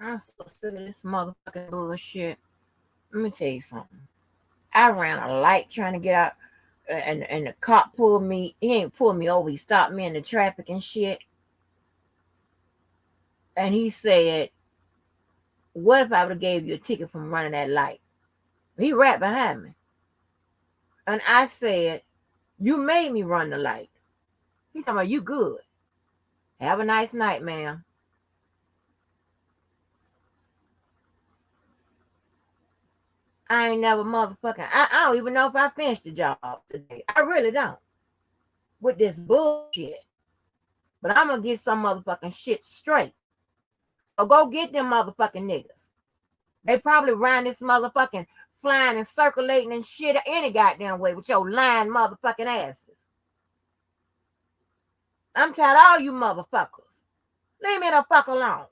I'm so sick of this motherfucking bullshit. Let me tell you something. I ran a light trying to get out, and the cop pulled me. He ain't pulled me over. He stopped me in the traffic and shit. And he said, "What if I would have gave you a ticket from running that light?" He right behind me, and I said, "You made me run the light." He's talking about, "You good? Have a nice night, ma'am." I ain't never motherfucking. I don't even know if I finished the job today. I really don't. With this bullshit. But I'm gonna get some motherfucking shit straight. So go get them motherfucking niggas. They probably ran this motherfucking flying and circulating and shit any goddamn way with your lying motherfucking asses. I'm tired of all you motherfuckers. Leave me the fuck alone.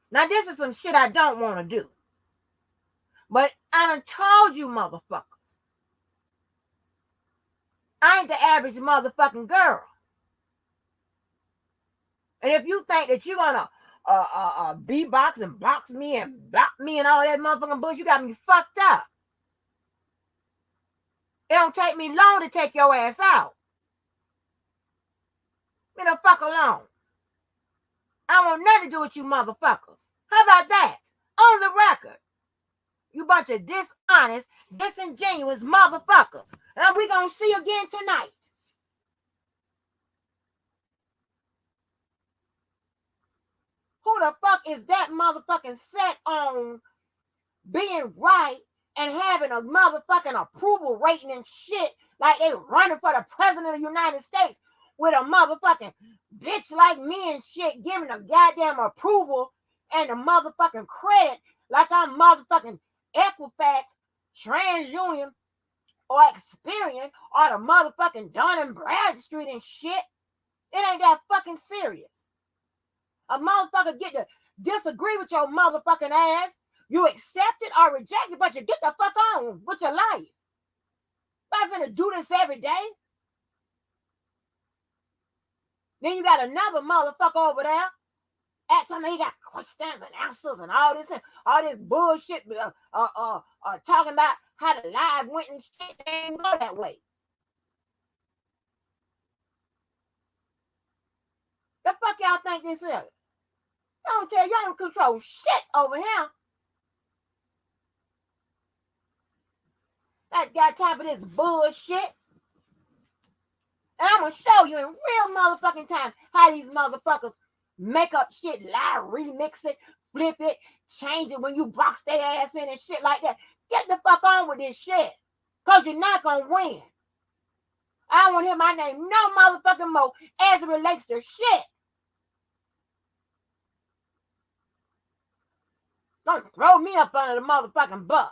Now this is some shit I don't want to do. But I done told you motherfuckers. I ain't the average motherfucking girl. And if you think that you're gonna B-box and box me and block me and all that motherfucking bullshit, you got me fucked up. It don't take me long to take your ass out. Leave me the fuck alone. I want nothing to do with you motherfuckers. How about that? On the record. You bunch of dishonest, disingenuous motherfuckers. And we gonna see you again tonight. Who the fuck is that motherfucking set on being right and having a motherfucking approval rating and shit like they running for the president of the United States with a motherfucking bitch like me and shit giving a goddamn approval and a motherfucking credit like I'm motherfucking Equifax, TransUnion, or Experian, or the motherfucking Dun and Bradstreet and shit. It ain't that fucking serious. A motherfucker get to disagree with your motherfucking ass. You accept it or reject it, but you get the fuck on with your life. I'm not gonna do this every day. Then you got another motherfucker over there acting like he got questions and answers and all this bullshit, talking about how the live went and shit. They ain't go that way. The fuck y'all think this is? Y'all don't control shit over here. I got time for this bullshit. And I'm gonna show you in real motherfucking time how these motherfuckers make up shit, lie, remix it, flip it, change it when you box their ass in and shit like that. Get the fuck on with this shit. Cause you're not gonna win. I don't want to hear my name no motherfucking more as it relates to shit. Don't throw me up under the motherfucking bus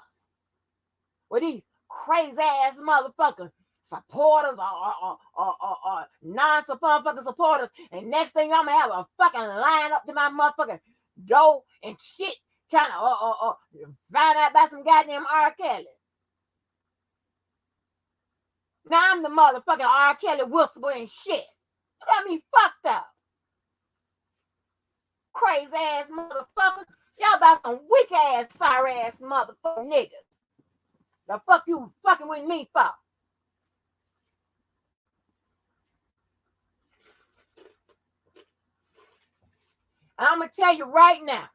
with these crazy ass motherfuckers. Supporters or non-supporting supporters, and next thing I'm gonna have a fucking line up to my motherfucking door and shit trying to find out about some goddamn R. Kelly. Now I'm the motherfucking R. Kelly whisperer and shit. You got me fucked up. Crazy ass motherfuckers. Y'all about some weak ass, sorry ass motherfucking niggas. The fuck you fucking with me for? I'm gonna tell you right now,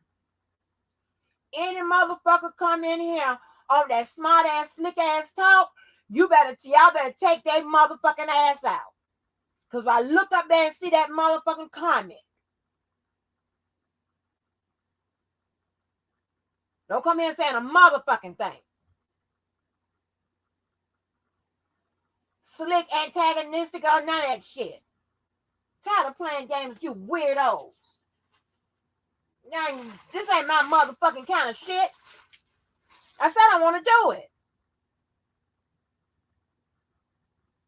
any motherfucker come in here on that smart ass, slick ass talk, y'all better take that motherfucking ass out. Cause I look up there and see that motherfucking comment. Don't come here saying a motherfucking thing. Slick, antagonistic, or none of that shit. Tired of playing games with you weirdos. Now, this ain't my motherfucking kind of shit. I said I want to do it.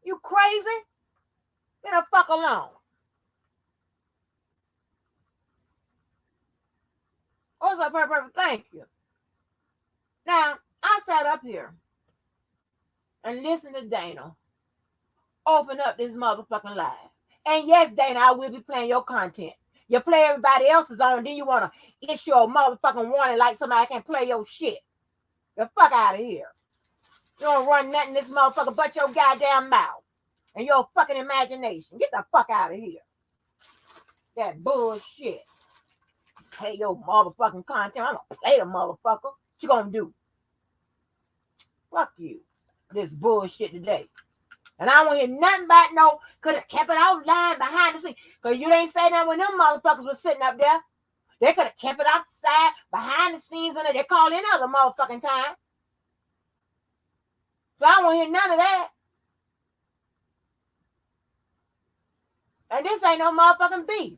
You crazy? Get the fuck alone. What's up, perfect? Thank you. Now, I sat up here and listened to Dana open up this motherfucking live. And yes, Dana, I will be playing your content. You play everybody else's on, then you want to issue a motherfucking warning like somebody can play your shit. The fuck out of here. You don't run nothing this motherfucker but your goddamn mouth and your fucking imagination. Get the fuck out of here. That bullshit. Play your motherfucking content. I'm gonna play the motherfucker. What you gonna do? Fuck you. This bullshit today. And I don't hear nothing about no could have kept it outlined behind the scenes. Because you ain't say nothing when them motherfuckers was sitting up there. They could have kept it outside, behind the scenes, and they call in other motherfucking time. So I don't hear none of that. And this ain't no motherfucking beef.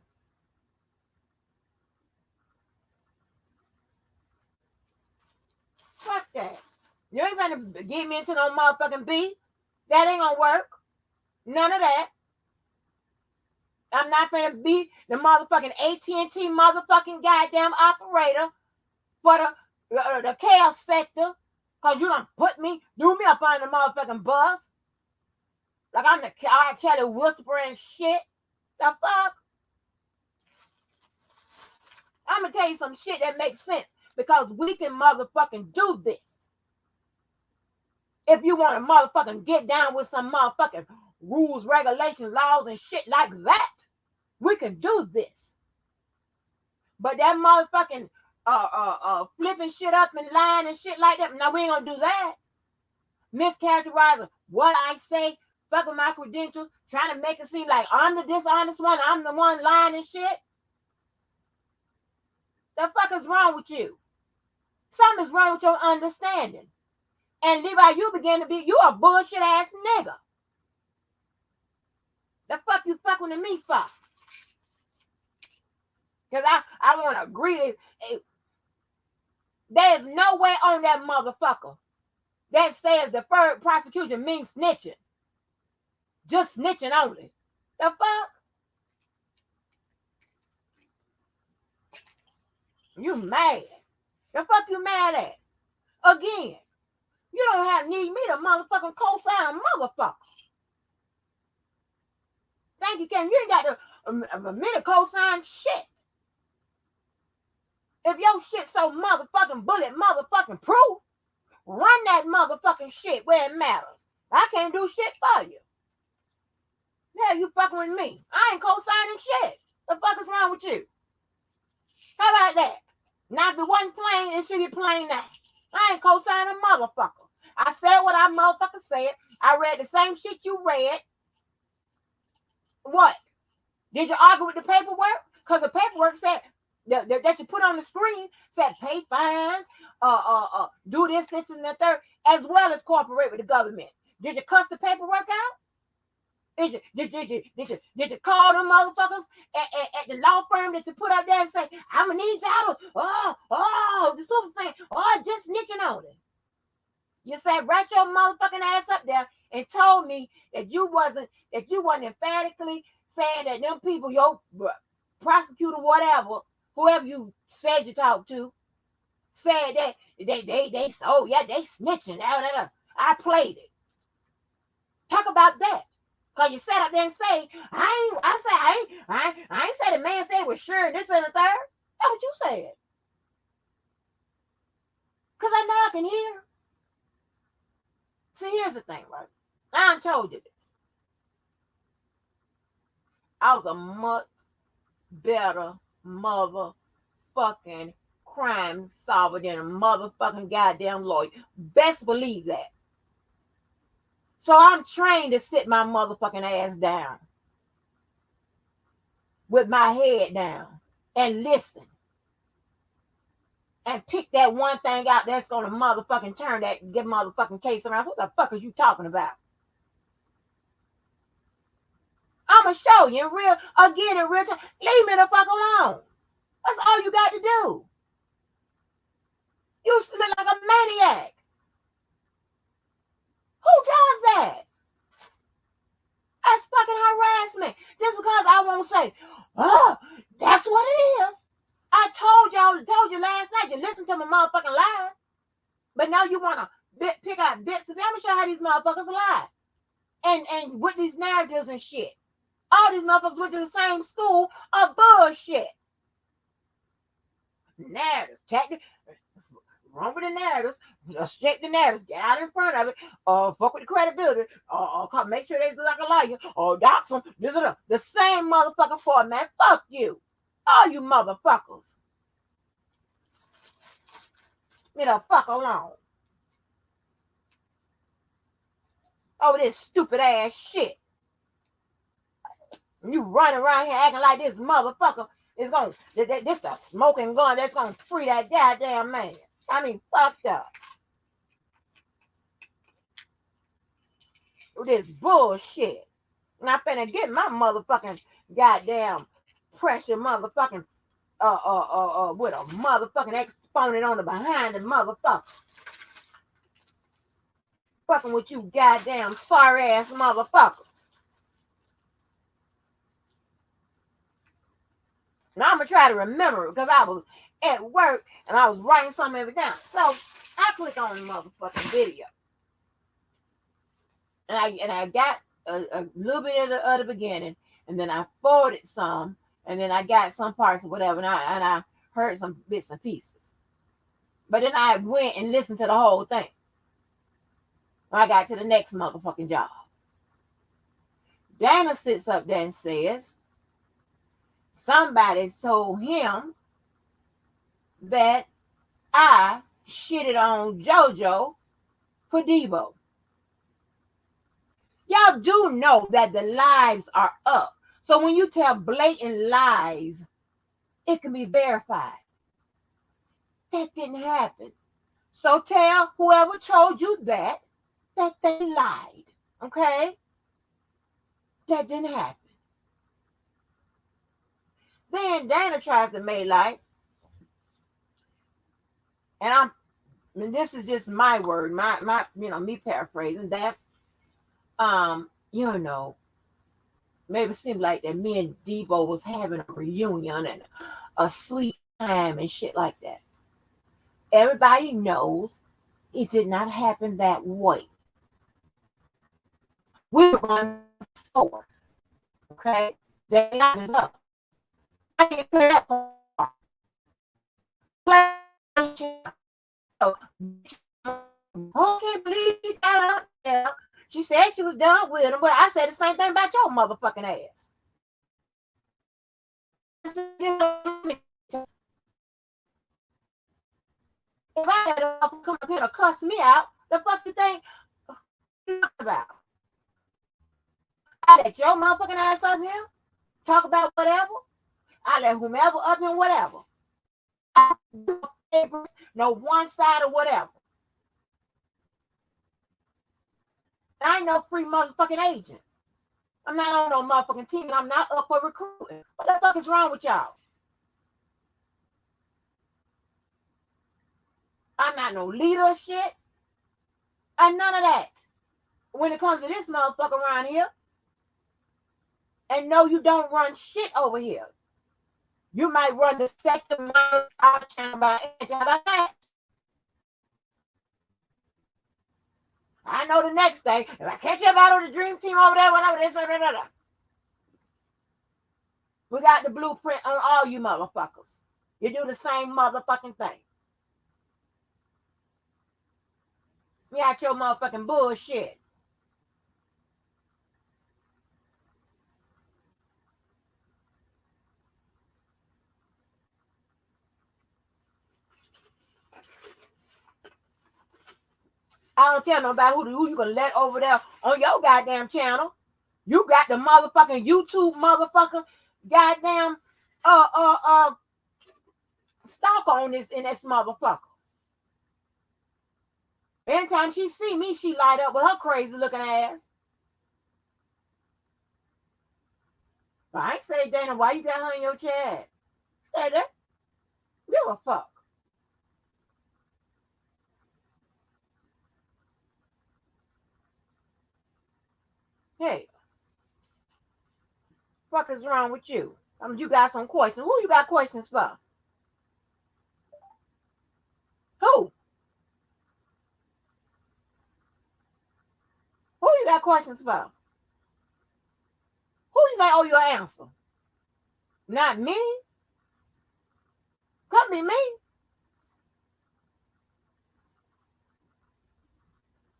Fuck that. You ain't gonna get me into no motherfucking beef. That ain't gonna work. None of that. I'm not gonna be the motherfucking AT&T motherfucking goddamn operator for the chaos sector. Cause you done do me up on the motherfucking bus. Like I'm the R. Kelly whisperer and shit. The fuck? I'm gonna tell you some shit that makes sense. Because we can motherfucking do this. If you want to motherfucking get down with some motherfucking rules, regulations, laws, and shit like that, we can do this. But that motherfucking flipping shit up and lying and shit like that, no, we ain't gonna do that. Mischaracterizing what I say, fucking my credentials, trying to make it seem like I'm the dishonest one, I'm the one lying and shit. The fuck is wrong with you? Something's wrong with your understanding. And Levi, you a bullshit ass nigga. The fuck you fucking with me for? Because I want to agree. There's no way on that motherfucker that says deferred prosecution means snitching. Just snitching only. The fuck? You mad. The fuck you mad at? Again, you don't need me to motherfucking co-sign a motherfucker. Thank you, Ken. You ain't got to me to co-sign shit. If your shit so motherfucking bullet motherfucking proof, run that motherfucking shit where it matters. I can't do shit for you. Yeah, you fucking with me. I ain't co-signing shit. The fuck is wrong with you? How about that? Now if it wasn't plain, it should be plain now. I ain't co-signing a motherfucker. I said what I motherfucker said. I read the same shit you read. What? Did you argue with the paperwork? Because the paperwork said that you put on the screen said pay fines, do this, and the third, as well as cooperate with the government. Did you cuss the paperwork out? Did you call them motherfuckers at the law firm that you put up there and say, I'm gonna need y'all to, the super fan, just snitching on it. You said right your motherfucking ass up there and told me that you wasn't emphatically saying that them people, your prosecutor, whatever, whoever you said you talked to, said that they snitching. I played it. Talk about that. Cause you sat up there and say, I ain't said the man said it was sure this and the third. That's what you said. Cause I know I can hear. See, here's the thing, right? I done told you this. I was a much better motherfucking crime solver than a motherfucking goddamn lawyer. Best believe that. So I'm trained to sit my motherfucking ass down with my head down and listen and pick that one thing out that's gonna motherfucking turn that get motherfucking case around. What the fuck are you talking about? I'ma show you in real time. Leave me the fuck alone. That's all you got to do. You look like a maniac. Who does that? That's fucking harassment. Just because I won't say, that's what it is. I told you last night, you listened to my motherfucking lie. But now you want to pick out bits of it. I'm going to show you how these motherfuckers lie. And with these narratives and shit. All these motherfuckers went to the same school of bullshit. Narratives, wrong with the narratives. Check the narratives. Get out in front of it. Fuck with the credibility. Make sure they look like a liar. Or dox them. This is the same motherfucking format. Fuck you. All you motherfuckers. You know, fuck alone. Over this stupid ass shit. You running around here acting like this motherfucker is gonna, this the smoking gun that's gonna free that goddamn man. I mean, fucked up. This bullshit. And I'm finna get my motherfucking goddamn pressure motherfucking with a motherfucking exponent on the behind the motherfucker. Fucking with you goddamn sorry ass motherfuckers. Now I'm gonna try to remember it because I was at work and I was writing something every down. So I click on the motherfucking video. And I got a little bit of the beginning, and then I forwarded some, and then I got some parts or whatever, and I heard some bits and pieces. But then I went and listened to the whole thing. I got to the next motherfucking job. Dana sits up there and says, somebody told him that I shitted on JoJo for Debo. Y'all do know that the lives are up. So when you tell blatant lies, it can be verified. That didn't happen. So tell whoever told you that they lied. Okay? That didn't happen. Then Dana tries to make light. And this is just my word, my me paraphrasing that. Maybe it seemed like that me and Debo was having a reunion and a sweet time and shit like that. Everybody knows it did not happen that way. We're going forward. Okay? The line is up. I can't play that part. Oh, can't believe she got up there. She said she was done with him, but I said the same thing about your motherfucking ass. If I had to come up here to cuss me out, the fuck you think about? I let your motherfucking ass up here talk about whatever. I let whomever up here, whatever. I don't no one side or whatever. I ain't no free motherfucking agent. I'm not on no motherfucking team, and I'm not up for recruiting. What the fuck is wrong with y'all? I'm not no leader of shit. And none of that. When it comes to this motherfucker around here. And no, you don't run shit over here. You might run the sector minus our channel by inch. How about that? I know the next day, if I catch up out on the dream team over there, whatever this, we got the blueprint on all you motherfuckers. You do the same motherfucking thing. You got your motherfucking bullshit. I don't tell nobody who you gonna let over there on your goddamn channel. You got the motherfucking YouTube motherfucker goddamn stalker on this in this motherfucker. Anytime she see me, she light up with her crazy looking ass. But I ain't say, Dana, why you got her in your chat? Say that. Give a fuck. Hey, fuck is wrong with you? I mean, you got some questions. Who you got questions for? Who? Who you got questions for? Who you Anybody owe you an answer? Not me. Could be me.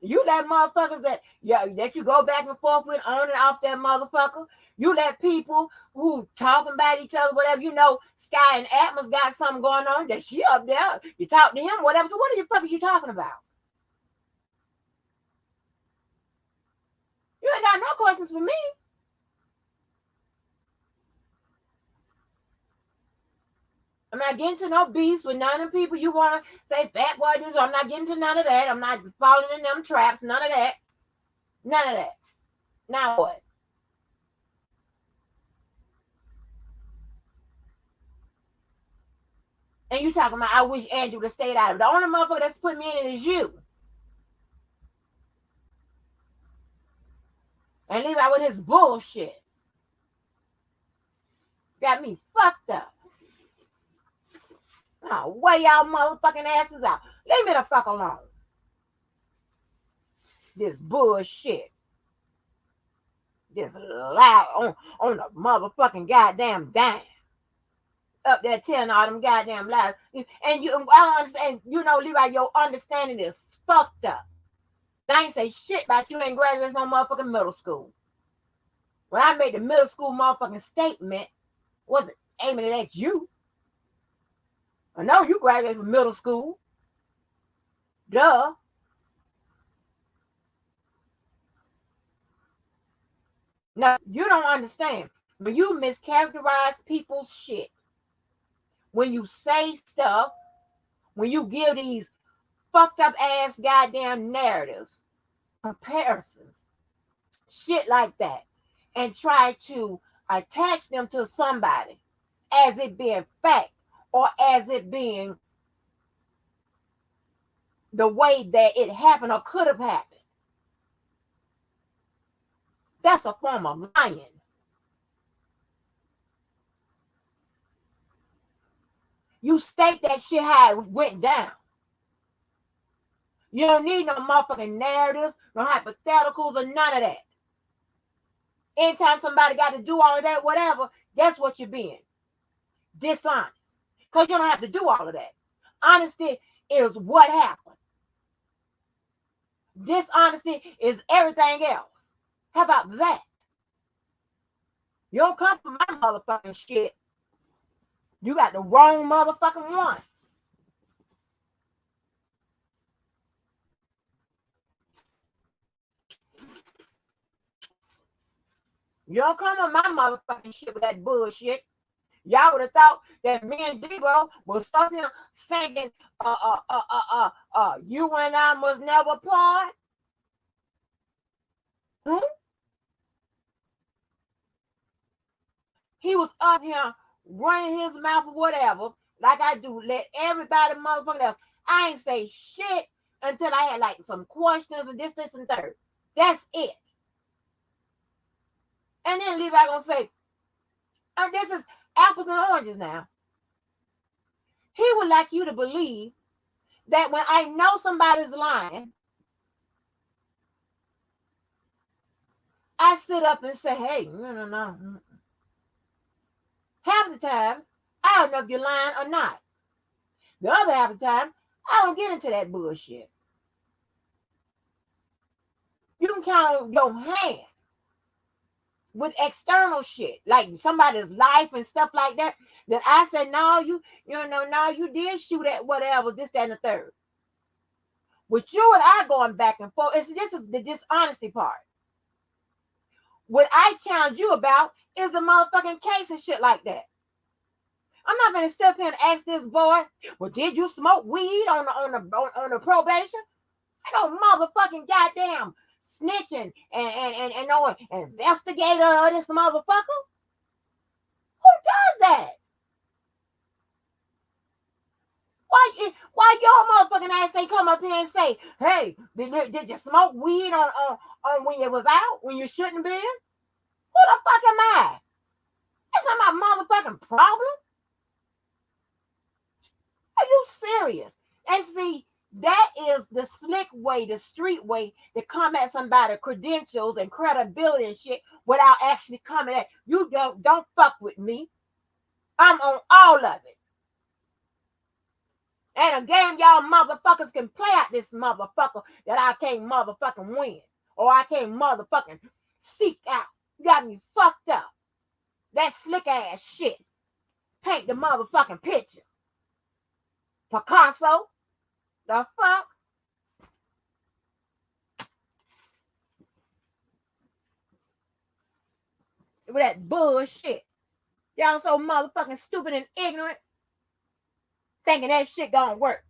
You let motherfuckers that you go back and forth with on and off that motherfucker. You let people who talking about each other, whatever, Sky and Atmos got something going on, that she up there. You talk to him, whatever. So what are you fuckers you talking about? You ain't got no questions for me. I'm not getting to no beefs with none of the people you want to say fat boy this. I'm not getting to none of that. I'm not falling in them traps. None of that. None of that. Now what? And you talking about I wish Andrew would have stayed out of it. The only motherfucker that's put me in it is you. And Levi with his bullshit. Got me fucked up. Oh, weigh y'all motherfucking asses out. Leave me the fuck alone. This bullshit. This loud on the motherfucking goddamn dime. Up there telling all them goddamn lies. And I don't understand, Levi, your understanding is fucked up. I ain't say shit about you ain't graduated from motherfucking middle school. When I made the middle school motherfucking statement, wasn't aiming it at you. I know you graduated from middle school. Duh. No, you don't understand. When you mischaracterize people's shit, when you say stuff, when you give these fucked up ass goddamn narratives, comparisons, shit like that, and try to attach them to somebody as it being fact or as it being the way that it happened or could have happened. That's a form of lying. You state that shit how it went down. You don't need no motherfucking narratives, no hypotheticals, or none of that. Anytime somebody got to do all of that, whatever, guess what you're being? Dishonest. Because you don't have to do all of that. Honesty is what happened. Dishonesty is everything else. How about that? You don't come from my motherfucking shit. You got the wrong motherfucking one. You don't come on my motherfucking shit with that bullshit. Y'all would have thought that me and Debo was something singing, you and I must never part. He was up here running his mouth or whatever, like I do, let everybody motherfucking else. I ain't say shit until I had like some questions and this, and third. That's it. And then Levi gonna say, and this is apples and oranges now. He would like you to believe that when I know somebody's lying, I sit up and say, hey, no. Half the time, I don't know if you're lying or not. The other half of the time, I don't get into that bullshit. You can count on your hand with external shit, like somebody's life and stuff like that. Then I said, no, you did shoot at whatever, this, that, and the third. With you and I going back and forth, this is the dishonesty part. What I challenge you about is the motherfucking case and shit like that. I'm not gonna sit here and ask this boy, well, did you smoke weed on the probation? I don't motherfucking goddamn snitching and no investigator or this motherfucker. Who does that? Why your motherfucking ass ain't come up here and say, hey, did you smoke weed on when you was out, when you shouldn't have been? Who the fuck am I? That's not my motherfucking problem. Are you serious? And see, That is the slick way, the street way to come at somebody's credentials and credibility and shit without actually coming at you. Don't fuck with me. I'm on all of it. And a game y'all motherfuckers can play out this motherfucker that I can't motherfucking win. Or I can't motherfucking seek out. You got me fucked up. That slick ass shit. Paint the motherfucking picture. Picasso. The fuck? With that bullshit. Y'all so motherfucking stupid and ignorant. Thinking that shit gonna work.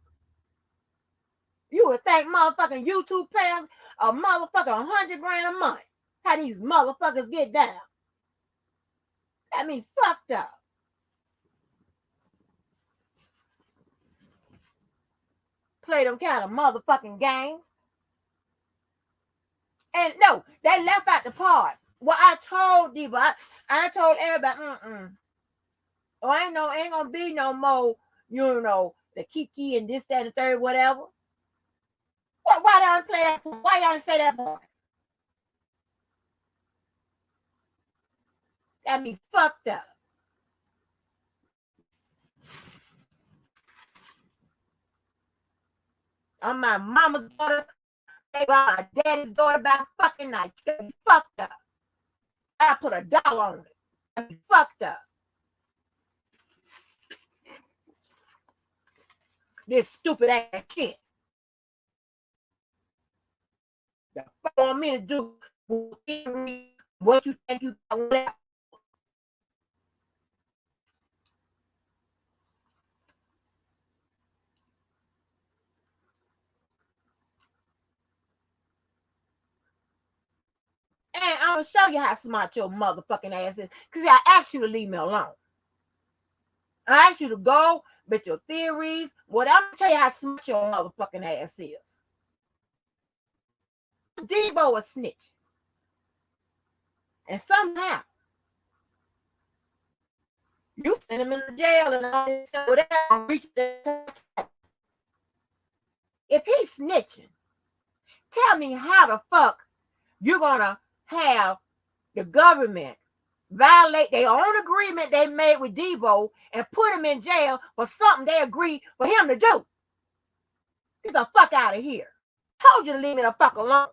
You would think motherfucking YouTube players a motherfucking 100 grand a month. How these motherfuckers get down. That mean fucked up. Play them kind of motherfucking games. And no, they left out the part. Well, I told Debo, I told everybody, Oh, ain't gonna be no more, the Kiki and this, that, and the third, whatever. Why don't play that? Why y'all say that part? That mean fucked up. I'm my mama's daughter, my daddy's daughter by fucking night. That be fucked up. I put $1 on it. That be fucked up. This stupid ass shit. The fuck want me to do what you think you got. And I'm gonna show you how smart your motherfucking ass is. Because I asked you to leave me alone. I asked you to go with your theories. What I'm gonna tell you how smart your motherfucking ass is. Debo a snitch. And somehow you send him into jail and all this stuff, whatever, reach the if he's snitching, tell me how the fuck you're gonna have the government violate their own agreement they made with Debo and put him in jail for something they agreed for him to do. Get the fuck out of here. Told you to leave me the fuck alone.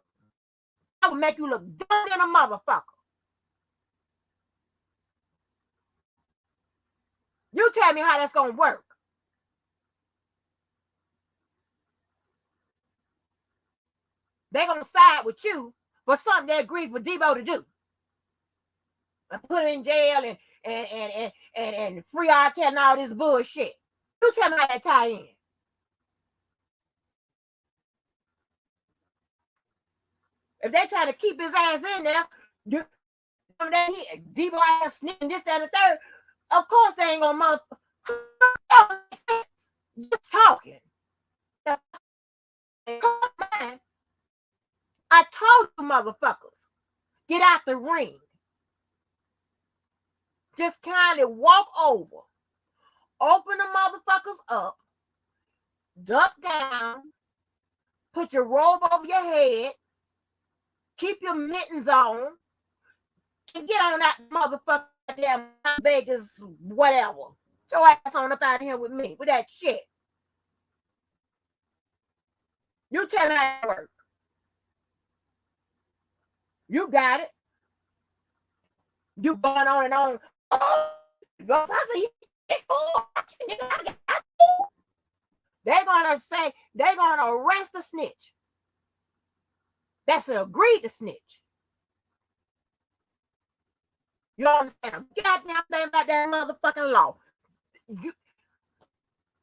I would make you look dumb than a motherfucker. You tell me how that's gonna work. They're gonna side with you for something they agreed for Debo to do. And put him in jail and free R. Kelly and all this bullshit. You tell me how that tie in. If they try to keep his ass in there, Debo ass sneaking this, that, and the third, of course they ain't gonna just talking. I told you motherfuckers, get out the ring. Just kindly walk over, open the motherfuckers up, duck down, put your robe over your head, keep your mittens on, and get on that motherfucker damn Vegas, whatever. Your ass on up out of here with me, with that shit. You tell me how it works. You got it. You going on and on. They're gonna say they're gonna arrest a snitch. That's an agreed to snitch. You understand? Goddamn thing about that motherfucking law.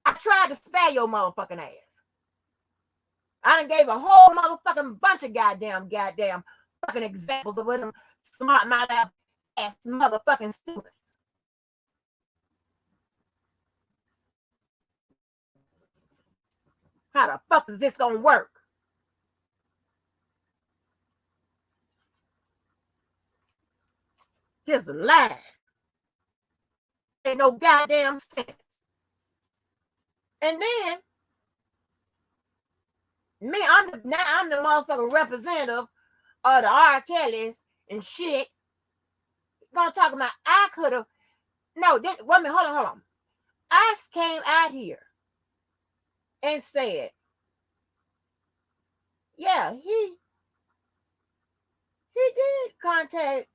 I tried to spare your motherfucking ass. I done gave a whole motherfucking bunch of goddamn fucking examples of what them smart mouth ass motherfucking students. How the fuck is this gonna work? Just lie. Ain't no goddamn sense. And then Me, I'm the motherfucking representative of the R. Kellys and shit. Gonna talk about I could have. No, wait a minute, hold on. I came out here and said, yeah, he did contact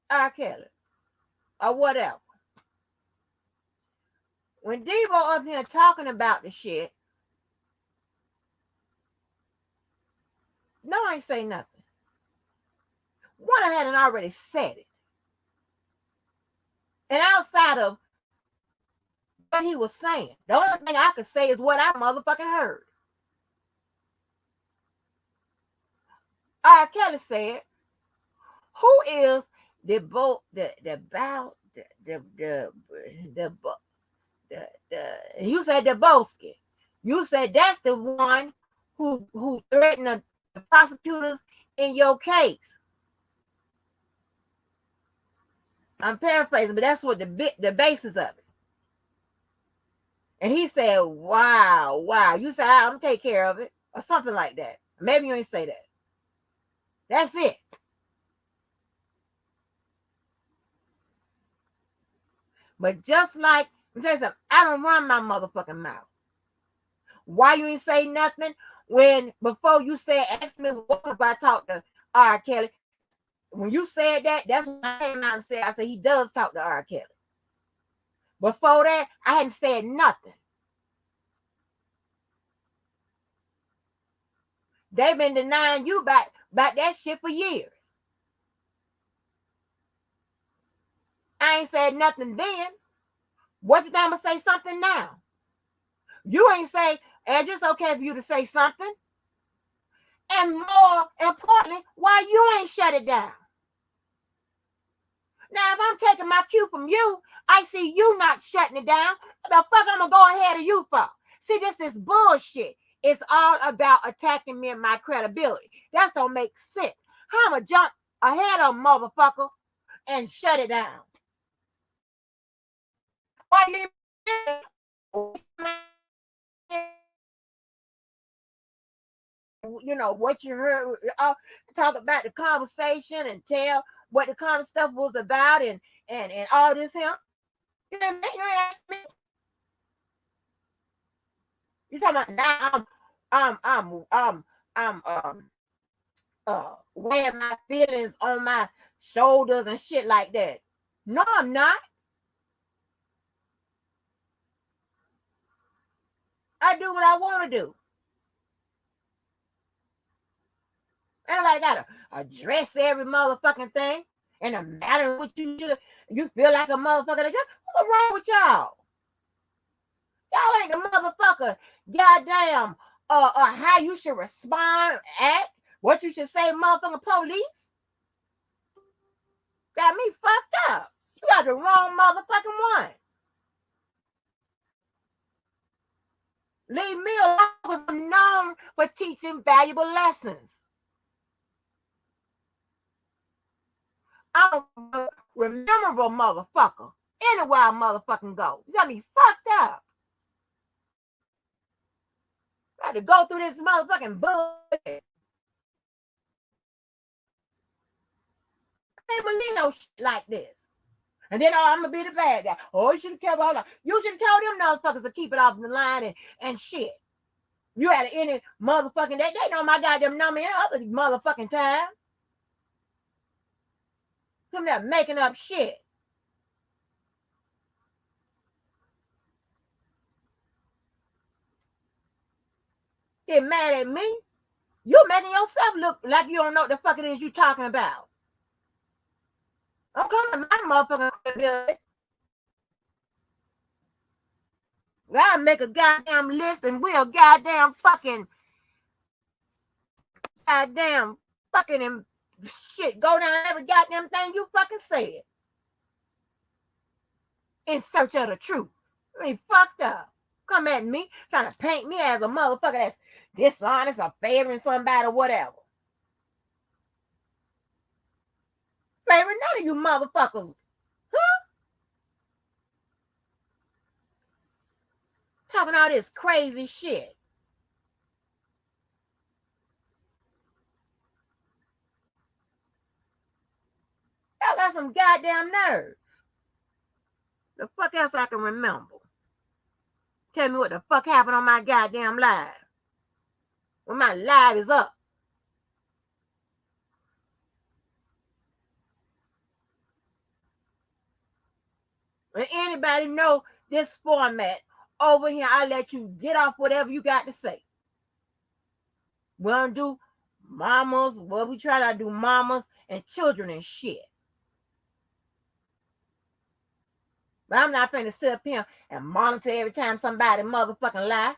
R. Kelly or whatever. When Debo up here talking about the shit, no, I ain't say nothing. One, I hadn't already said it. And outside of what he was saying, the only thing I could say is what I motherfucking heard. R. Kelly said, who is you said Deboski. You said that's the one who threatened the prosecutors in your case. I'm paraphrasing, but that's what the basis of it. And he said, wow. You said, I'm going to take care of it. Or something like that. Maybe you ain't say that. That's it. But just like, I'm telling you something, I don't run my motherfucking mouth. Why you ain't say nothing when before you said, ask me what if I talk to R. Kelly? When you said that, that's when I came out and said, I said, he does talk to R. Kelly. Before that, I hadn't said nothing. They've been denying you about that shit for years. I ain't said nothing then. What you think I'm gonna say something now? You ain't say, and it's okay for you to say something. And more importantly, why you ain't shut it down? Now, if I'm taking my cue from you, I see you not shutting it down. What the fuck I'm gonna go ahead of you for? See, this is bullshit. It's all about attacking me and my credibility. That don't make sense. How I'ma jump ahead of motherfucker and shut it down? Why you know what you heard? Talk about the conversation and tell what the kind of stuff was about and all this here. You didn't ask me. You talking about now? I'm weighing my feelings on my shoulders and shit like that. No, I'm not. I do what I want to do. Everybody gotta address every motherfucking thing. And no matter what you feel like a motherfucker. What's wrong with y'all? Y'all ain't the motherfucker. Goddamn. How you should respond, act, what you should say, motherfucking police. Got me fucked up. You got the wrong motherfucking one. Leave me alone because I'm known for teaching valuable lessons. I'm a rememberable motherfucker. Anywhere I motherfucking go. You got me fucked up. I had to go through this motherfucking bullshit. I can't believe no shit like this. And then I'm gonna be the bad guy. Oh, you should have kept all that. You should have told them motherfuckers to keep it off the line and shit. You had any motherfucking they know my goddamn number any other motherfucking time. Them that making up shit. Get mad at me. You making yourself look like you don't know what the fuck it is you talking about. I'm coming my motherfucking credibility. I'll make a goddamn list and we'll goddamn fucking and shit go down every goddamn thing you fucking said. In search of the truth. I mean, fucked up. Come at me trying to paint me as a motherfucker that's dishonest or favoring somebody or whatever. Favoring none of you motherfuckers. Huh? Talking all this crazy shit. got some goddamn nerve. The fuck else I can remember? Tell me what the fuck happened on my goddamn live. When my live is up. When anybody know this format over here, I let you get off whatever you got to say. We don't do mamas. Well, we try to do mamas and children and shit. But I'm not finna sit up here and monitor every time somebody motherfucking lie.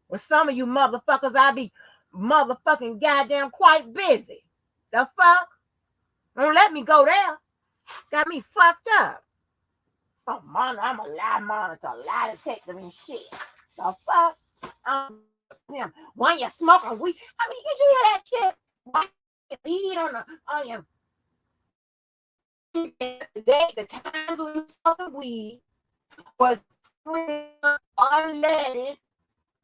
With some of you motherfuckers, I be motherfucking goddamn quite busy. The fuck? Don't let me go there. Got me fucked up. Oh, I'm a lie monitor, lie detector and shit. The fuck? When you smoking weed, I mean, did you hear that shit? When you weed on your the times when you smoking weed was unleaded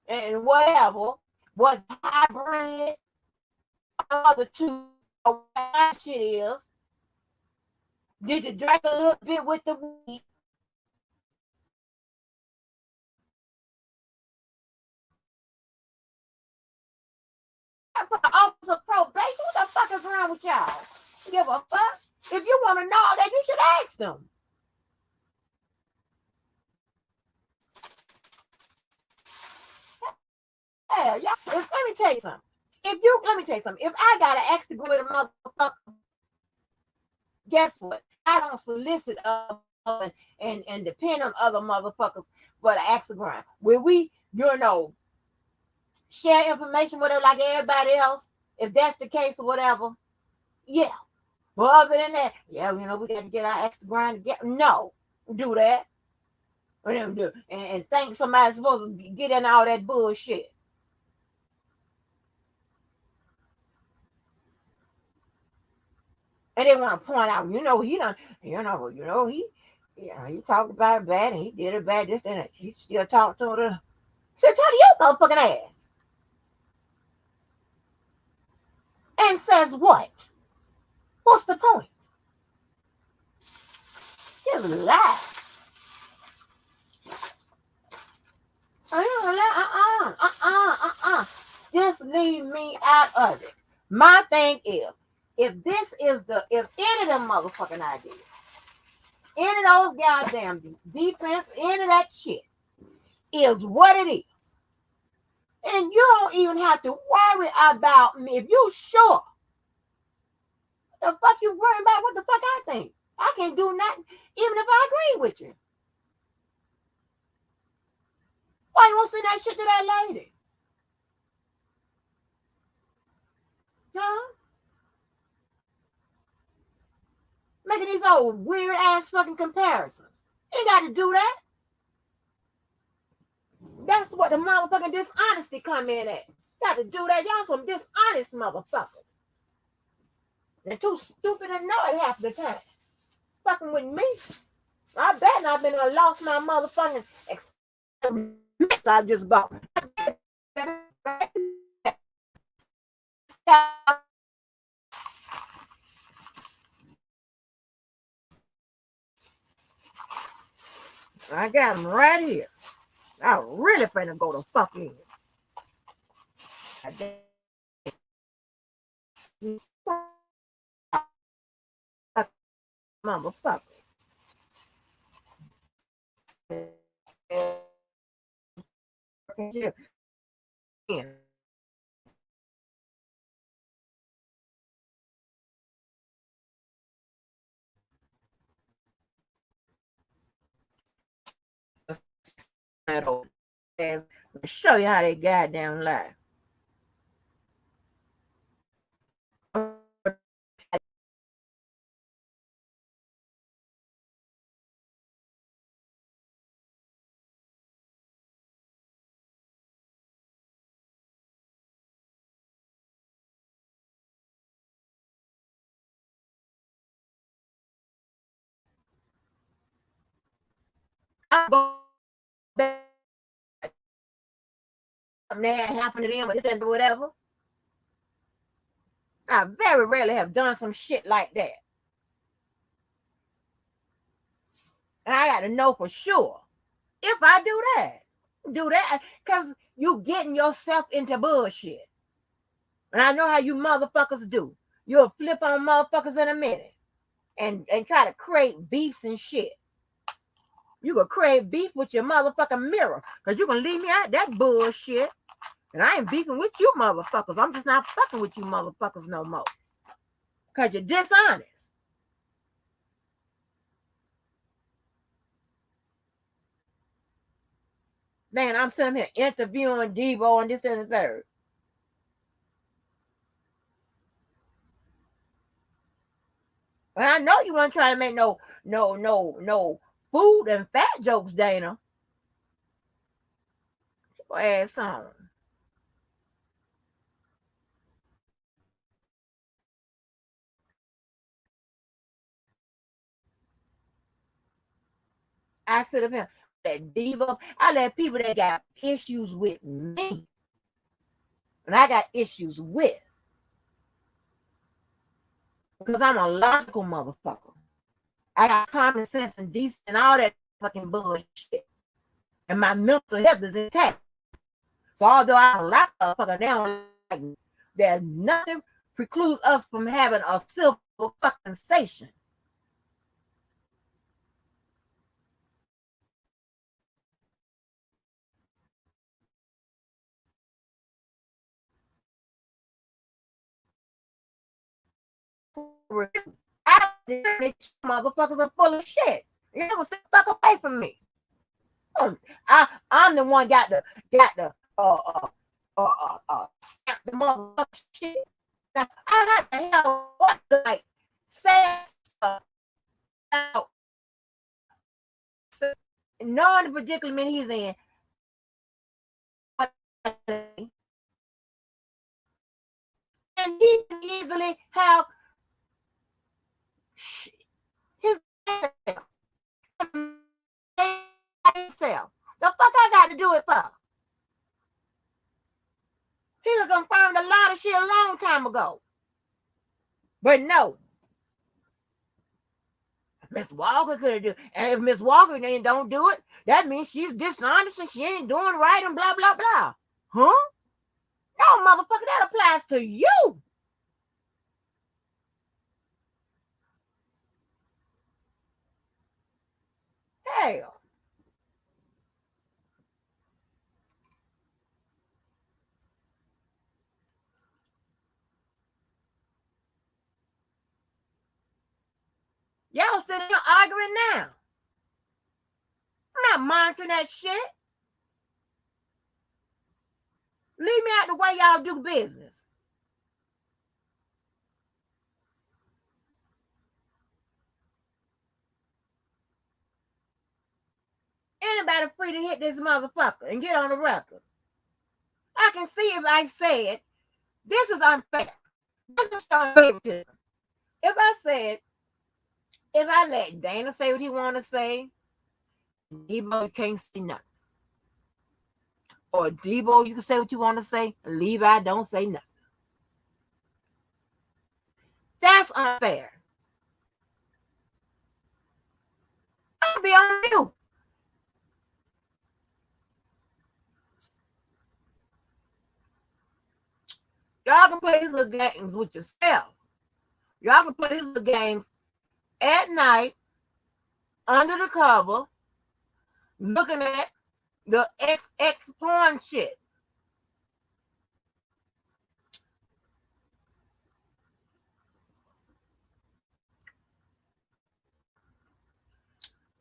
and whatever, was hybrid, other two, or what shit is. Did you drink a little bit with the weed? For the office of probation, what the fuck is wrong with y'all? Give a fuck? If you want to know that, you should ask them. Yeah, y'all. Let me tell you something. Let me tell you something. If I gotta ask to go with a motherfucker, guess what? I don't solicit and depend on other motherfuckers for the ask around. Will we, share information with her like everybody else? If that's the case or whatever, yeah. But other than that, yeah, we got to get our extra grind to get. No, do that. And think somebody's supposed to get in all that bullshit. And they want to point out, he talked about it bad and he did it bad, this and that. He still talk to her. Say, tell your motherfucking ass. And says what? What's the point? Just lie. Just leave me out of it. My thing is, if any of them motherfucking ideas, any of those goddamn defense, any of that shit is what it is, and you don't even have to worry about me. If you sure, what the fuck you worrying about what the fuck I think? I can't do nothing, even if I agree with you. Why you won't send that shit to that lady? Huh? Making these old weird ass fucking comparisons. You got to do that. That's what the motherfucking dishonesty come in at. Got to do that. Y'all some dishonest motherfuckers. They're too stupid to know it half the time. Fucking with me. I bet I've been lost my motherfucking I just bought. I got them right here. I really finna go to fuck in. Motherfucker. Yeah. Show you how they goddamn lie. I go back. That happened to them, or this and whatever. I very rarely have done some shit like that. And I got to know for sure if I do that, because you getting yourself into bullshit. And I know how you motherfuckers do. You'll flip on motherfuckers in a minute and try to create beefs and shit. You gonna create beef with your motherfucking mirror because you gonna leave me out that bullshit. And I ain't beefing with you motherfuckers. I'm just not fucking with you motherfuckers no more. Because you're dishonest. Man, I'm sitting here interviewing Debo and this and the third. And I know you weren't trying to make no food and fat jokes, Dana. Get your ass on. I sit up here, that Debo. I let people that got issues with me. And I got issues with. Because I'm a logical motherfucker. I got common sense and decent and all that fucking bullshit. And my mental health is intact. So although I don't like a motherfucker, they don't like me. There's nothing precludes us from having a civil fucking station. Motherfuckers are full of shit. You never stay fuck away from me. I'm the one got the the motherfucking shit. Now I got the hell what like sad stuff out knowing the predicament he's in. And he can easily have his himself. The fuck I got to do it for? He was confirmed a lot of shit a long time ago. But no. Miss Walker could have do it. And if Miss Walker then don't do it, that means she's dishonest and she ain't doing right and blah, blah, blah. Huh? No, motherfucker, that applies to you. Hell. Y'all sitting here arguing now. I'm not monitoring that shit. Leave me out the way y'all do business. Anybody free to hit this motherfucker and get on the record. I can see if I said, this is unfair. This is favoritism. If I said, if I let Dana say what he want to say, Debo, you can't say nothing. Or Debo, you can say what you want to say. Levi, don't say nothing. That's unfair. I'll be on mute. Y'all can play these little games with yourself. Y'all can play these little games at night, under the cover, looking at the XX porn shit.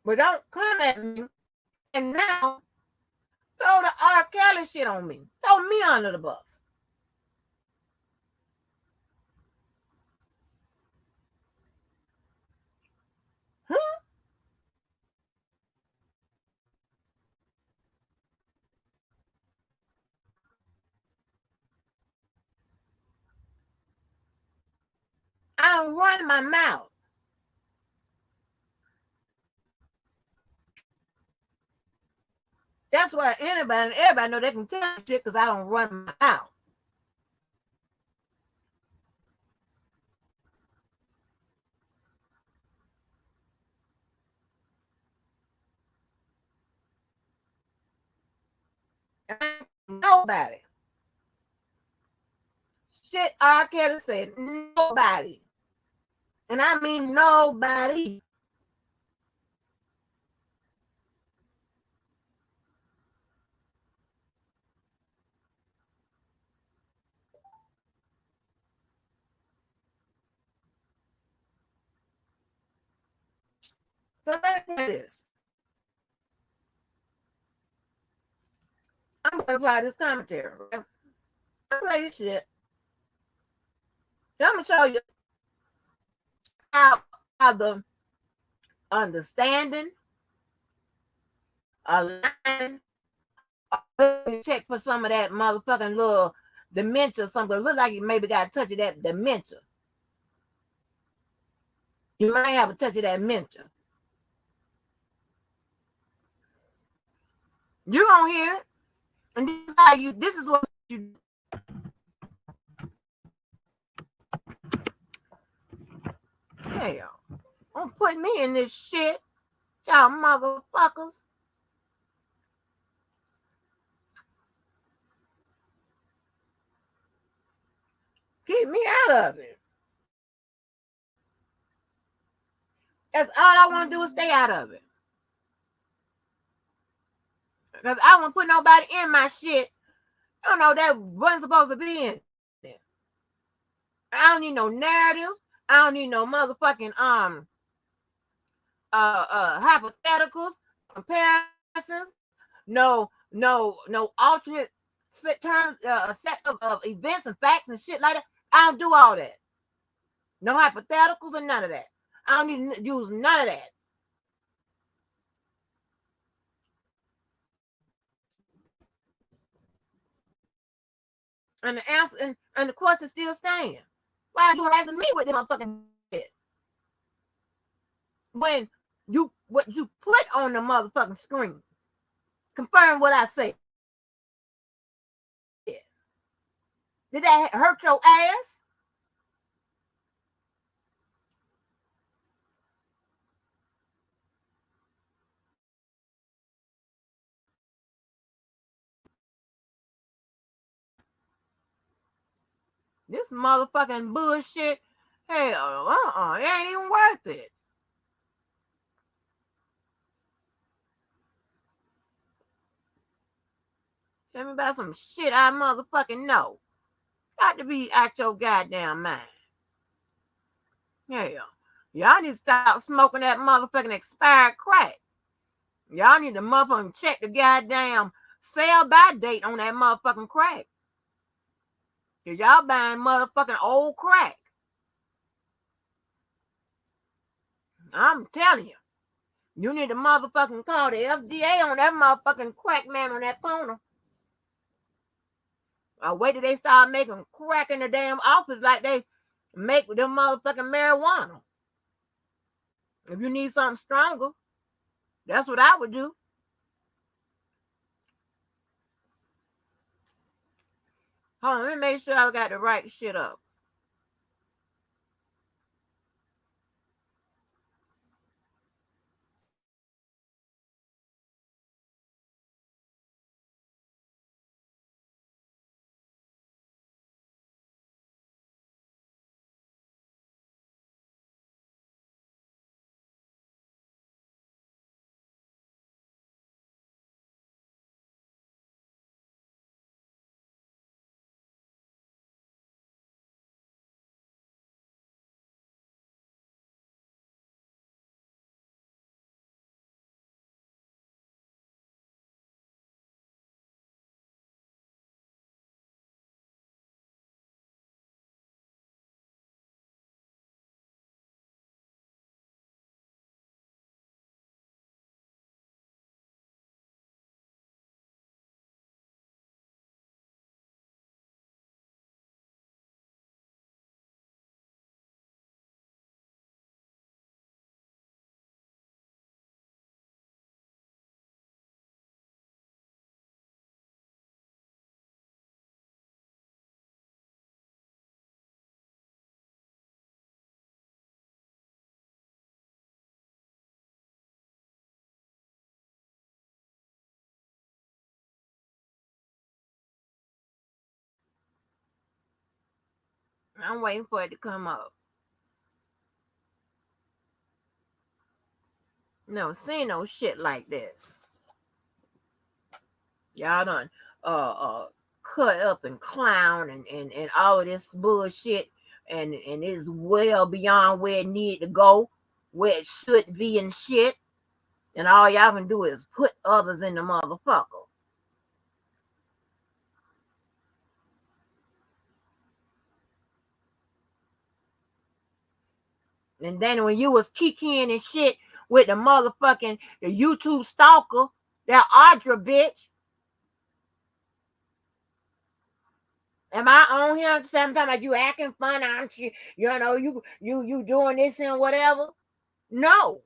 But don't come at me and now throw the R. Kelly shit on me. Throw me under the bus. Huh? I don't run my mouth. That's why everybody know they can tell shit because I don't run my mouth. Nobody. Shit, R. Kelly said nobody. And I mean nobody. So let me say this. I'm gonna apply this commentary. Right? I'm gonna play this shit. I'm gonna show you how the understanding, align, check for some of that motherfucking little dementia, something. Look like you maybe got a touch of that dementia. You might have a touch of that dementia. You're gonna hear it, and this is how you. This is what you. Hell, don't put me in this shit, y'all motherfuckers. Keep me out of it. That's all I want to do is stay out of it. Because I won't put nobody in my shit. I don't know that wasn't supposed to be in there. I don't need no narratives. I don't need no motherfucking hypotheticals, comparisons, no alternate set terms, set of events and facts and shit like that. I don't do all that. No hypotheticals and none of that. I don't need to use none of that. And the answer and the question still stands. Why are you harassing me with this motherfucking shit? When what you put on the motherfucking screen, confirm what I say. Did that hurt your ass? This motherfucking bullshit, hell, it ain't even worth it. Tell me about some shit I motherfucking know. Got to be out your goddamn mind. Hell, y'all need to stop smoking that motherfucking expired crack. Y'all need to motherfucking check the goddamn sell by date on that motherfucking crack. Cause y'all buying motherfucking old crack. I'm telling you. You need to motherfucking call the FDA on that motherfucking crack man on that corner. Wait till they start making crack in the damn office like they make with them motherfucking marijuana. If you need something stronger, that's what I would do. Hold on, let me make sure I got the right shit up. I'm waiting for it to come up. No, seen no shit like this. Y'all done cut up and clown and all of this bullshit and it's well beyond where it need to go, where it should be and shit. And all y'all can do is put others in the motherfucker. And then when you was kicking and shit with the motherfucking the YouTube stalker, that Audra bitch. Am I on here sometimes you acting fun, aren't you? You know, you doing this and whatever? No.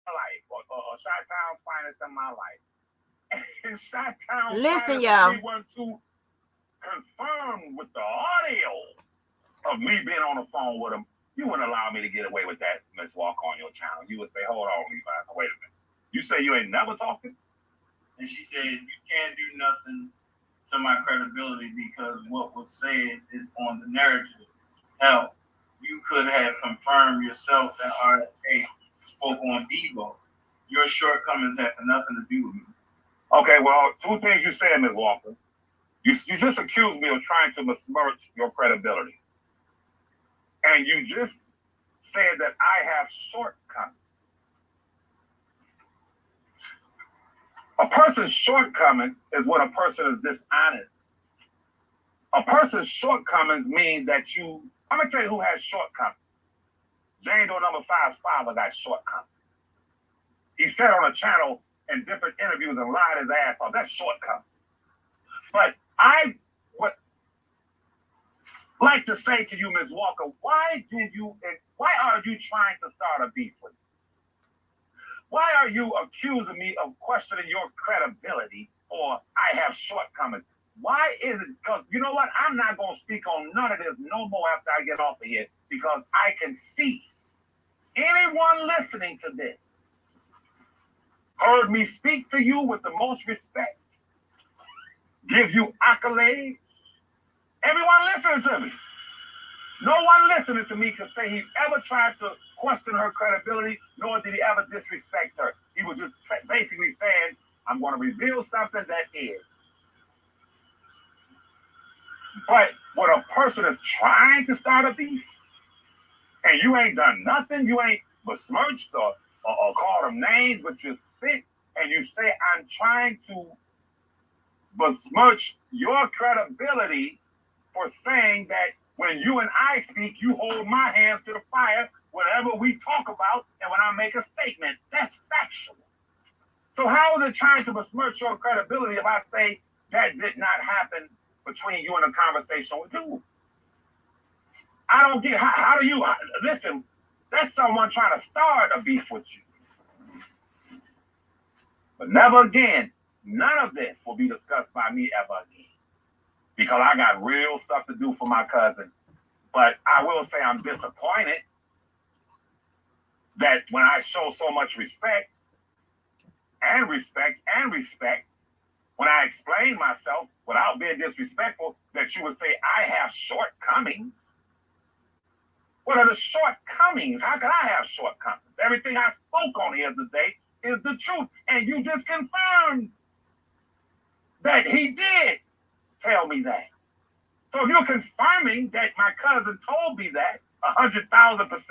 Life or Chi-Town finest in my life. And Chi-Town Listen, y'all. 312 confirmed with the audio of me being on the phone with him. You wouldn't allow me to get away with that, Miss Walker, on your channel. You would say, hold on, Levi, wait a minute. You say you ain't never talking? And she said, you can't do nothing to my credibility because what was said is on the narrative. Hell, you could have confirmed yourself that RSA spoke on Debo. Your shortcomings have nothing to do with me. Okay, well, two things you said, Ms. Walker. You just accused me of trying to besmirch your credibility. And you just said that I have shortcomings. A person's shortcomings is when a person is dishonest. A person's shortcomings mean that I'm going to tell you who has shortcomings. Jane Doe number 5's father got shortcomings. He sat on a channel in different interviews and lied his ass off. That's shortcomings. But I would like to say to you, Ms. Walker, why are you trying to start a beef with me? Why are you accusing me of questioning your credibility or I have shortcomings? Why is it? Because you know what? I'm not going to speak on none of this no more after I get off of here because I can see anyone listening to this heard me speak to you with the most respect, give you accolades. Everyone listening to me. No one listening to me could say he ever tried to question her credibility, nor did he ever disrespect her. He was just basically saying, I'm going to reveal something that is. But when a person is trying to start a beef, and you ain't done nothing, you ain't besmirched or called them names, but you sit and you say, I'm trying to besmirch your credibility for saying that when you and I speak, you hold my hands to the fire whenever we talk about and when I make a statement. That's factual. So how is it trying to besmirch your credibility if I say that did not happen between you and a conversation with you? I don't get how do you listen? That's someone trying to start a beef with you. But never again, none of this will be discussed by me ever again. Because I got real stuff to do for my cousin. But I will say I'm disappointed that when I show so much respect, when I explain myself without being disrespectful, that you would say I have shortcomings. What are the shortcomings? How can I have shortcomings? Everything I spoke on here today is the truth. And you just confirmed that he did tell me that. So if you're confirming that my cousin told me that 100,000%,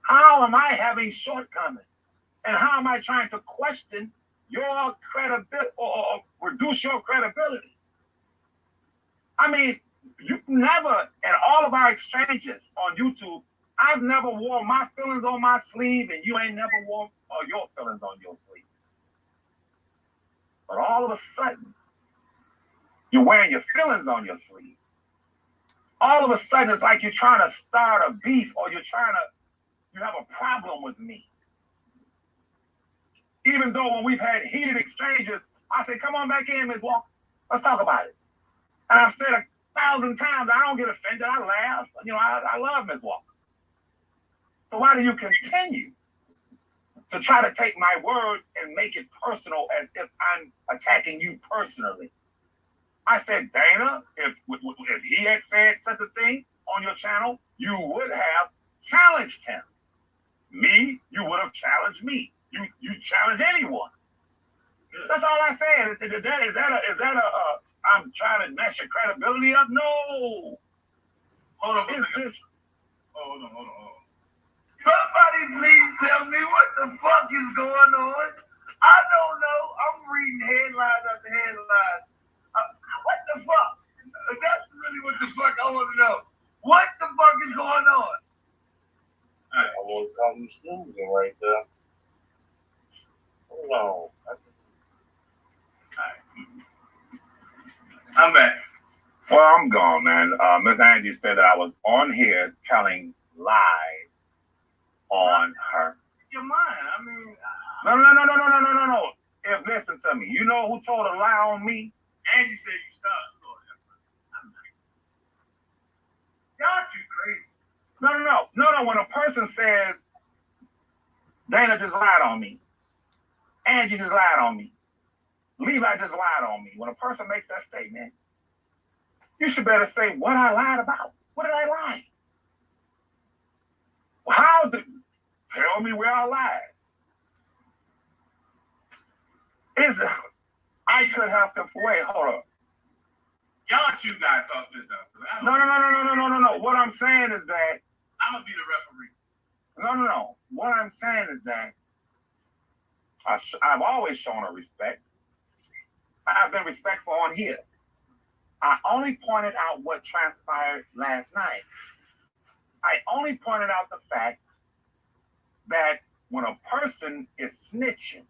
how am I having shortcomings? And how am I trying to question your credibility or reduce your credibility? I mean, you never, in all of our exchanges on YouTube, I've never wore my feelings on my sleeve, and you ain't never wore your feelings on your sleeve. But all of a sudden, you're wearing your feelings on your sleeve. All of a sudden, it's like you're trying to start a beef, or you have a problem with me. Even though when we've had heated exchanges, I say, come on back in, Ms. Walker. Let's talk about it. And I've said 1,000 times, I don't get offended. I laugh. You know, I love Ms. Walker. So why do you continue to try to take my words and make it personal as if I'm attacking you personally? I said, Dana, if he had said such a thing on your channel, you would have challenged him. Me, you would have challenged me. You challenge anyone. That's all I said. Is that a I'm trying to mess your credibility up? No. Hold on. It's just. Hold on. Somebody please tell me what the fuck is going on. I don't know. I'm reading headlines after headlines. What the fuck? That's really what the fuck I want to know. What the fuck is going on? I want to call you snoozing right there. Hold on. I'm back. Well, I'm gone, man. Miss Angie said that I was on here telling lies on her. Your mind. I mean. No. If listen to me, you know who told a lie on me? Angie said you started that person. Y'all too crazy. No. When a person says Dana just lied on me, Angie just lied on me, Levi just lied on me. When a person makes that statement, you should better say what I lied about. What did I lie? Tell me where I lied. I could have to wait. Hold up. Y'all two guys talk this out. No. What I'm saying is that I'm gonna be the referee. No. What I'm saying is that I've always shown her respect. I've been respectful on here. I only pointed out what transpired last night. I only pointed out the fact that when a person is snitching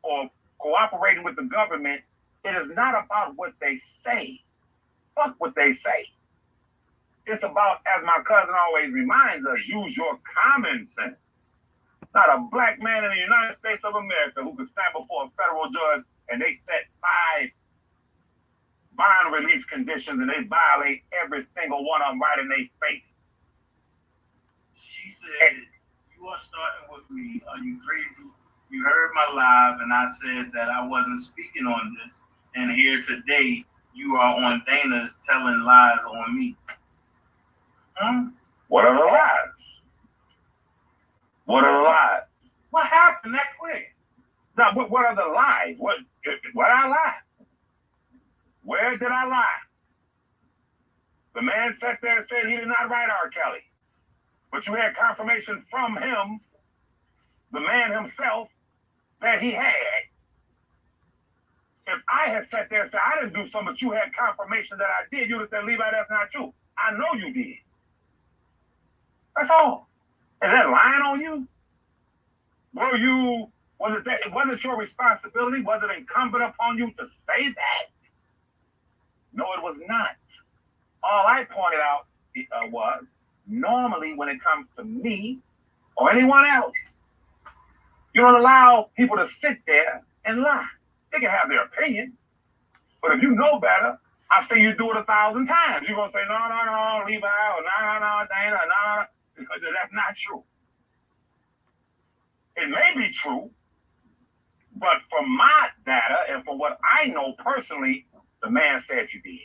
or cooperating with the government, it is not about what they say. Fuck what they say. It's about, as my cousin always reminds us, use your common sense. Not a black man in the United States of America who could stand before a federal judge and they set 5 bond release conditions and they violate every single one of them right in their face. She said, you are starting with me. Are you crazy? You heard my live and I said that I wasn't speaking on this. And here today, you are on Dana's telling lies on me. What are the lies? What are the lies? What happened that quick? Now, what are the lies? What I lie? Where did I lie? The man sat there and said he did not write R. Kelly. But you had confirmation from him, the man himself, that he had. If I had sat there and said I didn't do something, but you had confirmation that I did, you would have said, Levi, that's not true. I know you did. That's all. Is that lying on you? Was it your responsibility? Was it incumbent upon you to say that? No, it was not. All I pointed out was, normally when it comes to me or anyone else, you don't allow people to sit there and lie. They can have their opinion, but if you know better, I've seen you do it 1,000 times. You're going to say, no, Levi, or no, Dana, no, because that's not true. It may be true, but from my data and from what I know personally, the man said you did.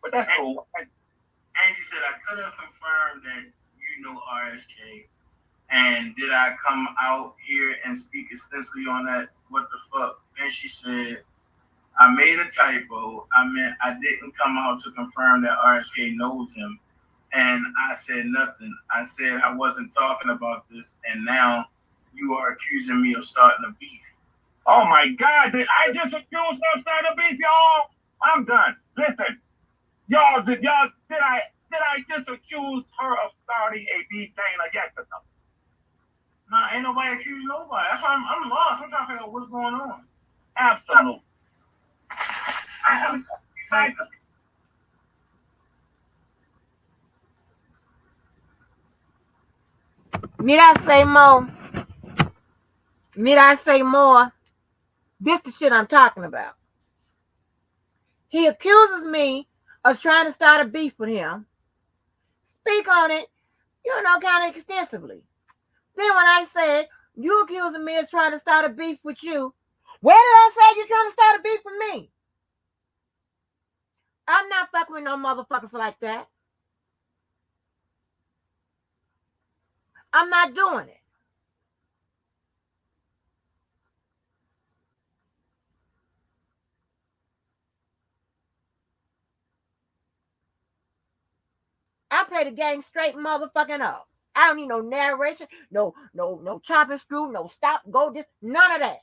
But that's cool. Angie said, I could have confirmed that you know RSK. And did I come out here and speak extensively on that? What the fuck? and she said, I made a typo. I meant I didn't come out to confirm that RSK knows him. And I said nothing. I said I wasn't talking about this, and now you are accusing me of starting a beef. Oh my God! Did I just accuse her of starting a beef, y'all? I'm done. Listen, y'all. Did I just accuse her of starting a beef, Dana? Yes or no? Nah, ain't nobody accusing nobody. That's why I'm lost. I'm trying to figure out what's going on. Absolutely. Need I say more? Need I say more? This the shit I'm talking about. He accuses me of trying to start a beef with him. Speak on it, kind of extensively. Then when I said, you accusing me of trying to start a beef with you, where did I say you're trying to start a beef with me? I'm not fucking with no motherfuckers like that. I'm not doing it. I play the game straight motherfucking up. I don't need no narration, no chopping screw, no stop, go, this, none of that.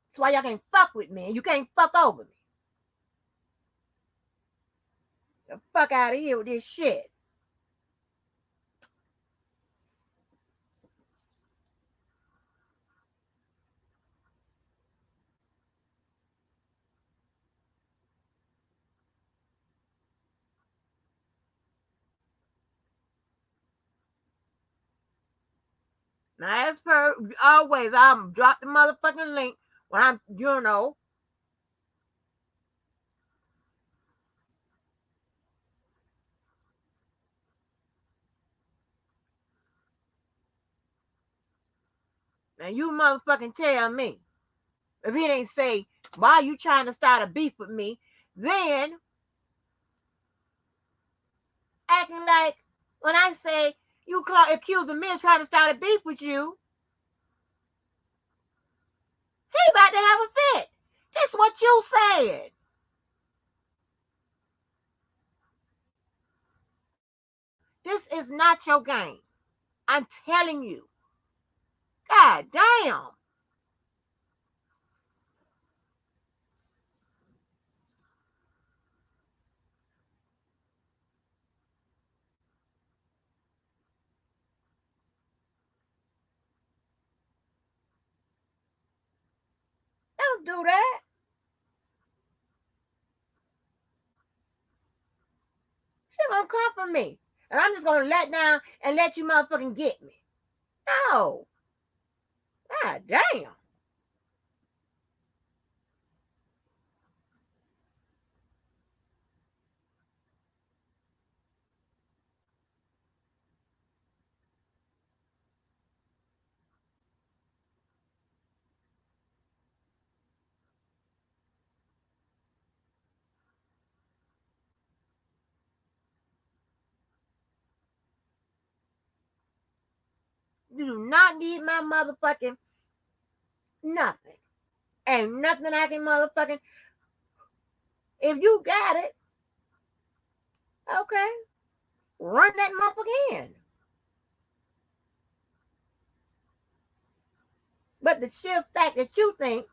That's why y'all can't fuck with me and you can't fuck over me. The fuck out of here with this shit. Now, as per always, I'll drop the motherfucking link when I'm, Now, you motherfucking tell me. If he didn't say, why are you trying to start a beef with me? Then, acting like when I say, you accusing me of trying to start a beef with you, he about to have a fit. That's what you said. This is not your game. I'm telling you. God damn. Don't do that. She gonna come for me. And I'm just gonna let down and let you motherfucking get me. No. God damn. You do not need my motherfucking nothing. Ain't nothing I can motherfucking. If you got it, okay, run that motherfucker in. But the sheer fact that you think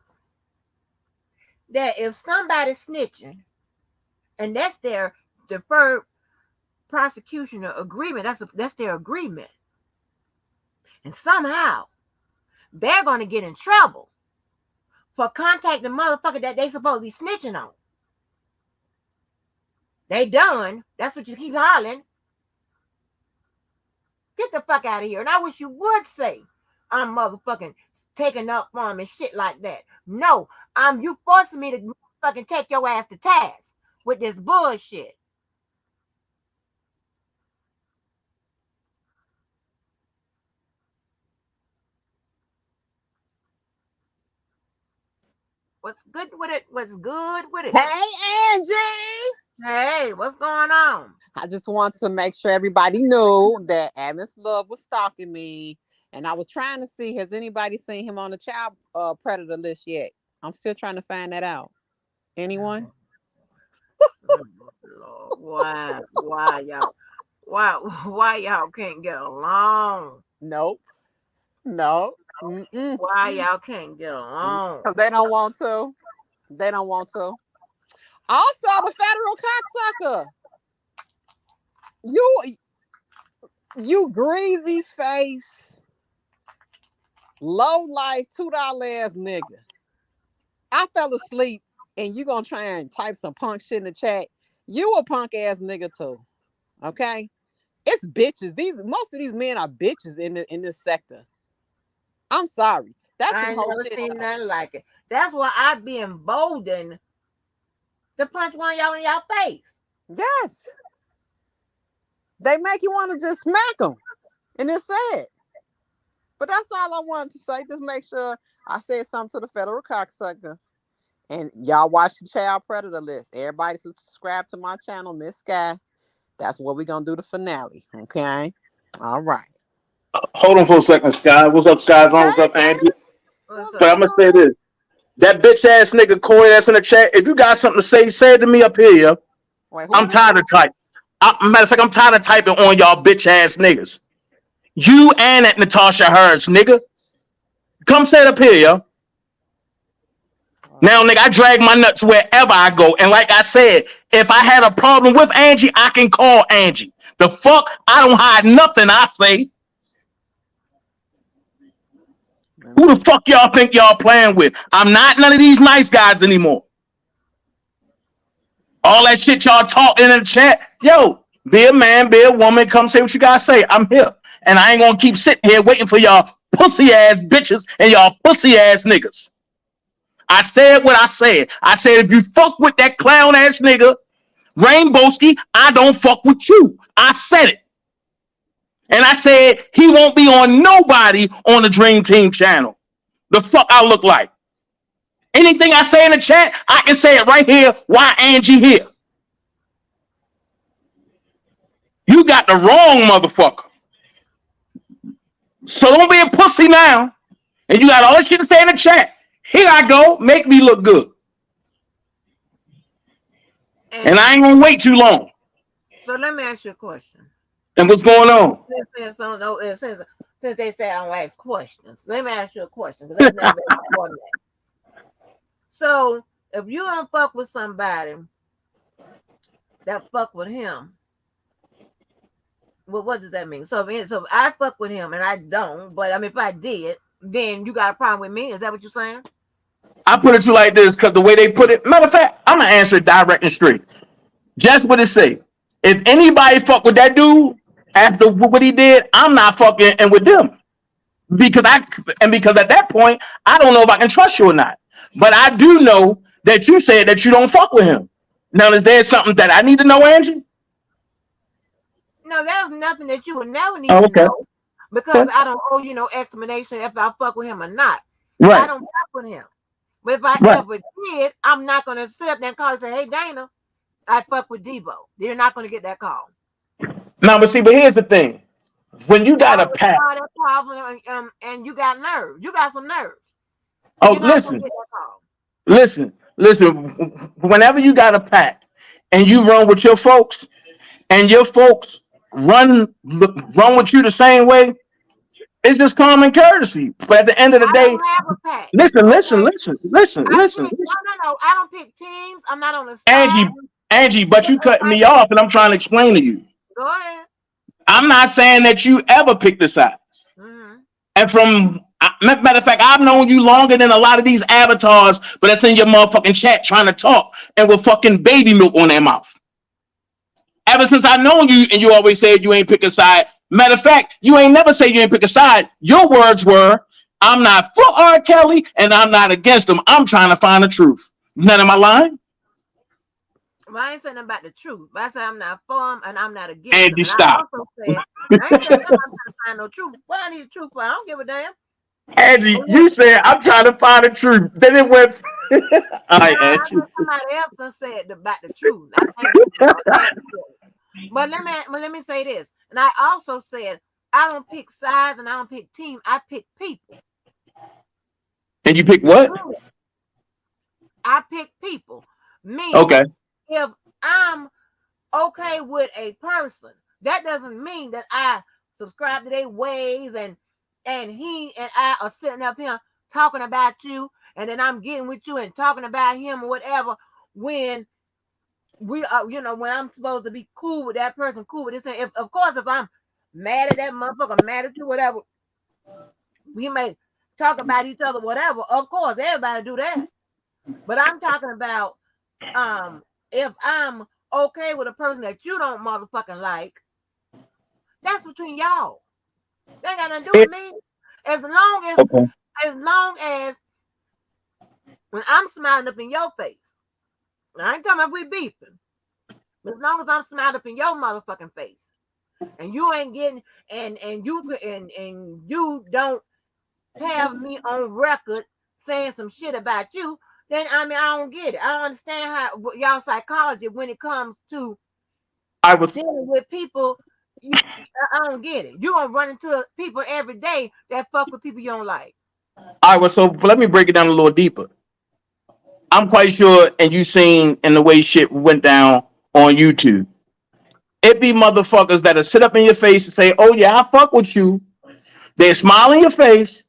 that if somebody's snitching and that's their deferred prosecution or agreement, that's their agreement, and somehow they're going to get in trouble for contacting the motherfucker that they supposed to be snitching on. They done. That's what you keep hollering. Get the fuck out of here. And I wish you would say I'm motherfucking taking up for him and shit like that. No, you forcing me to fucking take your ass to task with this bullshit. What's good with it? What's good with it? Hey, Angie. Hey, what's going on? I just want to make sure everybody knew that Adam's Love was stalking me And I was trying to see, has anybody seen him on the child predator list yet? I'm still trying to find that out. Anyone? Lord, why y'all, why y'all can't get along? Nope. No. Mm-mm. Why y'all can't get along? Because they don't want to. They don't want to. Also, the federal cocksucker. You greasy face, low life, $2 ass nigga. I fell asleep and you gonna try and type some punk shit in the chat. You a punk ass nigga too. Okay? It's bitches. Most of these men are bitches in this sector. I'm sorry. That's I some ain't whole never shit. seen nothing like it. That's why I be emboldened to punch one of y'all in y'all face. Yes. They make you want to just smack them. And it's sad. But that's all I wanted to say. Just make sure I said something to the federal cocksucker. And y'all watch the child predator list. Everybody subscribe to my channel, Miss Sky. That's what we're going to do the finale. Okay? All right. Hold on for a second, Sky. What's up, Sky? What's up, Andy? What's But I'm up? gonna say this: that bitch ass nigga Corey that's in the chat. If you got something to say it to me up here. Yo. Wait, who I'm is tired that? of typing. Matter of fact, I'm tired of typing on y'all bitch ass niggas. You and that Natasha Hurst nigga. Come say it up here, yo. Now, nigga, I drag my nuts wherever I go. And like I said, if I had a problem with Angie, I can call Angie. The fuck? I don't hide nothing I say. Who the fuck y'all think y'all playing with? I'm not none of these nice guys anymore. All that shit y'all talking in the chat. Yo, be a man, be a woman, come say what you gotta say. I'm here. And I ain't gonna keep sitting here waiting for y'all pussy ass bitches and y'all pussy ass niggas. I said what I said. I said if you fuck with that clown ass nigga, Rainbowski, I don't fuck with you. I said it. And I said he won't be on nobody on the Dream Team channel. The fuck I look like. Anything I say in the chat, I can say it right here. Why Angie here? You got the wrong motherfucker. So don't be a pussy now. And you got all this shit to say in the chat. Here I go. Make me look good. And I ain't gonna wait too long. So let me ask you a question. And what's going on? Since they say I don't ask questions, let me ask you a question because that's never been important. So if you don't fuck with somebody that fuck with him, well, what does that mean? So if I fuck with him and I don't, but I mean if I did, then you got a problem with me? Is that what you're saying? I put it to you like this because the way they put it, matter of fact, I'm gonna answer it direct and straight. Just what it say. If anybody fuck with that dude after what he did, I'm not fucking and with them. Because at that point, I don't know if I can trust you or not. But I do know that you said that you don't fuck with him. Now, is there something that I need to know, Angie? No, there's nothing that you would never need to know because I don't owe you no explanation if I fuck with him or not. Right. I don't fuck with him. But if I ever did, I'm not going to sit up there and call and say, hey, Dana, I fuck with Debo. You're not going to get that call. Now, but here's the thing. When you got a pack. That problem, and you got nerve. You got some nerve. Oh, listen. Listen. Whenever you got a pack and you run with your folks and your folks run with you the same way, it's just common courtesy. But at the end of the day, listen. No, I don't pick teams. I'm not on the side. Angie, but you cutting me off, and I'm trying to explain to you. Go ahead. I'm not saying that you ever pick the side. Mm-hmm. And from matter of fact, I've known you longer than a lot of these avatars, but that's in your motherfucking chat trying to talk and with fucking baby milk on their mouth. Ever since I've known you, and you always said you ain't pick a side. Matter of fact, you ain't never say you ain't pick a side. Your words were, I'm not for R. Kelly, and I'm not against him. I'm trying to find the truth. None of my line. Well, I ain't saying about the truth, but I said I'm not for him and I'm not against him. Andy, stop. I also said, I ain't saying I'm trying to find no truth. What I need the truth for? I don't give a damn. Angie, you said I'm trying to find the truth. Then it went. All right, Angie. Somebody else said about the truth. But let me say this, and I also said I don't pick sides and I don't pick team. I pick people. And you pick what? I pick people. Meaning, Okay. if I'm okay with a person, that doesn't mean that I subscribe to their ways and he and I are sitting up here talking about you, and then I'm getting with you and talking about him or whatever, when we are, when I'm supposed to be cool with that person, cool with this. And if, of course, if I'm mad at that motherfucker, mad at you, whatever, we may talk about each other, whatever. Of course, everybody do that. But I'm talking about if I'm okay with a person that you don't motherfucking like, that's between y'all. That ain't got nothing to do with me. As long as when I'm smiling up in your face, I ain't talking about we beefing. As long as I'm smiling up in your motherfucking face, and you ain't getting and you don't have me on record saying some shit about you, then I don't get it. I don't understand how y'all psychology when it comes to dealing with people. I don't get it. You gonna run into people every day that fuck with people you don't like. All right, well, so let me break it down a little deeper. I'm quite sure, and you seen in the way shit went down on YouTube. It be motherfuckers that'll sit up in your face and say, "Oh yeah, I fuck with you." They smile in your face,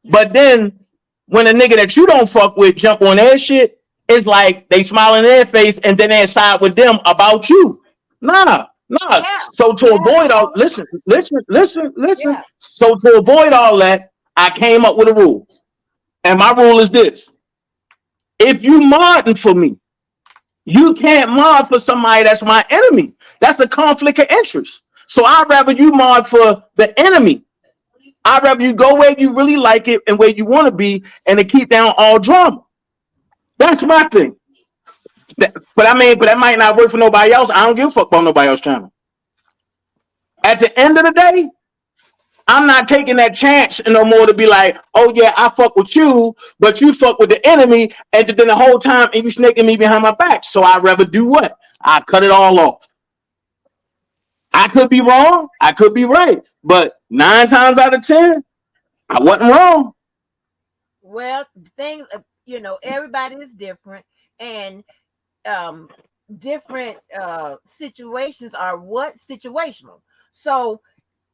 but then when a nigga that you don't fuck with jump on their shit, it's like they smile in their face and then they side with them about you. Nah. Yeah, So to avoid all, listen. yeah. So to avoid all that, I came up with a rule, and my rule is this: if you modding for me, you can't mod for somebody that's my enemy. That's a conflict of interest. So I'd rather you mod for the enemy. I'd rather you go where you really like it and where you want to be, and to keep down all drama. That's my thing. But that might not work for nobody else. I don't give a fuck about nobody else's channel. At the end of the day, I'm not taking that chance no more to be like, oh yeah, I fuck with you, but you fuck with the enemy, and then the whole time and you snaking me behind my back. So I'd rather do what? I cut it all off. I could be wrong, I could be right, but 9 times out of 10, I wasn't wrong. Well, things, everybody is different, and different situations are what situational. So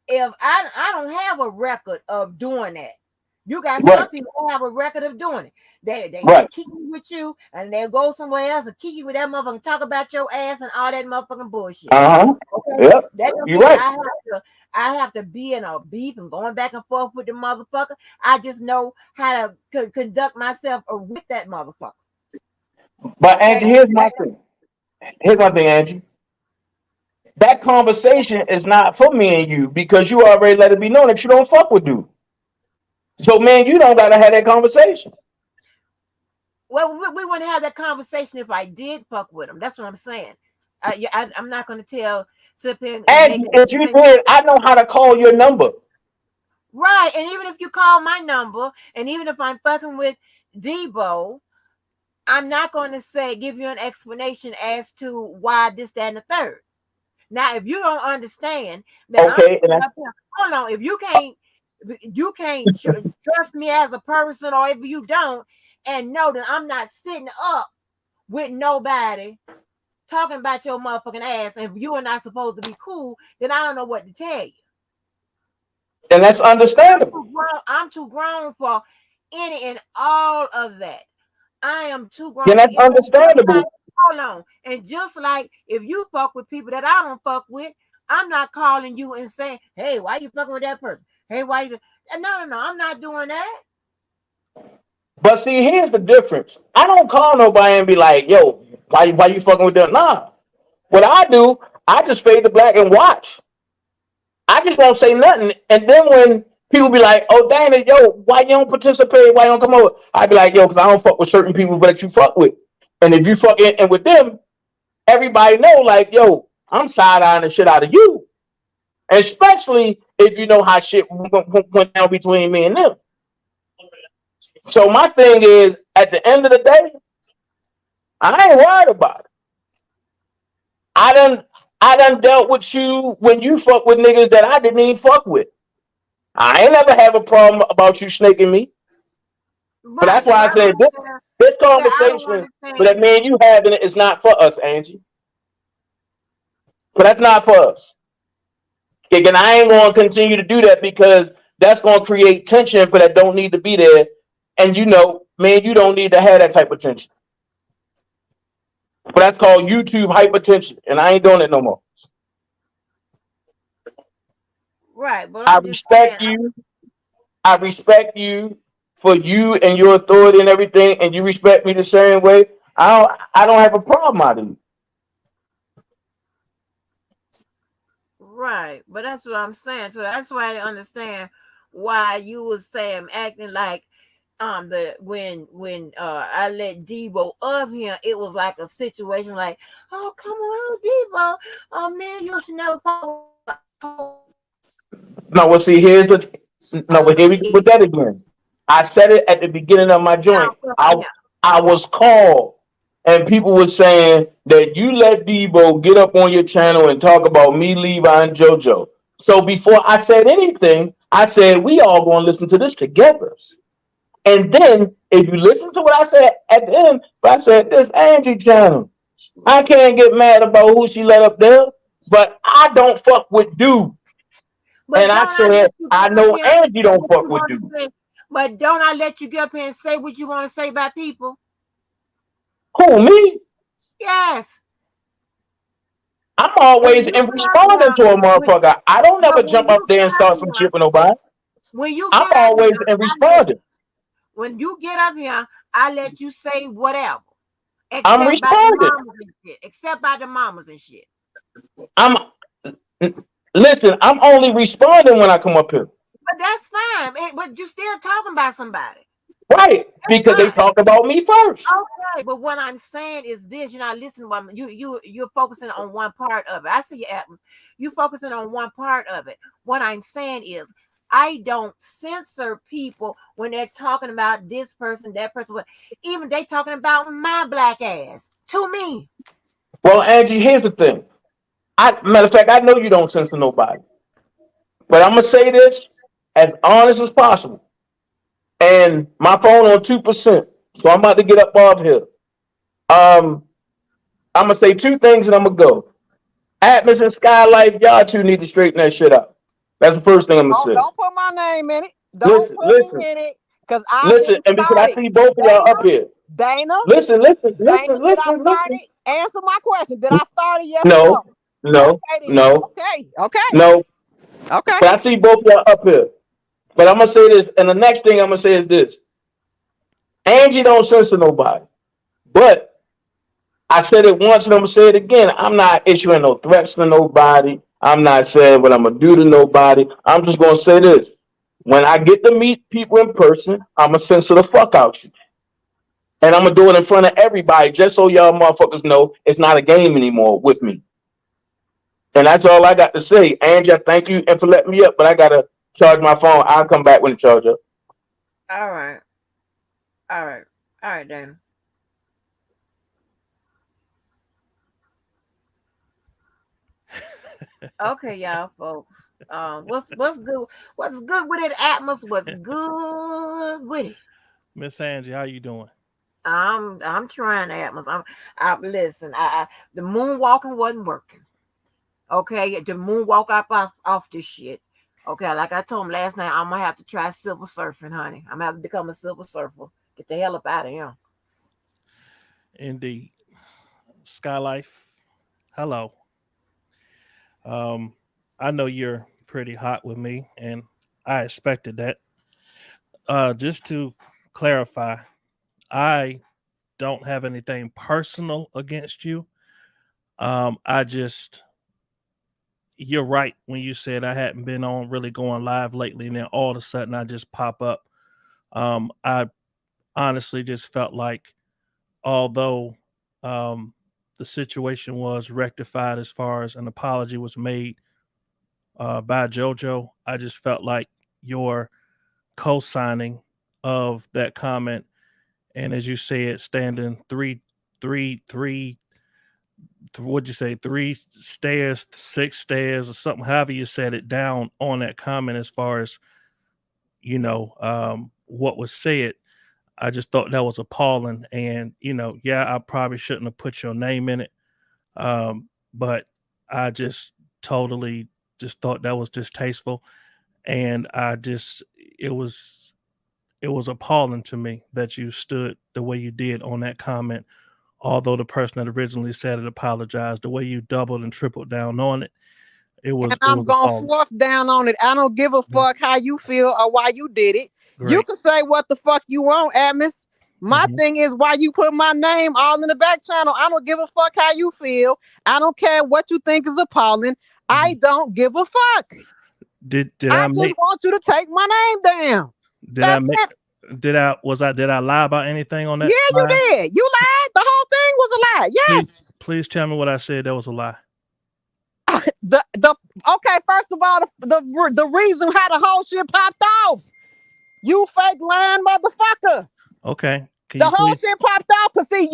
if I don't have a record of doing that, you got some people who have a record of doing it. They kick you with you, and they'll go somewhere else and kick you with that motherfucker and talk about your ass and all that motherfucking bullshit. Okay? Yep. That don't You're mean right. I have to be in a beef and going back and forth with the motherfucker. I just know how to conduct myself with that motherfucker. But Angie, here's my thing. Angie. That conversation is not for me and you because you already let it be known that you don't fuck with dude. So man, you don't gotta have that conversation. Well, we wouldn't have that conversation if I did fuck with him. That's what I'm saying. I'm not going to sit here And if you did, I know how to call your number. Right, and even if you call my number, and even if I'm fucking with Debo, I'm not going to give you an explanation as to why this, that, and the third. Now, if you don't understand that, okay, hold on, if you can't trust me as a person, or if you don't, and know that I'm not sitting up with nobody talking about your motherfucking ass, and if you are not supposed to be cool, then I don't know what to tell you. And that's understandable. I'm too grown for any and all of that. I am too grown. And that's understandable. Hold on. And just like if you fuck with people that I don't fuck with, I'm not calling you and saying, hey, why you fucking with that person? Hey, why you? No, I'm not doing that. But see, here's the difference. I don't call nobody and be like, yo, why you fucking with them? Nah. What I do, I just fade to black and watch. I just won't say nothing. And then when people be like, oh, dang it, yo, why you don't participate? Why you don't come over? I be like, yo, because I don't fuck with certain people that you fuck with. And if you fuck in with them, everybody know, like, yo, I'm side-eyeing the shit out of you. Especially if you know how shit went down between me and them. So my thing is, at the end of the day, I ain't worried about it. I done dealt with you when you fuck with niggas that I didn't even fuck with. I ain't never have a problem about you snaking me. But Right. that's So why I that's what said I'm saying. this Yeah, I don't conversation, but that understand. man you having it is not for us, Angie. But that's not for us. And I ain't gonna continue to do that because that's gonna create tension but that don't need to be there. And man, you don't need to have that type of tension. But that's called YouTube hypertension, and I ain't doing it no more. Right, but I I'm just saying. respect you. I respect you for you and your authority and everything, and you respect me the same way. I don't have a problem out of you. Right, but that's what I'm saying. So that's why I understand why you was saying acting like the when I let Debo up here, it was like a situation like, oh come on, Debo, oh man, you should never No, well, see, no, but here we go with that again. I said it at the beginning of my now joint. come I here. I was called, and people were saying that you let Debo get up on your channel and talk about me, Levi, and JoJo. So before I said anything, I said we all going to listen to this together. And then if you listen to what I said at the end, I said this Angie channel. I can't get mad about who she let up there, but I don't fuck with dude. But And I don't I said let you I get up know here and Angie say don't what fuck you with want to dude. say? But don't I let you get up here and say what you want to say about people? Who me? Yes. I'm When always you in get up responding here, to a when, motherfucker. I don't never but when jump up you there get and up start some here, shit with nobody. when you I'm get up always here, in I let responding. when you get up here, I let you say whatever, I'm except by the responding. mamas and shit. Except by the mamas and shit. I'm listen. I'm only responding when I come up here, But that's fine. But you still talking about somebody. right? That's Because they fine. talk about me first. Okay, but what I'm saying is this: you're not listening. You're focusing on one part of it. I see your Atlas. You focusing on one part of it. What I'm saying is, I don't censor people when they're talking about this person, that person. Even they talking about my black ass to me. Well, Angie, here's the thing. Matter of fact, I know you don't censor nobody, but I'm gonna say this as honest as possible. And my phone on 2%, so I'm about to get up off here. Um, I'm gonna say two things and I'm gonna go. Atmos and Skylife, y'all two need to straighten that shit out. That's the first thing I'm gonna say. Don't put my name in it. Don't Listen, put me listen, in it, because I listen, didn't and because I start it. see both of y'all up Dana, here. Dana, Listen, listen, Dana, listen, did I listen, start listen. it? Answer my question. Did I start it? Yes or No, no? no, Okay then. no, Okay. Okay. no. Okay. But I see both of y'all up here. But I'm gonna say this, and the next thing I'm gonna say is this: Angie don't censor nobody. But I said it once and I'm gonna say it again. I'm not issuing no threats to nobody. I'm not saying what I'm gonna do to nobody. I'm just gonna say this. When I get to meet people in person, I'm gonna censor the fuck out you. And I'm gonna do it in front of everybody just so y'all motherfuckers know it's not a game anymore with me. And that's all I got to say. Angie, I thank you and for letting me up, but I gotta charge my phone. I'll come back when the charge up. All right, all right, all right, Dana. Okay, y'all, folks. What's good? What's good with it? Atmos was good with it. Miss Angie, how you doing? I'm trying Atmos. I listen. The moonwalking wasn't working. Okay, the moonwalk off this shit. Okay, like I told him last night, I'm gonna have to try silver surfing, honey. I'm gonna have to become a silver surfer. Get the hell up out of here. Indeed. Skylife, hello. Um, I know you're pretty hot with me, and I expected that. Just to clarify, I don't have anything personal against you. I just, you're right when you said I hadn't been on really going live lately, and then all of a sudden I just pop up. I honestly just felt like, although um, the situation was rectified as far as an apology was made by JoJo, I just felt like your co-signing of that comment, and as you said, standing three, what'd you say, three stairs, six stairs, or something, however you said it, down on that comment as far as what was said. I just thought that was appalling. And, I probably shouldn't have put your name in it. But I just totally just thought that was distasteful. And it was appalling to me that you stood the way you did on that comment. Although the person that originally said it apologized, the way you doubled and tripled down on it, and I'm going fourth down on it. I don't give a fuck how you feel or why you did it. Great. You can say what the fuck you want, Admis. My thing is why you put my name all in the back channel. I don't give a fuck how you feel. I don't care what you think is appalling. I don't give a fuck. Did I just want you to take my name down. Did I lie about anything on that? Yeah, you did. You lied. The whole thing was a lie. Yes. Please tell me what I said that was a lie. Okay, first of all, the reason how the whole shit popped off. You fake lying motherfucker. Okay. The whole shit popped off because see,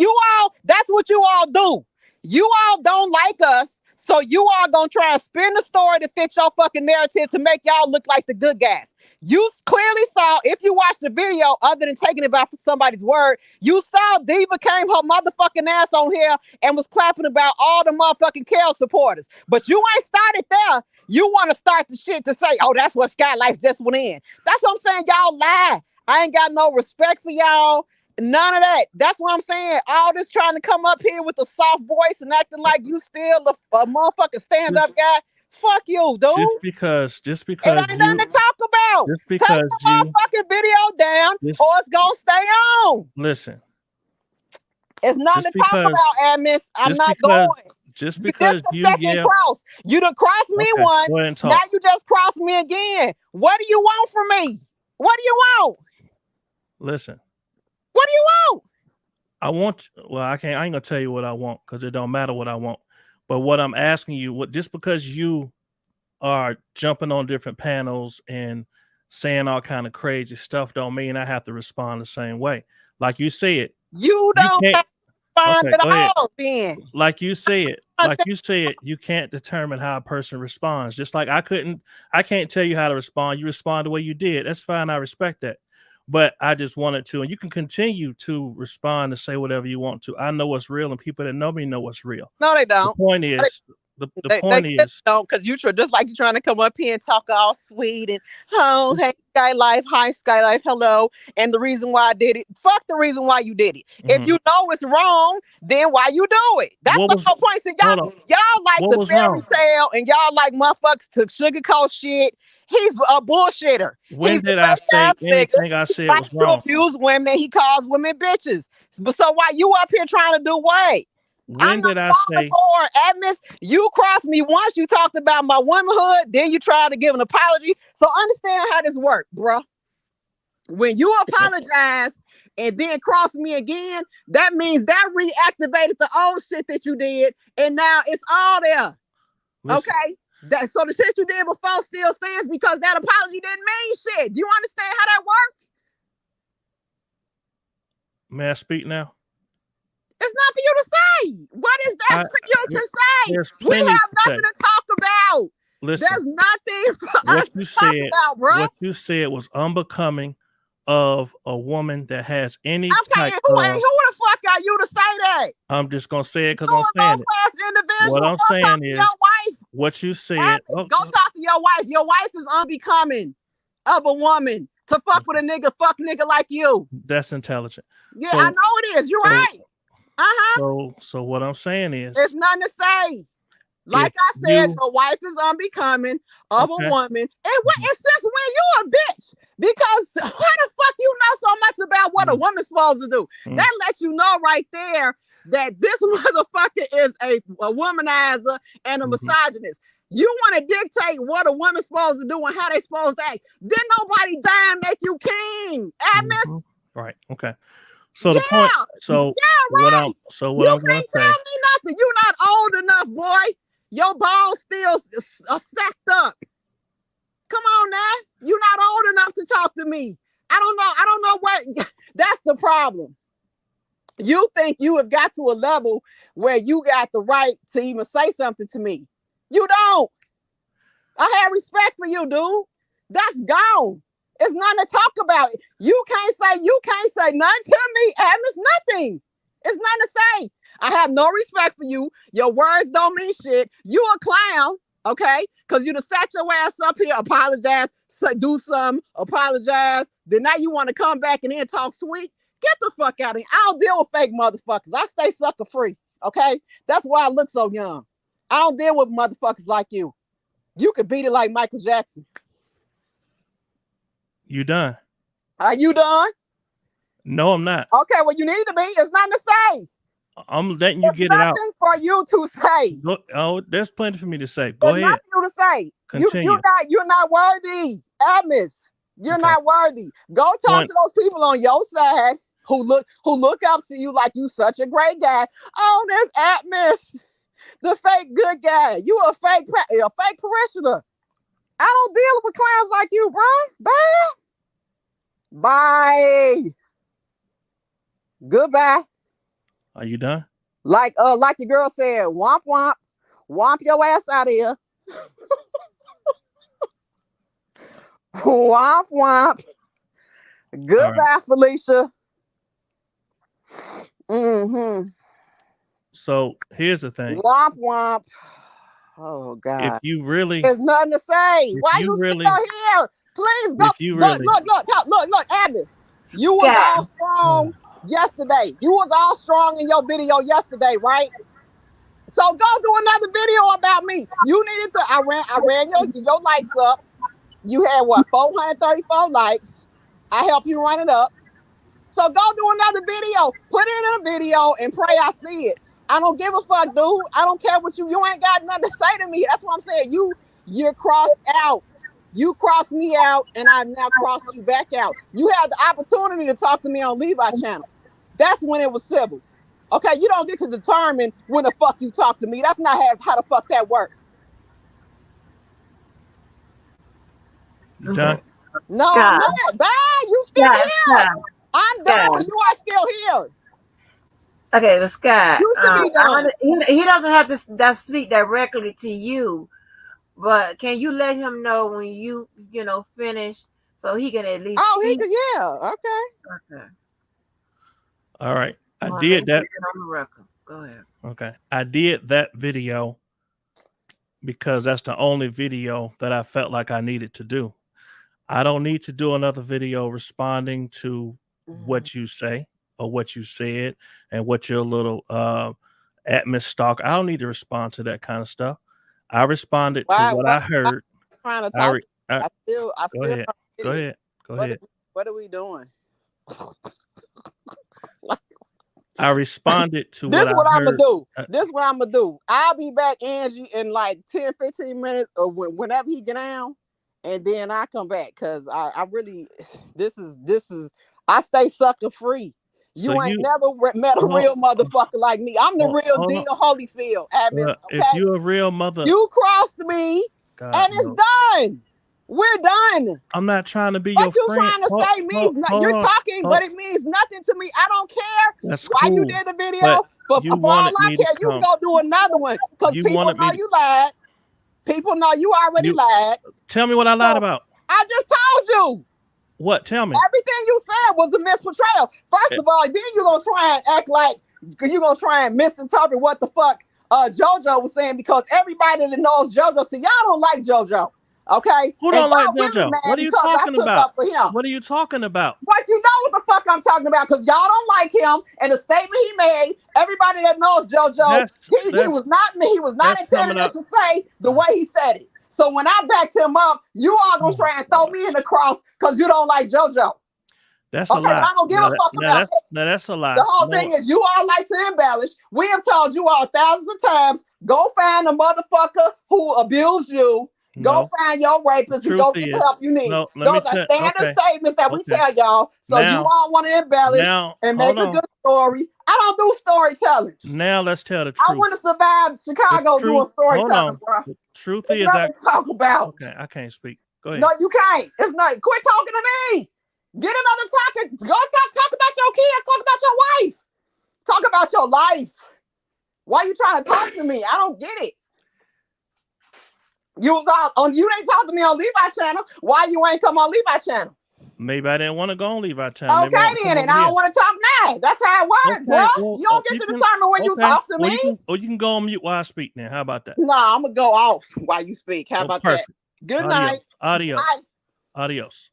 that's what you all do. You all don't like us, so you all gonna try and spin the story to fit your fucking narrative to make y'all look like the good guys. You clearly saw, if you watched the video, other than taking it back for somebody's word, you saw Diva came her motherfucking ass on here and was clapping about all the motherfucking Kel supporters. But you ain't started there. You want to start the shit to say, oh, that's what Sky Life just went in. That's what I'm saying. Y'all lie. I ain't got no respect for y'all. None of that. That's what I'm saying. All this trying to come up here with a soft voice and acting like you still a motherfucking stand-up guy. Fuck you, dude. Just because it ain't nothing to talk about. Just because take the motherfucking video down, or it's gonna stay on. Listen, it's nothing to talk about, Admis. I'm not going. Just because this the second cross, you done crossed me once. Now you just crossed me again. What do you want from me? What do you want? Listen. What do you want? I ain't gonna tell you what I want because it don't matter what I want. But what I'm asking you, just because you are jumping on different panels and saying all kind of crazy stuff don't mean I have to respond the same way. Like you said, you don't have to respond at all. Then, like you said, you can't determine how a person responds. Just like I can't tell you how to respond. You respond the way you did. That's fine. I respect that. But I just wanted to, and you can continue to respond and say whatever you want to. I know what's real, and people that know me know what's real. No, they don't. The point is, don't, because you just like you're trying to come up here and talk all sweet and hey, Sky Life, hi Sky Life, hello. And the reason why I did it, fuck the reason why you did it. If you know it's wrong, then why you do it? That's the whole point. So y'all like the fairy tale, and y'all like motherfuckers to sugarcoat shit. He's a bullshitter. When did I say anything I said was wrong? To abuse women, and he calls women bitches. But so why you up here trying to do what? When did I say? Admis, you crossed me once. You talked about my womanhood. Then you tried to give an apology. So understand how this works, bro. When you apologize and then cross me again, that means that reactivated the old shit that you did, and now it's all there. Listen. Okay. So the shit you did before still stands because that apology didn't mean shit. Do you understand how that works? May I speak now? It's not for you to say. What is that for you to say? We have nothing to talk about. Listen, there's nothing for us to talk about, bro. What you said was unbecoming of a woman that has any type who the fuck are you to say that? I'm just gonna say it because I'm saying it. What I'm saying is, what you said. Go talk to your wife. Your wife is unbecoming of a woman to fuck with a fuck nigga like you. That's intelligent. Yeah, I know it is. You're right. So what I'm saying is, there's nothing to say. Like I said, your wife is unbecoming of a woman. And since when you a bitch? Because why the fuck you know so much about what a woman's supposed to do? That lets you know right there that this motherfucker is a womanizer and a misogynist. You want to dictate what a woman's supposed to do and how they supposed to act. Didn't nobody die and make you king, Admis? Right. Okay. So the point. So what I'm gonna say. You can't tell me nothing. You're not old enough, boy. Your balls still sacked up. Come on now. You're not old enough to talk to me. I don't know what. That's the problem. You think you have got to a level where you got the right to even say something to me. You don't. I have respect for you, dude. That's gone. It's nothing to talk about. You can't say nothing to me, and it's nothing. It's nothing to say. I have no respect for you. Your words don't mean shit. You a clown, okay? Because you done sat your ass up here, apologize, do something, apologize. Then now you want to come back and then talk sweet. Get the fuck out of here. I don't deal with fake motherfuckers. I stay sucker free, okay? That's why I look so young. I don't deal with motherfuckers like you. You could beat it like Michael Jackson. You done? Are you done? No, I'm not. Okay, well, you need to be. It's nothing to say. I'm letting you get it out. Nothing for you to say. Oh, there's plenty for me to say. Go ahead. Nothing for you to say. Continue. You're not worthy, Admis. You're not worthy. Go talk to those people on your side who look up to you like you such a great guy. Oh, there's Admis, the fake good guy. You a fake parishioner. I don't deal with clowns like you, bro. Bye. Goodbye. Are you done? Like your girl said, womp your ass out of here. Womp. Goodbye, right. Felicia. Mm-hmm. So here's the thing. Womp. Oh God. If you really, there's nothing to say. Why you really still here? Please go. Look, Abis. You was all strong yesterday. You was all strong in your video yesterday, right? So go do another video about me. You needed to. I ran your likes up. You had what, 434 likes. I helped you run it up. So go do another video. Put it in a video and pray I see it. I don't give a fuck, dude. I don't care what you ain't got nothing to say to me. That's what I'm saying. You're crossed out. You crossed me out, and I've now crossed you back out. You had the opportunity to talk to me on Levi channel. That's when it was civil. Okay, you don't get to determine when the fuck you talk to me. That's not how the fuck that works. Done? No, I'm not. Bye. You still here. I'm done. You are still here. Okay, but Scott, you should be done. He doesn't have to speak directly to you, but can you let him know when you finish so he can at least? Oh, he can. Yeah. Okay. All right. I did that. On the record. Go ahead. Okay. I did that video because that's the only video that I felt like I needed to do. I don't need to do another video responding to what you say or what you said and what your little Admis stalk. I don't need to respond to that kind of stuff. I responded to what I heard. Trying to talk. I still go ahead. What are we doing? I responded to this what I'm gonna do. This is what I'm gonna do. I'll be back, Angie, in like 10-15 minutes or whenever he get down, and then I come back because I really this is I stay sucker free. You ain't never met a real motherfucker like me. I'm the real Dina Holyfield. Admis, okay? If you're a real mother, you crossed me, and it's done. We're done. I'm not trying to be your friend. What you trying to say means nothing. You're talking, but it means nothing to me. I don't care why you did the video. But for all I care, you go do another one because people know you lied. People know you already lied. Tell me what I lied about. I just told you. What? Tell me. Everything you said was a misportrayal. First of all, then you're going to try and act like you're going to try and misinterpret what the fuck JoJo was saying because everybody that knows JoJo, see, y'all don't like JoJo. Okay? Who don't like JoJo? What are you talking about? What are you talking about? What you know what the fuck I'm talking about because y'all don't like him and the statement he made, everybody that knows JoJo, he was not intended to say the way he said it. So when I backed him up, you all gonna try and throw me in the cross because you don't like JoJo. That's a lie. I don't give a fuck about that. No, that's a lie. The whole thing is you all like to embellish. We have told you all thousands of times, go find a motherfucker who abused you. Go find your rapist and go get the help you need. Those are standard statements that we tell y'all. So you all want to embellish and make a good story. I don't do storytelling. Now let's tell the truth. I want to survive Chicago doing storytelling, bro. The truth is that talk about. Okay, I can't speak. Go ahead. No, you can't. It's not. Quit talking to me. Get another topic. Go talk about your kids. Talk about your wife. Talk about your life. Why you trying to talk to me? I don't get it. You was out on. You ain't talk to me on Levi channel. Why you ain't come on Levi channel? maybe I didn't want to go on Levi channel. Maybe Okay, then, and I don't want to talk now. That's how it works, bro. Well, You don't get to determine when you talk to me. You can go on mute while I speak now. How about that? No, I'm going to go off while you speak. How about perfect. that? Good night. Adios.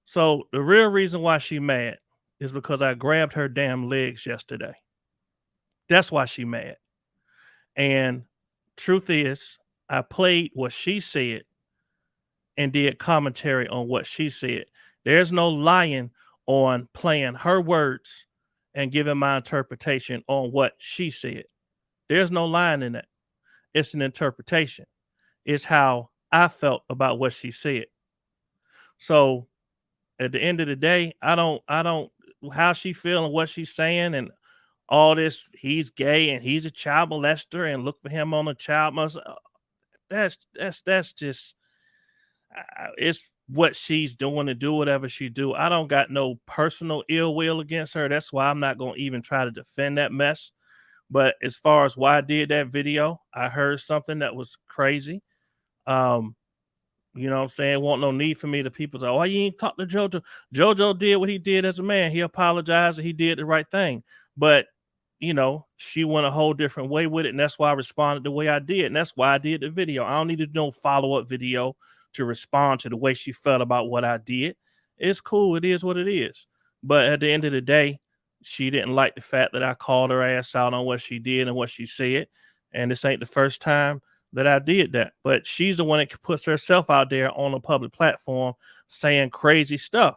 So the real reason why she mad is because I grabbed her damn legs yesterday. That's why she mad. And truth is, I played what she said and did commentary on what she said. There's no lying on playing her words and giving my interpretation on what she said. There's no lying in that. It's an interpretation. It's how I felt about what she said. So at the end of the day, I don't how she feeling, what she's saying, and all this, he's gay and he's a child molester and look for him on a child molester. That's just it's what she's doing to do whatever she do. I don't got no personal ill will against her. That's why I'm not going to even try to defend that mess. But as far as why I did that video, I heard something that was crazy. You know what I'm saying? Want no need for me to people say, why you ain't talk to JoJo? JoJo did what he did as a man. He apologized and he did the right thing. But, you know, she went a whole different way with it. And that's why I responded the way I did. And that's why I did the video. I don't need to do follow-up video to respond to the way she felt about what I did. It's cool. It is what it is. But at the end of the day, she didn't like the fact that I called her ass out on what she did and what she said. And this ain't the first time that I did that. But she's the one that puts herself out there on a public platform saying crazy stuff.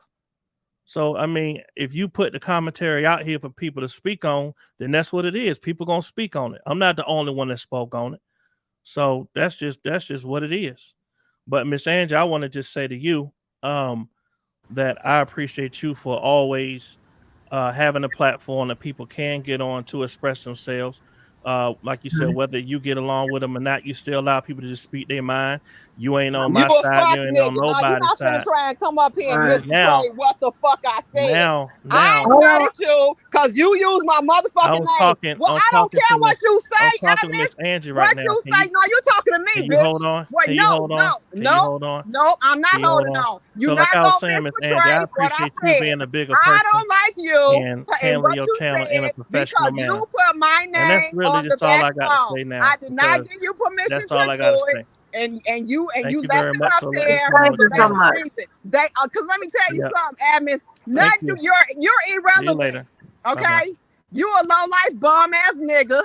So, I mean, if you put the commentary out here for people to speak on, then that's what it is. People going to speak on it. I'm not the only one that spoke on it. So that's just what it is. But Miss Angie, I want to just say to you that I appreciate you for always having a platform that people can get on to express themselves. Like you said, whether you get along with them or not, you still allow people to just speak their mind. You ain't on my side. You ain't on nobody's side. You're not gonna try and come up here and misquote what the fuck I said. Now, I ain't mad at you because you use my motherfucking name. Well, I don't care what you say. I'm talking to Miss Angie right now. What you say? No, you're talking to me, can bitch. You hold on. Wait, can you hold on? No, I'm not holding on. You're not gonna misbetray I appreciate you being a bigger person. I don't like you and handling your channel in a professional manner. You put my name and that's really on just the all back I got to say now. I did not give you permission that's all I got to say. And you Thank you left very it much up for there. letting me know. So that's the reason. Because let me tell you something, admins. You're irrelevant. See you later. Okay, Bye-bye. You a low life bum ass nigga.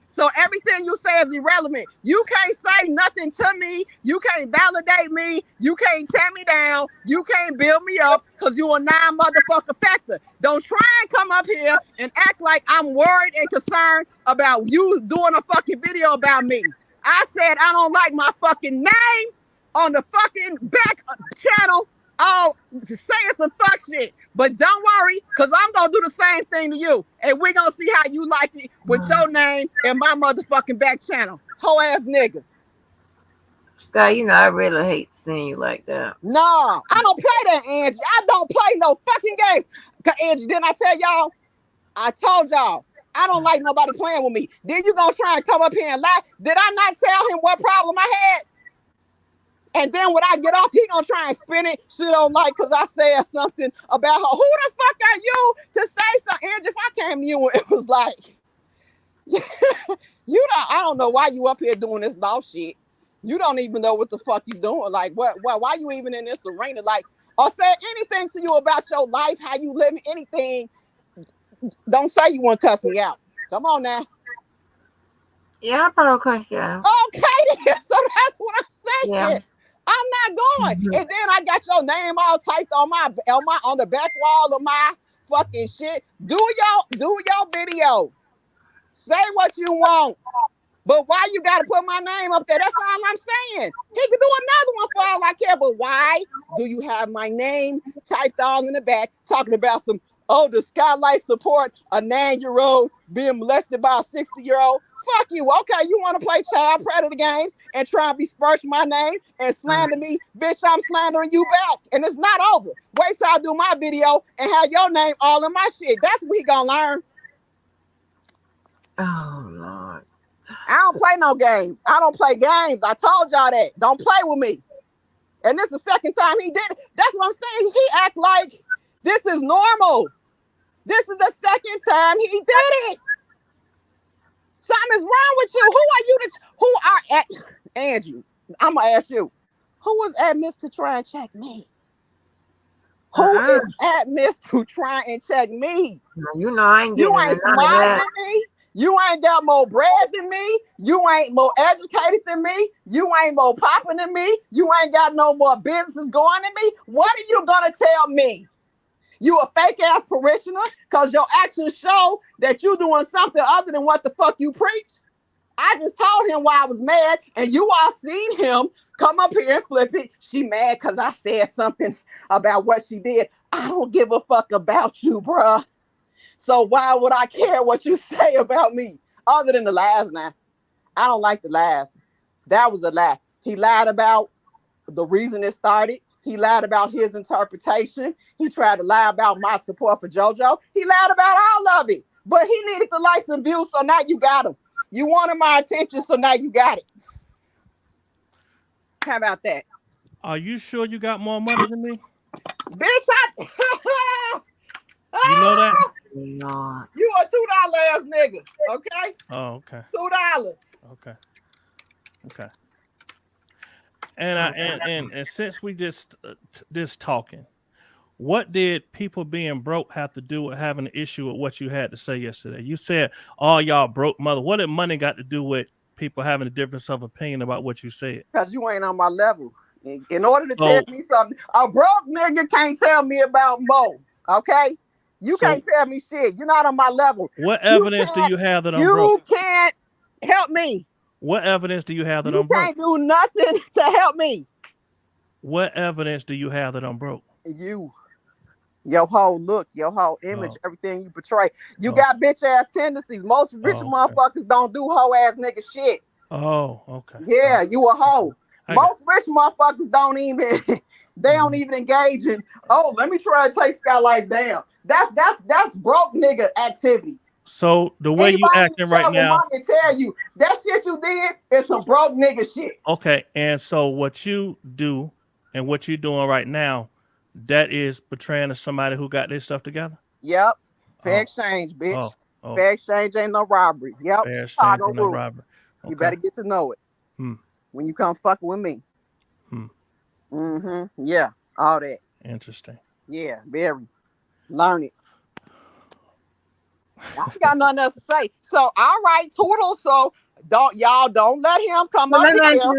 So everything you say is irrelevant. You can't say nothing to me. You can't validate me. You can't tear me down. You can't build me up because you a non-motherfucker factor. Don't try and come up here and act like I'm worried and concerned about you doing a fucking video about me. I said I don't like my fucking name on the fucking back channel. Oh, saying some fuck shit. But don't worry, because I'm going to do the same thing to you. And we're going to see how you like it with your name and my motherfucking back channel. Hoe ass nigga. Sky, you know, I really hate seeing you like that. No, I don't play that, Angie. I don't play no fucking games. Angie, didn't I tell y'all? I told y'all. I don't like nobody playing with me. Then you going to try and come up here and lie? Did I not tell him what problem I had? And then when I get off, he gonna try and spin it. She don't like because I said something about her. Who the fuck are you to say something? Angie, if I came to you, it was like, I don't know why you up here doing this law shit. You don't even know what the fuck you doing. Like, why you even in this arena? Like, or say anything to you about your life, how you living, anything. Don't say you want to cuss me out. Come on now. Yeah, I probably cuss you out. Okay, then. So that's what I'm saying. Yeah. I'm not going. And then I got your name all typed on the back wall of my fucking shit. Do your video. Say what you want. But why you gotta put my name up there? That's all I'm saying. He could do another one for all I care. But why do you have my name typed all in the back talking about some the Skylight support a 9-year-old being molested by a 60-year-old? Fuck you. Okay, you want to play child predator games and try and besmirch my name and slander me? Bitch, I'm slandering you back. And it's not over. Wait till I do my video and have your name all in my shit. That's what he gonna learn. Oh, Lord. I don't play no games. I don't play games. I told y'all that. Don't play with me. And this is the second time he did it. That's what I'm saying. He act like this is normal. This is the second time he did it. Something's wrong with you. Who are you? Who are at Andrew? I'm gonna ask you. Who was admits to try and check me? Who is admits to try and check me? You know I ain't getting You ain't smarter than me. You ain't got more bread than me. You ain't more educated than me. You ain't more popping than me. You ain't got no more businesses going than me. What are you gonna tell me? You a fake ass parishioner because your actions show that you doing something other than what the fuck you preach. I just told him why I was mad, and you all seen him come up here and flip it. She mad because I said something about what she did. I don't give a fuck about you, bruh. So why would I care what you say about me? Other than the lies now. I don't like the lies. That was a lie. He lied about the reason it started. He lied about his interpretation. He tried to lie about my support for JoJo. He lied about all of it. But he needed the likes and views, so now you got him. You wanted my attention, so now you got it. How about that? Are you sure you got more money than me? Bitch, You know that? Lord. You a $2 ass nigga, okay? Oh, okay. $2. Okay. Okay. And since we just talking, what did people being broke have to do with having an issue with what you had to say yesterday? You said all y'all broke mother. What did money got to do with people having a difference of opinion about what you said? Because you ain't on my level. In order to tell me something, a broke nigga can't tell me about Mo, okay? You can't tell me shit. You're not on my level. What evidence do you have that I'm broke? You can't help me. What evidence do you have that I'm broke? You can't do nothing to help me. What evidence do you have that I'm broke? Your whole look, your whole image, everything you portray. You got bitch ass tendencies. Most rich motherfuckers don't do hoe ass nigga shit. Oh, okay. Yeah, you a hoe. Most rich motherfuckers don't even engage in, let me try to take Sky Life down. That's broke nigga activity. So the way you acting right now, I can tell you that shit you did is some broke nigga shit. Okay, and so what you do and what you're doing right now, that is portraying somebody who got their stuff together. Yep, fair exchange, bitch. Fair exchange ain't no robbery. Yep, fair exchange ain't no robbery. Okay. You better get to know it when you come fucking with me. Yeah, all that. Interesting. Yeah, very. Learn it. I ain't got nothing else to say. So, all right, Toodle. So, don't let him come up here.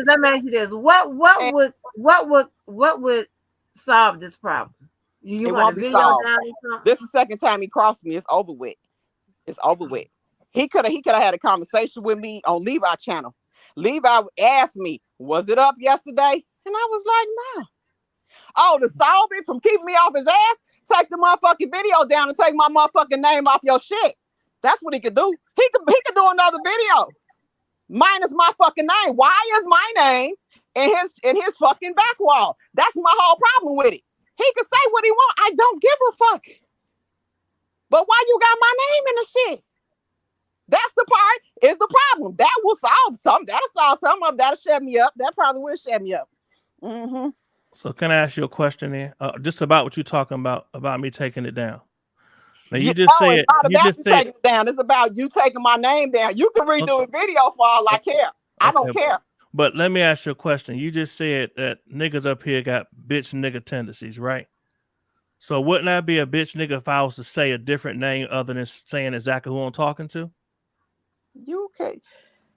Let me ask you this. What would solve this problem? You want a video down or something? This is the second time he crossed me. It's over with. It's over with. He could have had a conversation with me on Levi channel. Levi asked me, was it up yesterday? And I was like, no. Oh, to solve it from keeping me off his ass? Take the motherfucking video down and take my motherfucking name off your shit. That's what he could do. He could do another video. Minus my fucking name. Why is my name in his fucking back wall? That's my whole problem with it. He could say what he want. I don't give a fuck. But why you got my name in the shit? That's the part is the problem. That will solve some. That'll solve some of. That'll shut me up. That probably will shut me up. So can I ask you a question there? Just about what you're talking about me taking it down. Now you just said it's not about you taking it down. It's about you taking my name down. You can redo a video for all I care. I don't care. But let me ask you a question. You just said that niggas up here got bitch nigga tendencies, right? So wouldn't I be a bitch nigga if I was to say a different name other than saying exactly who I'm talking to? You can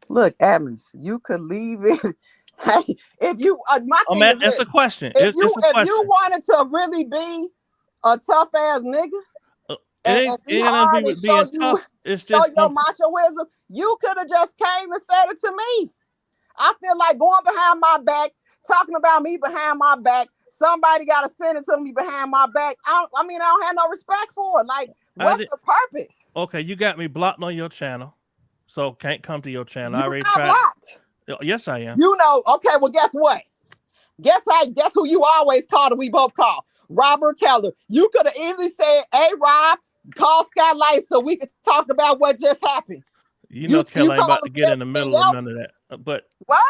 look, Adams. You could leave it. Hey, if you, that's a question. If you wanted to really be a tough ass nigga, it ain't gonna be being tough. It's just your machoism. You could have just came and said it to me. I feel like going behind my back, talking about me behind my back. Somebody got to send it to me behind my back. I don't have no respect for it. Like, what's the purpose? Okay, you got me blocked on your channel, so can't come to your channel. I already tried. Blocked. Yes, I am. You know. Okay, well, guess what? Guess who you always called and we both call? Robert Keller. You could have easily said, "Hey, Rob, call Skylight so we could talk about what just happened." You know, Keller ain't about to get in the middle of none of that. But what?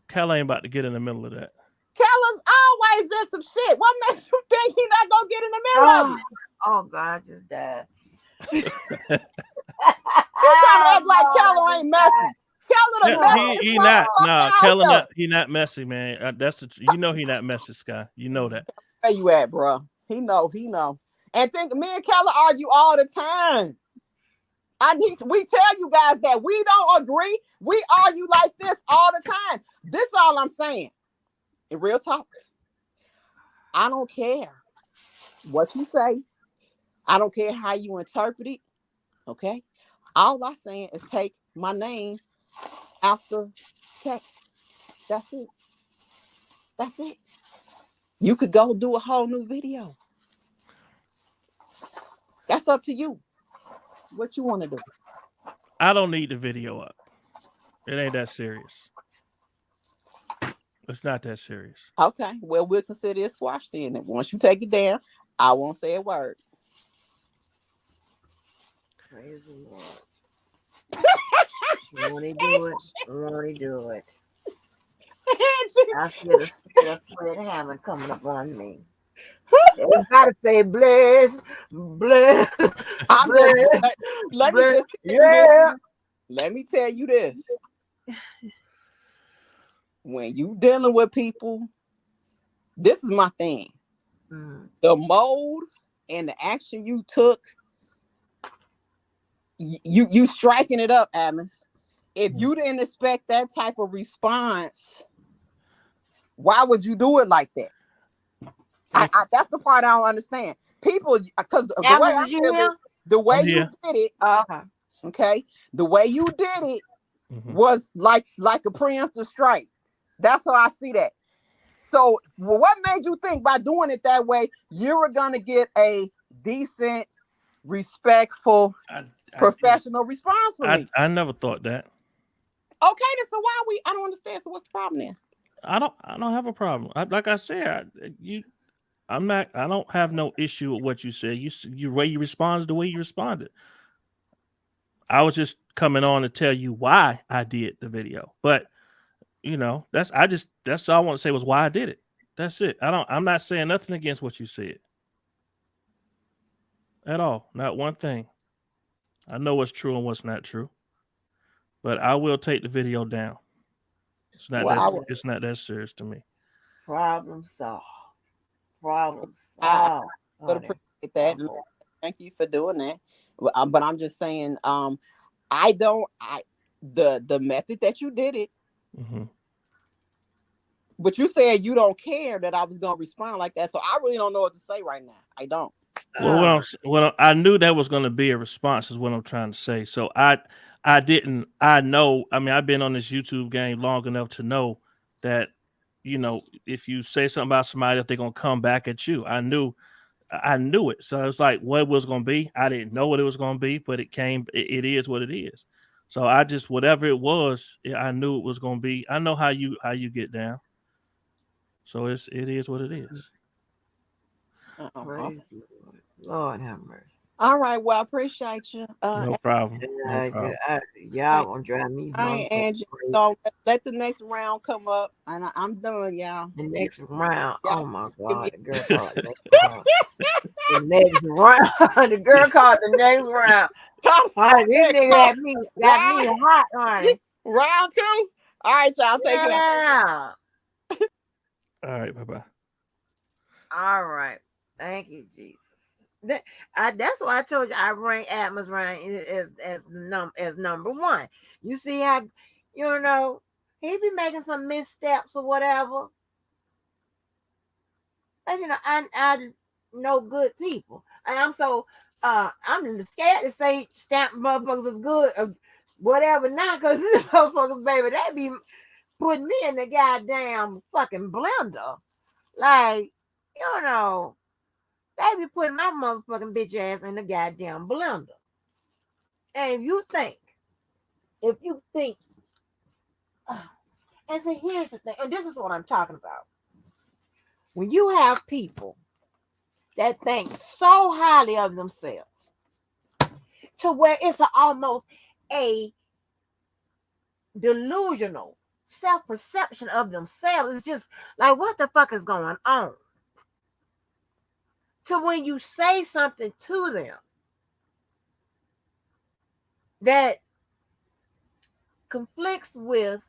Keller ain't about to get in the middle of that. Keller's always in some shit. What makes you think he not gonna get in the middle of it? Oh God, I just died. You trying to act like Keller ain't messy. Keller the messiest He not. motherfucker Nah, out Keller there. not. He not messy, man. That's the. You know he not messy, Sky. You know that. Where you at, bro? He know. And think me and Keller argue all the time. We tell you guys that we don't agree. We argue like this all the time. This all I'm saying. In real talk, I don't care what you say. I don't care how you interpret it. Okay. All I'm saying is take my name after text. That's it. That's it. You could go do a whole new video. That's up to you. What you want to do? I don't need the video up. It ain't that serious. It's not that serious. Okay. Well, we'll consider it squashed then. And once you take it down, I won't say a word. Praise the Lord. Won't he do it? Won't he do it? I feel the spirit of sledgehammer coming up on me. Everybody say bless, bless. I'm bless, just let me bless. just tell you Yeah. this. Let me tell you this. When you dealing with people, this is my thing. The mode and the action you took, you striking it up, Adams. If you didn't expect that type of response, why would you do it like that? That's the part I don't understand. People, because the way you did it, okay, the way you did it was like a preemptive strike. That's how I see that. So, what made you think by doing it that way you were gonna get a decent, respectful, professional response from me? I never thought that. Okay, then so why I don't understand. So what's the problem then? I don't have a problem. Like I said, I don't have no issue with what you said. You way you responded the way you responded. I was just coming on to tell you why I did the video. But that's all I want to say was why I did it. That's it. I'm not saying nothing against what you said. At all. Not one thing. I know what's true and what's not true. But I will take the video down. It's not that serious to me. Problem solved. I would appreciate that. Thank you for doing that. But I'm just saying, the method that you did it. But you said you don't care that I was gonna respond like that, so I really don't know what to say right now. I don't. Well, I knew that was going to be a response. Is what I'm trying to say. So I didn't. I know. I mean, I've been on this YouTube game long enough to know that if you say something about somebody, if they're gonna come back at you. I knew it. So it's like what it was gonna be. I didn't know what it was gonna be, but it came. It is what it is. So I just whatever it was, I knew it was gonna be. I know how you get down. So it is what it is. Praise the Lord have mercy. All right, well, I appreciate you. No problem. Y'all gonna drive me. All right, Angie. So let the next round come up, and I'm done, y'all. The next round. Oh my God, the girl called the next round. The girl called the next round. Honey, this nigga got me hot, honey. Round 2. All right, y'all. Take care. All right, bye-bye. All right. Thank you, Jesus. That's why I told you I rank Atmos as number 1. You see how, he be making some missteps or whatever. And, I know good people. And I'm so, I'm scared to say stamp motherfuckers is good or whatever now, because these motherfuckers, baby, they be putting me in the goddamn fucking blender. Like, they be putting my motherfucking bitch ass in the goddamn blender. And if you think, and so here's the thing, and this is what I'm talking about. When you have people that think so highly of themselves to where it's almost a delusional self-perception of themselves is just like, what the fuck is going on? To when you say something to them that conflicts with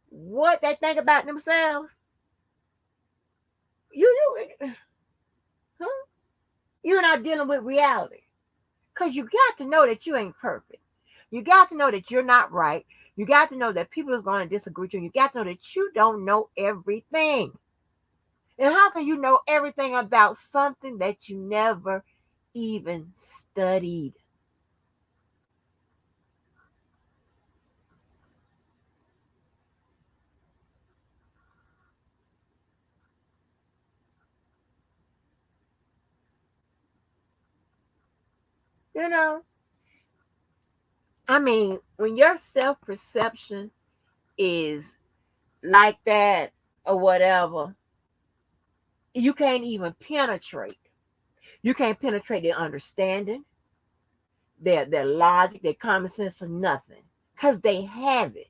what they think about themselves, you're not dealing with reality. Because you got to know that you ain't perfect. You got to know that you're not right. You got to know that people is going to disagree with you. You got to know that you don't know everything. And how can you know everything about something that you never even studied? You know, I mean, when your self-perception is like that or whatever, you can't even penetrate. You can't penetrate their understanding, their logic, their common sense, or nothing. Because they have it.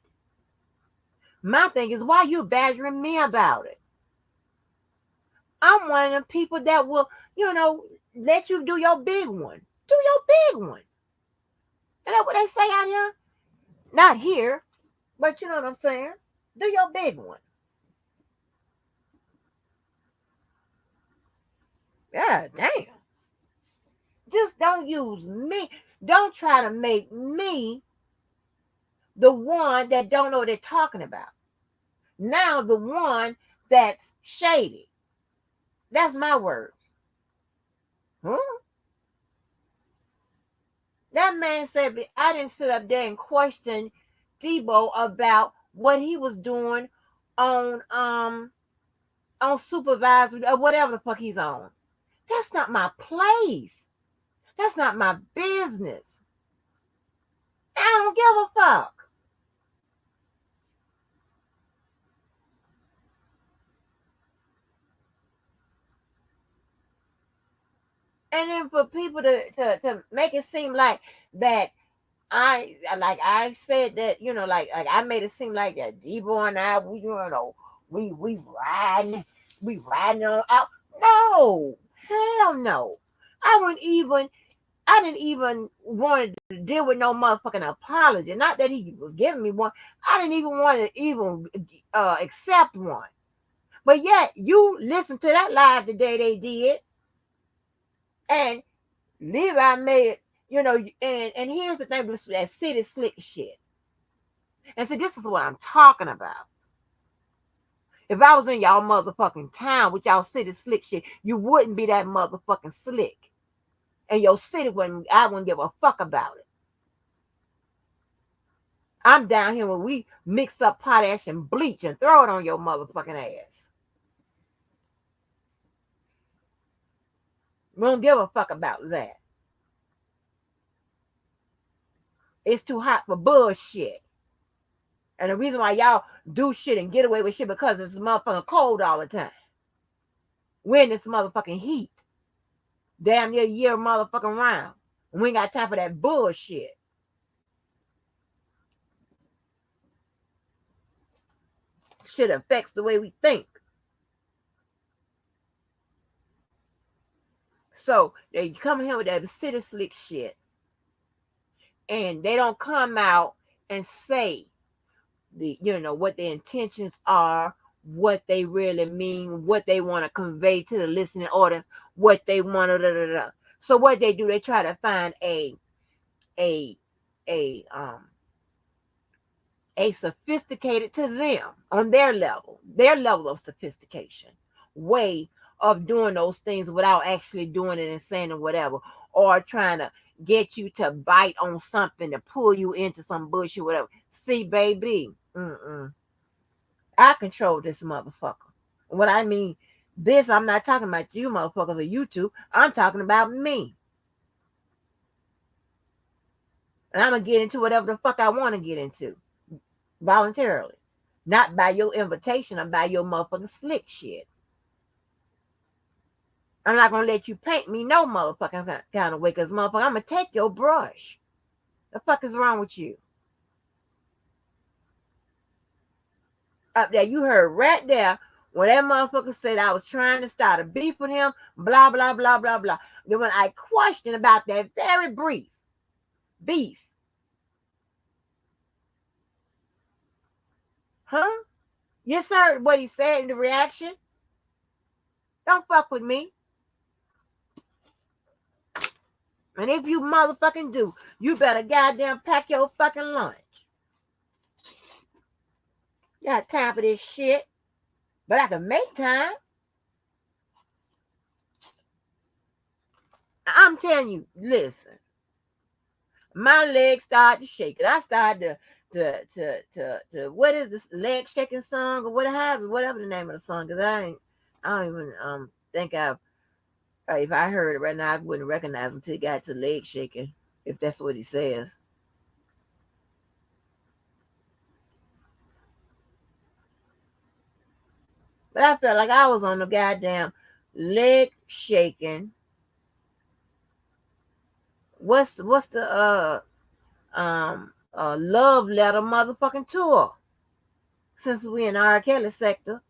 My thing is, why you badgering me about it? I'm one of them people that will, let you do your big one. Do your big one. And that's what they say out here. Not here, but you know what I'm saying. Do your big one. Yeah, damn. Just don't use me. Don't try to make me the one that don't know what they're talking about. Now the one that's shady. That's my words. Huh? That man said, I didn't sit up there and question Debo about what he was doing on supervised or whatever the fuck he's on. That's not my place. That's not my business. I don't give a fuck. And then for people to make it seem like that I said that, like I made it seem like that Debo and I, we riding on out. No, hell no. I didn't even want to deal with no motherfucking apology. Not that he was giving me one. I didn't even want to even accept one. But yet you listen to that live today they did, and Levi made, and here's the thing with that city slick shit. And see, this is what I'm talking about. If I was in y'all motherfucking town with y'all city slick shit, you wouldn't be that motherfucking slick. And your city I wouldn't give a fuck about it. I'm down here when we mix up potash and bleach and throw it on your motherfucking ass. We don't give a fuck about that. It's too hot for bullshit. And the reason why y'all do shit and get away with shit because it's motherfucking cold all the time. We're in this motherfucking heat. Damn near year motherfucking round. And we ain't got time for that bullshit. Shit affects the way we think. So they come here with that city slick shit. And they don't come out and say what their intentions are, what they really mean, what they want to convey to the listening audience, what they want to So what they do, they try to find a sophisticated to them on their level of sophistication way of doing those things without actually doing it and saying it, whatever, or trying to get you to bite on something to pull you into some bullshit, whatever. See, baby, I control this motherfucker. What I mean, I'm not talking about you motherfuckers or you two. I'm talking about me. And I'm going to get into whatever the fuck I want to get into voluntarily. Not by your invitation or by your motherfucking slick shit. I'm not going to let you paint me no motherfucking kind of way, because motherfucker, I'm going to take your brush. The fuck is wrong with you? Up there, you heard right there when that motherfucker said I was trying to start a beef with him, blah, blah, blah, blah, blah. Then when I questioned about that very brief beef, huh? You heard what he said in the reaction? Don't fuck with me. And if you motherfucking do, you better goddamn pack your fucking lunch. Got time for this shit. But I can make time. I'm telling you, listen. My legs started to shake. And I started to what is this leg shaking song or whatever the name of the song, because I don't even think if I heard it right now, I wouldn't recognize him until he got to leg shaking, if that's what he says. But I felt like I was on the goddamn leg shaking. What's the love letter motherfucking tour? Since we in R. Kelly sector.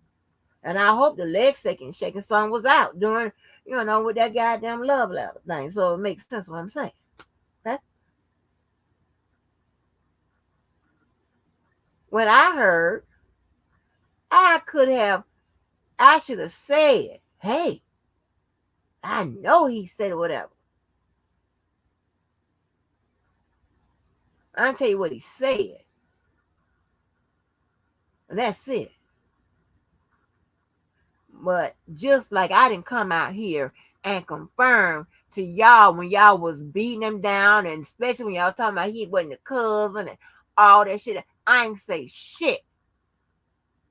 And I hope the leg shaking song was out during, with that goddamn love letter thing. So it makes sense what I'm saying. Okay? When I heard, I should have said, hey, I know he said whatever. I'll tell you what he said. And that's it. But just like I didn't come out here and confirm to y'all when y'all was beating him down, and especially when y'all talking about he wasn't a cousin and all that shit, I ain't say shit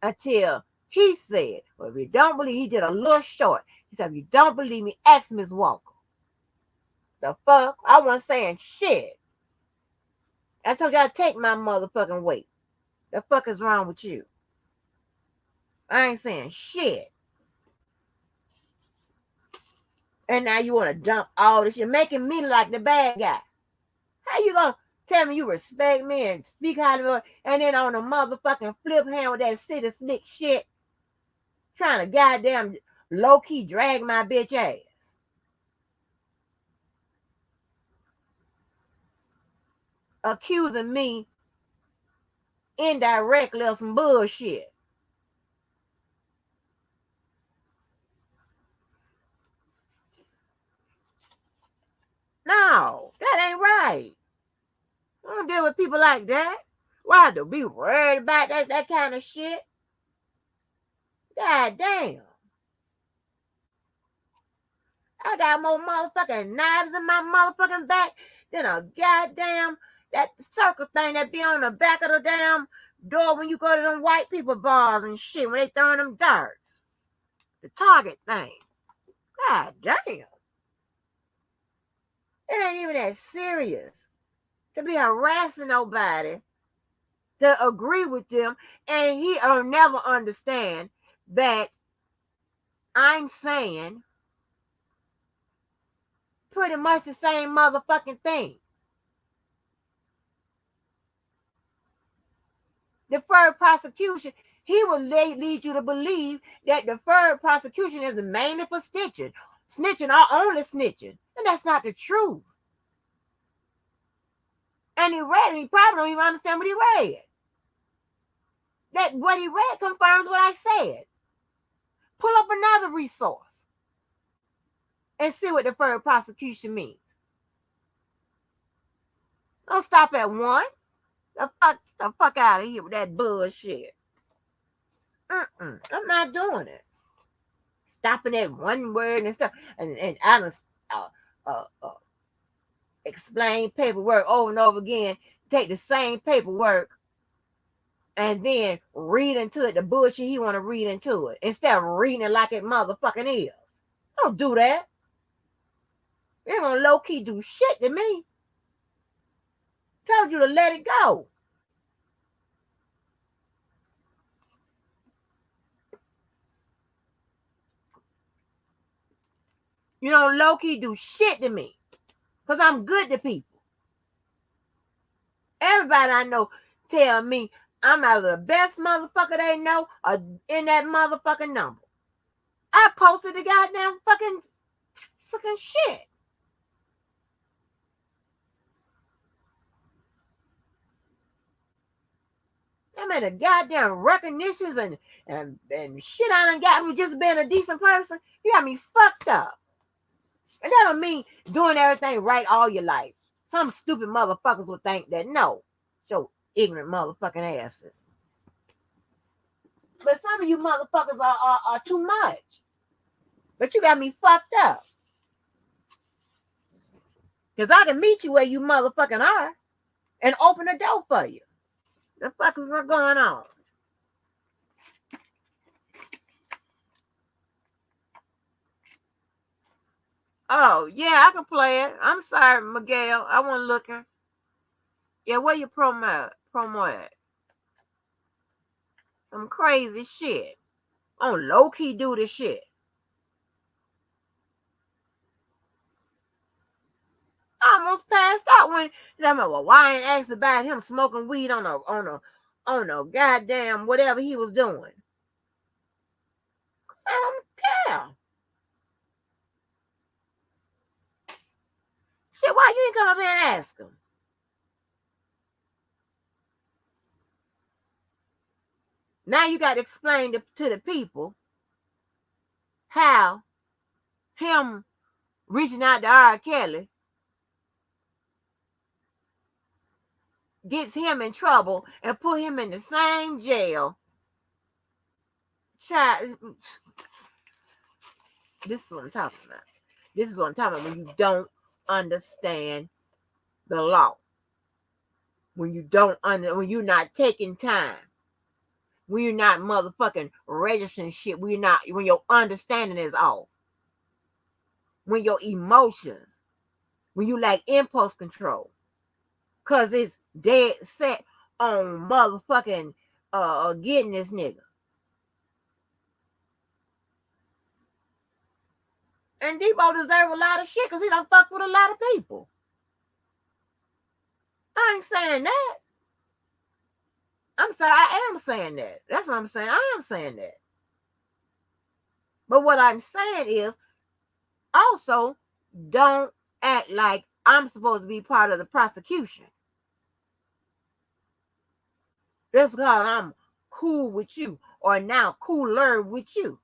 until he said, well, if you don't believe, he did a little short. He said, if you don't believe me, ask Miss Walker. The fuck? I wasn't saying shit. I told y'all to take my motherfucking weight. The fuck is wrong with you? I ain't saying shit. And now you want to dump all this shit, making me like the bad guy. How you gonna tell me you respect me and speak highly of me, and then on a motherfucking flip hand with that city slick shit, trying to goddamn low-key drag my bitch ass? Accusing me indirectly of some bullshit. No, that ain't right. I don't deal with people like that. Why to be worried about that kind of shit? God damn. I got more motherfucking knives in my motherfucking back than a goddamn that circle thing that be on the back of the damn door when you go to them white people bars and shit when they throwing them darts. The target thing. God damn. It ain't even that serious to be harassing nobody, to agree with them, and he'll never understand that I'm saying pretty much the same motherfucking thing. Deferred prosecution, he will lead you to believe that deferred prosecution is mainly for snitching or only snitching, and that's not the truth. And he probably don't even understand what he read. That what he read confirms what I said. Pull up another resource and see what deferred prosecution means. Don't stop at one. The fuck out of here with that bullshit. I'm not doing it. Stopping at one word and stuff, and I don't explain paperwork over and over again. Take the same paperwork and then read into it the bullshit he want to read into it instead of reading it like it motherfucking is. Don't do that. You're gonna low key do shit to me. Told you to let it go. You don't low key do shit to me because I'm good to people. Everybody I know tell me I'm either the best motherfucker they know or in that motherfucking number. I posted the goddamn fucking shit. I mean, the goddamn recognitions and shit I done got me just being a decent person. You got me fucked up. And that don't mean doing everything right all your life. Some stupid motherfuckers would think that. No. Show ignorant motherfucking asses. But some of you motherfuckers are too much. But you got me fucked up. Because I can meet you where you motherfucking are and open the door for you. The fuck is what going on? Oh, yeah, I can play it. I'm sorry, Miguel. I wasn't looking. Yeah, where you promo at? Some crazy shit. On low-key do this shit. I almost passed out when well, why I ain't asked about him smoking weed on a goddamn whatever he was doing. I don't care. Shit, why you ain't come up here and ask him? Now you got to explain to the people how him reaching out to R. Kelly gets him in trouble and put him in the same jail. This is what I'm talking about. This is what I'm talking about when you don't understand the law. When you're not taking time. When you're not motherfucking registering shit. When your understanding is off. When your emotions. When you lack impulse control. Cause it's dead set on motherfucking getting this nigga. And Debo deserve a lot of shit because he done fucked with a lot of people. I ain't saying that. I'm sorry, I am saying that. That's what I'm saying. I am saying that. But what I'm saying is also don't act like I'm supposed to be part of the prosecution. Just because I'm cool with you or now cooler with you.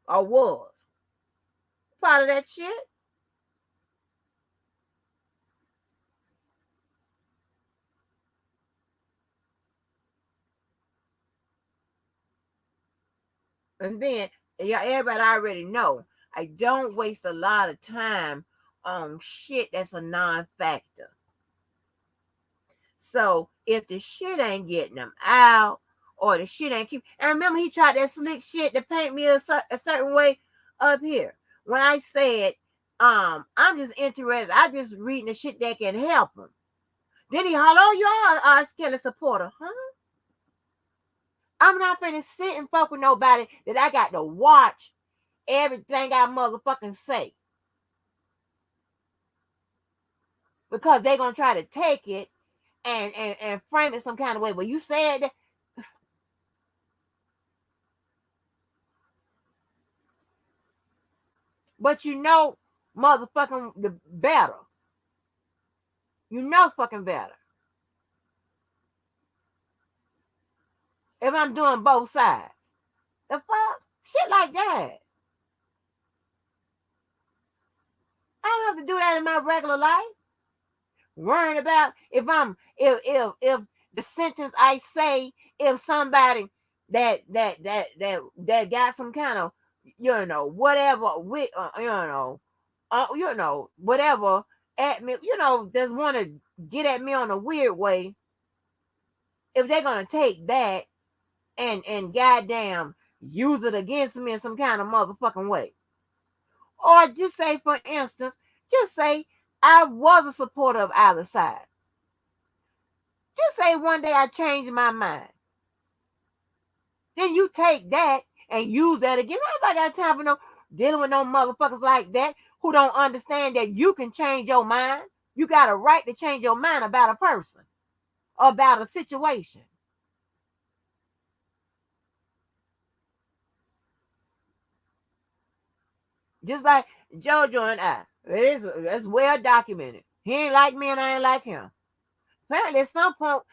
Or was. Part of that shit. And then, yeah, everybody already know, I don't waste a lot of time on shit that's a non-factor. So if the shit ain't getting them out or the shit ain't keep, and remember he tried that slick shit to paint me a certain way up here. When I said, I'm just interested, I'm just reading the shit that can help him. Then he holler, oh, you are a Skelly supporter, huh? I'm not finna sit and fuck with nobody that I got to watch everything I motherfucking say. Because they gonna try to take it and frame it some kind of way. Well, you said that. But you know motherfucking the better. You know fucking better. If I'm doing both sides. The fuck? Shit like that. I don't have to do that in my regular life. Worrying about if the sentence I say, if somebody that got some kind of, whatever with, whatever at me, just want to get at me on a weird way. If they're gonna take that and goddamn use it against me in some kind of motherfucking way. Or just say, for instance, just say I was a supporter of either side. Just say one day I changed my mind. Then you take that and use that again. Nobody got time for dealing with no motherfuckers like that who don't understand that you can change your mind. You got a right to change your mind about a person about a situation. Just like JoJo and I. It's well documented. He ain't like me and I ain't like him. Apparently, at some point,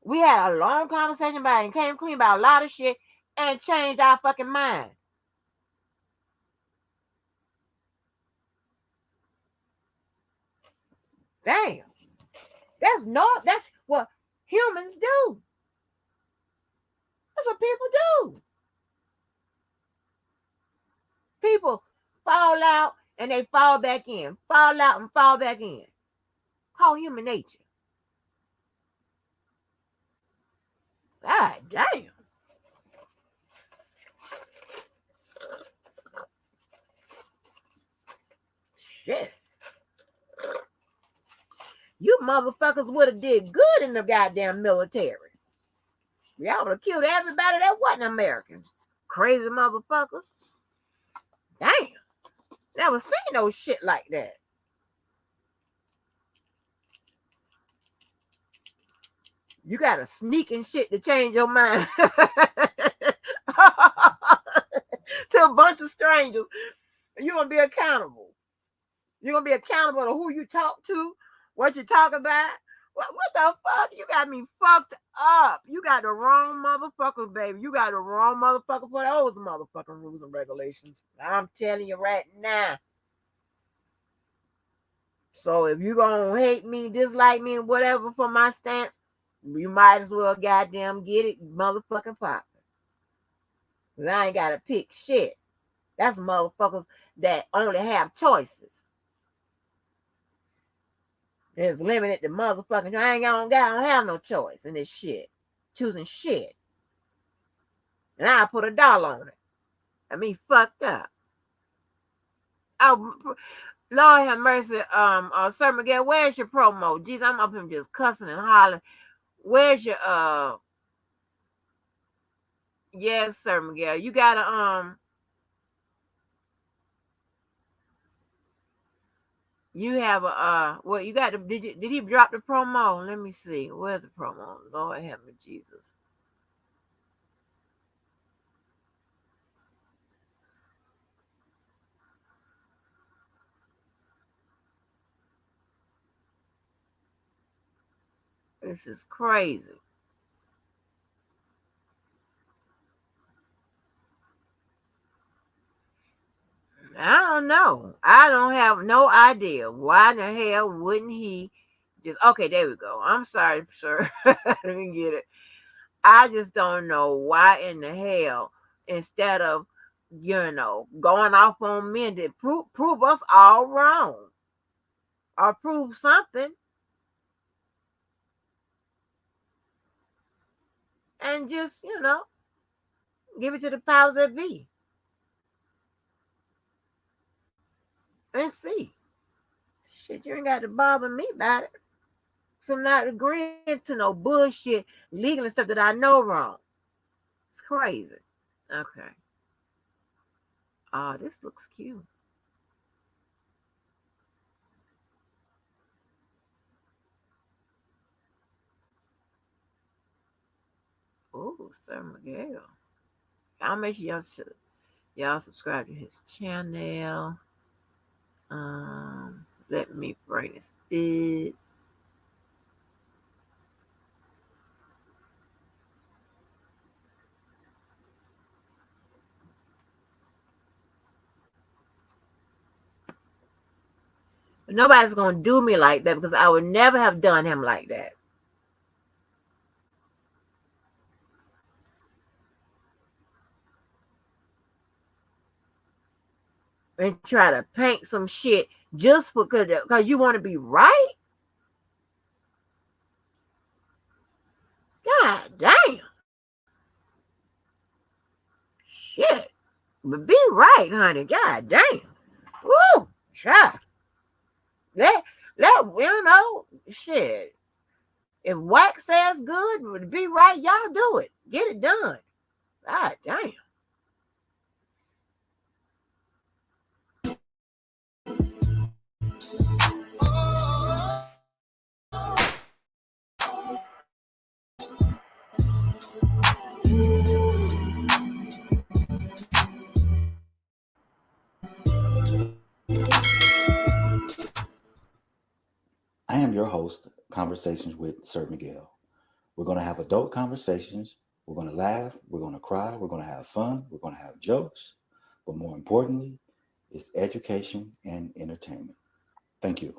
we had a long conversation about it and came clean about a lot of shit and changed our fucking mind. Damn. That's what humans do. That's what people do. People fall out and they fall back in. Fall out and fall back in. Call human nature. God damn. Shit. You motherfuckers would have did good in the goddamn military. Y'all would have killed everybody that wasn't American. Crazy motherfuckers. Damn. Never seen no shit like that. You gotta sneak and shit to change your mind. To a bunch of strangers. You're gonna be accountable. You're gonna be accountable to who you talk to, what you talk about. What the fuck? You got me fucked up. You got the wrong motherfucker, baby. You got the wrong motherfucker for those motherfucking rules and regulations. I'm telling you right now. So if you gonna hate me, dislike me, and whatever for my stance, you might as well goddamn get it motherfucking popping. Cause I ain't gotta pick shit. That's motherfuckers that only have choices. It's limited to motherfucking. I don't have no choice in this shit. Choosing shit. And I put $1 on it. I mean, fucked up. Oh, Lord have mercy, Sir Miguel, where's your promo? Jeez, I'm up here just cussing and hollering. Where's your yes, Sir Miguel. You gotta you have a well, you got to did he drop the promo? Let me see. Where's the promo? Lord have me, Jesus. This is crazy. I don't know. I don't have no idea. Why in the hell wouldn't he just okay, there we go. I'm sorry, sir. I didn't get it. I just don't know why in the hell, instead of, going off on men to prove us all wrong or prove something, and just, give it to the powers that be and see. Shit, you ain't got to bother me about it. So I'm not agreeing to no bullshit, legal and stuff that I know wrong. It's crazy. Okay. Oh, this looks cute. Oh, Sir Miguel. I'll make sure y'all subscribe to his channel. Let me bring this bit. Nobody's gonna do me like that because I would never have done him like that. And try to paint some shit just because you want to be right. God damn. Shit. But be right, honey. God damn. Woo. Child. Let shit. If wax says good, be right, y'all do it. Get it done. God damn. am your host, Conversations with Sir Miguel. We're going to have adult conversations. We're going to laugh. We're going to cry. We're going to have fun. We're going to have jokes. But more importantly, it's education and entertainment. Thank you.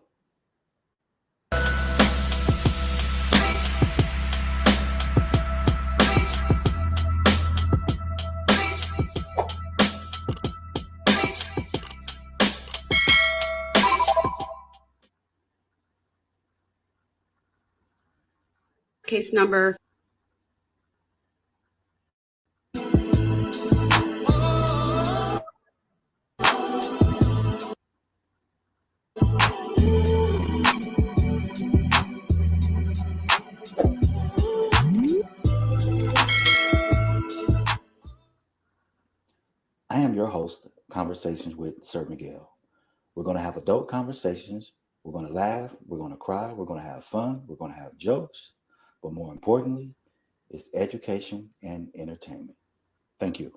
Case number. I am your host, Conversations with Sir Miguel. We're going to have adult conversations. We're going to laugh. We're going to cry. We're going to have fun. We're going to have jokes. But more importantly, it's education and entertainment. Thank you.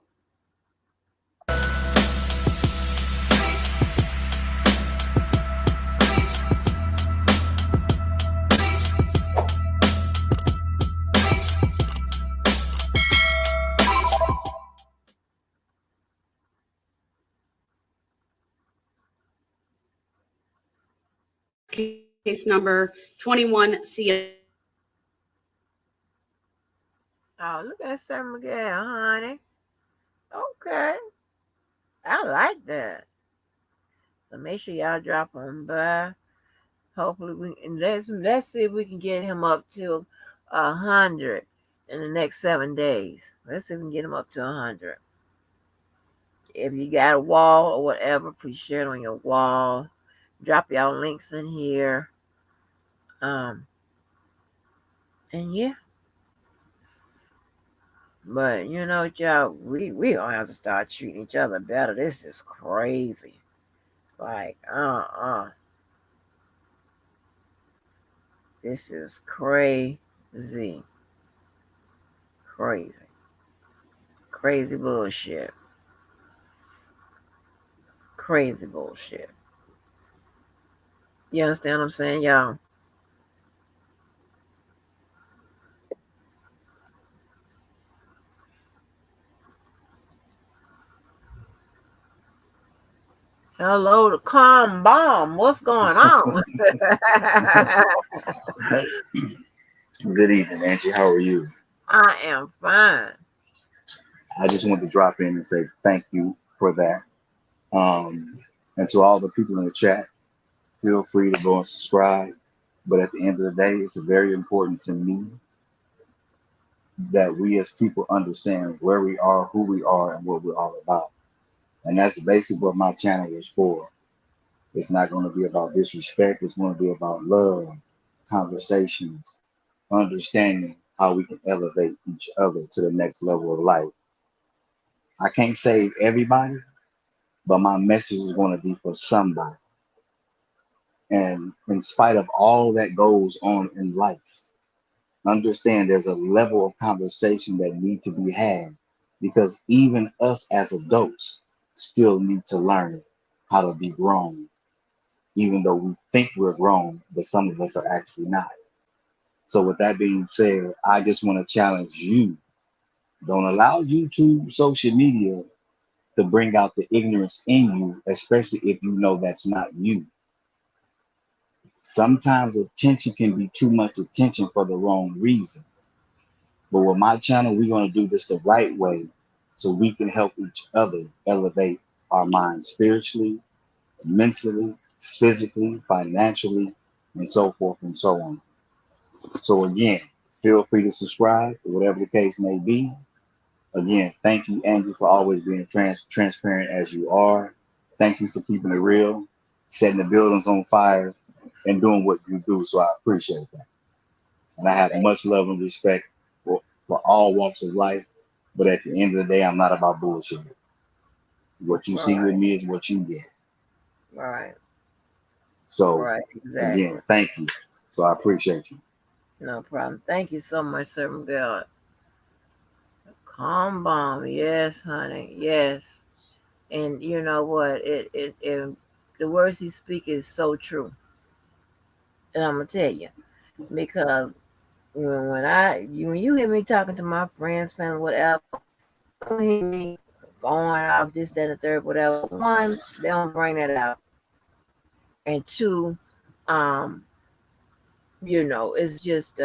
Case number 21C. Oh, look at Sir Miguel, honey. Okay. I like that. So make sure y'all drop him by. Hopefully we and let's see if we can get him up to 100 in the next 7 days. Let's see if we can get him up to 100. If you got a wall or whatever, please share it on your wall. Drop y'all links in here. And yeah. But you know what, y'all, we gonna have to start treating each other better. This is crazy. Like, This is crazy. Crazy. Crazy bullshit. Crazy bullshit. You understand what I'm saying, y'all? Hello to Calm Bomb. What's going on? Good evening, Angie. How are you? I am fine. I just wanted to drop in and say thank you for that. And to all the people in the chat, feel free to go and subscribe. But at the end of the day, it's very important to me that we as people understand where we are, who we are, and what we're all about. And that's basically what my channel is for. It's not going to be about disrespect. It's going to be about love, conversations, understanding how we can elevate each other to the next level of life. I can't save everybody, but my message is going to be for somebody. And in spite of all that goes on in life, understand there's a level of conversation that need to be had, because even us as adults still need to learn how to be grown, even though we think we're grown, but some of us are actually not. So with that being said, I just want to challenge you. Don't allow YouTube, social media to bring out the ignorance in you, especially if you know that's not you. Sometimes attention can be too much attention for the wrong reasons. But with my channel, we're going to do this the right way so we can help each other elevate our minds spiritually, mentally, physically, financially, and so forth and so on. So again, feel free to subscribe, whatever the case may be. Again, thank you, Andrew, for always being transparent as you are. Thank you for keeping it real, setting the buildings on fire, and doing what you do. So I appreciate that. And I have much love and respect for all walks of life. But at the end of the day, I'm not about bullshit. What you see with me is what you get. Right. So Right. Exactly. again, thank you. So I appreciate you. No problem. Thank you so much, Sir Miguel. Calm Bomb. Yes, honey. Yes. And you know what? It the words he speaks is so true. And I'm gonna tell you because when you hear me talking to my friends, family, whatever, don't hear me going off this, that, and the third, whatever. One, they don't bring that out, and two, um, it's just.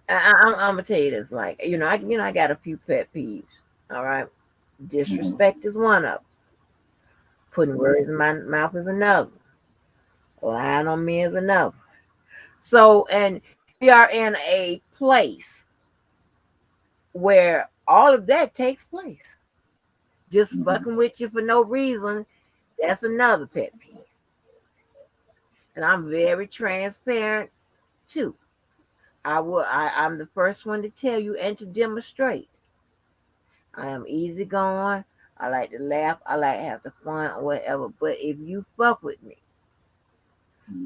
I'm gonna tell you this, like I got a few pet peeves. All right, Mhm. disrespect is one of them. Putting words in my mouth is another. Lying on me is another. So, and we are in a place where all of that takes place. Just Mhm. fucking with you for no reason, that's another pet peeve. And I'm very transparent too. I'm the first one to tell you and to demonstrate. I am easygoing. I like to laugh. I like to have the fun or whatever. But if you fuck with me,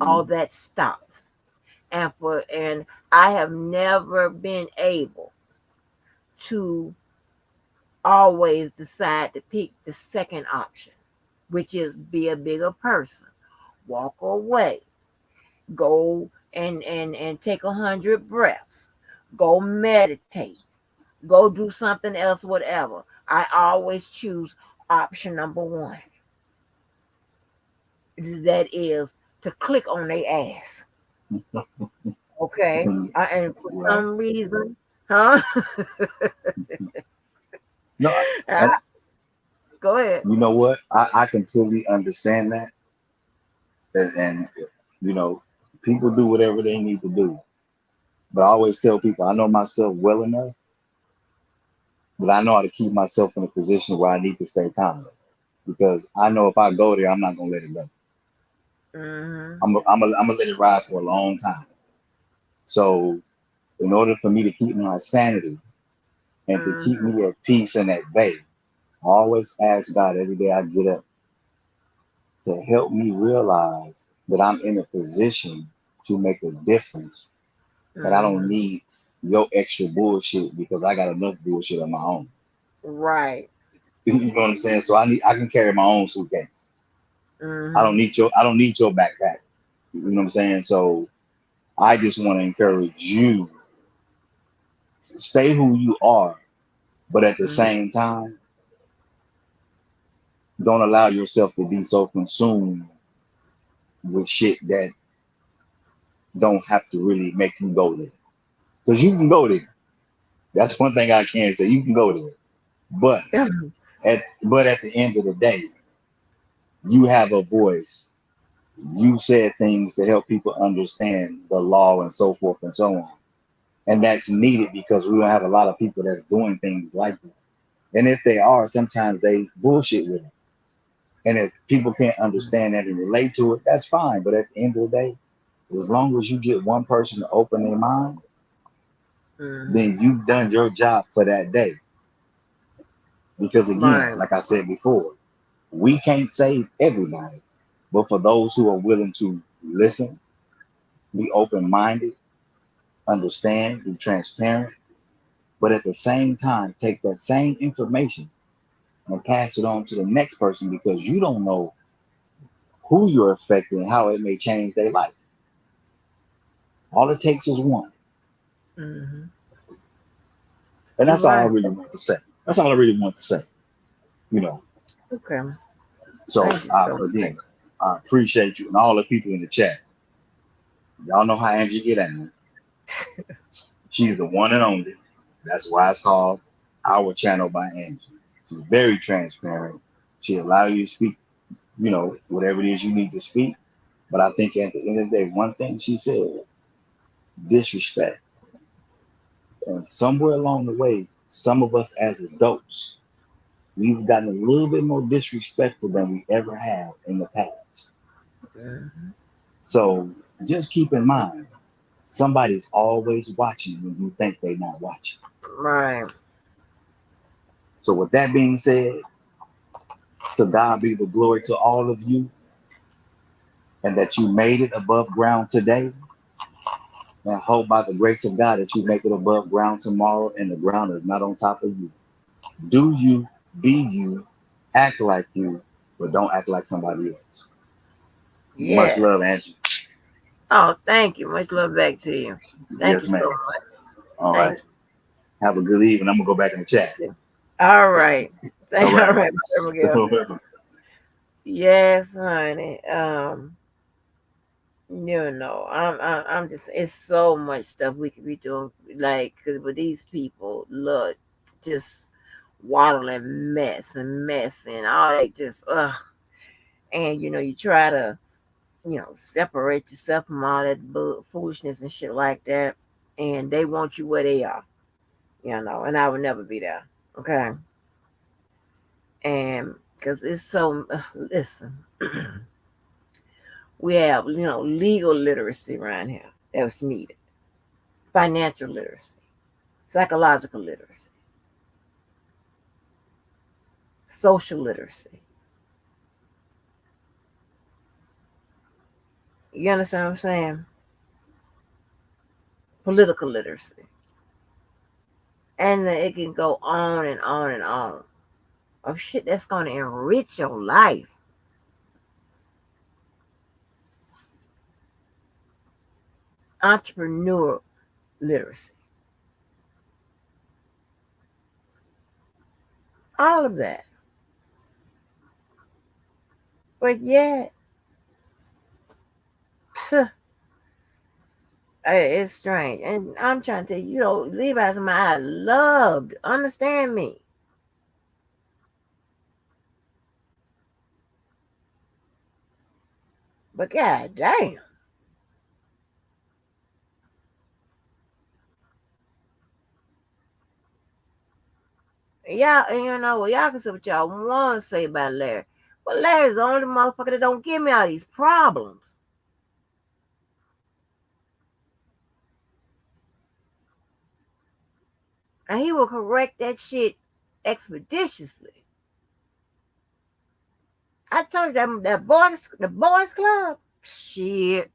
all Mhm. that stops. And I have never been able to always decide to pick the second option, which is be a bigger person, walk away, go and take 100 breaths, go meditate, go do something else, whatever. I always choose option number one. That is to click on their ass. Okay, and for Right. some reason, huh? No, Uh, and Go ahead. you know what? I completely understand that, and you know, people do whatever they need to do. But I always tell people I know myself well enough that I know how to keep myself in a position where I need to stay calm because I know if I go there, I'm not gonna let it go. Mm-hmm. I'm gonna let it ride for a long time. So in order for me to keep my sanity and to keep Mm-hmm. me at peace and at bay, I always ask God every day I get up to help me realize that I'm in a position to make a difference. And I don't Mm-hmm. need your extra bullshit because I got enough bullshit on my own. Right. You know what I'm saying? So I can carry my own suitcase. Mm-hmm. I don't need your backpack. You know what I'm saying? So I just want to encourage you to stay who you are, but at the Mm-hmm. same time, don't allow yourself to be so consumed with shit that don't have to really make you go there. Because you can go there. That's one thing I can say. You can go there. But at the end of the day, you have a voice. You said things to help people understand the law and so forth and so on. And that's needed because we don't have a lot of people that's doing things like that. And if they are, sometimes they bullshit with it. And if people can't understand that and relate to it, that's fine. But at the end of the day, as long as you get one person to open their mind, Mm-hmm. then you've done your job for that day. Because again, Right. like I said before, we can't save everybody. But for those who are willing to listen, be open minded, understand, be transparent, but at the same time, take that same information and pass it on to the next person because you don't know who you're affecting and how it may change their life. All it takes is one. Mm-hmm. And You're that's all I right. really want to say. That's all I really want to say, you know. Okay. So Thank you so much. again, I appreciate you and all the people in the chat. Y'all know how Angie get at me. She's the one and only. That's why it's called Our Channel by Angie. She's very transparent. She allows you to speak, whatever it is you need to speak. But I think at the end of the day, one thing she said, disrespect. And somewhere along the way, some of us as adults, we've gotten a little bit more disrespectful than we ever have in the past. Mm-hmm. So just keep in mind, somebody's always watching when you think they're not watching. Right. So with that being said, to God be the glory to all of you and that you made it above ground today. And hope by the grace of God that you make it above ground tomorrow and the ground is not on top of you. Do you, be you, act like you, but don't act like somebody else. Much Yes. love, Angie. Oh, thank you. Much love back to you. Thank Yes, you so ma'am. much. All right. Thank Have a good evening. I'm gonna go back in the chat. you. All right. All All right. right, Miguel. Yes, honey. I'm just. It's so much stuff we could be doing. Like, cause with these people, look, just waddle and mess and all that. Just ugh. And you try to separate yourself from all that foolishness and shit like that, and they want you where they are. And I would never be there. Okay, and because it's so. Listen. We have, legal literacy around here that's needed, financial literacy, psychological literacy, social literacy. You understand what I'm saying? Political literacy. And then it can go on and on and on of shit that's going to enrich your life. Entrepreneur literacy. All of that. But yet, it's strange. And I'm trying to tell you, Levi's my I loved. Understand me. But god damn. Y'all, y'all can say what y'all want to say about Larry. But Larry's the only motherfucker that don't give me all these problems. And he will correct that shit expeditiously. I told you the boys club, shit.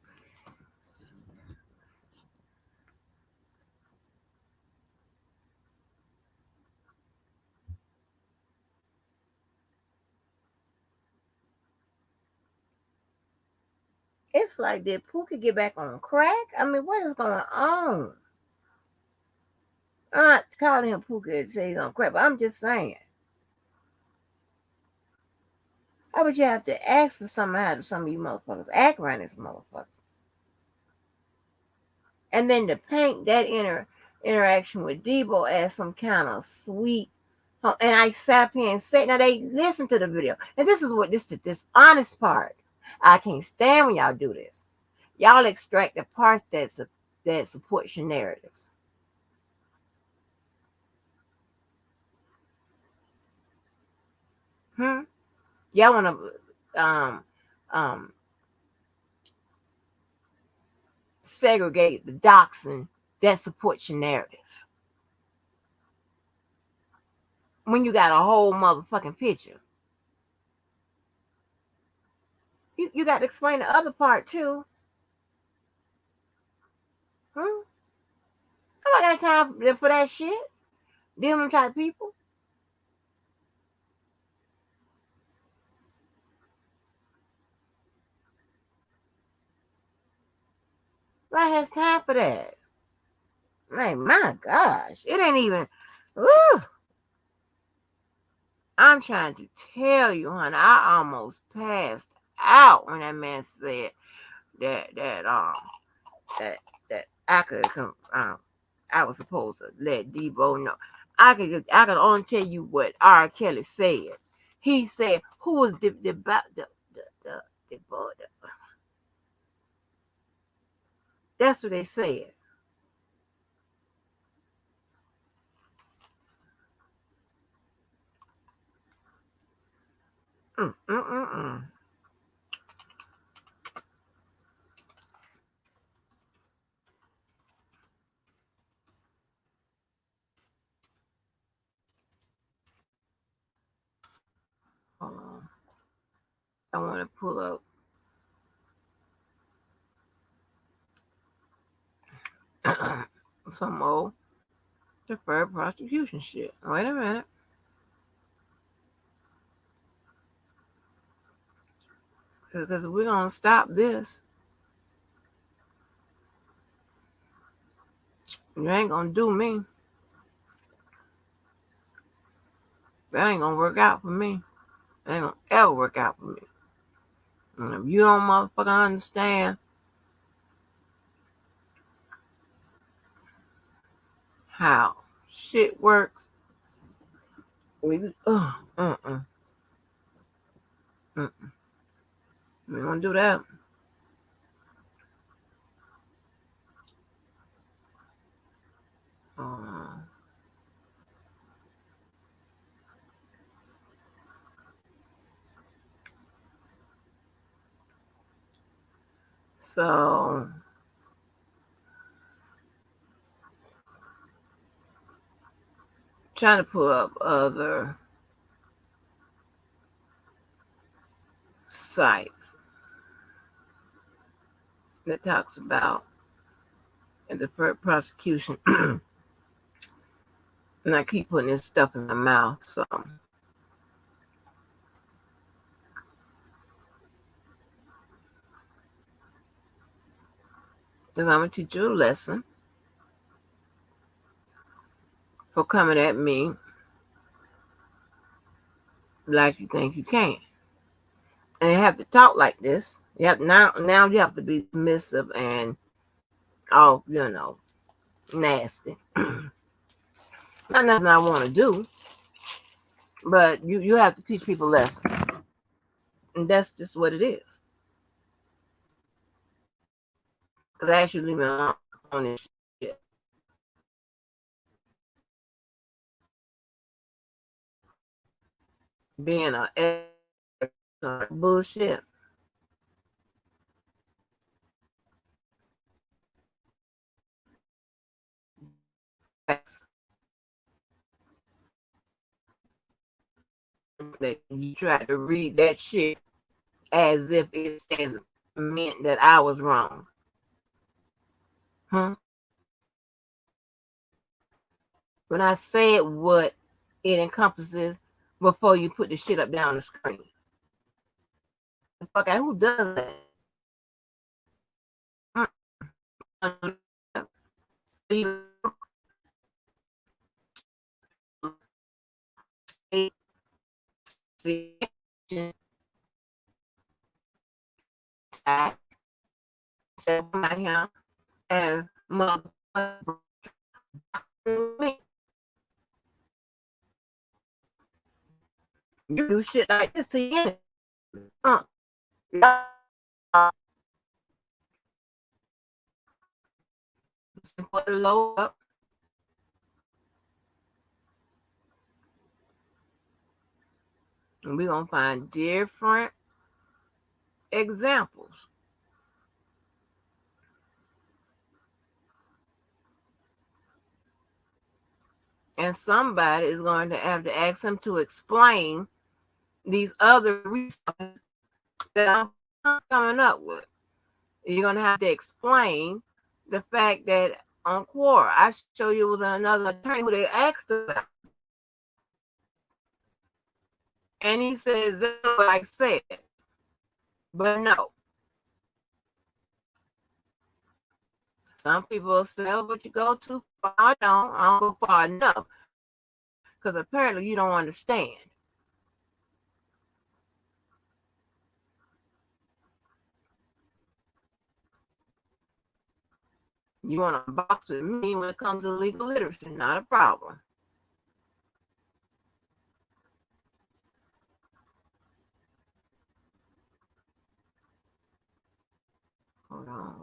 It's like, did Pookie get back on crack? I mean, what is going on? I'm not calling him Pookie and say he's on crack, but I'm just saying. How would you have to ask for some of you motherfuckers act around this motherfucker? And then to paint that interaction with Debo as some kind of sweet. And I sat up here and said, now they listen to the video. And this is what this honest part. I can't stand when y'all do this. Y'all extract the parts that support your narratives. Y'all want to um, segregate the doxing that supports your narrative. When you got a whole motherfucking picture. You got to explain the other part too. I got time for that shit. Them type of people. I has time for that. Man, my gosh. It ain't even. Woo. I'm trying to tell you, honey, I almost passed out when that man said that I could come I was supposed to let Debo know. I could only tell you what R. Kelly said. He said, "Who was the boy?" That's what they said. Mm, mm, mm, mm. Hold on. I want to pull up. Some old deferred prosecution shit. Wait a minute. Because we're going to stop this. You ain't going to do me. That ain't going to work out for me. That ain't going to ever work out for me. And if you don't motherfucker understand how shit works, we don't do that. So trying to pull up other sites that talks about the prosecution. And I keep putting this stuff in my mouth, so because I'm gonna teach you a lesson for coming at me like you think you can. And you have to talk like this. You have now you have to be submissive and all, nasty. Not nothing I want to do, but you have to teach people lessons. And that's just what it is. Because I actually leave me alone on this shit. Being a bullshit. That you try to read that shit as if it says meant that I was wrong. When I said what it encompasses before you put the shit up down the screen. Fuck, who does that? And motherfucker, you do shit like this to you. Put the load up. And we're going to find different examples. And somebody is going to have to ask him to explain these other resources that I'm coming up with. You're going to have to explain the fact that on Quora, I show you it was another attorney who they asked about. And he says, that's what I said. But no. Some people say, oh, but you go too far. I don't go far enough. Because apparently you don't understand. You want to box with me when it comes to legal literacy, not a problem. Hold on.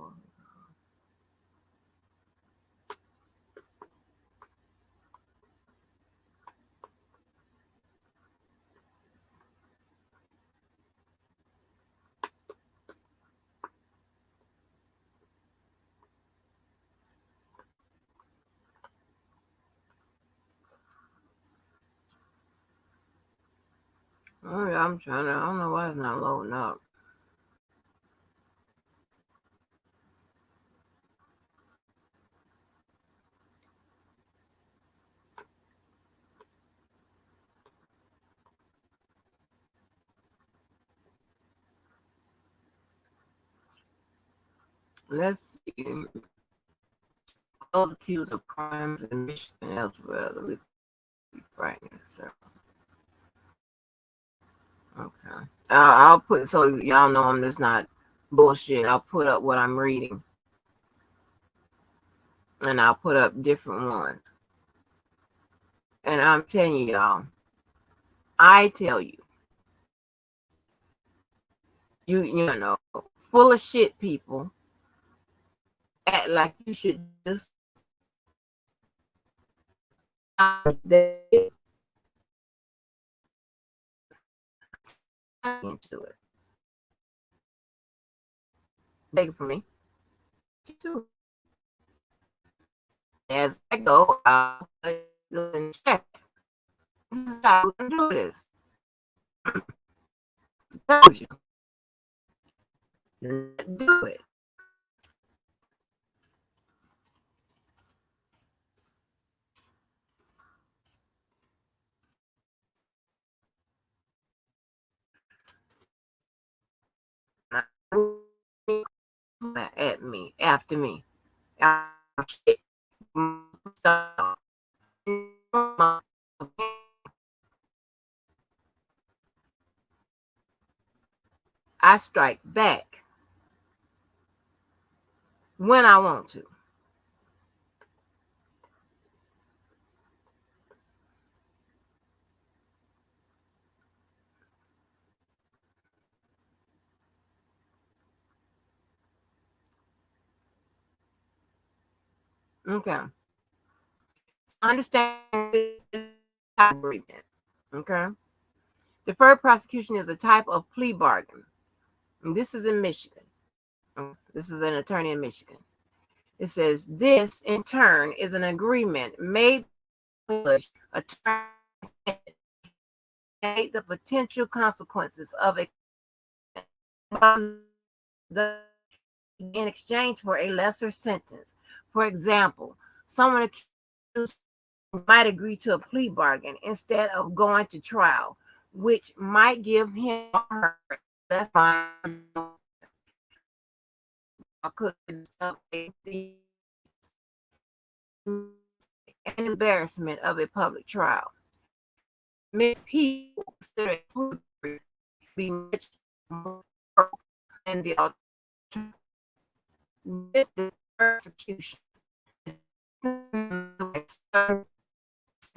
Oh, yeah, I'm trying to, I don't know why it's not loading up. Let's see. Those accused of crimes in Michigan elsewhere. Let me right so okay. I'll put so y'all know I'm just not bullshit. I'll put up what I'm reading. And I'll put up different ones. And I'm telling y'all, I tell you, you know, full of shit people act like you should just into it. Take it from me. Too. As I go, I'll put it in check. This is how we're gonna do this. Do it. At me, after me. I strike back when I want to. Okay. Understand agreement. Okay. Deferred prosecution is a type of plea bargain. And this is in Michigan. This is an attorney in Michigan. It says this, in turn, is an agreement made with attorney the potential consequences of it in exchange for a lesser sentence. For example, someone accused might agree to a plea bargain instead of going to trial, which might give him or her less fine or could an embarrassment of a public trial. Many people consider it to be much more than the alternative with the persecution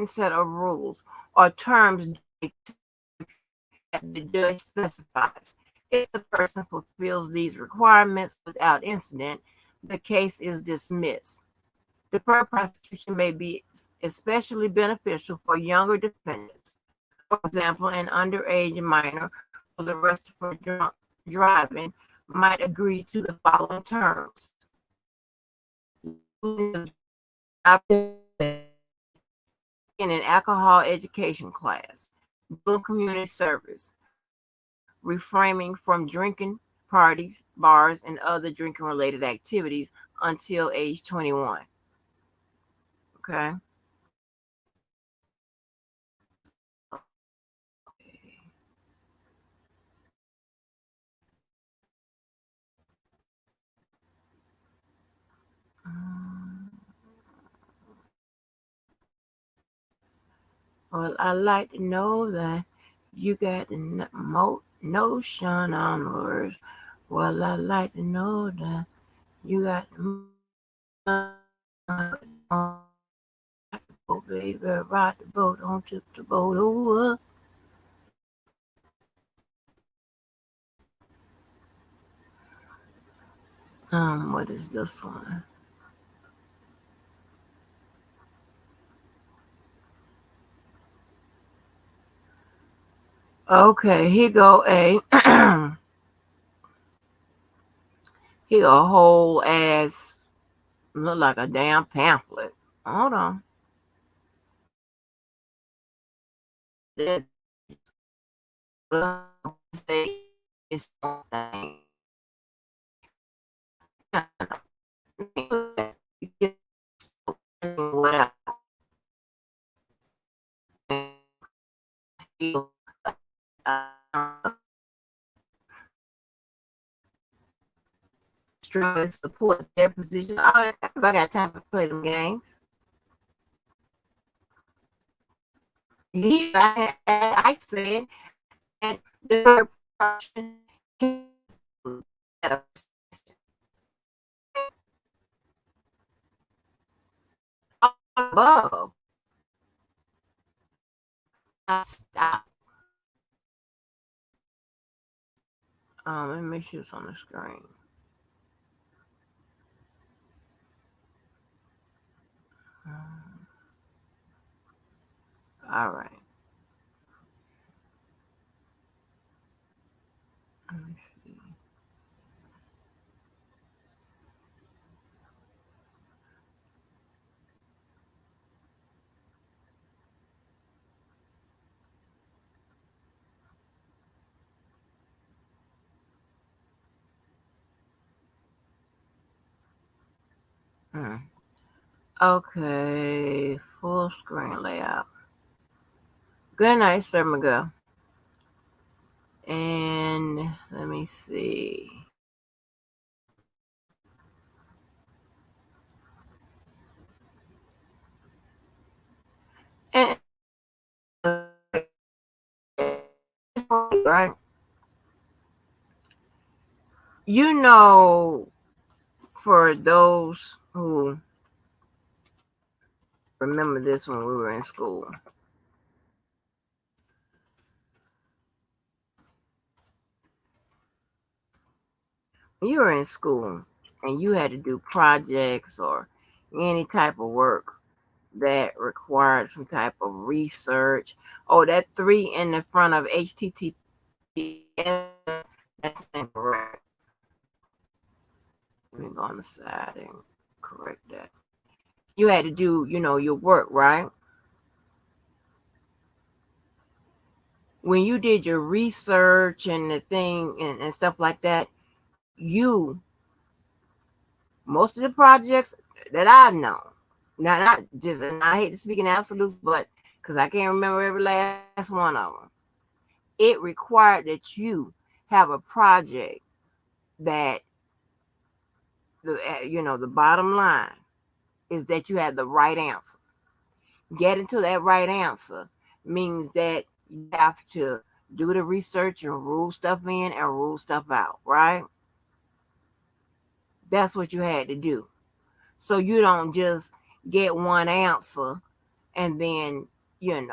set of rules or terms that the judge specifies. If the person fulfills these requirements without incident, the case is dismissed. Deferred prosecution may be especially beneficial for younger defendants. For example, an underage minor who was arrested for drunk driving might agree to the following terms. In an alcohol education class, doing community service, refraining from drinking parties, bars, and other drinking related activities until age 21. Okay. Well, I like to know that you got the notion on words. Well, I like to know that you got the boat, baby, ride the boat, don't tip the boat over. What is this one? Okay, here go a here a whole ass look like a damn pamphlet. Hold on. It's what strongly supports their position. I got time to play them games. I said, and the above. I stop. Let me make sure it's on the screen. All right. Let me see. Okay, full screen layout. Good night, Sir Miguel. And let me see. And right, you know, for those who remember this when we were in school, you were in school and you had to do projects or any type of work that required some type of research. Oh, that 3 in the front of HTTPS, that's incorrect. Let me go on the side and correct that. You had to do, your work, right? When you did your research and the thing and stuff like that, most of the projects that I've known, not just, and I hate to speak in absolutes, but because I can't remember every last one of them, it required that you have a project that the bottom line is that you had the right answer. Getting to that right answer means that you have to do the research and rule stuff in and rule stuff out, right? That's what you had to do. So you don't just get one answer and then, let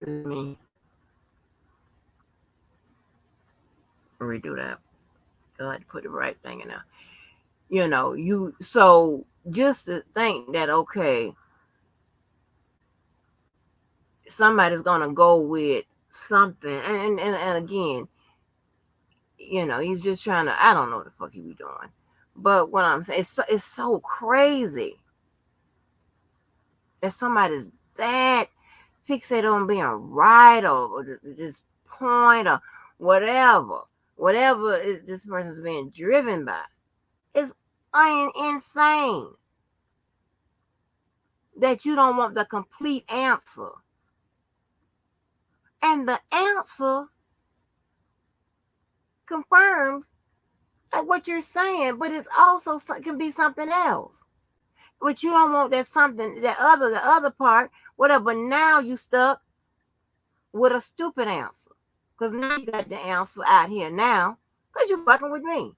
me redo that. I like to put the right thing in there. So just to think that, okay, somebody's gonna go with something, and again, he's just trying to, I don't know what the fuck he was doing, but what I'm saying, it's so crazy that somebody's that fixated on being right or just point or whatever this person's being driven by. It's insane that you don't want the complete answer. And the answer confirms what you're saying, but it's also can be something else. But you don't want that something, the other part, whatever. But now you stuck with a stupid answer. Because now you got the answer out here now. Because you're fucking with me.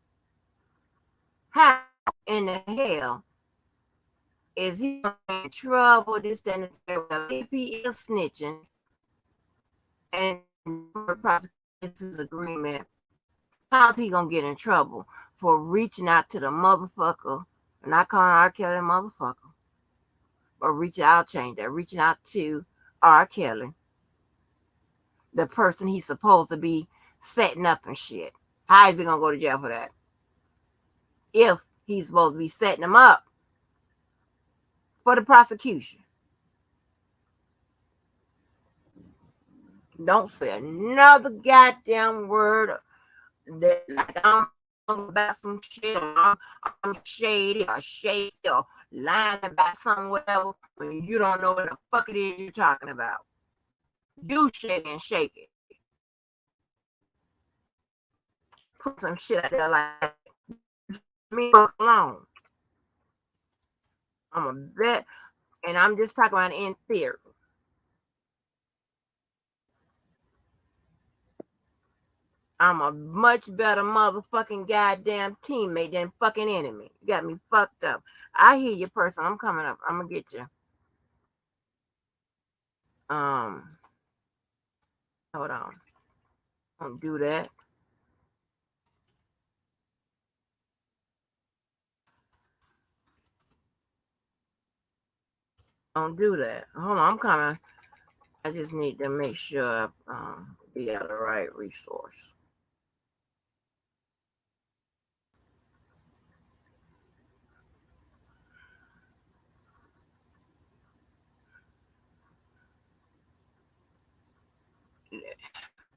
How in the hell is he in trouble? This, that, and the third. If he is snitching and prosecution's agreement, how's he gonna get in trouble for reaching out to the motherfucker? Not calling R. Kelly a motherfucker, but reaching out to R. Kelly, the person he's supposed to be setting up and shit. How is he gonna go to jail for that? If he's supposed to be setting him up for the prosecution. Don't say another goddamn word that like I'm about some shit or I'm shady or lying about something, whatever, when you don't know what the fuck it is you're talking about. You shake and shake it. put some shit out there like me alone. I'm a vet, and I'm just talking about in theory. I'm a much better motherfucking goddamn teammate than fucking enemy. You got me fucked up. I hear you, person. I'm coming up. I'm gonna get you. Um, hold on. Don't do that. Don't do that. Hold on, I'm coming. I just need to make sure be at the right resource.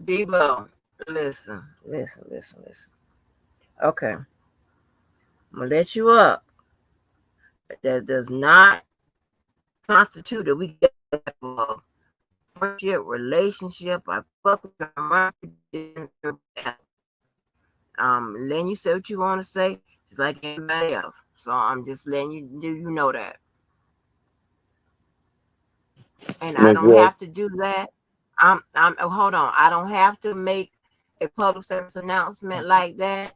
Debo, listen. Okay, I'm gonna let you up. That does not constitute that we get a friendship, relationship. I fuck with letting you say what you want to say, just like anybody else. So I'm just letting you know that. And I Miss don't Wolf. have to do that. I'm hold on. I don't have to make a public service announcement like that.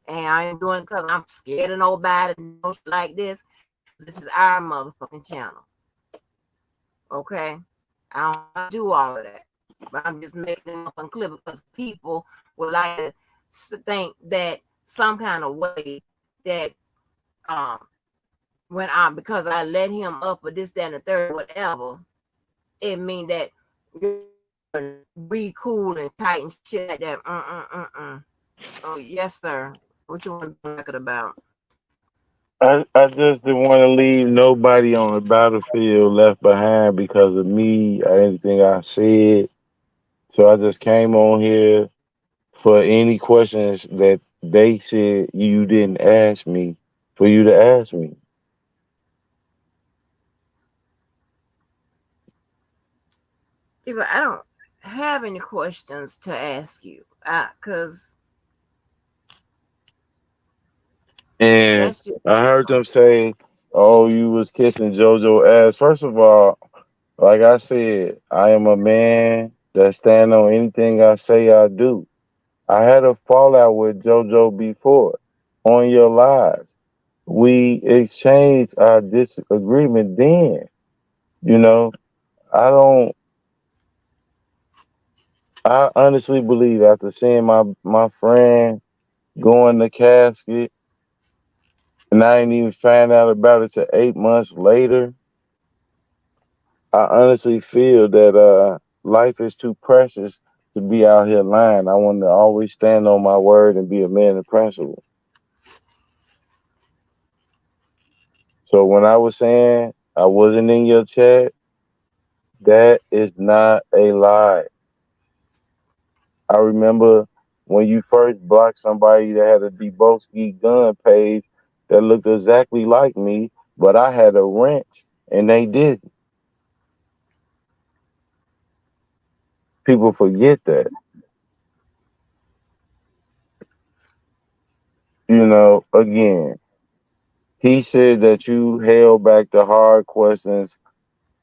And I ain't doing it because I'm scared of nobody knows like this. This is our motherfucking channel. Okay? I don't have to do all of that. But I'm just making them up and clear because people would like to think that some kind of way that um when because I let him up or this, that, and the third, whatever, it mean that we cool and tight and shit like that. Oh yes, sir. What you want to record about? I just didn't want to leave nobody on the battlefield left behind because of me or anything I said. So I just came on here for any questions that they said you didn't ask me for you to ask me. People, I don't have any questions to ask you. Cause And that's just I heard them say, "Oh, you was kissing JoJo ass." First of all, like I said, I am a man that stand on anything I say I do. I had a fallout with JoJo before on your live. We exchanged our disagreement then. You know, I don't. I honestly believe after seeing my friend go in the casket, and I didn't even find out about it till 8 months later. I honestly feel that life is too precious to be out here lying. I want to always stand on my word and be a man of principle. So when I was saying I wasn't in your chat, that is not a lie. I remember when you first blocked somebody that had a Deboski gun page that looked exactly like me, but I had a wrench and they didn't. People forget that. Again, he said that you held back the hard questions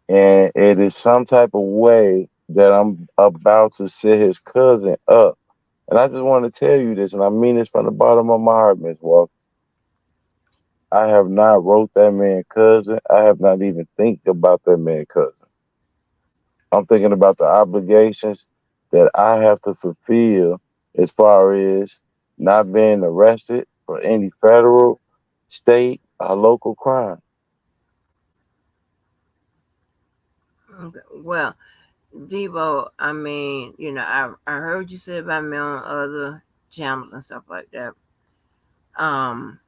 and it is some type of way that I'm about to set his cousin up. And I just want to tell you this, and I mean this from the bottom of my heart, Miss Walker. I have not wrote that man cousin. I have not even think about that man cousin. I'm thinking about the obligations that I have to fulfill as far as not being arrested for any federal, state, or local crime. okay. Well, Debo, I mean, I heard you say about me on other channels and stuff like that. Um,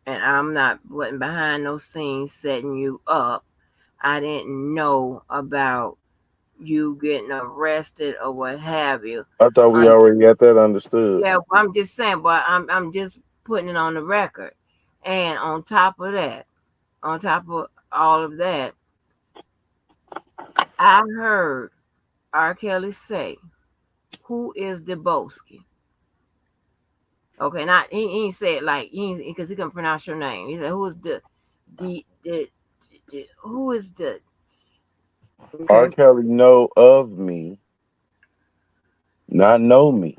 and I'm not wasn't behind those scenes setting you up. I didn't know about you getting arrested or what have you. I thought we Un- already got that understood. yeah, I'm just saying, but I'm just putting it on the record. And on top of all of that, I heard R. Kelly say, "Who is Deboski?" Okay, not he ain't said like he because he couldn't pronounce your name. He said, "Who's the who is the?" R. Okay, Kelly know of me, not know me.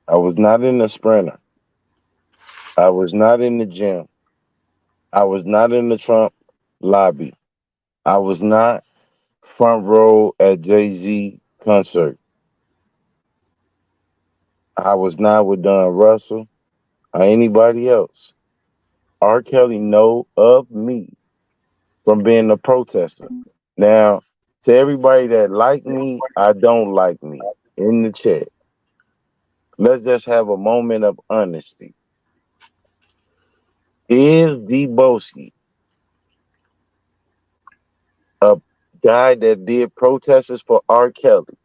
I was not in the sprinter. I was not in the gym. I was not in the Trump lobby. I was not front row at Jay-Z concert. I was not with Don Russell or anybody else. R. Kelly know of me from being a protester. Now, to everybody that like me, I don't like me in the chat. Let's just have a moment of honesty. Is Debo a guy that did protesters for R. Kelly?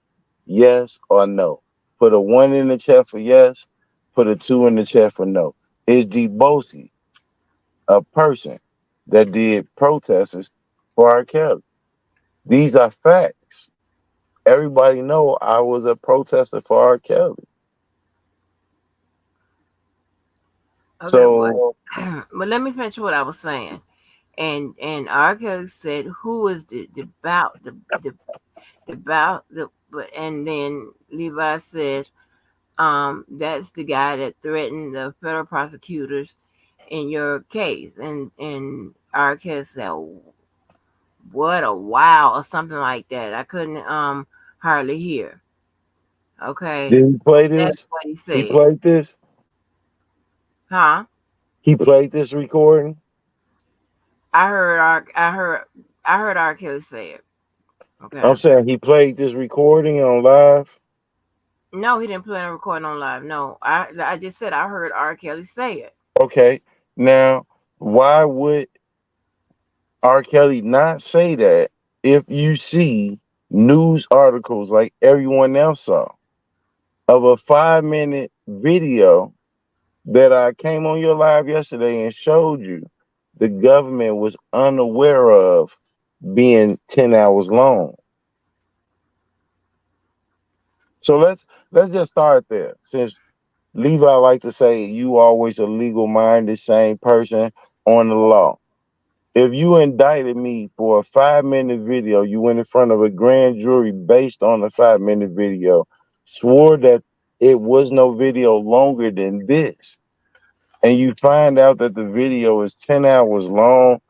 Yes or no? Put a one in the chat for yes, put a two in the chat for no. Is Debo a person that did protesters for R. Kelly? These are facts. Everybody know I was a protester for R. Kelly. okay, So but let me finish what I was saying. And R. Kelly said, "Who is the about the?" But and then Levi says, that's the guy that threatened the federal prosecutors in your case." And R. Kelly said, "What a wow," or something like that. I couldn't hardly hear. Okay, did he play that's this? what he He said. played this? Huh? He played this recording? I heard R. I heard R. Kelly say it. I'm Okay. saying he played this recording on live. No, he didn't play a recording on live. No, I just said I heard R. Kelly say it. Okay. Now, why would R. Kelly not say that if you see news articles like everyone else saw of a 5 minute video that I came on your live yesterday and showed you the government was unaware of being 10 hours long. So let's just start there. Since Levi like to say you always a legal minded same person on the law. If you indicted me for a 5 minute video, you went in front of a grand jury based on a 5 minute video, swore that it was no video longer than this, and you find out that the video is 10 hours long,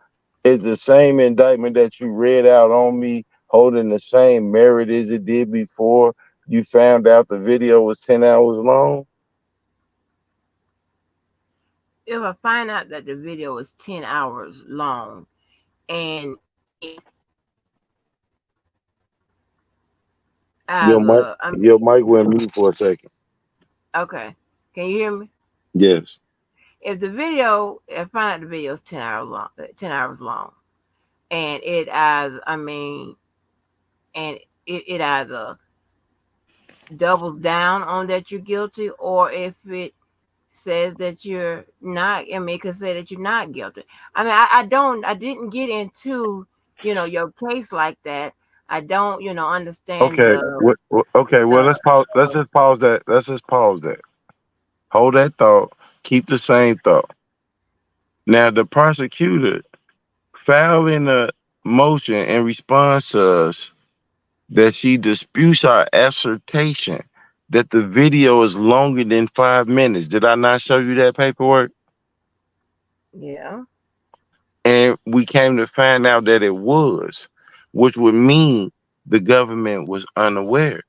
it's the same indictment that you read out on me, holding the same merit as it did before you found out the video was 10 hours long. If I find out that the video is 10 hours long, and Your mic, either I your mic went mute for a second. okay, can you hear me? Yes. If the video, if I find out the video is 10 hours long, 10 hours long, and it either, I mean, and it either doubles down on that you're guilty, or if it says that you're not, I mean, it could say that you're not guilty. I mean, I didn't get into, your case like that. I don't, understand Okay. Okay. Well, the, let's pause. Let's just pause that. Let's just pause that. Hold that thought. Keep the same thought. Now, the prosecutor filed in a motion in response to us that she disputes our assertion that the video is longer than 5 minutes. Did I not show you that paperwork? yeah. And we came to find out that it was, which would mean the government was unaware.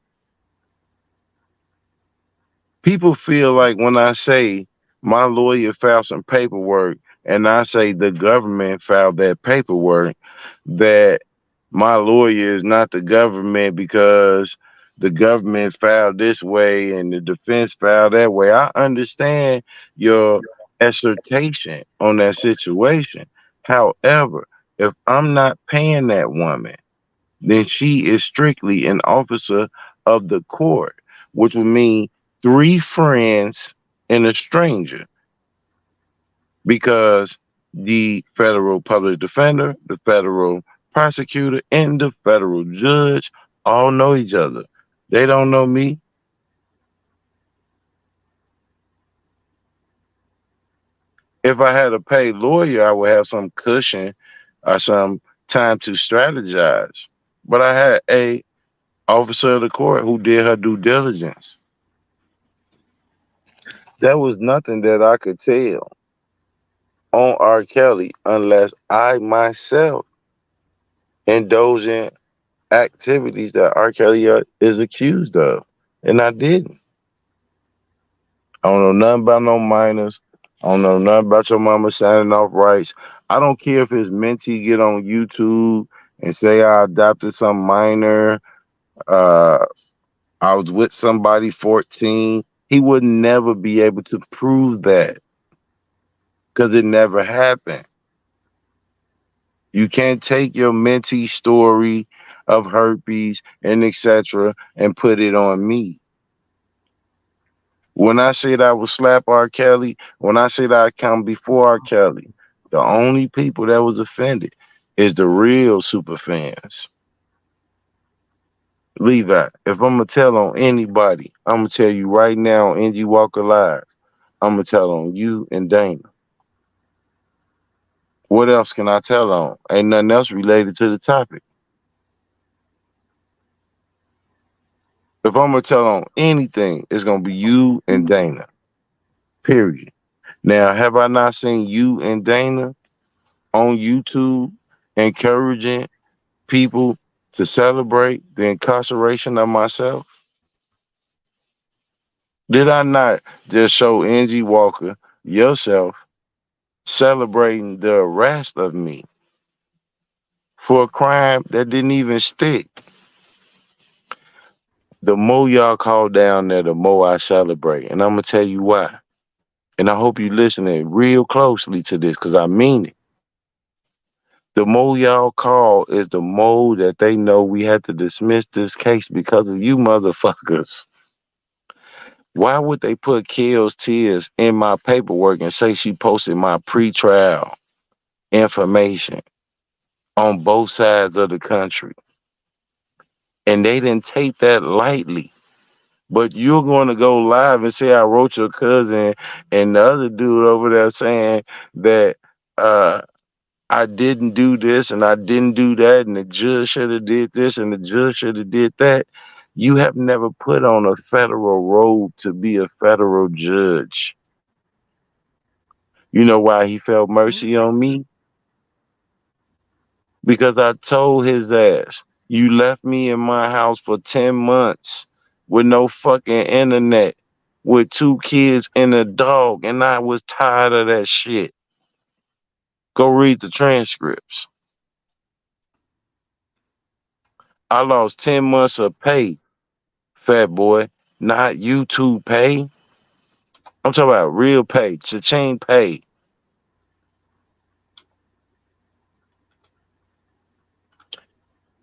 People feel like when I say my lawyer filed some paperwork and I say the government filed that paperwork, that my lawyer is not the government because the government filed this way and the defense filed that way. I understand your assertion on that situation. However, if I'm not paying that woman, then she is strictly an officer of the court, which would mean three friends and a stranger, because the federal public defender, the federal prosecutor, and the federal judge all know each other. They don't know me. If I had a paid lawyer, I would have some cushion or some time to strategize. But I had a officer of the court who did her due diligence. There was nothing that I could tell on R. Kelly unless I myself indulge in activities that R. Kelly is accused of. And I didn't. I don't know nothing about no minors. I don't know nothing about your mama signing off rights. I don't care if his mentee get on YouTube and say I adopted some minor. Uh, I was with somebody 14. He would never be able to prove that because it never happened. You can't take your mentee story of herpes and etc. and put it on me. When I said I would slap R. Kelly, when I said I come before R. Kelly, the only people that was offended is the real super fans. Levi, if I'm gonna tell on anybody, I'm gonna tell you right now, NG Walker Live. I'm gonna tell on you and Dana. What else can I tell on? Ain't nothing else related to the topic. If I'm gonna tell on anything, it's gonna be you and Dana. Period. Now, have I not seen you and Dana on YouTube encouraging people to celebrate the incarceration of myself? Did I not just show Angie Walker, yourself, celebrating the arrest of me for a crime that didn't even stick? The more y'all call down there, the more I celebrate. And I'm going to tell you why. And I hope you listening real closely to this because I mean it. The more y'all call is the more that they know we had to dismiss this case because of you motherfuckers. Why would they put Kale's tears in my paperwork and say she posted my pretrial information on both sides of the country? And they didn't take that lightly. But you're going to go live and say I wrote your cousin and the other dude over there saying that I didn't do this and I didn't do that and the judge should have did this and the judge should have did that. You have never put on a federal robe to be a federal judge. You know why he felt mercy on me? Because I told his ass, you left me in my house for 10 months with no fucking internet, with 2 kids and a dog, and I was tired of that shit. Go read the transcripts. I lost 10 months of pay, fat boy, not YouTube pay. I'm talking about real pay, cha-ching pay.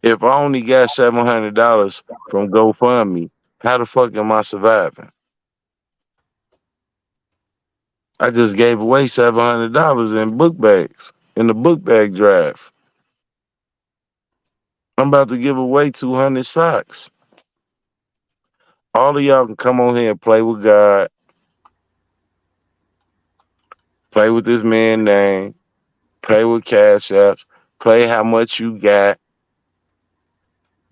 If I only got $700 from GoFundMe, how the fuck am I surviving? I just gave away $700 in book bags, in the book bag drive. I'm about to give away 200 socks. All of y'all can come on here and play with God, play with this man's name, play with cash apps, play how much you got.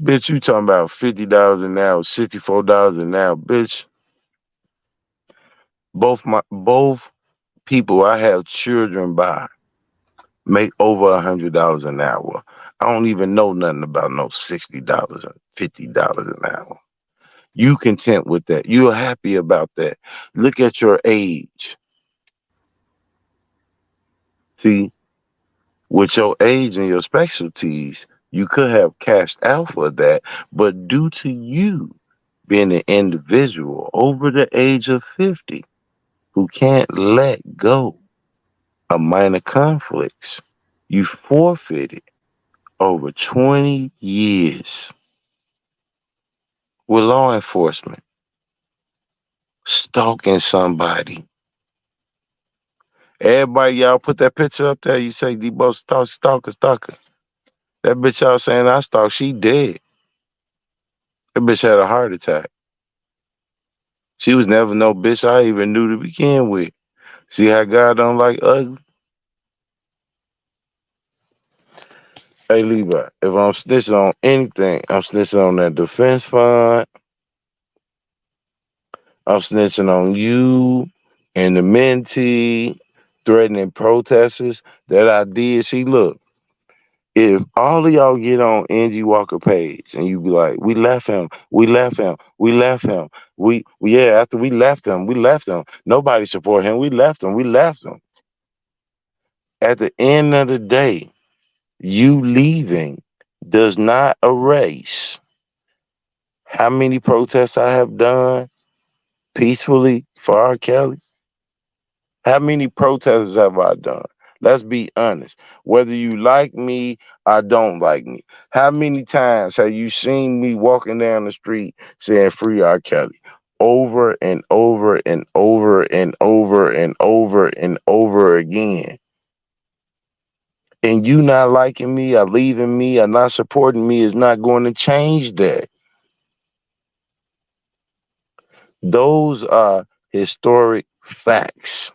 Bitch, you talking about $50 an hour, $64 an hour, bitch. Both people I have children by make over $100 an hour. I don't even know nothing about no $60 and $50 an hour. You content with that. You're happy about that. Look at your age. See, with your age and your specialties, you could have cashed out for that, but due to you being an individual over the age of 50 who can't let go of minor conflicts, you forfeited over 20 years with law enforcement, stalking somebody. Everybody, y'all put that picture up there. You say Debo stalker, stalker. That bitch y'all saying I stalk, she dead. That bitch had a heart attack. She was never no bitch I even knew to begin with. See how God don't like ugly? Hey Levi, if I'm snitching on anything, I'm snitching on that defense fund. I'm snitching on you and the mentee, threatening protesters that I did. See, look, if all of y'all get on Angie Walker page and you be like, we left him, we left him, we left him, yeah, after we left him, we left him. Nobody support him, we left him, we left him. At the end of the day, you leaving does not erase how many protests I have done peacefully for R. Kelly. How many protests have I done? Let's be honest. Whether you like me or don't like me, how many times have you seen me walking down the street saying free R. Kelly? Over and over and over and over and over and over again. And you not liking me or leaving me or not supporting me is not going to change that. Those are historic facts.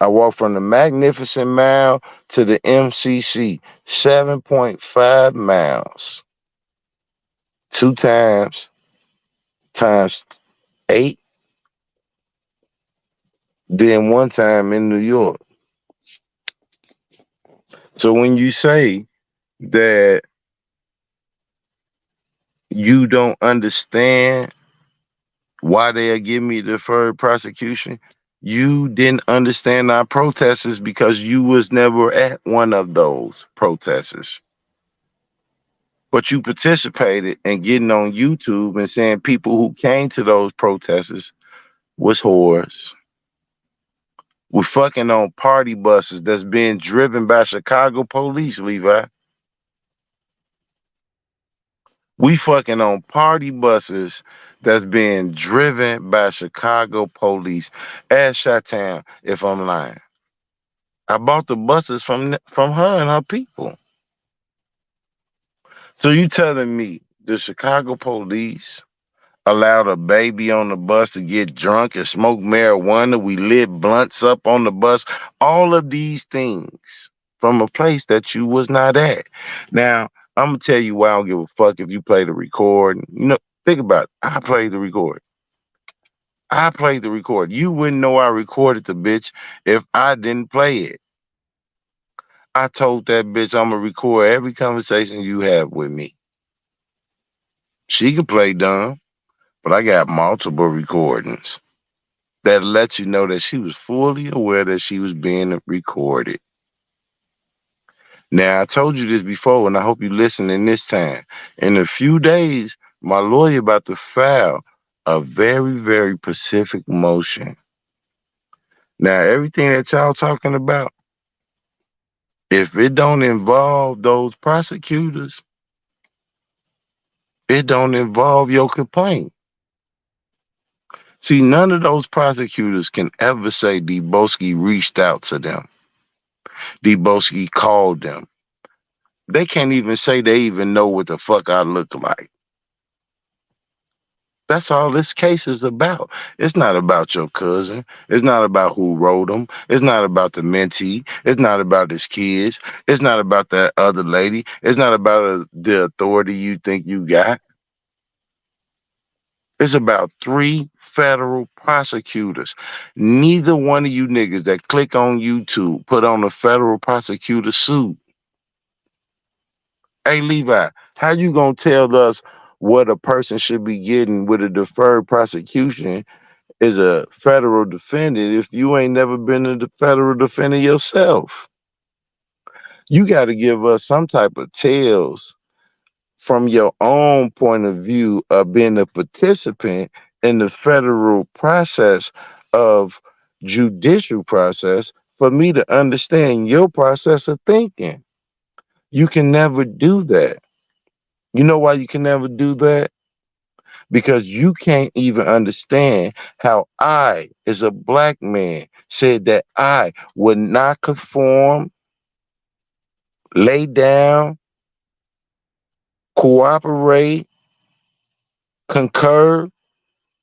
I walked from the Magnificent Mile to the MCC, 7.5 miles. 2 times, times 8, then 1 time in New York. So when you say that you don't understand why they'll give me deferred prosecution, you didn't understand our protesters because you was never at one of those protesters. But you participated in getting on YouTube and saying people who came to those protesters was whores. We fucking on party buses that's being driven by Chicago police, Levi. We fucking on party buses that's being driven by Chicago police. Ask Chi-Town if I'm lying. I bought the buses from her and her people. So you telling me the Chicago police allowed a baby on the bus to get drunk and smoke marijuana? We lit blunts up on the bus. All of these things from a place that you was not at. Now, I'm gonna tell you why I don't give a fuck if you play the recording. You know, think about it. I played the record. I played the record. You wouldn't know I recorded the bitch if I didn't play it. I told that bitch I'm gonna record every conversation you have with me. She can play dumb, but I got multiple recordings that lets you know that she was fully aware that she was being recorded. Now, I told you this before, and I hope you listening this time. In a few days, my lawyer about to file a very, very specific motion. Now, everything that y'all talking about, if it don't involve those prosecutors, it don't involve your complaint. See, none of those prosecutors can ever say Deboski reached out to them. Deboski called them. They can't even say they even know what the fuck I look like. That's all this case is about. It's not about your cousin. It's not about who wrote them. It's not about the mentee. It's not about his kids. It's not about that other lady. It's not about the authority you think you got. It's about 3 federal prosecutors. Neither one of you niggas that click on YouTube put on a federal prosecutor suit. Hey, Levi, how you gonna tell us what a person should be getting with a deferred prosecution is a federal defendant if you ain't never been a federal defendant yourself? You got to give us some type of tales from your own point of view of being a participant in the federal process of judicial process for me to understand your process of thinking. You can never do that. You know why you can never do that? Because you can't even understand how I, as a black man, said that I would not conform, lay down, cooperate, concur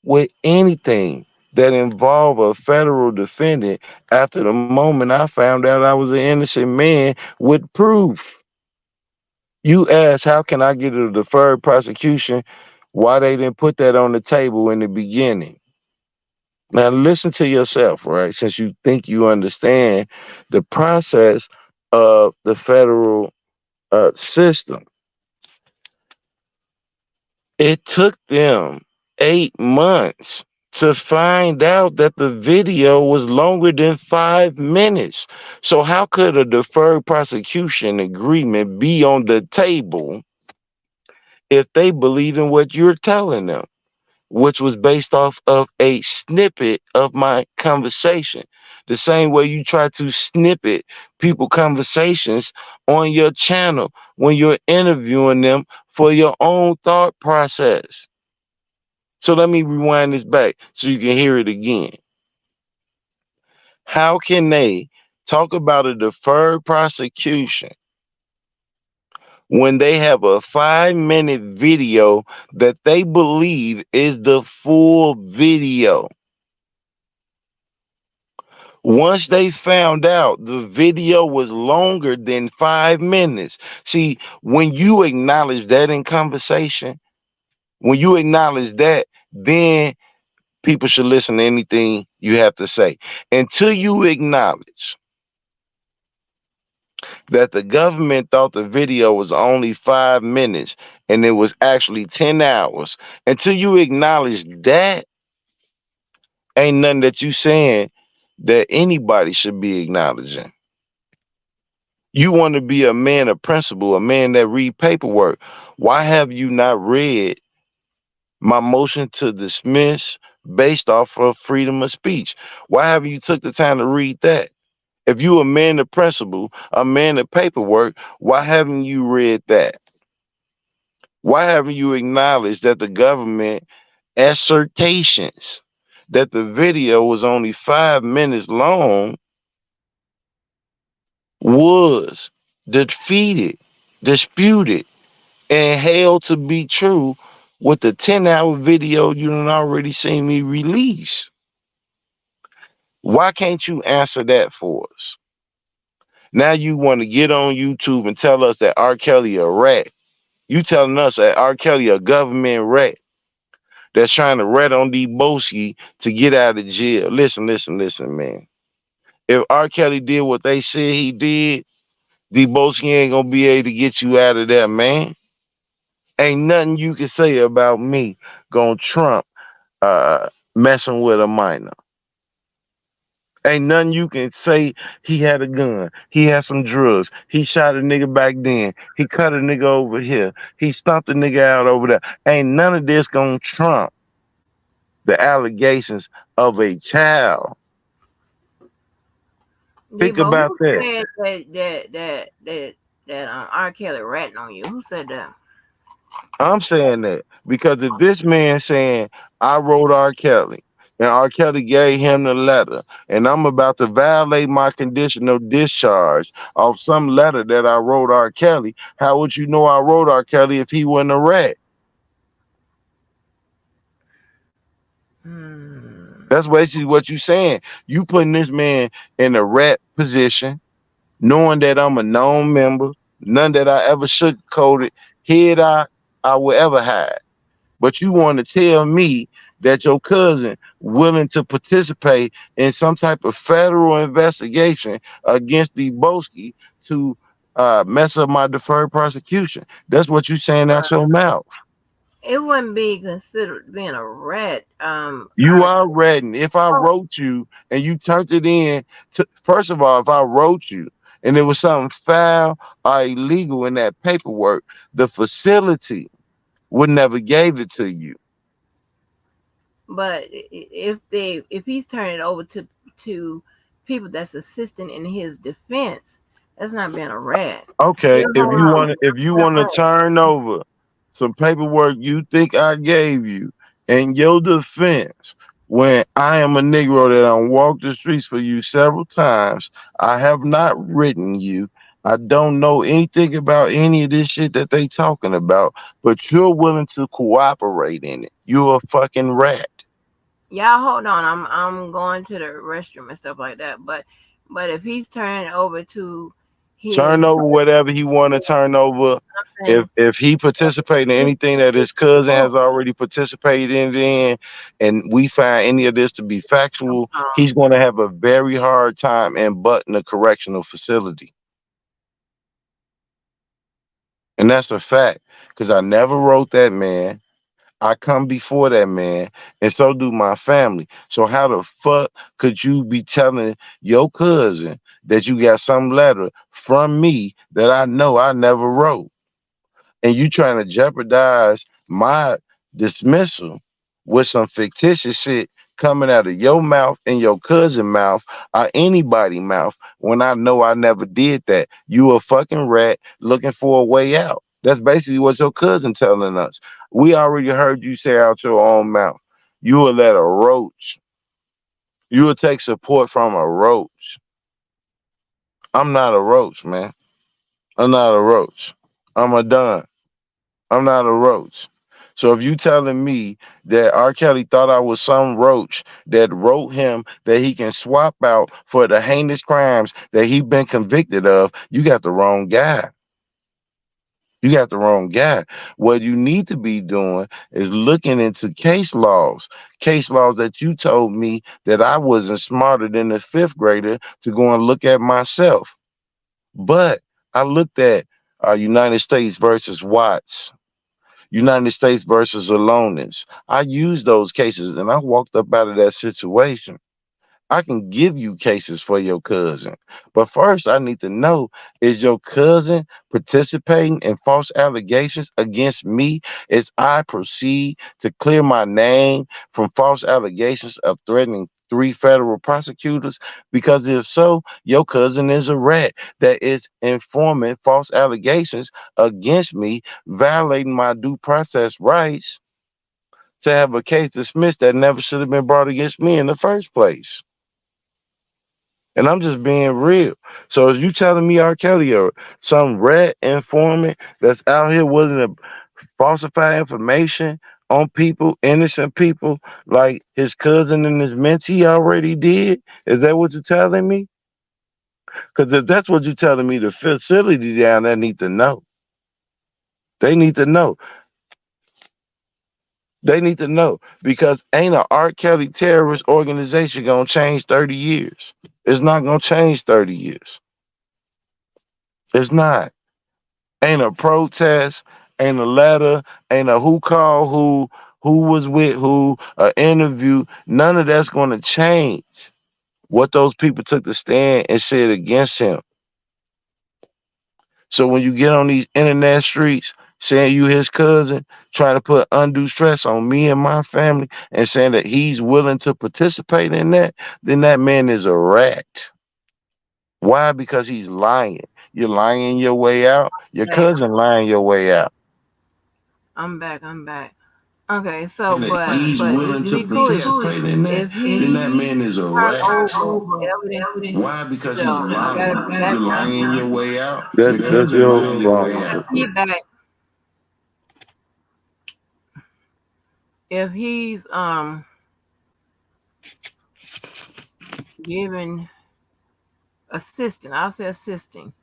with anything that involve a federal defendant after the moment I found out I was an innocent man with proof. You ask, how can I get a deferred prosecution? Why they didn't put that on the table in the beginning? Now listen to yourself, right? Since you think you understand the process of the federal system, it took them 8 months to find out that the video was longer than 5 minutes. So how could a deferred prosecution agreement be on the table if they believe in what you're telling them, which was based off of a snippet of my conversation? The same way you try to snippet people conversations on your channel when you're interviewing them for your own thought process. So let me rewind this back so you can hear it again. How can they talk about a deferred prosecution when they have a 5 minute video that they believe is the full video? Once they found out the video was longer than 5 minutes. See, when you acknowledge that in conversation, when you acknowledge that, then people should listen to anything you have to say. Until you acknowledge that the government thought the video was only 5 minutes and it was actually 10 hours, until you acknowledge that, ain't nothing that you saying that anybody should be acknowledging. You want to be a man of principle, a man that read paperwork. Why have you not read my motion to dismiss based off of freedom of speech? Why haven't you took the time to read that? If you a man of principle, a man of paperwork, why haven't you read that? Why haven't you acknowledged that the government assertions that the video was only 5 minutes long was defeated, disputed, and held to be true with the 10-hour video you done already seen me release? Why can't you answer that for us? Now you want to get on YouTube and tell us that R. Kelly a rat. You telling us that R. Kelly a government rat that's trying to rat on Debo to get out of jail. Listen, listen, listen, man. If R. Kelly did what they said he did, Debo ain't gonna be able to get you out of there, man. Ain't nothing you can say about me gonna trump messing with a minor. Ain't nothing you can say. He had a gun. He had some drugs. He shot a nigga back then. He cut a nigga over here. He stomped a nigga out over there. Ain't none of this gonna trump the allegations of a child. Think Debo, about who that. said that R. Kelly ratting on you? Who said that? I'm saying that because if this man saying I wrote R. Kelly and R. Kelly gave him the letter and I'm about to violate my conditional discharge of some letter that I wrote R. Kelly, how would you know I wrote R. Kelly if he wasn't a rat? That's basically what you saying. You putting this man in a rat position, knowing that I'm a known member, none that I ever sugarcoated, hid I will ever hide. But you want to tell me that your cousin willing to participate in some type of federal investigation against Debo to mess up my deferred prosecution. That's what you saying out your mouth. It wouldn't be considered being a rat. You are ratting. If I wrote you and you turned it in to, first of all, if I wrote you and there was something foul or illegal in that paperwork, the facility would never gave it to you. But if he's turning it over to people that's assisting in his defense, that's not being a rat. Okay, Hold on. if you want to turn over some paperwork you think I gave you in your defense, when I am a Negro that I walked the streets for you several times, I have not written you. I don't know anything about any of this shit that they talking about, but you're willing to cooperate in it. You're a fucking rat. Y'all hold on. I'm going to the restroom and stuff like that. But if he's turning it over to Turn his over whatever he want to turn over. something, If he participate in anything that his cousin has already participated in, and we find any of this to be factual, he's going to have a very hard time in butting a correctional facility. And that's a fact, because I never wrote that man. I come before that man, and so do my family. So how the fuck could you be telling your cousin that you got some letter from me that I know I never wrote? And you trying to jeopardize my dismissal with some fictitious shit coming out of your mouth and your cousin mouth or anybody mouth when I know I never did that. You a fucking rat looking for a way out. That's basically what your cousin telling us. We already heard you say out your own mouth. You will let a roach. You will take support from a roach. I'm not a roach, man. I'm not a roach. I'm a dun. I'm not a roach. So if you telling me that R. Kelly thought I was some roach that wrote him that he can swap out for the heinous crimes that he been convicted of, you got the wrong guy. You got the wrong guy. What you need to be doing is looking into case laws that you told me that I wasn't smarter than the fifth grader to go and look at myself. But I looked at United States versus Watts. United States versus Alonis. I used those cases and I walked up out of that situation. I can give you cases for your cousin. But first, I need to know, is your cousin participating in false allegations against me as I proceed to clear my name from false allegations of threatening three federal prosecutors? Because if so, your cousin is a rat that is informing false allegations against me, violating my due process rights to have a case dismissed that never should have been brought against me in the first place. And I'm just being real. So is you telling me R. Kelly or some red informant that's out here willing to falsify information on people, innocent people, like his cousin and his mentee already did? Is that what you're telling me? Because if that's what you're telling me, the facility down there need to know. They need to know. They need to know because ain't a R. Kelly terrorist organization gonna change 30 years. It's not gonna change 30 years. It's not. Ain't a protest, ain't a letter, ain't a who called who was with who, an interview. None of that's going to change what those people took to stand and said against him. So when you get on these internet streets saying you his cousin, trying to put undue stress on me and my family and saying that he's willing to participate in that, then that man is a rat. Why? Because he's lying. You're lying your way out. Your cousin lying your way out. I'm back. I'm back. Okay, so And that he's but just willing to to be clear, participate in that, if then that he man is a turn rat. over evidence Why? Because he's himself, I gotta lying. be back You're now. lying your way out. That's your I'll phone. be back. If he's giving assisting, I'll say assisting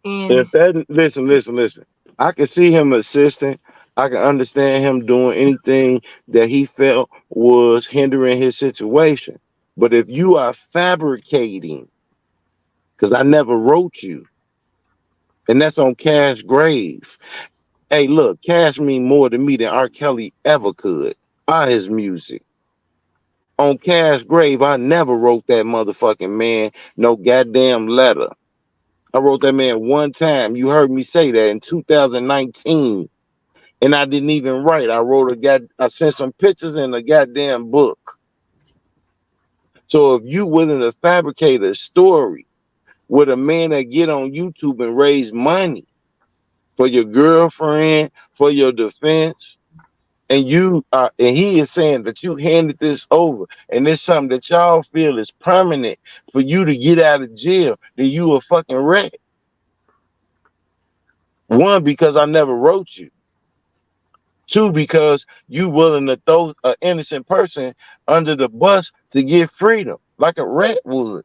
in If that listen. I can see him assisting. I can understand him doing anything that he felt was hindering his situation. But if you are fabricating, because I never wrote you, and that's on Cash Grave. Hey, look, Cash mean more to me than R. Kelly ever could. His music. On Cash Grave, I never wrote that motherfucking man no goddamn letter. I wrote that man one time. You heard me say that in 2019. And I didn't even write. I sent some pictures in a goddamn book. So if you willing to fabricate a story with a man that get on YouTube and raise money for your girlfriend, for your defense, and he is saying that you handed this over and it's something that y'all feel is permanent for you to get out of jail, then you a fucking rat. One, because I never wrote you. Two, because you willing to throw an innocent person under the bus to get freedom, like a rat would.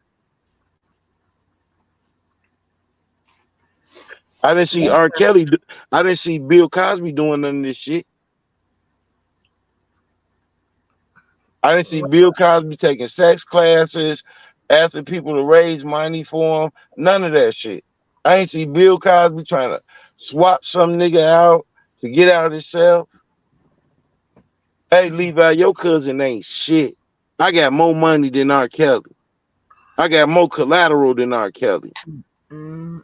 I didn't see R. Kelly. I didn't see Bill Cosby doing none of this shit. I didn't see Bill Cosby taking sex classes, asking people to raise money for him. None of that shit. I ain't see Bill Cosby trying to swap some nigga out to get out himself. Hey, Levi, your cousin ain't shit. I got more money than R. Kelly. I got more collateral than R. Kelly. Mm.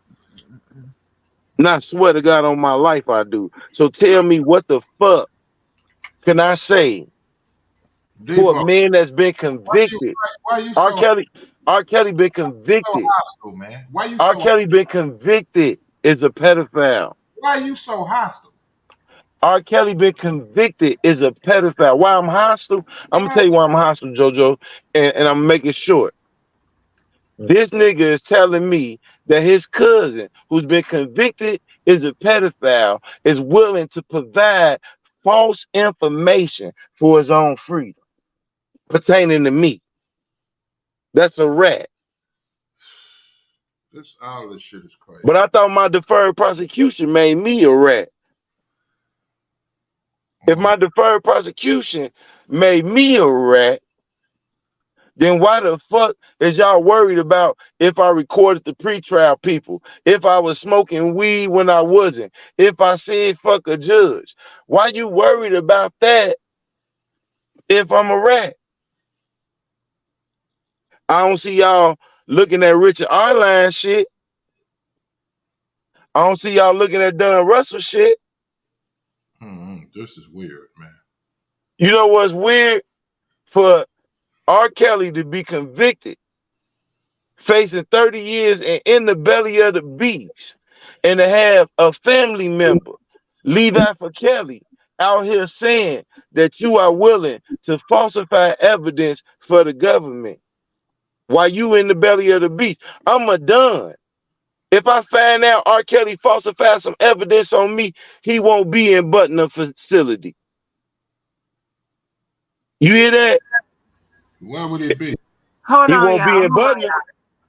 And I swear to God on my life I do. So tell me what the fuck can I say for a Debo, man that's been why you convicted? why you R. so Kelly, R. Kelly been so convicted. hostile, man? R. Kelly been convicted as a pedophile. Why you so hostile? R. Kelly been convicted as a pedophile. Why I'm hostile? I'm gonna Why tell you why I'm hostile, JoJo, and I'm making short. This nigga is telling me that his cousin, who's been convicted as a pedophile, is willing to provide false information for his own freedom pertaining to me. That's a rat. all this shit is crazy. But I thought my deferred prosecution made me a rat. If my deferred prosecution made me a rat, then why the fuck is y'all worried about if I recorded the pretrial people, if I was smoking weed when I wasn't, if I said fuck a judge? Why you worried about that if I'm a rat? I don't see y'all looking at Richard Arline shit. I don't see y'all looking at Don Russell shit. This is weird, man. You know what's weird? For R. Kelly to be convicted, facing 30 years and in the belly of the beast, and to have a family member, Levi for Kelly, out here saying that you are willing to falsify evidence for the government while you in the belly of the beast. I'm a done. If I find out R. Kelly falsified some evidence on me, he won't be in Butner facility. You hear that? Where would it be? Hold He on, won't y'all. be in Hold on, Butner.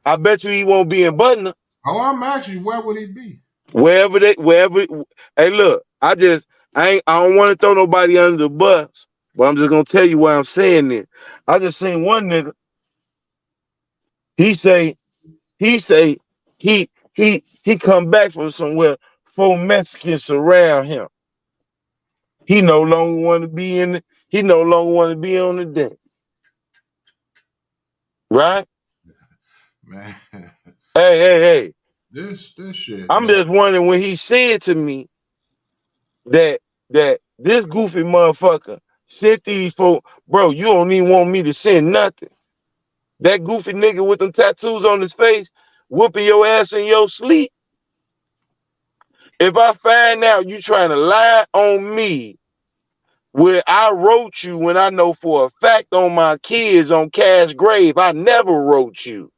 I bet you he won't be in Butner. Oh, I'm asking you, where would it be? Wherever. Hey, look, I don't want to throw nobody under the bus, but I'm just gonna tell you why I'm saying this. I just seen one nigga. He say he come back from somewhere. 4 Mexicans surround him. He no longer want to be in. He no longer want to be on the deck. Right? Man, Hey. this shit, I'm man. just wondering when he said to me that this goofy motherfucker sent these folk, bro, you don't even want me to send nothing. That goofy nigga with them tattoos on his face, whooping your ass in your sleep. If I find out you trying to lie on me where I wrote you when I know for a fact on my kids on Cash Grave, I never wrote you.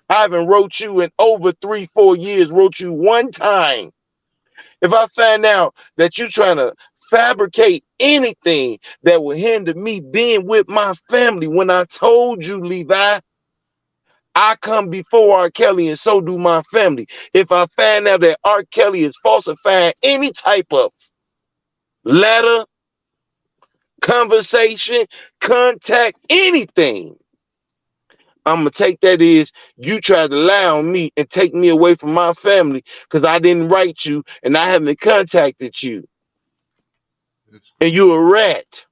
I haven't wrote you in over 3-4 years, wrote you one time. If I find out that you trying to fabricate anything that will hinder me being with my family, when I told you, Levi, I come before R. Kelly and so do my family. If I find out that R. Kelly is falsifying any type of letter, conversation, contact, anything, I'm going to take that as you tried to lie on me and take me away from my family because I didn't write you and I haven't contacted you. And you a rat.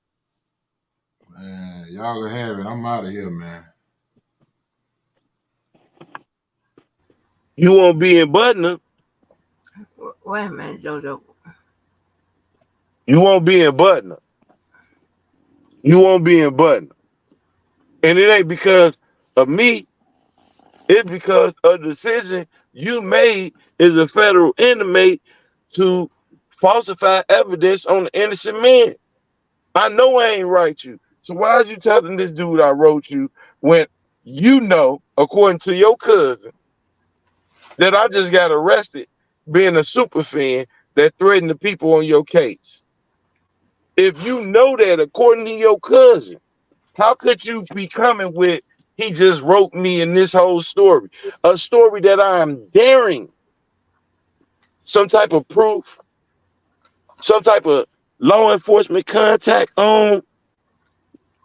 Man, y'all gonna have it. I'm out of here, man. You won't be in Butner. wait a minute, JoJo. You won't be in Butner. You won't be in Butner. And it ain't because of me. It's because of the decision you made as a federal inmate to falsify evidence on an innocent man. I know I ain't write you. So why are you telling this dude I wrote you when you know, according to your cousin, that I just got arrested being a super fan that threatened the people on your case? If you know that, according to your cousin, how could you be coming with, he just wrote me in this whole story? A story that I am daring some type of proof, some type of law enforcement contact on.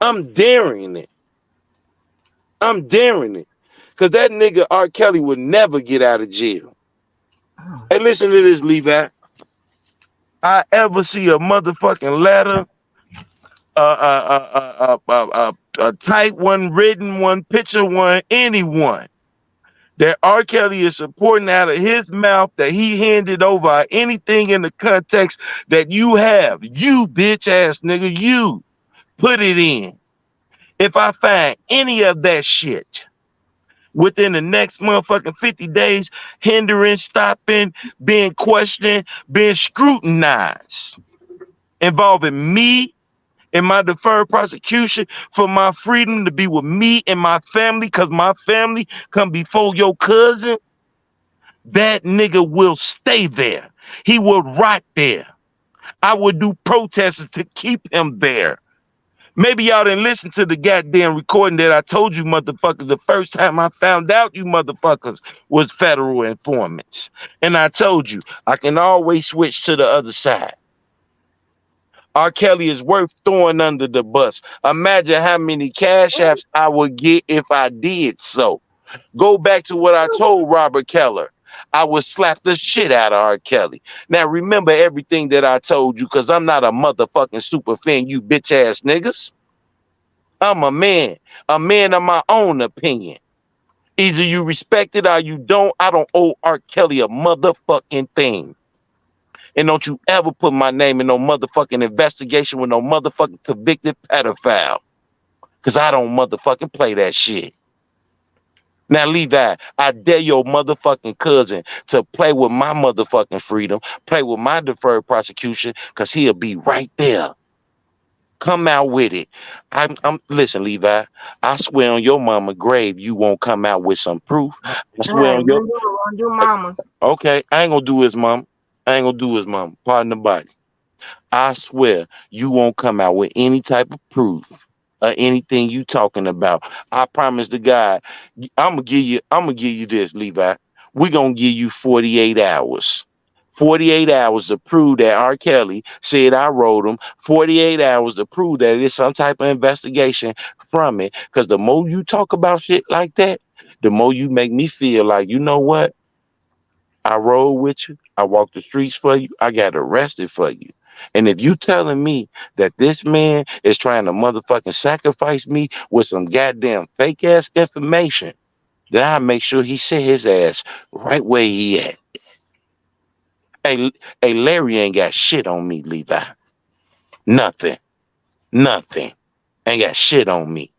I'm daring it. I'm daring it. Because that nigga R. Kelly would never get out of jail. Hey, listen to this, Levi. I ever see a motherfucking letter, a type one, written one, picture one, anyone that R. Kelly is supporting out of his mouth that he handed over, anything in the context that you have, you bitch ass nigga, you put it in. If I find any of that shit within the next motherfucking 50 days, hindering, stopping, being questioned, being scrutinized, involving me and my deferred prosecution for my freedom to be with me and my family, because my family come before your cousin, that nigga will stay there. He will rot there. I would do protests to keep him there. Maybe y'all didn't listen to the goddamn recording that I told you motherfuckers the first time I found out you motherfuckers was federal informants. And I told you, I can always switch to the other side. R. Kelly is worth throwing under the bus. Imagine how many cash apps I would get if I did so. Go back to what I told Robert Keller. I would slap the shit out of R. Kelly. Now remember everything that I told you, because I'm not a motherfucking super fan, you bitch ass niggas. I'm a man of my own opinion. Either you respect it or you don't. I don't owe R. Kelly a motherfucking thing. And don't you ever put my name in no motherfucking investigation with no motherfucking convicted pedophile. Because I don't motherfucking play that shit. Now, Levi, I dare your motherfucking cousin to play with my motherfucking freedom, play with my deferred prosecution, because he'll be right there. Come out with it. Listen, Levi, I swear on your mama grave, you won't come out with some proof. I swear Hey, on your, do mamas. okay, I ain't gonna do his mom. I ain't gonna do his mom. Pardon the body. I swear you won't come out with any type of proof or anything you talking about. I promise to God, I'm gonna give you this, Levi. We're gonna give you 48 hours. 48 hours to prove that R. Kelly said I wrote him. 48 hours to prove that it's some type of investigation from it. Because the more you talk about shit like that, the more you make me feel like, you know what? I rode with you. I walked the streets for you. I got arrested for you. And if you telling me that this man is trying to motherfucking sacrifice me with some goddamn fake ass information, then I make sure he sit his ass right where he at. Hey, Larry ain't got shit on me, Levi. Nothing. Nothing. Ain't got shit on me.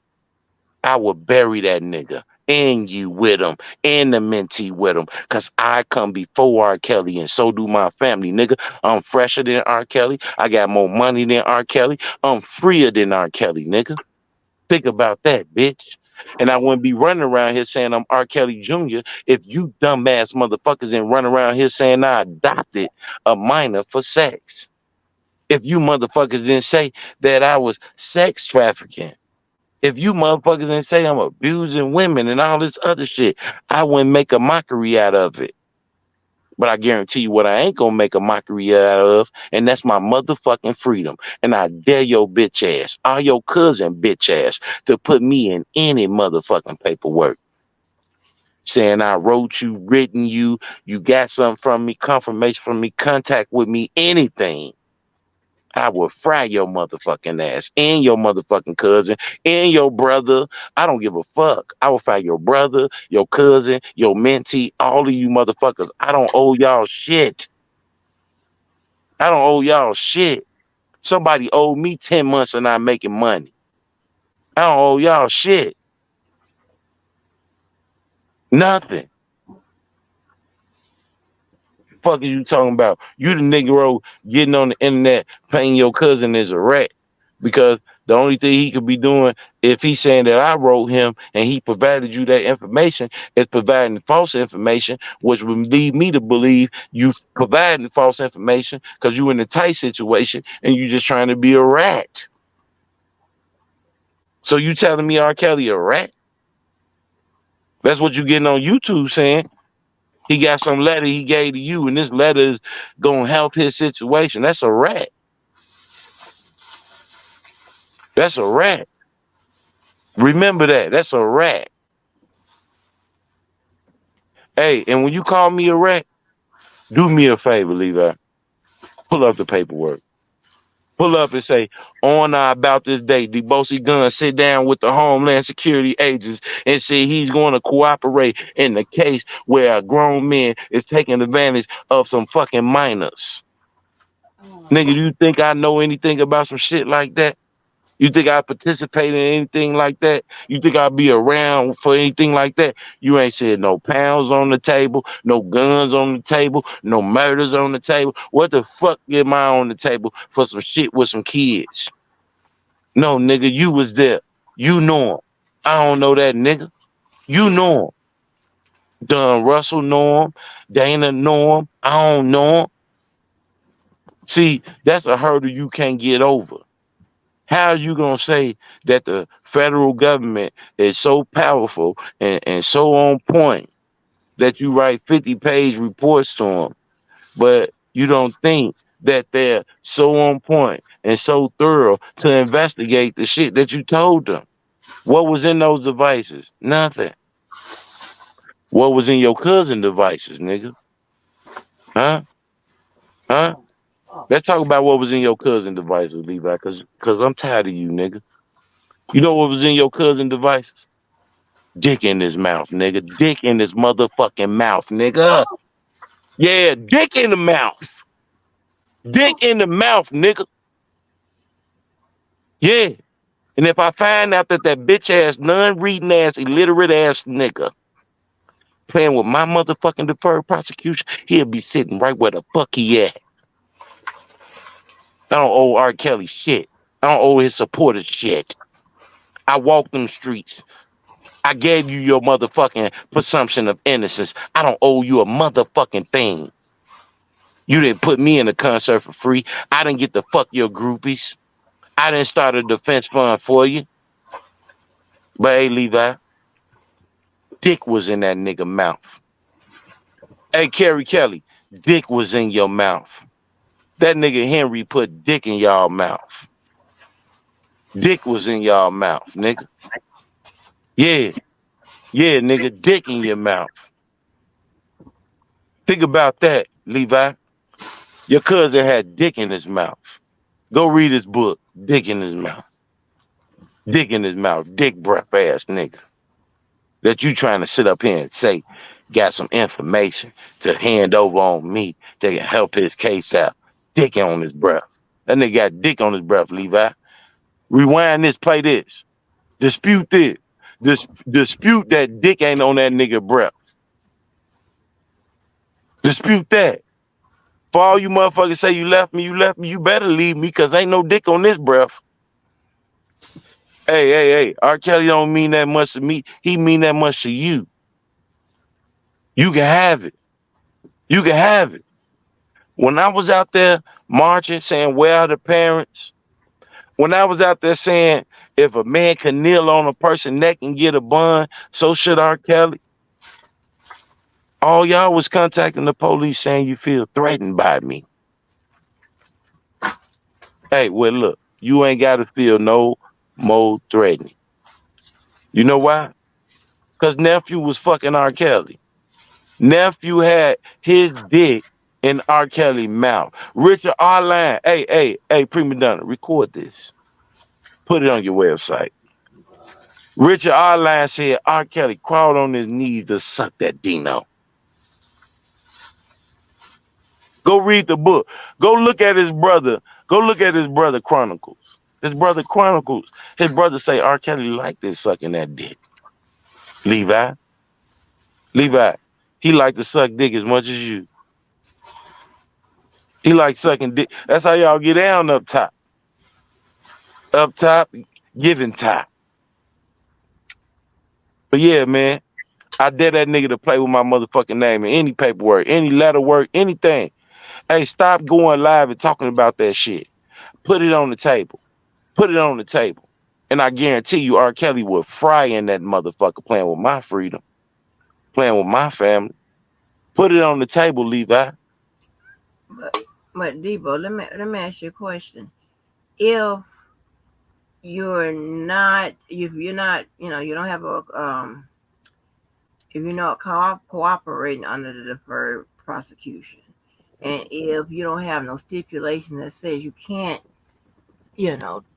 I would bury that nigga and you with him and the mentee with him, because I come before R. Kelly and so do my family, nigga. I'm fresher than R. Kelly. I got more money than R. Kelly. I'm freer than R. Kelly, nigga. Think about that, bitch. And I wouldn't be running around here saying I'm R. Kelly Jr. if you dumbass motherfuckers didn't run around here saying I adopted a minor for sex. If you motherfuckers didn't say that I was sex trafficking. If you motherfuckers didn't say I'm abusing women and all this other shit, I wouldn't make a mockery out of it. But I guarantee you what I ain't gonna make a mockery out of, and that's my motherfucking freedom. And I dare your bitch ass, or your cousin bitch ass, to put me in any motherfucking paperwork. Saying I wrote you, written you, you got something from me, confirmation from me, contact with me, anything. I will fry your motherfucking ass and your motherfucking cousin and your brother. I don't give a fuck. I will fry your brother, your cousin, your mentee, all of you motherfuckers. I don't owe y'all shit. I don't owe y'all shit. Somebody owed me 10 months of not making money. I don't owe y'all shit. Nothing. Fuck is you talking about? You the Negro getting on the internet painting your cousin as a rat because The only thing he could be doing if he's saying that I wrote him and he provided you that information is providing false information, which would lead me to believe you providing false information because you in a tight situation and you just trying to be a rat. So you telling me R. Kelly a rat? That's what you getting on YouTube saying. He got some letter he gave to you, and this letter is gonna help his situation. That's a rat. That's a rat. Remember that. That's a rat. Hey, and when you call me a rat, do me a favor, Levi. Pull up the paperwork. Pull up and say, on or about this day, Debo Gun sit down with the Homeland Security agents and say he's going to cooperate in the case where a grown man is taking advantage of some fucking minors. Nigga, you think I know anything about some shit like that? You think I participate in anything like that? You think I'll be around for anything like that? You ain't said no pounds on the table, no guns on the table, no murders on the table. What the fuck am I on the table for some shit with some kids? No, nigga, you was there. You know him. I don't know that nigga. You know him. Don Russell know him. Dana know him. I don't know him. See, that's a hurdle you can't get over. How are you going to say that the federal government is so powerful and so on point that you write 50-page reports to them, but you don't think that they're so on point and so thorough to investigate the shit that you told them? What was in those devices? Nothing. What was in your cousin devices, nigga? Huh? Huh? Let's talk about what was in your cousin devices, Levi, because I'm tired of you, nigga. You know what was in your cousin devices? Dick in his mouth, nigga. Dick in his motherfucking mouth, nigga. Yeah, dick in the mouth. Dick in the mouth, nigga. Yeah. And if I find out that that bitch ass, non-reading ass, illiterate ass nigga playing with my motherfucking deferred prosecution, he'll be sitting right where the fuck he at. I don't owe R. Kelly shit. I don't owe his supporters shit. I walked them streets. I gave you your motherfucking presumption of innocence. I don't owe you a motherfucking thing. You didn't put me in a concert for free. I didn't get to fuck your groupies. I didn't start a defense fund for you. But hey, Levi, dick was in that nigga mouth. Hey, Carrie Kelly, dick was in your mouth. That nigga Henry put dick in y'all mouth. Dick was in y'all mouth, nigga. Yeah. Yeah, nigga, dick in your mouth. Think about that, Levi. Your cousin had dick in his mouth. Go read his book, Dick in His Mouth. Dick in his mouth, dick breath ass nigga. That you trying to sit up here and say got some information to hand over on me that can help his case out. Dick on his breath. That nigga got dick on his breath, Levi. Rewind this, play this. Dispute this. Dispute that dick ain't on that nigga breath. Dispute that. For all you motherfuckers say you left me, you better leave me because ain't no dick on this breath. Hey, R. Kelly don't mean that much to me. He mean that much to you. You can have it. You can have it. When I was out there marching, saying, where are the parents? When I was out there saying, if a man can kneel on a person's neck and get a bond, so should R. Kelly. All y'all was contacting the police saying you feel threatened by me. Hey, well, look, you ain't got to feel no more threatening. You know why? Because nephew was fucking R. Kelly. Nephew had his dick in R. Kelly's mouth. Richard R. Line, hey, Prima Donna, record this. Put it on your website. Richard R. Line said R. Kelly crawled on his knees to suck that Dino. Go read the book. Go look at his brother. Go look at his brother Chronicles. His brother Chronicles. His brother say R. Kelly liked this sucking that dick. Levi, he liked to suck dick as much as you. He liked sucking dick. That's how y'all get down up top. Up top, giving top. But yeah, man, I dare that nigga to play with my motherfucking name in any paperwork, any letter work, anything. Hey, stop going live and talking about that shit. Put it on the table. Put it on the table. And I guarantee you, R. Kelly would fry in that motherfucker playing with my freedom, playing with my family. Put it on the table, Levi. But Debo, let me ask you a question. If if you're not, you don't have a if you're not cooperating under the deferred prosecution, and if you don't have no stipulation that says you can't,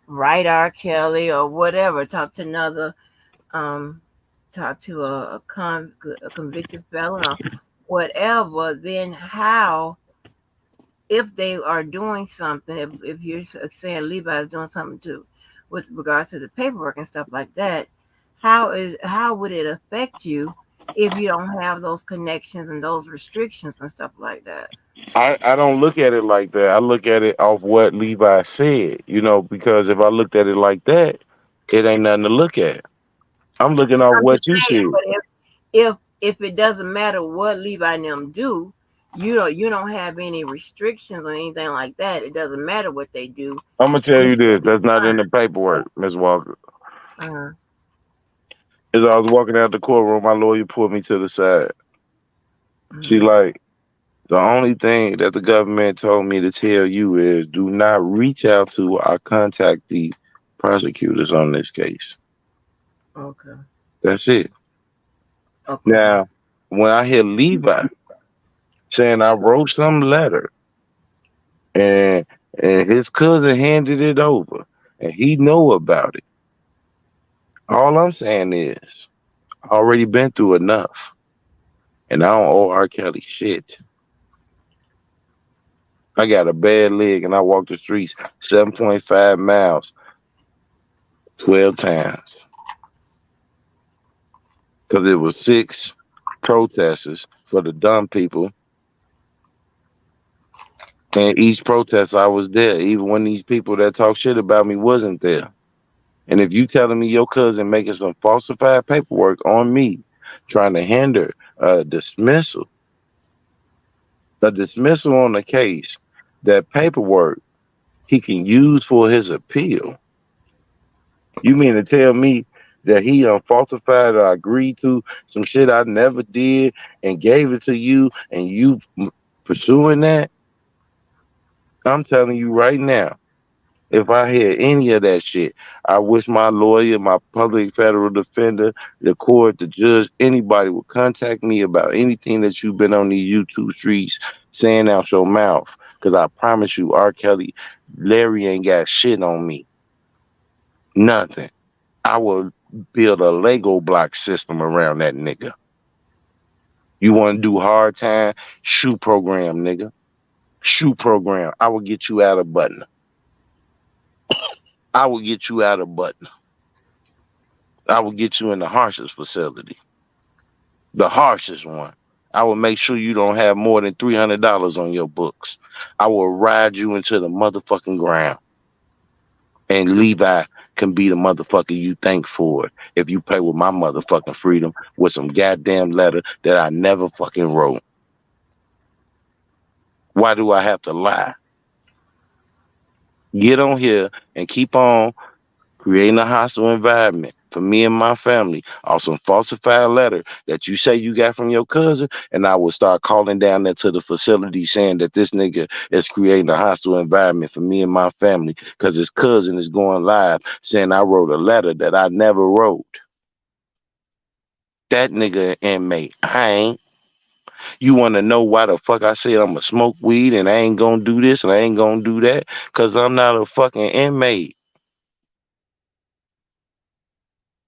write R. Kelly or whatever, um, talk to a convicted felon or whatever, then how, if they are doing something, if you're saying Levi is doing something to, with regards to the paperwork and stuff like that, how would it affect you if you don't have those connections and those restrictions and stuff like that? I don't look at it like that. I look at it off what Levi said, because if I looked at it like that, it ain't nothing to look at. I'm looking off I'm what just you saying, said. but if it doesn't matter what Levi and them do, you don't have any restrictions or anything like that. It doesn't matter what they do. I'm gonna tell You you this. should be That's not in fine. the paperwork, Miss Walker. Uh, As I was walking out the courtroom, my lawyer pulled me to the side. She mm, like, the only thing that the government told me to tell you is do not reach out to or contact the prosecutors on this case. okay. That's it. Okay. Now, when I hear Levi saying I wrote some letter and his cousin handed it over and he know about it, all I'm saying is I already been through enough and I don't owe R. Kelly shit. I got a bad leg and I walked the streets 7.5 miles 12 times because it was 6 protesters for the dumb people. And each protest I was there, even when these people that talk shit about me wasn't there. And if you telling me your cousin making some falsified paperwork on me, trying to hinder a dismissal on the case, that paperwork he can use for his appeal. You mean to tell me that he falsified or agreed to some shit I never did and gave it to you and you pursuing that? I'm telling you right now, if I hear any of that shit, I wish my lawyer, my public federal defender, the court, the judge, anybody would contact me about anything that you've been on these YouTube streets saying out your mouth. Because I promise you, R. Kelly, Larry ain't got shit on me. Nothing. I will build a Lego block system around that nigga. You want to do hard time? Shoe program, nigga. Shoe program. I will get you out of Button. I will get you out of Button. I will get you in the harshest facility. The harshest one. I will make sure you don't have more than $300 on your books. I will ride you into the motherfucking ground. And Levi can be the motherfucker you thank for it if you play with my motherfucking freedom with some goddamn letter that I never fucking wrote. Why do I have to lie? Get on here and keep on creating a hostile environment for me and my family on some falsified letter that you say you got from your cousin, and I will start calling down there to the facility saying that this nigga is creating a hostile environment for me and my family because his cousin is going live saying I wrote a letter that I never wrote. That nigga inmate, I ain't. You want to know why the fuck I said I'm gonna smoke weed and I ain't gonna do this and I ain't gonna do that? Because I'm not a fucking inmate.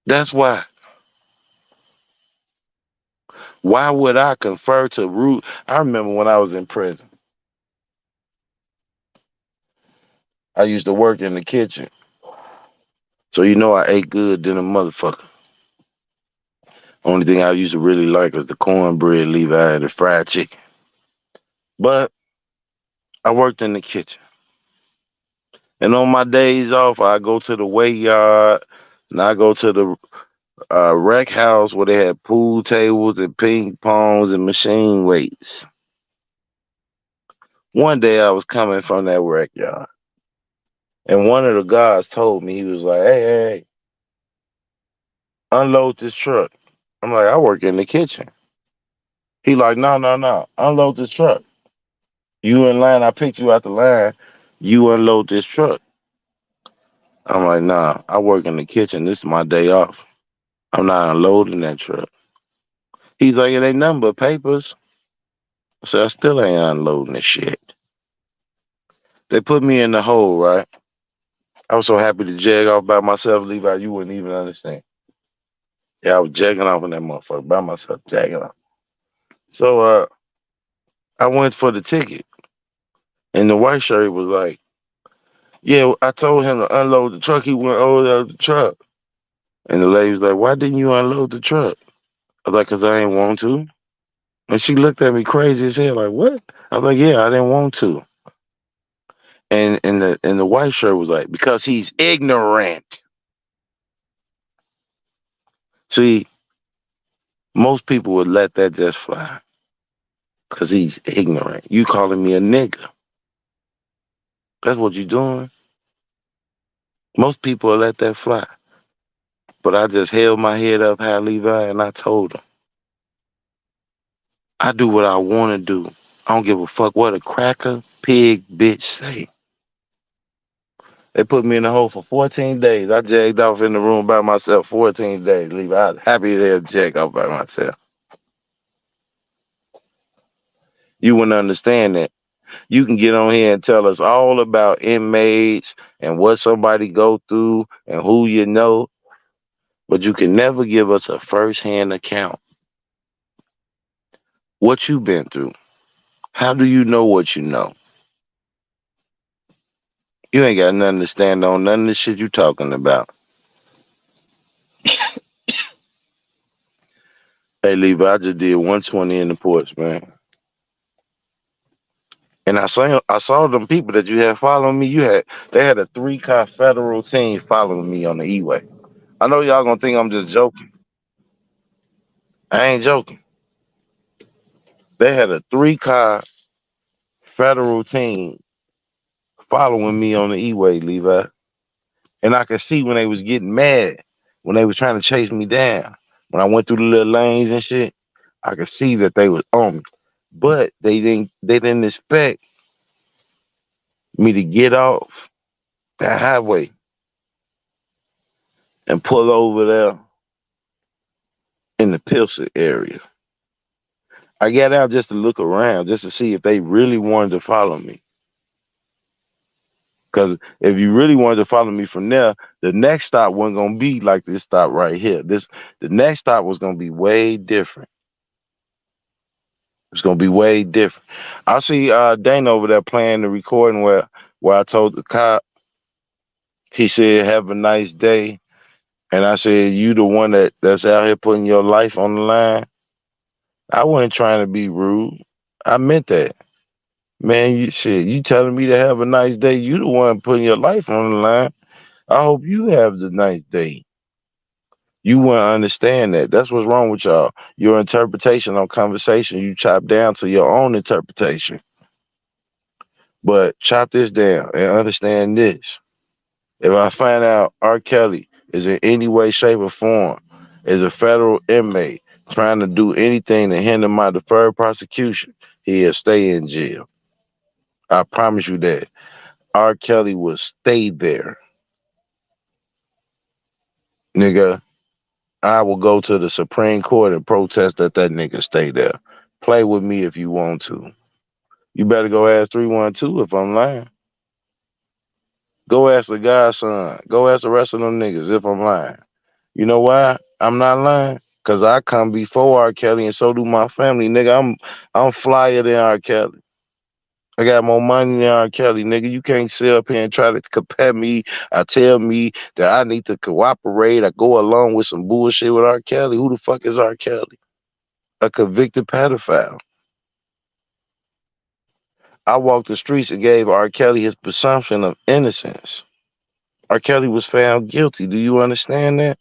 That's why. Why would I confer to root? I remember when I was in prison, I used to work in the kitchen. So I ate good than a motherfucker. Only thing I used to really like was the cornbread, Levi, and the fried chicken. But I worked in the kitchen. And on my days off, I go to the weight yard and I go to the rec house where they had pool tables and ping pongs and machine weights. One day I was coming from that rec yard, and one of the guys told me, he was like, hey, unload this truck. I'm like, I work in the kitchen. He like, no, unload this truck. You in line, I picked you out the line. You unload this truck. I'm like, nah, I work in the kitchen. This is my day off. I'm not unloading that truck. He's like, it ain't nothing but papers. I said, I still ain't unloading this shit. They put me in the hole, right? I was so happy to jag off by myself, Levi, you wouldn't even understand. Yeah, I was jagging off in that motherfucker by myself, jagging off. So I went for the ticket, and the white shirt was like, yeah, I told him to unload the truck. He went over the truck. And the lady was like, why didn't you unload the truck? I was like, because I ain't want to. And she looked at me crazy as hell, like, what? I was like, yeah, I didn't want to. And the white shirt was like, because he's ignorant. See, most people would let that just fly. Because he's ignorant. You calling me a nigga. That's what you doing. Most people will let that fly. But I just held my head up high, Levi, and I told him, I do what I want to do. I don't give a fuck what a cracker pig bitch say. They put me in the hole for 14 days. I jagged off in the room by myself 14 days. Levi, I was happy to jag off by myself. You wouldn't understand that. You can get on here and tell us all about inmates and what somebody go through and who you know, but you can never give us a first-hand account. What you been through. How do you know what you know? You ain't got nothing to stand on, none of the shit you talking about. Hey, Levi, I just did 120 in the porch, man. And I saw them people that you had following me. They had a 3-car federal team following me on the E-way. I know y'all gonna think I'm just joking. I ain't joking. They had a 3-car federal team following me on the E-way, Levi. And I could see when they was getting mad, when they was trying to chase me down. When I went through the little lanes and shit, I could see that they was on me. But they didn't expect me to get off that highway and pull over there in the Pilsen area. I got out just to look around, just to see if they really wanted to follow me. Because if you really wanted to follow me from there, the next stop wasn't gonna be like this stop right here. The next stop was gonna be way different. It's gonna be way different. I see Dana over there playing the recording where I told the cop, he said, "Have a nice day," and I said, "You the one that's out here putting your life on the line." I wasn't trying to be rude. I meant that. Man, you telling me to have a nice day. You the one putting your life on the line. I hope you have the nice day. You wouldn't understand that. That's what's wrong with y'all. Your interpretation on conversation, you chop down to your own interpretation. But chop this down and understand this. If I find out R. Kelly is in any way, shape, or form is a federal inmate trying to do anything to hinder my deferred prosecution, he'll stay in jail. I promise you that. R. Kelly will stay there. Nigga, I will go to the Supreme Court and protest that nigga stay there. Play with me if you want to. You better go ask 312 if I'm lying. Go ask the godson. Go ask the rest of them niggas if I'm lying. You know why I'm not lying? Cause I come before R. Kelly and so do my family, nigga. I'm flyer than R. Kelly. I got more money than R. Kelly, nigga. You can't sit up here and try to compare me or tell me that I need to cooperate or go along with some bullshit with R. Kelly. Who the fuck is R. Kelly? A convicted pedophile. I walked the streets and gave R. Kelly his presumption of innocence. R. Kelly was found guilty. Do you understand that?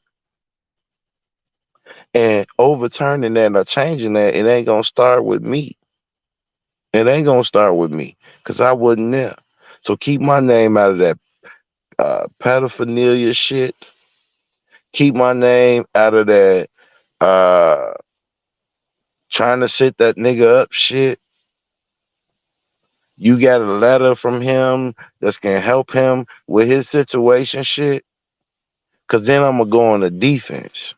And overturning that or changing that, it ain't gonna start with me. It ain't gonna start with me because I wasn't there. So keep my name out of that pedophilia shit. Keep my name out of that uh, trying to sit that nigga up shit. You got a letter from him that's gonna help him with his situation shit. Cause then I'm gonna go on the defense.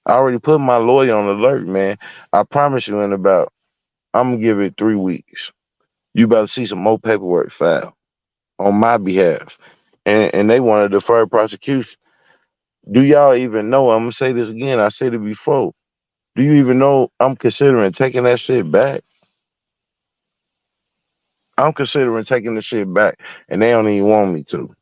I already put my lawyer on alert, man. I promise you I'm gonna give it 3 weeks. You better see some more paperwork filed on my behalf. And they want to defer prosecution. Do y'all even know? I'm gonna say this again. I said it before. Do you even know I'm considering taking that shit back? I'm considering taking the shit back, and they don't even want me to.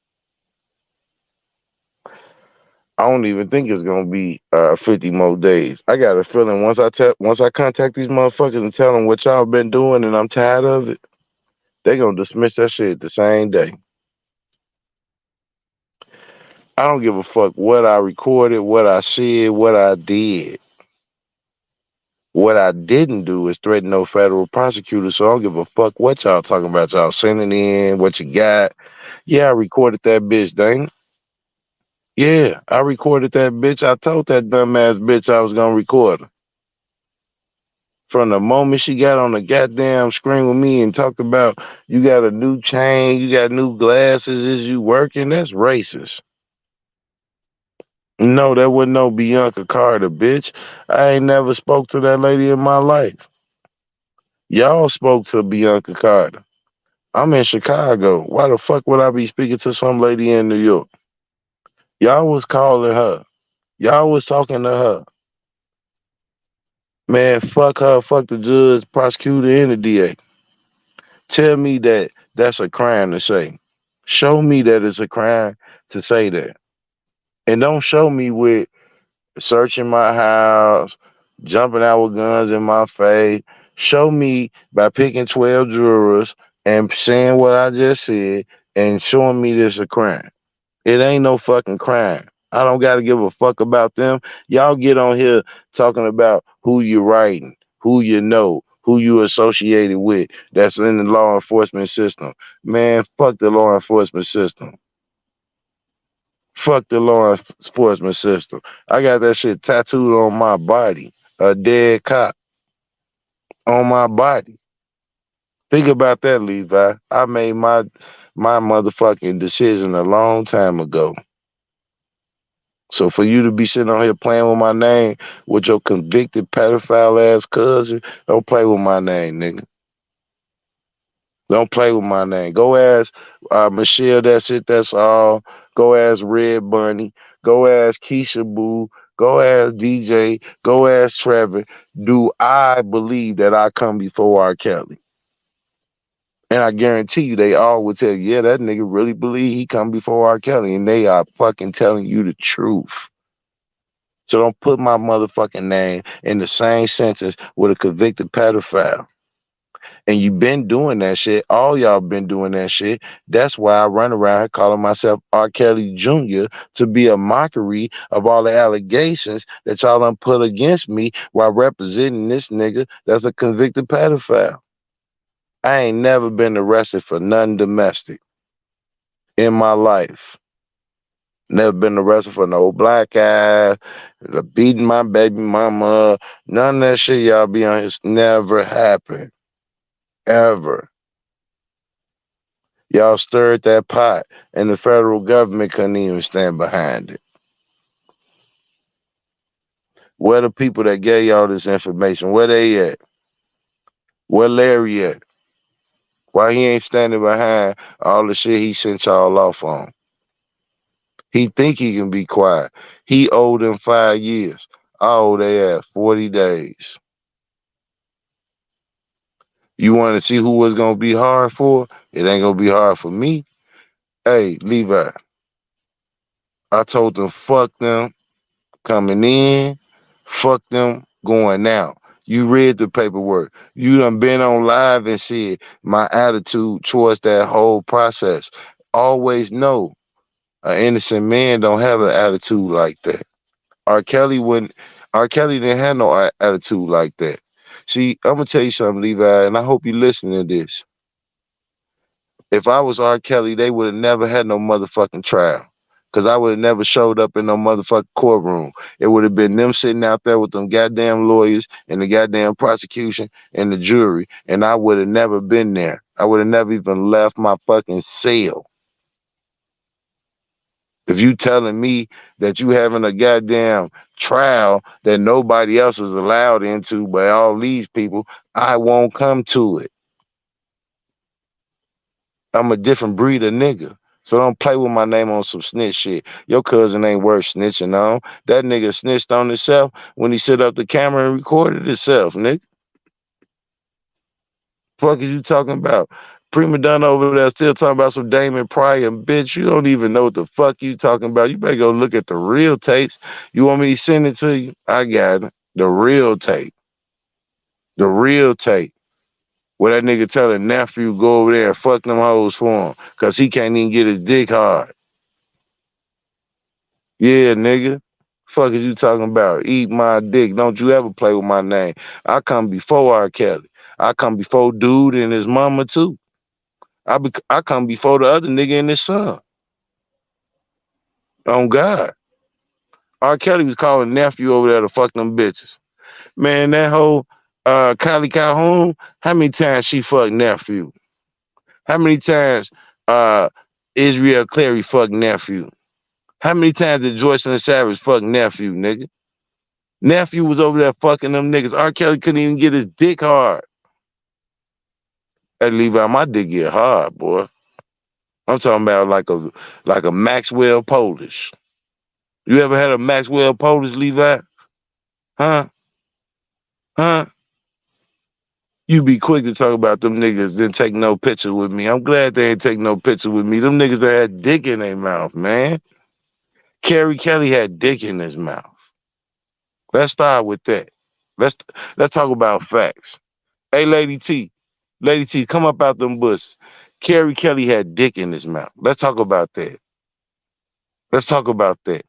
I don't even think it's gonna be 50 more days. I got a feeling once I contact these motherfuckers and tell them what y'all been doing and I'm tired of it, they gonna dismiss that shit the same day. I don't give a fuck what I recorded, what I said, what I did. What I didn't do is threaten no federal prosecutor, so I don't give a fuck what y'all talking about. Y'all sending in what you got. Yeah, I recorded that bitch, dang it. Yeah, I recorded that bitch. I told that dumbass bitch I was gonna record her. From the moment she got on the goddamn screen with me and talked about you got a new chain, you got new glasses, is you working? That's racist. No, that wasn't no Bianca Carter, bitch. I ain't never spoke to that lady in my life. Y'all spoke to Bianca Carter. I'm in Chicago. Why the fuck would I be speaking to some lady in New York? Y'all was calling her. Y'all was talking to her. Man, fuck her, fuck the judge, prosecutor, and the DA. Tell me that that's a crime to say. Show me that it's a crime to say that. And don't show me with searching my house, jumping out with guns in my face. Show me by picking 12 jurors and saying what I just said and showing me this a crime. It ain't no fucking crime. I don't got to give a fuck about them. Y'all get on here talking about who you writing, who you know, who you associated with that's in the law enforcement system. Man, fuck the law enforcement system. Fuck the law enforcement system. I got that shit tattooed on my body. A dead cop on my body. Think about that, Levi. I made my motherfucking decision a long time ago. So for you to be sitting on here playing with my name with your convicted pedophile ass cousin, don't play with my name, nigga. Don't play with my name. Go ask Michelle, that's it, that's all. Go ask Red Bunny. Go ask Keisha Boo. Go ask DJ. Go ask Trevor. Do I believe that I come before R. Kelly? And I guarantee you they all would tell you, yeah, that nigga really believe he come before R. Kelly. And they are fucking telling you the truth. So don't put my motherfucking name in the same sentence with a convicted pedophile. And you been doing that shit. All y'all been doing that shit. That's why I run around here calling myself R. Kelly Jr. to be a mockery of all the allegations that y'all done put against me while representing this nigga that's a convicted pedophile. I ain't never been arrested for nothing domestic in my life. Never been arrested for no black eye, beating my baby mama. None of that shit y'all be on. It's never happened. Ever. Y'all stirred that pot, and the federal government couldn't even stand behind it. Where the people that gave y'all this information? Where they at? Where Larry at? Why he ain't standing behind all the shit he sent y'all off on? He think he can be quiet. He owed them 5 years. I owe they ass 40 days. You want to see who was going to be hard for? It ain't going to be hard for me. Hey, Levi, I told them fuck them coming in, fuck them going out. You read the paperwork. You done been on live and shit. My attitude towards that whole process. Always know an innocent man don't have an attitude like that. R. Kelly wouldn't. R. Kelly didn't have no attitude like that. See, I'm gonna tell you something, Levi, and I hope you listen to this. If I was R. Kelly, they would have never had no motherfucking trial. Cause I would have never showed up in no motherfucking courtroom. It would have been them sitting out there with them goddamn lawyers and the goddamn prosecution and the jury, and I would have never been there. I would have never even left my fucking cell. If you telling me that you having a goddamn trial that nobody else is allowed into by all these people, I won't come to it. I'm a different breed of nigga. So don't play with my name on some snitch shit. Your cousin ain't worth snitching on. That nigga snitched on himself when he set up the camera and recorded himself, nigga. Fuck is you talking about? Prima Donna over there still talking about some Damon Pryor. Bitch, you don't even know what the fuck you talking about. You better go look at the real tapes. You want me to send it to you? I got it. The real tape. The real tape. Where that nigga tell a nephew go over there and fuck them hoes for him. Cause he can't even get his dick hard. Yeah, nigga. Fuck is you talking about? Eat my dick. Don't you ever play with my name. I come before R. Kelly. I come before dude and his mama too. I come before the other nigga and his son. On God. R. Kelly was calling nephew over there to fuck them bitches. Man, that whole Kylie Calhoun, how many times she fucked nephew? How many times uh Israel Clary fucked nephew? How many times did Joycelyn Savage fuck nephew, nigga? Nephew was over there fucking them niggas. R. Kelly couldn't even get his dick hard. Hey, Levi, my dick get hard, boy. I'm talking about like a Maxwell Polish. You ever had a Maxwell Polish, Levi? Huh? Huh? You be quick to talk about them niggas, then take no picture with me. I'm glad they ain't take no picture with me. Them niggas that had dick in their mouth, man. Kerry Kelly had dick in his mouth. Let's start with that. Let's let's talk about facts. Hey, Lady T, come up out them bushes. Kerry Kelly had dick in his mouth. Let's talk about that. Let's talk about that.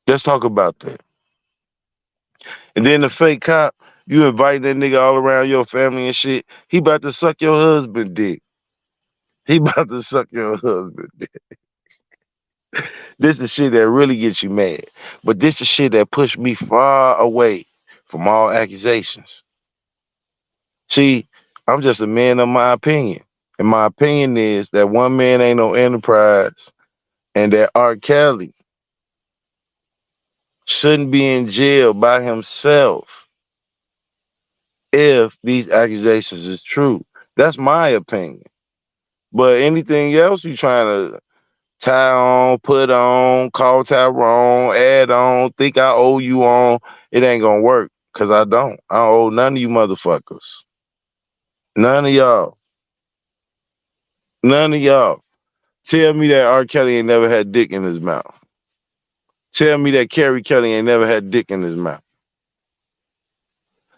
Let's talk about that. And then the fake cop, you invite that nigga all around your family and shit. He about to suck your husband dick. He about to suck your husband dick. This is shit that really gets you mad. But this is shit that pushed me far away from all accusations. See, I'm just a man of my opinion. And my opinion is that one man ain't no enterprise and that R. Kelly shouldn't be in jail by himself if these accusations is true. That's my opinion. But anything else you trying to tie on, put on, call Tyrone, add on, think I owe you on, it ain't gonna work. Cause I don't. I don't owe none of you motherfuckers. None of y'all. None of y'all. Tell me that R. Kelly ain't never had dick in his mouth. Tell me that Kerry Kelly ain't never had dick in his mouth.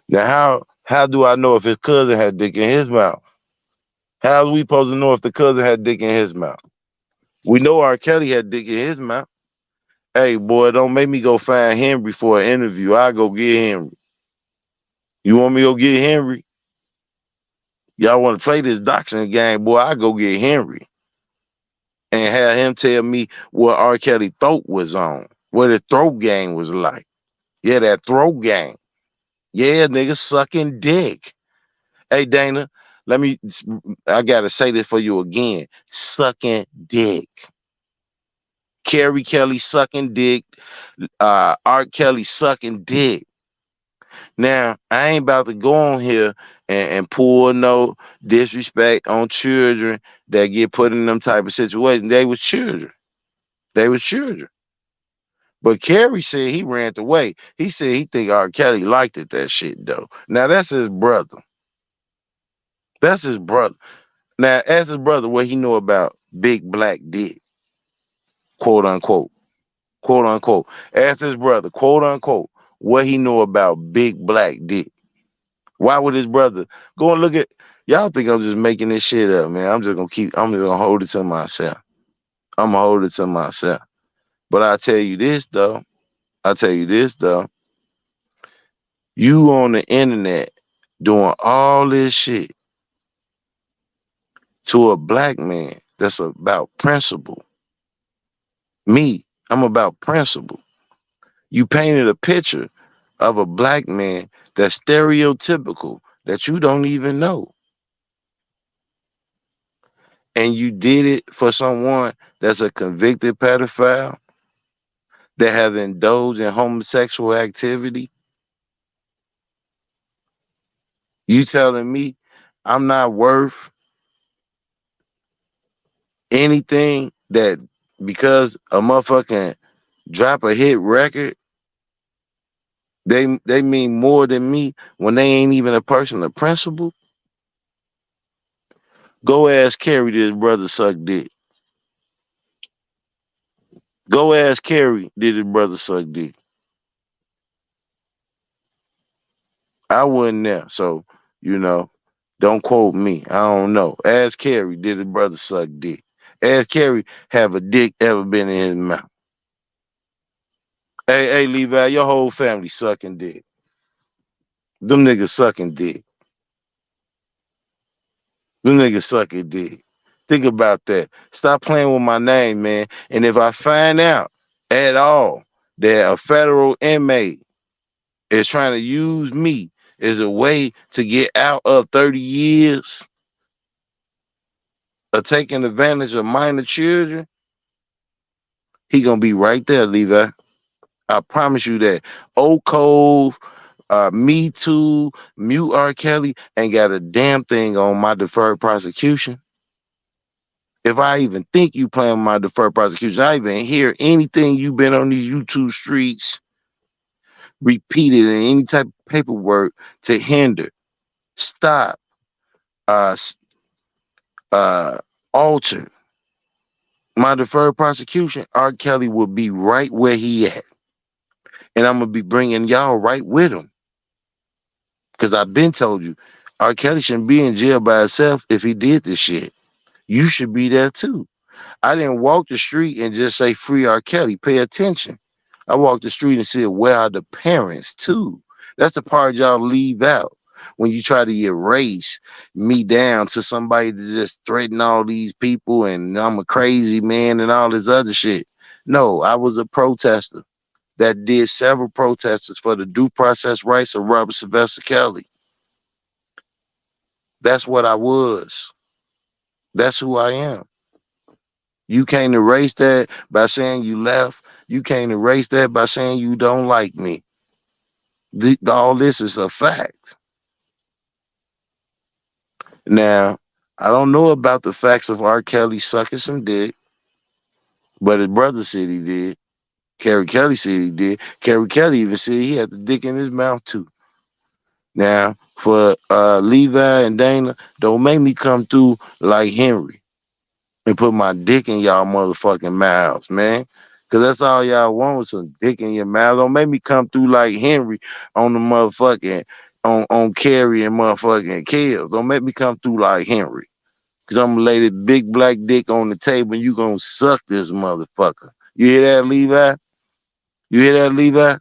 Now how do I know if his cousin had dick in his mouth? How are we supposed to know if the cousin had dick in his mouth? We know R. Kelly had dick in his mouth. Hey, boy, don't make me go find Henry for an interview. I'll go get Henry. You want me to go get Henry? Y'all want to play this doxing game, boy, I'll go get Henry and have him tell me what R. Kelly throat was on, what his throat game was like. Yeah, that throat game. Yeah, nigga sucking dick. Hey, Dana, I got to say this for you again. Sucking dick. Kerry Kelly sucking dick. R. Kelly sucking dick. Now, I ain't about to go on here and pull no disrespect on children that get put in them type of situations. They was children. They was children. But Kerry said he ran away. He said he think R. Kelly liked it, that shit, though. Now, that's his brother. That's his brother. Now, ask his brother what he know about big black dick, quote unquote. Quote unquote. Ask his brother, quote unquote, what he know about big black dick. Why would his brother go and look at y'all think I'm just making this shit up, man? I'm just gonna hold it to myself. I'm gonna hold it to myself. But I tell you this though. You on the internet doing all this shit to a black man that's about principle. Me, I'm about principle. You painted a picture of a black man that's stereotypical that you don't even know. And you did it for someone that's a convicted pedophile that have indulged in homosexual activity. You telling me I'm not worth anything that because a motherfucking drop a hit record, they mean more than me when they ain't even a person of principle? Go ask Kerry did his brother suck dick. Go ask Kerry did his brother suck dick. I wasn't there, so don't quote me. I don't know. Ask Kerry did his brother suck dick. Ask Kerry have a dick ever been in his mouth. Hey, Levi, your whole family sucking dick. Them niggas sucking dick. Them niggas sucking dick. Think about that. Stop playing with my name, man. And if I find out at all that a federal inmate is trying to use me as a way to get out of 30 years of taking advantage of minor children, he gonna be right there, Levi. I promise you that. Oak Cove, Me Too, Mute R. Kelly ain't got a damn thing on my deferred prosecution. If I even think you playing with my deferred prosecution, I even hear anything you been on these YouTube streets repeated in any type of paperwork to hinder, stop, uh, alter my deferred prosecution, R. Kelly will be right where he at. And I'm going to be bringing y'all right with him. Because I've been told you, R. Kelly shouldn't be in jail by himself if he did this shit. You should be there too. I didn't walk the street and just say free R. Kelly. Pay attention. I walked the street and said, where are the parents too? That's the part y'all leave out when you try to erase me down to somebody to just threaten all these people and I'm a crazy man and all this other shit. No, I was a protester that did several protesters for the due process rights of Robert Sylvester Kelly. That's what I was. That's who I am. You can't erase that by saying you left. You can't erase that by saying you don't like me. All this is a fact. Now, I don't know about the facts of R. Kelly sucking some dick, but his brother said he did. Kerry Kelly said he did. Kerry Kelly even said he had the dick in his mouth too. Now, for Levi and Dana, don't make me come through like Henry and put my dick in y'all motherfucking mouths, man. Cause that's all y'all want was some dick in your mouth. Don't make me come through like Henry on the motherfucking on Kerry and motherfucking Kills. Don't make me come through like Henry. Cause I'm gonna lay this big black dick on the table and you gonna suck this motherfucker. You hear that, Levi? You hear that, Levi?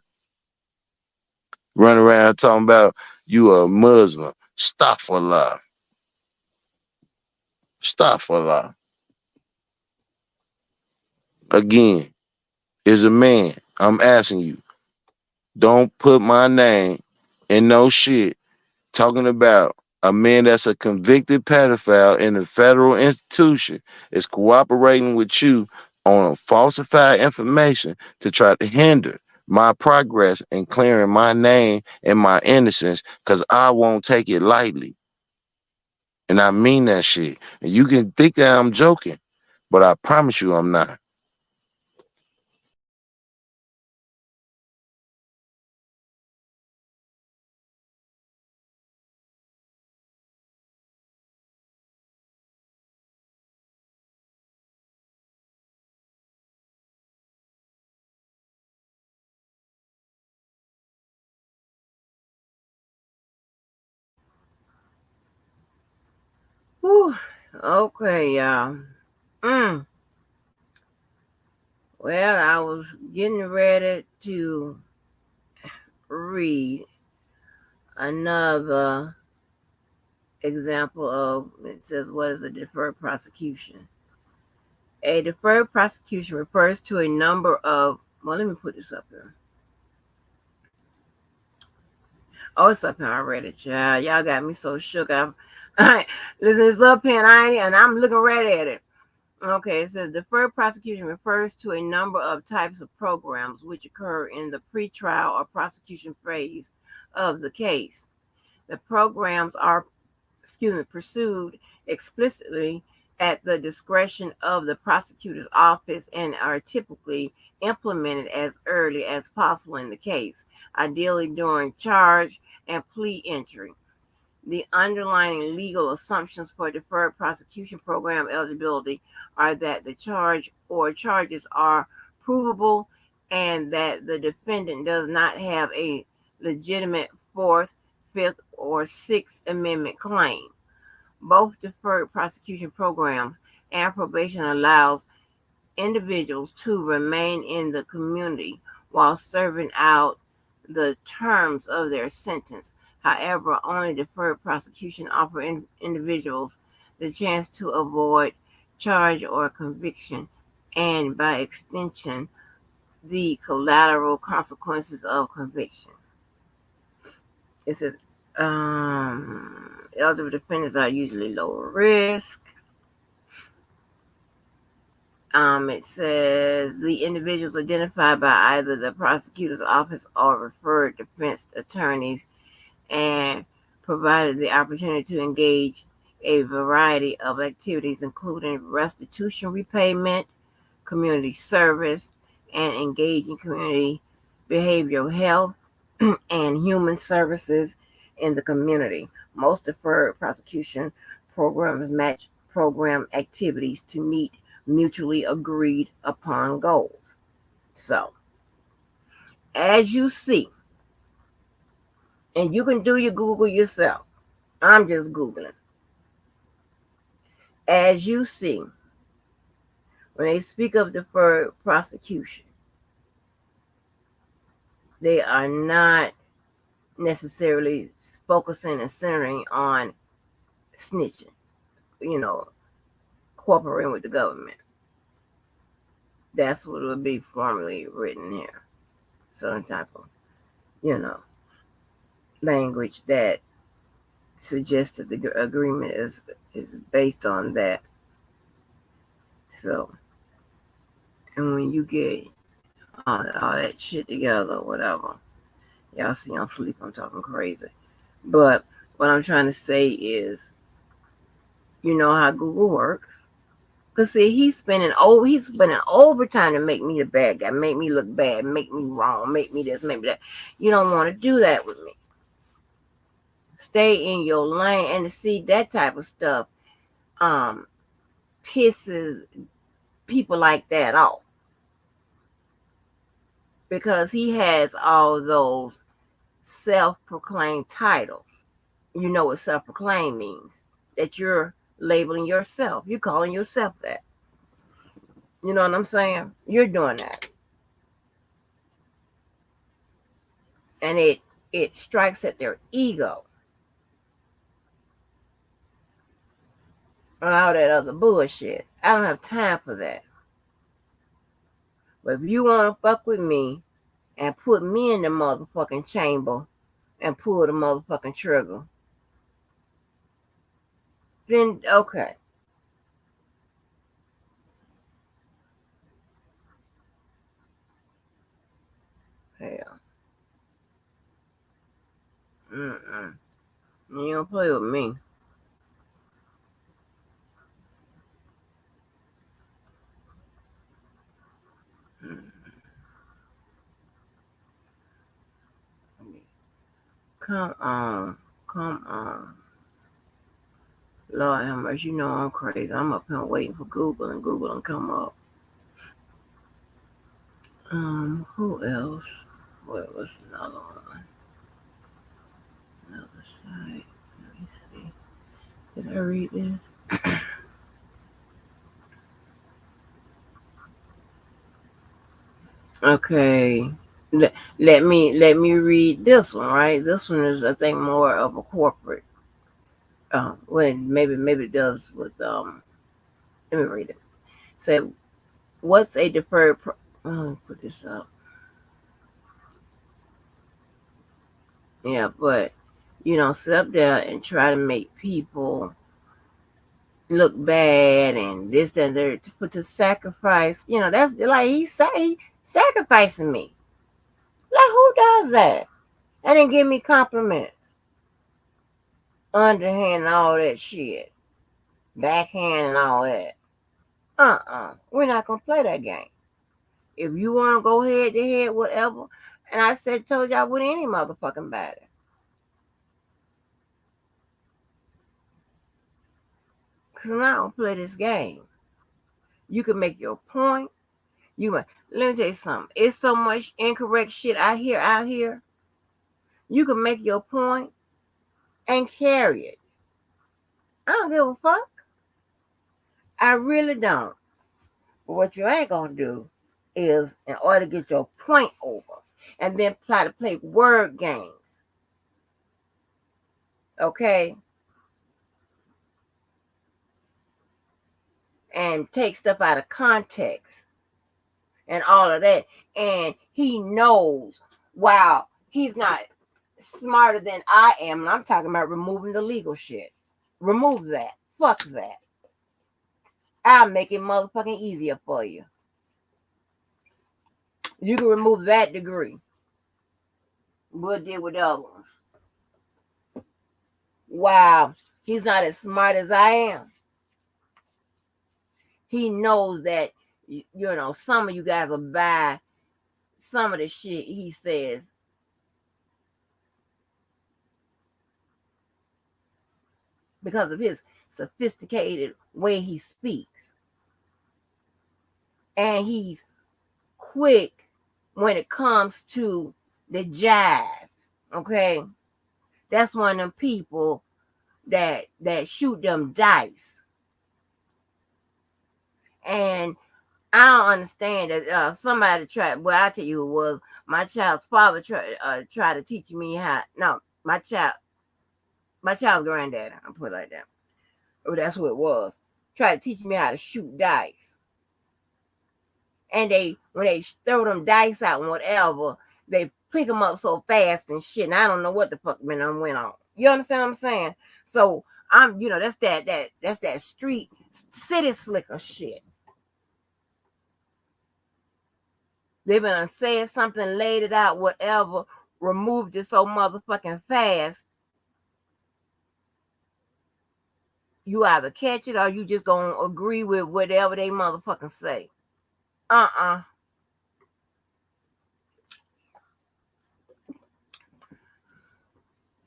Run around talking about you a Muslim. Astaghfirullah. Astaghfirullah. Again, is a man. I'm asking you, don't put my name in no shit talking about a man that's a convicted pedophile in a federal institution is cooperating with you on falsified information to try to hinder my progress in clearing my name and my innocence because I won't take it lightly. And I mean that shit. And you can think that I'm joking, but I promise you I'm not. Whew. Okay, y'all. Mm. Well, I was getting ready to read another example of it says, what is a deferred prosecution? A deferred prosecution refers to a number of, well, let me put this up here. Oh, it's up here already, child. Y'all got me so shook up. Listen, it's up here and I'm looking right at it. Okay, it says deferred prosecution refers to a number of types of programs which occur in the pretrial or prosecution phase of the case. The programs are, pursued explicitly at the discretion of the prosecutor's office and are typically implemented as early as possible in the case, ideally during charge and plea entry. The underlying legal assumptions for deferred prosecution program eligibility are that the charge or charges are provable and that the defendant does not have a legitimate Fourth, Fifth, or Sixth Amendment claim. Both deferred prosecution programs and probation allows individuals to remain in the community while serving out the terms of their sentence. However, only deferred prosecution offer individuals the chance to avoid charge or conviction, and by extension, the collateral consequences of conviction. It says eligible defendants are usually low risk. It says the individuals identified by either the prosecutor's office or referred defense attorneys and provided the opportunity to engage a variety of activities, including restitution repayment, community service, and engaging community behavioral health and human services in the community. Most deferred prosecution programs match program activities to meet mutually agreed upon goals. So, as you see, and you can do your Google yourself, I'm just Googling. As you see, when they speak of deferred prosecution, they are not necessarily focusing and centering on snitching, you know, cooperating with the government. That's what it would be formally written here. Some type of, language that suggests that the agreement is based on that. So, and when you get all that shit together, whatever, y'all see I'm sleep, I'm talking crazy. But what I'm trying to say is, you know how Google works. Cause see, he's spending overtime to make me the bad guy, make me look bad, make me wrong, make me this, make me that. You don't want to do that with me. Stay in your lane, and to see that type of stuff pisses people like that off. Because he has all those self-proclaimed titles. You know what self-proclaimed means? That you're labeling yourself. You're calling yourself that. You know what I'm saying? You're doing that. And it strikes at their ego. And all that other bullshit. I don't have time for that. But if you want to fuck with me and put me in the motherfucking chamber and pull the motherfucking trigger, then okay. Hell. Mm-mm. You don't play with me. Come on. Come on. Lord have mercy, you know I'm crazy. I'm up here waiting for Google and come up. Who else? What was another one? Another site. Let me see. Did I read this? Okay. Let me read this one, right? This one is, I think, more of a corporate. When maybe it does with let me read it. Say, what's a deferred put this up. Yeah, but you don't sit up there and try to make people look bad and this, that, and there to put the sacrifice. That's like he sacrificing me. Like, who does that? And then give me compliments, underhand and all that shit, backhand and all that. We're not gonna play that game. If you wanna go head to head, whatever. And I told y'all with any motherfucking battle. Cause I'm not gonna play this game. You can make your point. Let me tell you something. It's so much incorrect shit I hear out here. You can make your point and carry it. I don't give a fuck. I really don't. But what you ain't gonna do is, in order to get your point over, and then try to play word games. Okay? And take stuff out of context and all of that. And he knows, wow, he's not smarter than I am. And I'm talking about removing the legal shit. Remove that. Fuck that. I'll make it motherfucking easier for you. You can remove that degree. We'll deal with the other ones. Wow, he's not as smart as I am. He knows that, some of you guys will buy some of the shit he says because of his sophisticated way he speaks. And he's quick when it comes to the jive. Okay? That's one of them people that shoot them dice. And I don't understand that somebody tried. Well, I tell you who it was. My child's father tried to teach me how. No, my child's granddaddy. I'll put it like that. Oh, that's who it was. Tried to teach me how to shoot dice. And when they throw them dice out and whatever, they pick them up so fast and shit. And I don't know what the fuck went on. You understand what I'm saying? So I'm, that's that street city slicker shit. They been said something, laid it out, whatever, removed it so motherfucking fast. You either catch it or you just gonna agree with whatever they motherfucking say.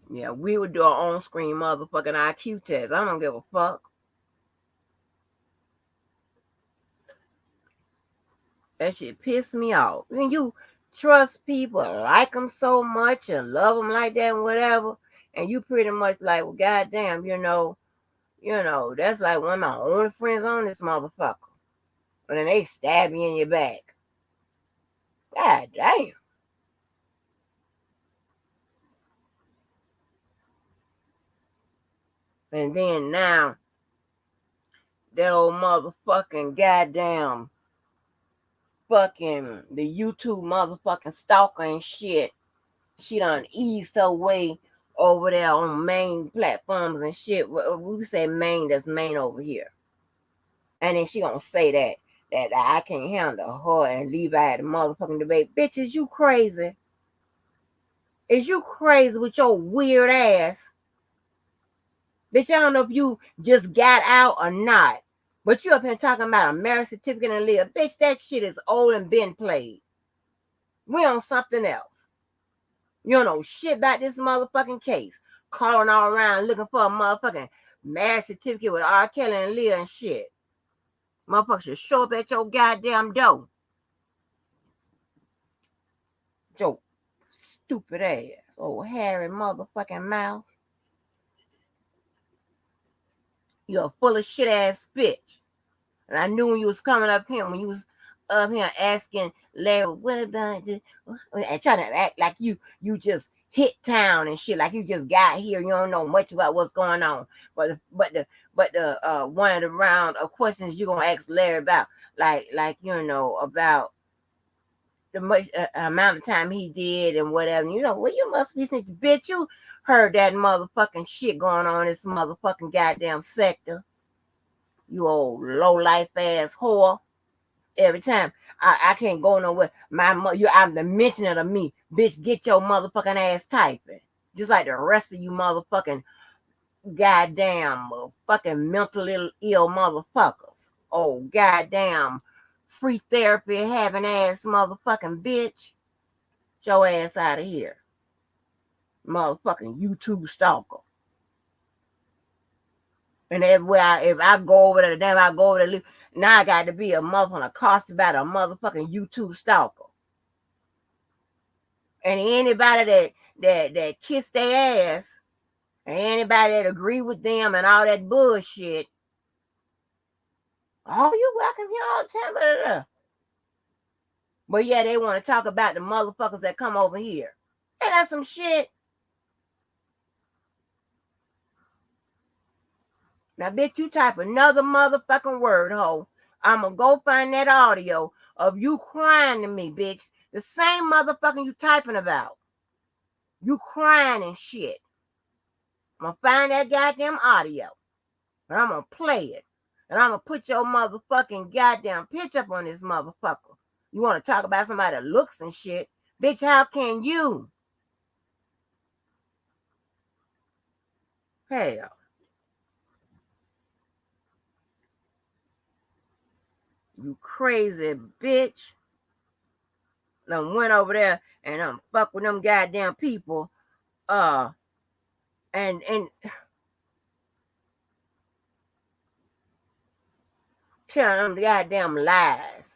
Yeah, we would do our own screen motherfucking IQ test. I don't give a fuck. That shit pissed me off. When you trust people, like them so much and love them like that and whatever, and you pretty much like, well, goddamn, that's like one of my only friends on this motherfucker. And then they stab you in your back. God damn. And then now, that old motherfucking goddamn fucking the YouTube motherfucking stalker and shit. She done eased her way over there on main platforms and shit. We say main, that's main over here. And then she gonna say that I can't handle her and Levi at the motherfucking debate. Bitch, is you crazy? Is you crazy with your weird ass? Bitch, I don't know if you just got out or not. But you up here talking about a marriage certificate and live. Bitch, that shit is old and been played. We on something else. You don't know shit about this motherfucking case. Calling all around looking for a motherfucking marriage certificate with R. Kelly and Leah and shit. Motherfuckers should show up at your goddamn door. Your stupid ass. Old hairy motherfucking mouth. You're a full of shit ass bitch. And I knew when you was coming up here, when you was up here asking Larry, what about this? And trying to act like you just hit town and shit, like you just got here. You don't know much about what's going on. But the one of the round of questions you're gonna ask Larry about, like you know, about the much amount of time he did and whatever. You know, well, you must be snitching, bitch. You heard that motherfucking shit going on in this motherfucking goddamn sector. You old low life ass whore. Every time I can't go nowhere. I'm the mentioner of me. Bitch, get your motherfucking ass typing. Just like the rest of you motherfucking goddamn fucking mentally ill motherfuckers. Oh, goddamn free therapy having ass motherfucking bitch. Get your ass out of here. Motherfucking YouTube stalker. And everywhere if I go over there, I go over there. Now I got to be a motherfucking accosted by a motherfucking YouTube stalker. And anybody that kiss their ass, and anybody that agree with them and all that bullshit, oh, you welcome here all the time. Blah, blah, blah. But yeah, they want to talk about the motherfuckers that come over here. And that's some shit. Now, bitch, you type another motherfucking word, ho. I'm going to go find that audio of you crying to me, bitch. The same motherfucking you typing about. You crying and shit. I'm going to find that goddamn audio. And I'm going to play it. And I'm going to put your motherfucking goddamn pitch up on this motherfucker. You want to talk about somebody that looks and shit? Bitch, how can you? Hell. You crazy bitch. Done went over there and fuck with them goddamn people. And telling them the goddamn lies.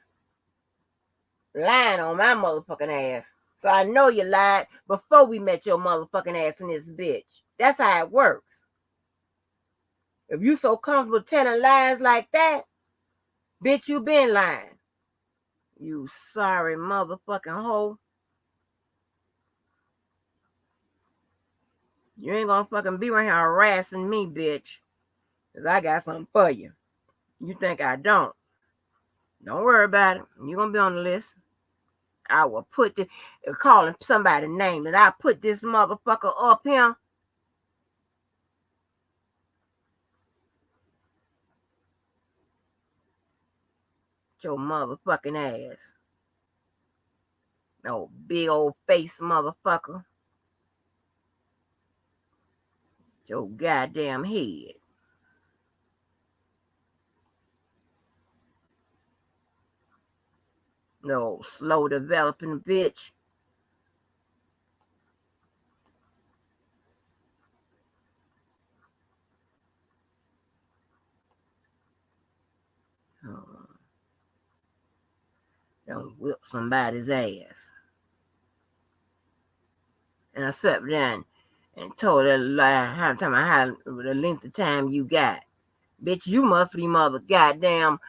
Lying on my motherfucking ass. So I know you lied before we met your motherfucking ass in this bitch. That's how it works. If you so comfortable telling lies like that, bitch, you been lying. You sorry motherfucking hoe. You ain't gonna fucking be right here harassing me, bitch. Cause I got something for you. You think I don't. Don't worry about it. You're gonna be on the list. I will put calling somebody's name and I put this motherfucker up here. Your motherfucking ass. No big old face motherfucker. Your goddamn head. No slow developing bitch. Don't whip somebody's ass. And I sat down and told her how the length of time you got. Bitch, you must be mother goddamn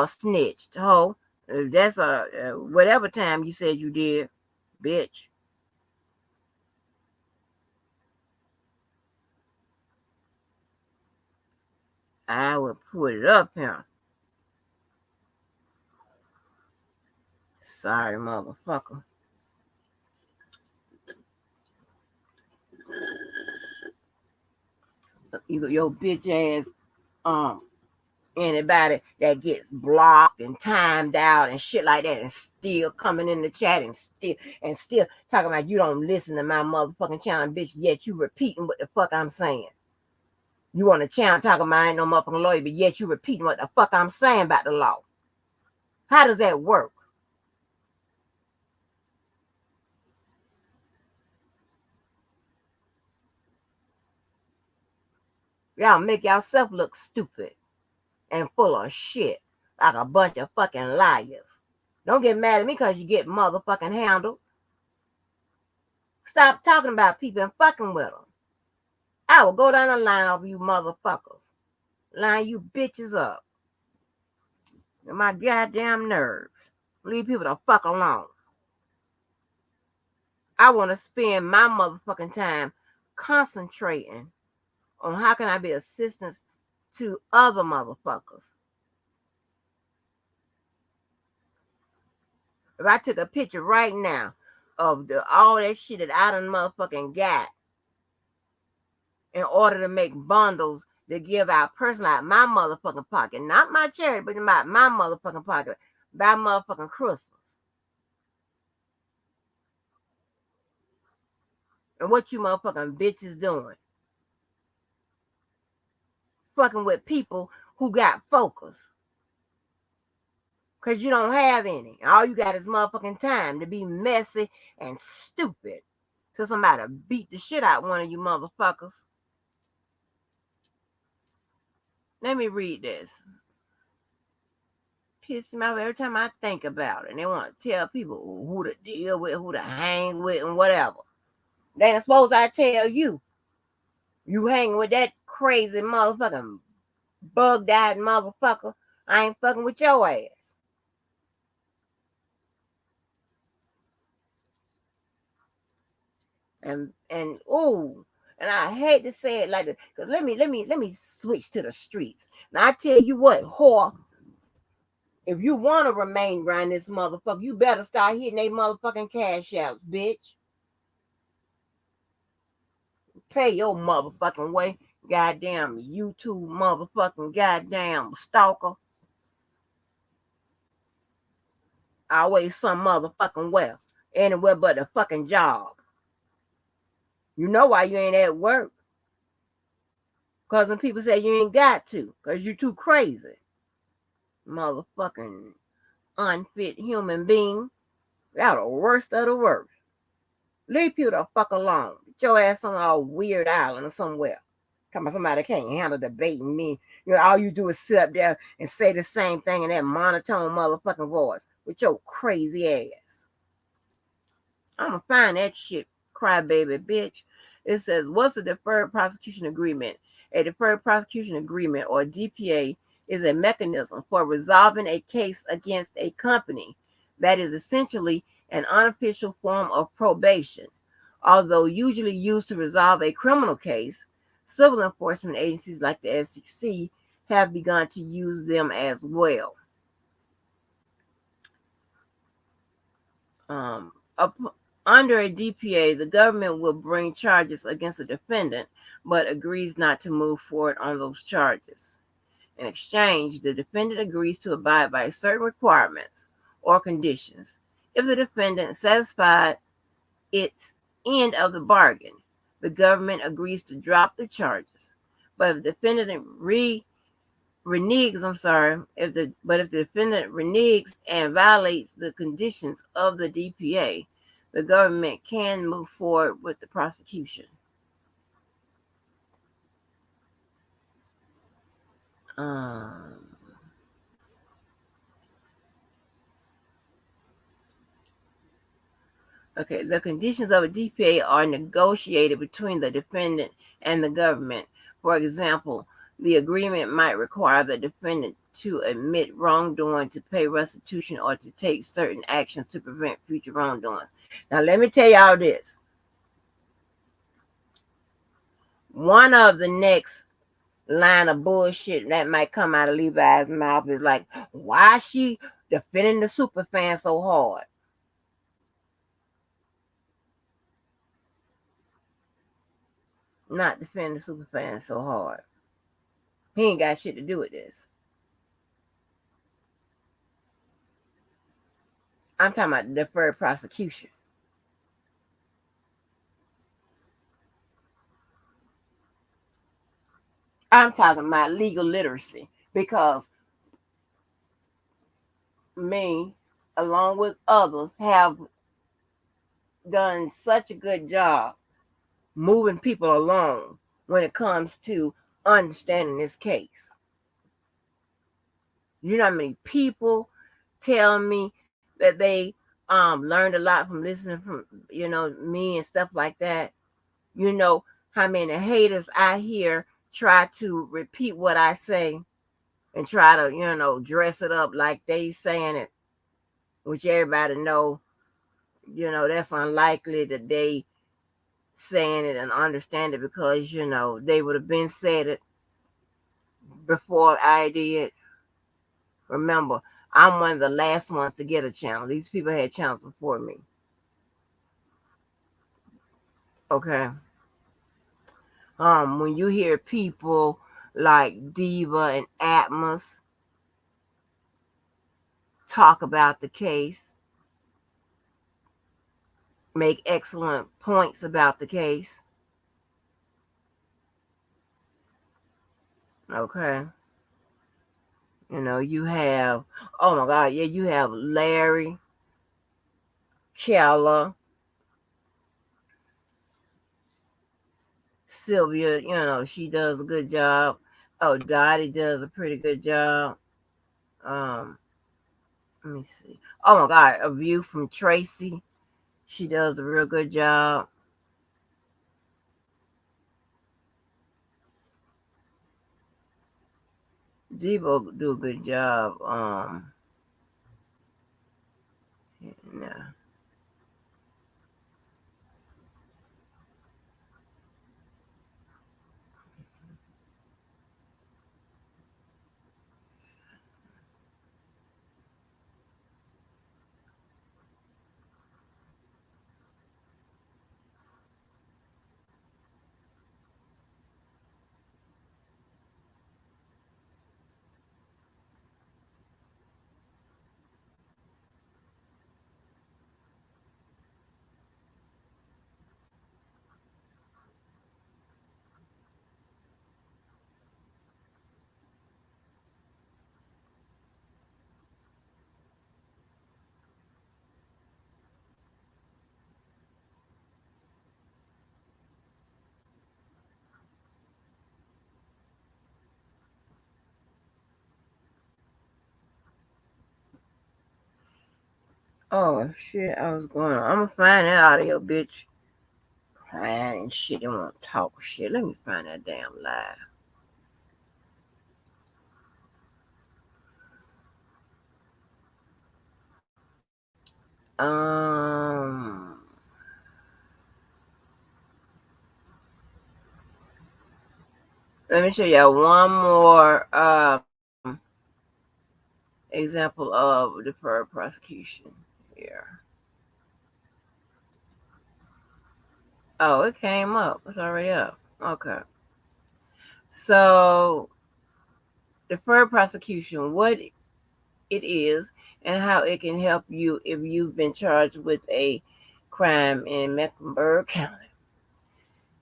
snitched, ho. That's whatever time you said you did, bitch. I will put it up here. Sorry, motherfucker. Your bitch ass, anybody that gets blocked and timed out and shit like that and still coming in the chat and still talking about you don't listen to my motherfucking channel, bitch, yet you repeating what the fuck I'm saying. You on the channel talking about I ain't no motherfucking lawyer, but yet you repeating what the fuck I'm saying about the law. How does that work? Y'all make yourself look stupid and full of shit like a bunch of fucking liars. Don't get mad at me because you get motherfucking handled. Stop talking about people and fucking with them. I will go down the line of you motherfuckers. Line you bitches up. My goddamn nerves. Leave people the fuck alone. I want to spend my motherfucking time concentrating on how can I be assistance to other motherfuckers. If I took a picture right now of all that shit that I done motherfucking got in order to make bundles to give out personally out my motherfucking pocket, not my charity, but my motherfucking pocket, by motherfucking Christmas. And what you motherfucking bitches doing? Fucking with people who got focus. Because you don't have any. All you got is motherfucking time to be messy and stupid. Till somebody beat the shit out one of you motherfuckers. Let me read this. Piss me off every time I think about it. And they want to tell people who to deal with, who to hang with, and whatever. They ain't supposed I tell you. You hanging with that crazy motherfucking bug-eyed motherfucker. I ain't fucking with your ass. And ooh, and I hate to say it like this, because let me switch to the streets. Now I tell you what, whore, if you want to remain around this motherfucker, you better start hitting they motherfucking cash outs, bitch. Pay your motherfucking way, goddamn YouTube motherfucking goddamn stalker. Always some motherfucking well, anywhere but a fucking job. You know why you ain't at work? Because when people say you ain't got to, because you too crazy. Motherfucking unfit human being. Y'all the worst of the worst. Leave people the fuck alone. Get your ass on a weird island or somewhere. Come on, somebody can't handle debating me. You know, all you do is sit up there and say the same thing in that monotone motherfucking voice with your crazy ass. I'm gonna find that shit, crybaby bitch. It says, what's a deferred prosecution agreement? A deferred prosecution agreement, or DPA, is a mechanism for resolving a case against a company that is essentially an unofficial form of probation. Although usually used to resolve a criminal case, civil enforcement agencies like the SEC have begun to use them as well. Under a DPA, the government will bring charges against a defendant, but agrees not to move forward on those charges. In exchange, the defendant agrees to abide by certain requirements or conditions. If the defendant satisfied its end of the bargain, the government agrees to drop the charges. But if the defendant if the defendant reneges and violates the conditions of the DPA, the government can move forward with the prosecution. Okay, the conditions of a DPA are negotiated between the defendant and the government. For example, the agreement might require the defendant to admit wrongdoing, to pay restitution, or to take certain actions to prevent future wrongdoings. Now, let me tell y'all this. One of the next line of bullshit that might come out of Levi's mouth is like, why is she defending the super fan so hard? Not defending the super fan so hard. He ain't got shit to do with this. I'm talking about deferred prosecution. I'm talking about legal literacy, because me, along with others, have done such a good job moving people along when it comes to understanding this case. You know how many people tell me that they learned a lot from listening from me and stuff like that. You know how many haters I hear try to repeat what I say and try to, dress it up like they saying it, which everybody know, that's unlikely that they saying it and understand it because, they would have been said it before I did. Remember, I'm one of the last ones to get a channel. These people had channels before me. Okay. When you hear people like Debo and Atmos talk about the case, make excellent points about the case. Okay. You have, oh my God, yeah, you have Larry, Keller, Sylvia, she does a good job. Oh, Dottie does a pretty good job. Um, Let me see. Oh my God, A View from Tracy. She does a real good job. Debo do a good job. Yeah. Oh shit, I was going. I'm gonna find that audio, bitch. Crying and shit. They want to talk shit. Let me find that damn live. Um, Let me show y'all one more example of deferred prosecution here. Oh, it came up. It's already up. Okay. So, deferred prosecution, what it is and how it can help you if you've been charged with a crime in Mecklenburg County.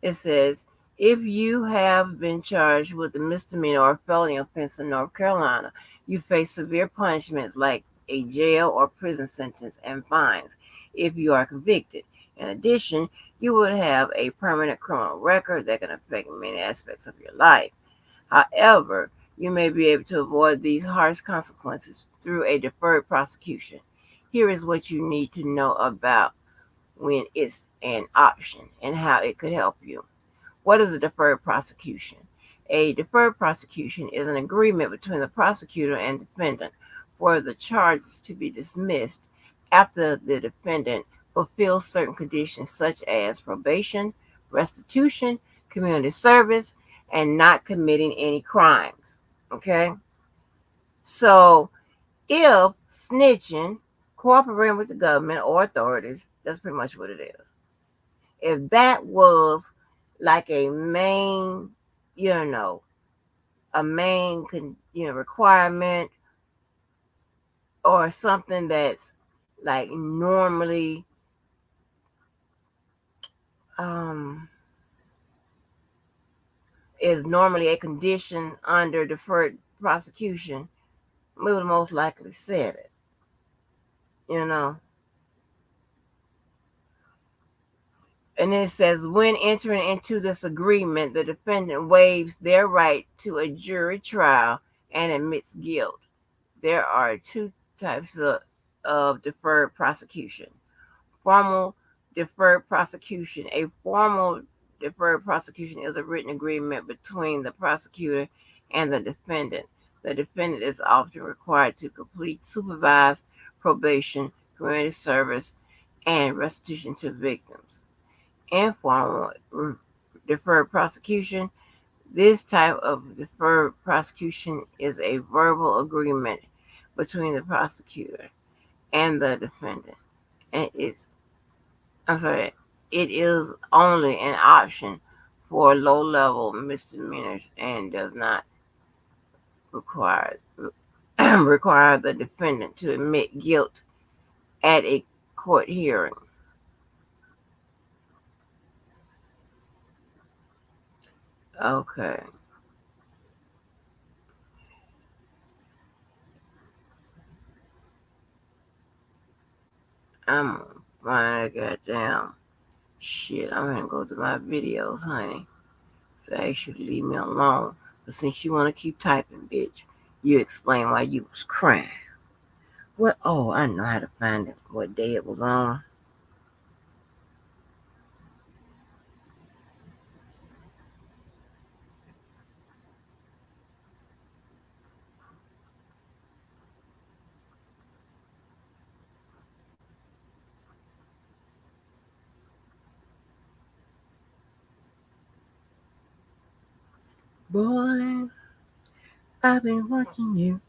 It says, if you have been charged with a misdemeanor or felony offense in North Carolina, you face severe punishments like a jail or prison sentence and fines if you are convicted. In addition, you would have a permanent criminal record that can affect many aspects of your life. However, you may be able to avoid these harsh consequences through a deferred prosecution. Here is what you need to know about when it's an option and how it could help you. What is a deferred prosecution? A deferred prosecution is an agreement between the prosecutor and defendant for the charges to be dismissed after the defendant fulfills certain conditions such as probation, restitution, community service, and not committing any crimes. Okay? So if snitching, cooperating with the government or authorities, that's pretty much what it is. If that was like a main, you know, requirement or something that's like normally um is normally a condition under deferred prosecution, we would most likely said it, you know. And it says, when entering into this agreement, the defendant waives their right to a jury trial and admits guilt. There are two types of deferred prosecution. Formal deferred prosecution. A formal deferred prosecution is a written agreement between the prosecutor and the defendant. The defendant is often required to complete supervised probation, community service, and restitution to victims. Informal deferred prosecution. This type of deferred prosecution is a verbal agreement between the prosecutor and the defendant, and it is only an option for low-level misdemeanors and does not require require the defendant to admit guilt at a court hearing. Okay. I'm gonna find a goddamn shit. I'm gonna go to my videos, honey. So actually leave me alone. But since you wanna keep typing, bitch, you explain why you was crying. What? Oh, I know how to find it. What day it was on. Boy, I've been watching you.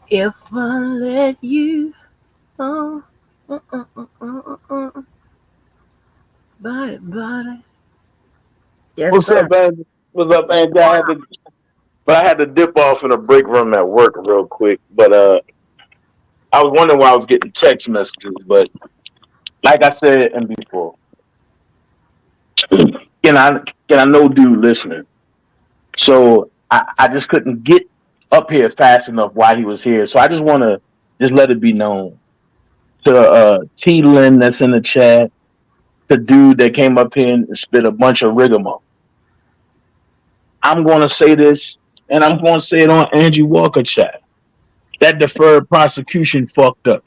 If I let you, oh, body. Yes, What's sir. up, man? What's up, man? I had to dip off in a break room at work real quick. But I was wondering why I was getting text messages. But like I said and before, can I can I know dude listening? So I just couldn't get up here fast enough while he was here. So I just want to just let it be known to T Lynn that's in the chat, the dude that came up here and spit a bunch of rigmarole. I'm going to say this, and I'm going to say it on Angie Walker chat. That deferred prosecution fucked up.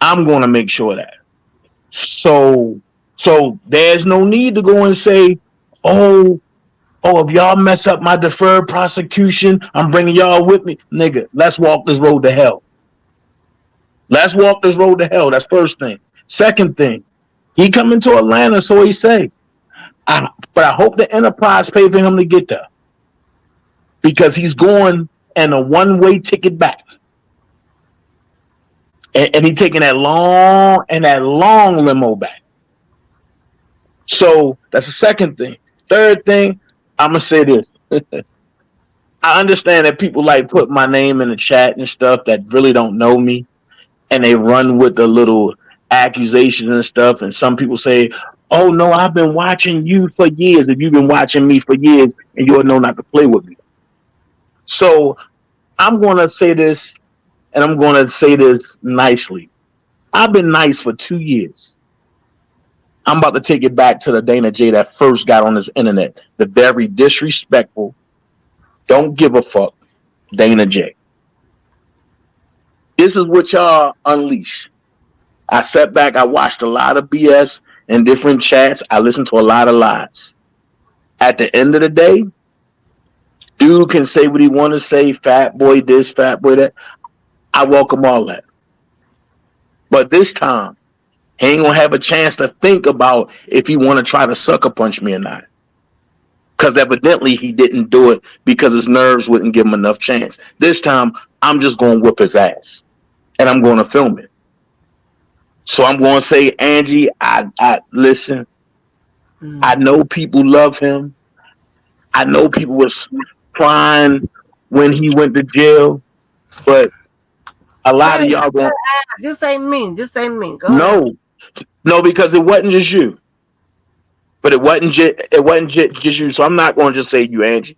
I'm going to make sure of that. So, so there's no need to go and say, oh, if y'all mess up my deferred prosecution, I'm bringing y'all with me, nigga. Let's walk this road to hell. Let's walk this road to hell. That's first thing. Second thing, he coming to Atlanta, so he say. But I hope the enterprise pay for him to get there because he's going in a one-way ticket back, and he taking that long limo back. So that's the second thing. Third thing, I'm gonna say this. I understand that people like put my name in the chat and stuff that really don't know me, and they run with the little accusations and stuff. And some people say, "Oh no, I've been watching you for years. If you've been watching me for years, and you'll know not to play with me." So I'm gonna say this, and I'm gonna say this nicely. I've been nice for 2 years. I'm about to take it back to the Dana J that first got on this internet. The very disrespectful, don't give a fuck Dana J. This is what y'all unleash. I sat back, I watched a lot of BS in different chats. I listened to a lot of lies. At the end of the day, dude can say what he want to say, fat boy this, fat boy that. I welcome all that. But this time, he ain't gonna have a chance to think about if he want to try to sucker punch me or not. Because evidently he didn't do it because his nerves wouldn't give him enough chance. This time, I'm just going to whip his ass. And I'm going to film it. So I'm going to say, Angie, I listen. I know people love him. I know people was crying when he went to jail. But a lot of y'all going, This ain't me. This ain't me. Go ahead. no, because it wasn't just you. But it wasn't just you. So I'm not going to just say you, Angie,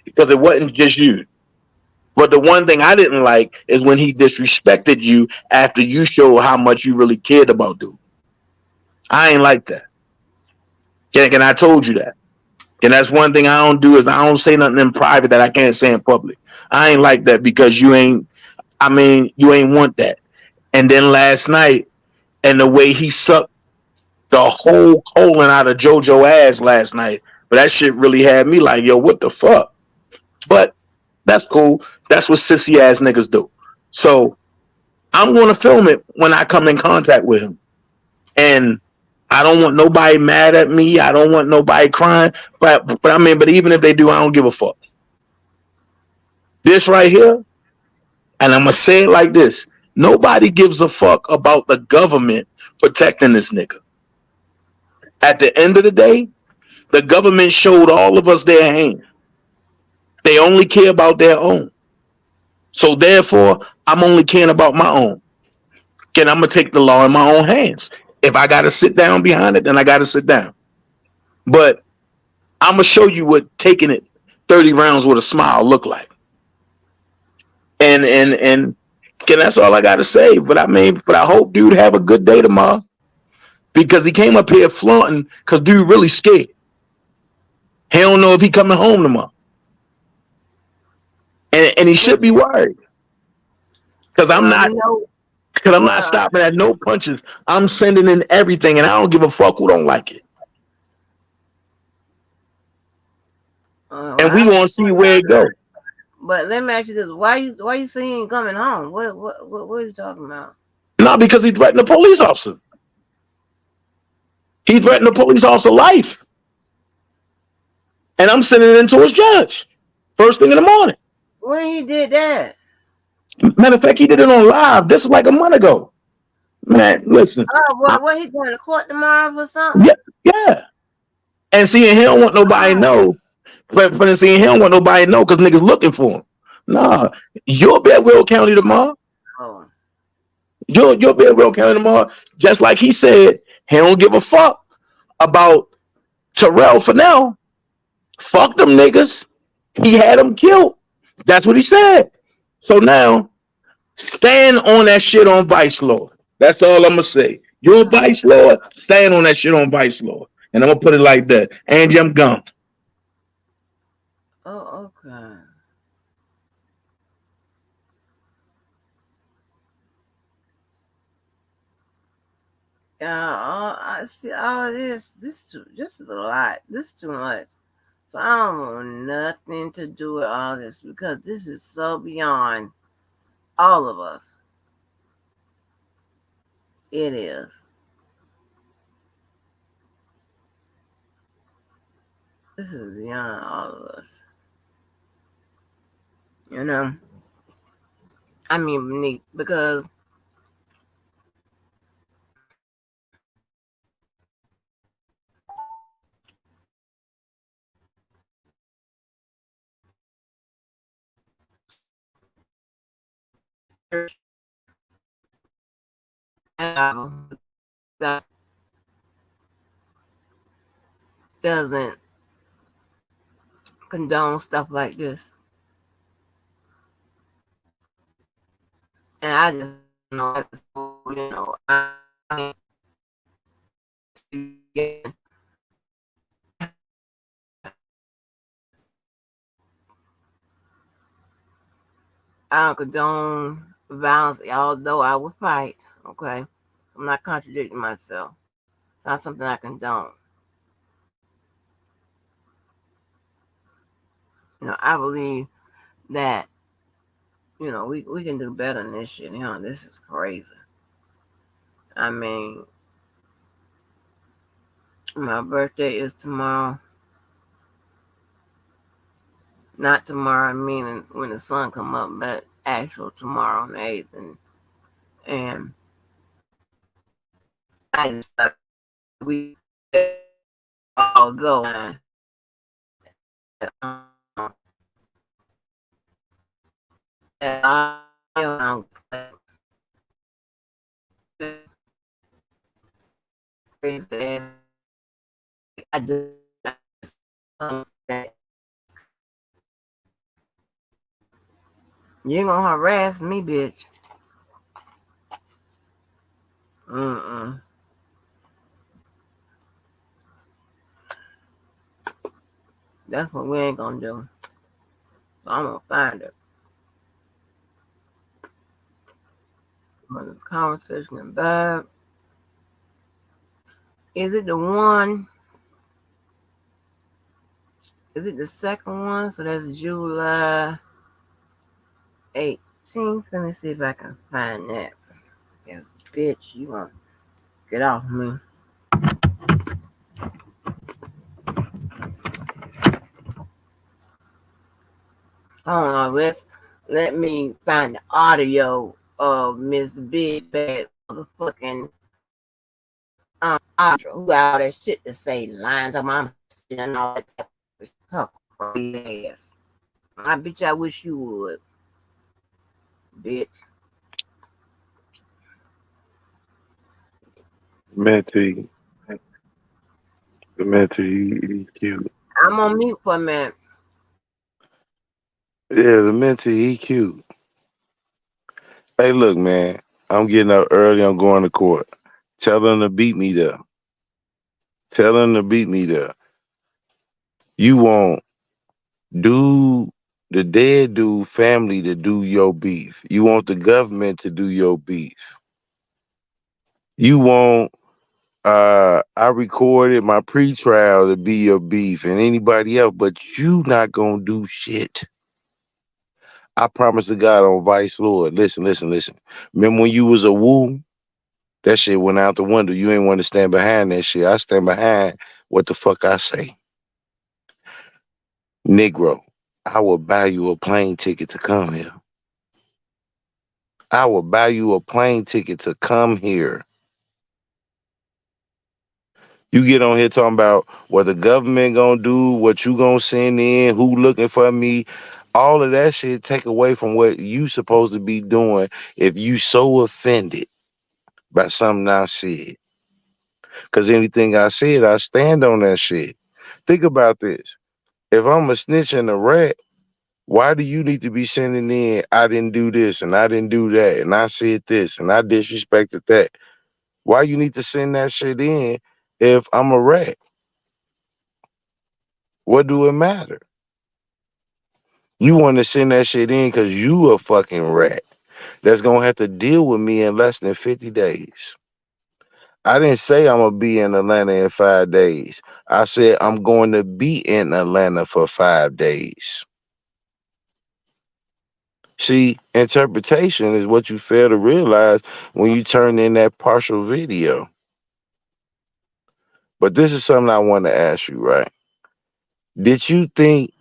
because it wasn't just you. But the one thing I didn't like is when he disrespected you after you showed how much you really cared about dude. I ain't like that. And I told you that. And that's one thing I don't do is I don't say nothing in private that I can't say in public. I ain't like that because you ain't. I mean, you ain't want that. And then last night, and the way he sucked the whole colon out of JoJo ass last night, but that shit really had me like, yo, what the fuck? But that's cool. That's what sissy ass niggas do. So I'm going to film it when I come in contact with him. And I don't want nobody mad at me. I don't want nobody crying. But I mean, but even if they do, I don't give a fuck. This right here, and I'm going to say it like this. Nobody gives a fuck about the government protecting this nigga. At the end of the day, the government showed all of us their hand. They only care about their own. So therefore, I'm only caring about my own. Then I'm gonna take the law in my own hands. If I gotta sit down behind it, then I gotta sit down. But I'm gonna show you what taking it 30 rounds with a smile look like. And that's all I gotta say. But I mean, but I hope dude have a good day tomorrow because he came up here flaunting because dude really scared. He don't know if he coming home tomorrow, and he should be worried because I'm Well, not. you know, Because I'm not well, stopping at no punches. I'm sending in everything, and I don't give a fuck who don't like it. And we I gonna see where it goes. but let me ask you this: why you saying him coming home? What are you talking about? Not because he threatened a police officer. He threatened a police officer life. And I'm sending it into his judge. First thing in the morning. When he did that? Matter of fact, he did it on live. This was like a month ago. Man, listen. Oh, what he going to court tomorrow for something? Yeah, yeah. And seeing he don't want nobody to know. But seeing he don't want nobody to know because niggas looking for him. Nah, you'll be at Will County tomorrow. Oh. You'll be at Will County tomorrow. Just like he said, he don't give a fuck about Terrell for now. Fuck them niggas. He had them killed. That's what he said. So now, stand on that shit on Vice Lord. That's all I'm gonna say. You're a Vice Lord. Stand on that shit on Vice Lord. And I'm gonna put it like that. Angie, I'm gone. Oh, okay. Yeah, I see all this. This is a lot. This is too much. So I don't want nothing to do with all this because this is so beyond all of us. It is. This is beyond all of us. You know? I mean, neat because that doesn't condone stuff like this. And I just know, I don't condone violence, although I would fight. Okay, I'm not contradicting myself. It's not something I condone. I believe that we can do better than this shit. This is crazy. I mean, my birthday is tomorrow. Not tomorrow, meaning when the sun come up, but actual tomorrow on the 8th. And I just we although I do you ain't gonna harass me, bitch. That's what we ain't gonna do. So I'm gonna find it. On the conversation and vibe. Is it the one? Is it the second one? So that's July 18th. Let me see if I can find that. Yeah, bitch, you want to get off me. Hold on, let me find the audio of Miss Big Bad motherfucking Audra, who got all that shit to say, lines of my and all that type of her crazy ass. I bitch, I wish you would, bitch. Minty, Minty, he cute. I'm on mute for a minute. Yeah, the Minty, he cute. Hey, look, man, I'm getting up early. I'm going to court. Tell them to beat me there. Tell them to beat me there. You want dude, the dead dude family to do your beef. You want the government to do your beef. You want I recorded my pre-trial to be your beef and anybody else, but you not gonna do shit. I promise to God on Vice Lord. Listen, listen, listen. Remember when you was a woo? That shit went out the window. You ain't want to stand behind that shit. I stand behind what the fuck I say. Negro, I will buy you a plane ticket to come here. I will buy you a plane ticket to come here. You get on here talking about what the government gonna do, what you gonna send in, who looking for me. All of that shit take away from what you supposed to be doing if you so offended by something I said. Cause anything I said, I stand on that shit. Think about this. If I'm a snitch and a rat, why do you need to be sending in, I didn't do this and I didn't do that and I said this and I disrespected that? Why you need to send that shit in if I'm a rat? What do it matter? You want to send that shit in because you a fucking rat that's going to have to deal with me in less than 50 days. I didn't say I'm going to be in Atlanta in 5 days. I said I'm going to be in Atlanta for 5 days. See, interpretation is what you fail to realize when you turn in that partial video. But this is something I want to ask you, right? Did you think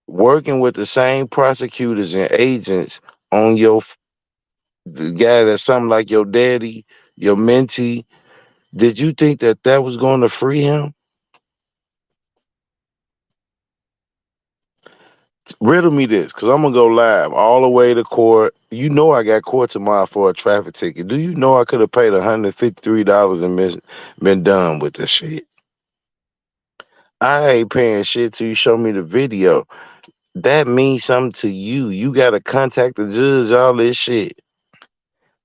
working with the same prosecutors and agents on the guy that's something like your daddy, your mentee, did you think that that was going to free him? Riddle me this, because I'm going to go live all the way to court. You know I got court tomorrow for a traffic ticket. Do you know I could have paid $153 and been done with this shit? I ain't paying shit till you show me the video. That means something to you. You got to contact the judge, all this shit.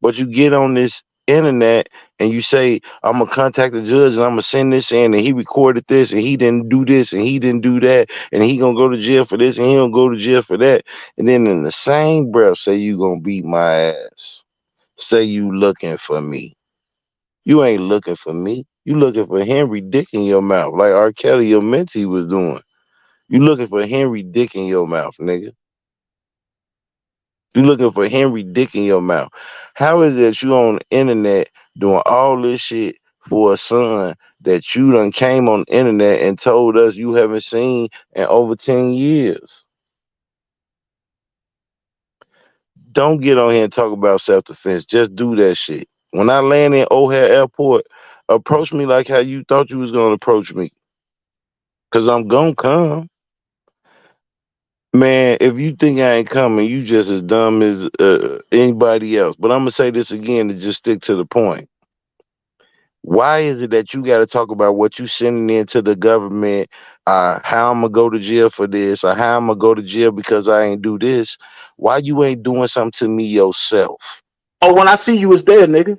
But you get on this internet and you say, I'm gonna contact the judge and I'm gonna send this in and he recorded this and he didn't do this and he didn't do that and he gonna go to jail for this and he gonna go to jail for that. And then in the same breath say you gonna beat my ass. Say you looking for me. You ain't looking for me. You looking for Henry Dick in your mouth, like R. Kelly, your mentee, was doing. You looking for Henry Dick in your mouth, nigga. You looking for Henry Dick in your mouth. How is it that you on the internet doing all this shit for a son that you done came on the internet and told us you haven't seen in over 10 years? Don't get on here and talk about self-defense. Just do that shit. When I land in O'Hare Airport, approach me like how you thought you was gonna approach me. Cause I'm gonna come. Man, if you think I ain't coming, you just as dumb as anybody else. But I'm gonna say this again to just stick to the point. Why is it that you got to talk about what you sending into the government, how I'm gonna go to jail for this, or how I'm gonna go to jail because I ain't do this? Why you ain't doing something to me yourself? Oh, when I see you, it's there, nigga.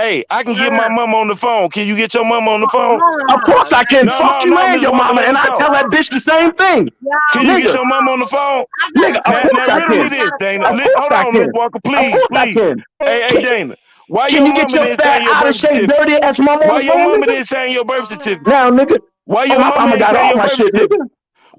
Hey, I can get my mama on the phone. Can you get your mama on the phone? Of course I can. Fuck you and Miss your Walker, mama, let and her I talk. tell that bitch the same thing. Can you get Nigga, your mama on the phone? nigga, of Now course I riddle me can. this, Dana. Of course Hold I on, Miss can. Walker, Of please, course I please. can. Hey, Dana, why Can your you get mama your didn't fat, sign your out of birth shape, certificate? dirty ass mama on Why the your phone, mama nigga? didn't sign your birth certificate? Now, nigga, Why oh, your my mama mama ain't got sign all your my birth shit, certificate? nigga.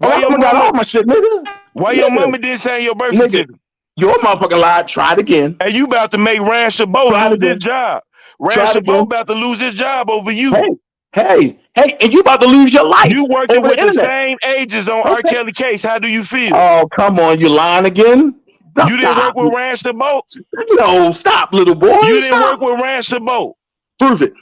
Oh, Why my your mama got mama? all my shit, nigga. Why your Nigga, mama didn't sign your birth nigga, certificate? your motherfucking lie. Try it again. And you about to make Rand Chabot Try it lose his again. job. Try Rand it Chabot again. about to lose his job over you. Hey, Hey, and you about to lose your life You working over the with the internet. same agents on R. Okay. Kelly case. How do you feel? Oh, come on, you lying again? You didn't work Stop. with Ransom Boat. No, stop, little boy. You didn't Stop. work with Ransom Boat. Prove it.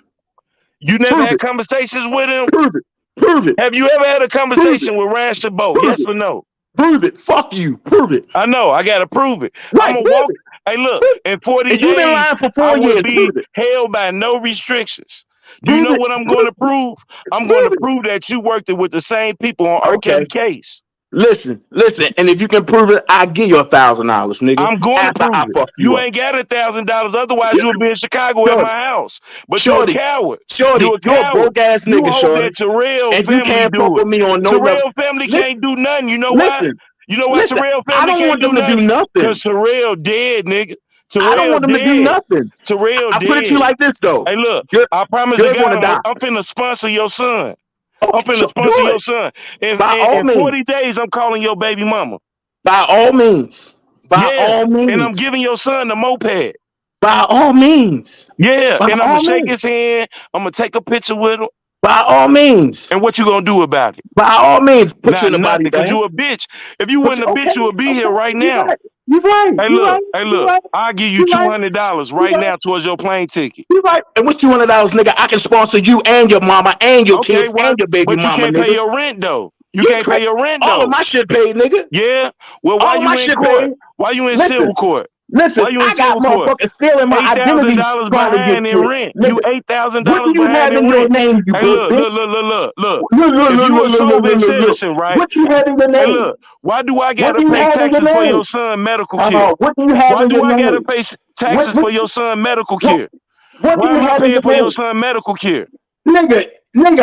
You never Prove had it. conversations with him. Prove it. Prove it. Have you ever had a conversation with Ransom Boat? Prove Yes it. or no? Prove it. Fuck you. Prove it. I know. I gotta prove it. Right. I'm gonna Prove walk. it. Hey, look. In 40 And you've been days, lying for I 4 will years. be Prove it. held by no restrictions. Do you Prove know it. what I'm going to prove? I'm going to prove that you worked with the same people on R. Okay. Kelly case. Listen, and if you can prove it, I give you $1,000, nigga. I'm going to After prove I it. fuck You up. ain't got $1,000. Otherwise, you'll be in Chicago at my house. But you're a coward. You're a coward. broke ass You nigga, hope shorty. that Terrell And you family can't fuck do with it. me on no Terrell level. family can't do nothing. You know why? Listen. You know why Terrell I family don't can't want them do to do nothing? nothing. Because Terrell dead, nigga. I don't want them to do nothing. Terrell I put it to you dead. like this though. Hey, look, I promise You're to God, gonna die. I'm finna sponsor your son. Okay, I'm finna sponsor your son. By all In 40 days, I'm calling your baby mama. By all means. By Yeah, all means. and I'm giving your son the moped. By all means. Yeah, By and I'm all gonna shake means. his hand. I'm gonna take a picture with him. By all means. And what you gonna do about it? By all means, put Not you in the nothing, body because bag. you a bitch. If you wasn't a bitch, you would be here right now. You're right. Hey, look. I'll give you $200 right now towards your plane ticket. You're right. And what's $200, nigga? I can sponsor you and your mama and your kids and your baby but you mama, can't nigga. pay your rent though. You can't pay your rent though. All of my shit paid, nigga. Yeah. Well, why all you my in shit court? paid. Why you in Listen. civil court? Listen, Why you in I got civil court? motherfuckers stealing my identity $8,000 trying to get behind in shit. rent. Nigga, You $8,000 what do you behind have in in your rent. name, you Hey, good look. bitch? If you a sober citizen, right? What you have in your name? Hey, look. Why do I gotta do you pay have in your taxes for name? your son medical care? What do you have Why in do your I name? gotta pay taxes for your son medical care? What do Why you am I have in paying your for your name? son medical care? Nigga,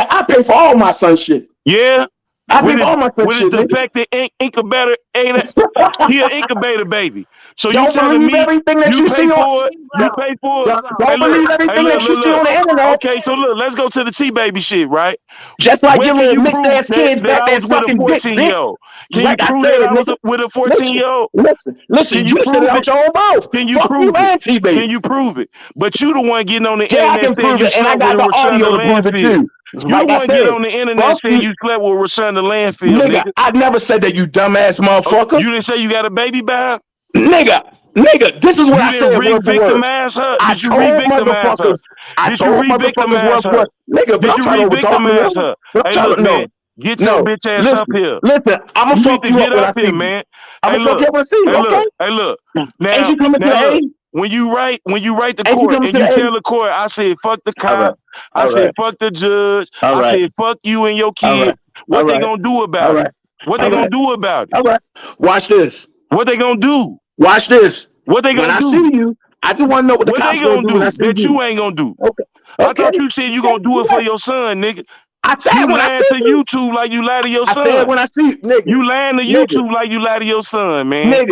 I pay for all my son shit. Yeah. I pay for all my son With his shit, nigga. defective incubator, he an incubator baby. So Don't you telling believe me everything that you you pay see on. for it? You pay for it? Don't believe everything that you see on the internet. Okay, so look, let's go to the T-baby shit, right? Just like When your can little you mixed prove ass kids that back I there was with a sucking dick, bitch. 14-year-old? Can you Like I prove said, that I was nigga. with a 14-year-old? Listen, Can you said it prove out it? your own mouth. Can you Fuck you prove it? and T-Baby. Can you prove it? But you the one getting on the Yeah, I internet can saying prove you it, and I slept with got a the Rashawn audio to prove it landfill. too. You Like the I one said, get on the internet fuck saying you. you slept with Rashawn landfill, Nigga, I never said that, you dumbass motherfucker. You didn't say you got a baby by her? Nigga, this is what I You didn't said word for word. re-victimize her? I Did you told re-victimize her? motherfuckers. I Did you told motherfuckers word re-victimize for her? word. Nigga, but Did I'm you trying to overtalk you. re-victimize her? But I'm Hey, trying look, to man, get your bitch ass up here. Listen, I'm gonna You need fuck to you up get when I up see here, you. man. I'm Hey, gonna fuck you look. up when I see you, Hey, okay? look. Hey, look. Ain't you coming to the Now, look. A? When you write the Ain't you court coming and to you the tell A? the court, I said fuck the All right. cop, I said fuck the judge, All I right. said fuck you and your All kid. right. What All they right. gonna do All about it? right. What they gonna do about it? All right. Watch this. What they gonna do? Watch this. What they When gonna I do? see you, I just want to know what the What they cops gonna gonna do when I do see that you. you ain't gonna do? Okay. I thought you said you gonna do it for your son, nigga. I said You when I lying see to you. YouTube like you lie to your I son. said when I see you, nigga. You lying to YouTube like you lie to your son, man.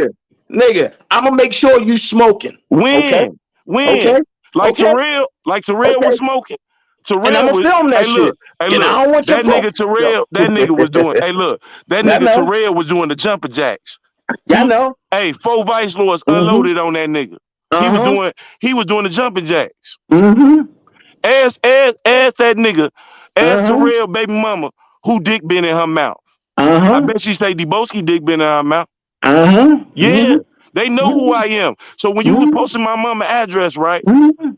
Nigga, I'm gonna make sure you smoking. When? Okay. Like Terrell was smoking. And I'm Terrell gonna was. film that shit. Hey, And look. I don't want your That nigga folks. Terrell. That nigga was doing. Hey, look. That I nigga know. Terrell was doing the jumper jacks. Yeah, I know. Hey, 4 vice lords unloaded on that nigga. He was doing the jumping jacks. Ask that nigga. Ask Terrell baby mama who dick been in her mouth. I bet she say Deboski dick been in her mouth. Yeah. They know who I am. So when you was posting my mama address, right?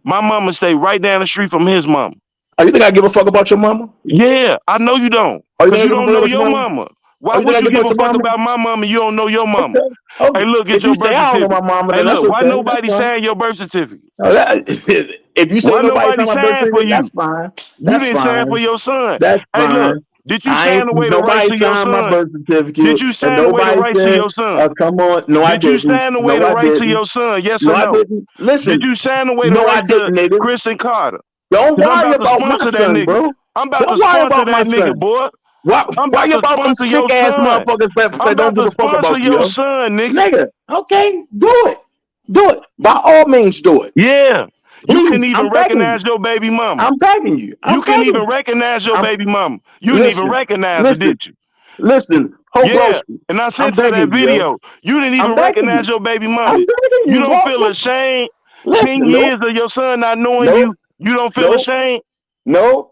My mama stay right down the street from his mama. Oh, you think I give a fuck about your mama? Yeah, I know you don't. Because you don't know your mama. Why would you give a fuck about my mama? You don't know your mama. Okay. Hey, look, get if your you say birth I don't know certificate. my mama, Hey, then that's look, why okay. nobody signed your birth certificate? If you say Why nobody nobody signed my birth signed for certificate, you? that's fine. You didn't sign for your son. That's Hey, look, fine. did you sign away the rights Nobody of your signed my son? birth certificate. Did you sign away the rights of your son? Come on. No, I Did you didn't. sign away the rights of your son? Yes or I no? didn't. Listen. Did you sign away the No, I rights of didn't, nigga. Chris and Carter? Don't Because I'm worry about to about my sponsor that son, nigga. bro. I'm about to Don't worry sponsor about my that nigga, son. boy. I'm Why about you to about them sponsor your stick ass son. motherfuckers I'm that don't about give to a fuck sponsor about you, your yo? son, nigga. Nigga, okay, do it. Do it. By all means, do it. Yeah. You Please, couldn't even recognize your baby mama. I'm begging you. You couldn't even recognize your baby mama. You didn't even recognize her, did you? Listen, Yeah. And I sent her that video. You didn't even recognize your baby mama. You don't feel ashamed? 10 years of your son not knowing you, you don't feel ashamed? No.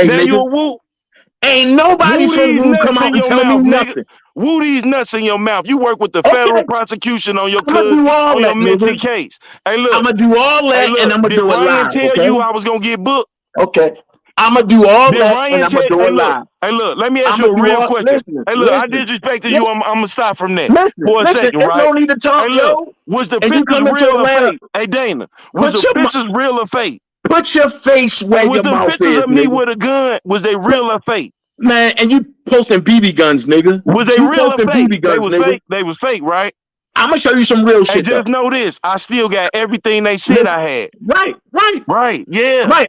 day, Now you nigga. a woo. Ain't nobody Woo from these Woo come nuts out in and your tell me mouth, nigga. nothing. Woo these nuts in your mouth. You work with the Okay, federal prosecution on your I'ma do all on your that, mentee nigga. case. Hey, look. I'ma do all Hey, that, and look. I'ma Did do it Ryan live. tell Okay. you I was gonna get booked? Okay. I'ma do all Did that, Ryan and I'ma tell? do Hey, it look. live. Hey, look. Let me ask I'ma you a do real all. question. Hey, look. I Listen. disrespected you. I'm gonna stop from that for a Listen. second, There's right? no need to talk, Hey, look. yo. Was the And you pictures come into real or Atlanta, fake? Hey, Dana. Was put the pictures real or fake? put your face where Hey, was your them mouth pictures is, of me nigga. with a gun? Was they real or fake? Man, and you posting BB guns, nigga. Was they You real or posting fake? BB They guns, was nigga. fake. They was fake, right? I'ma show you some real Hey, shit, though. just know this. I still got everything they said Listen. I had. Right. Right. Yeah. Right.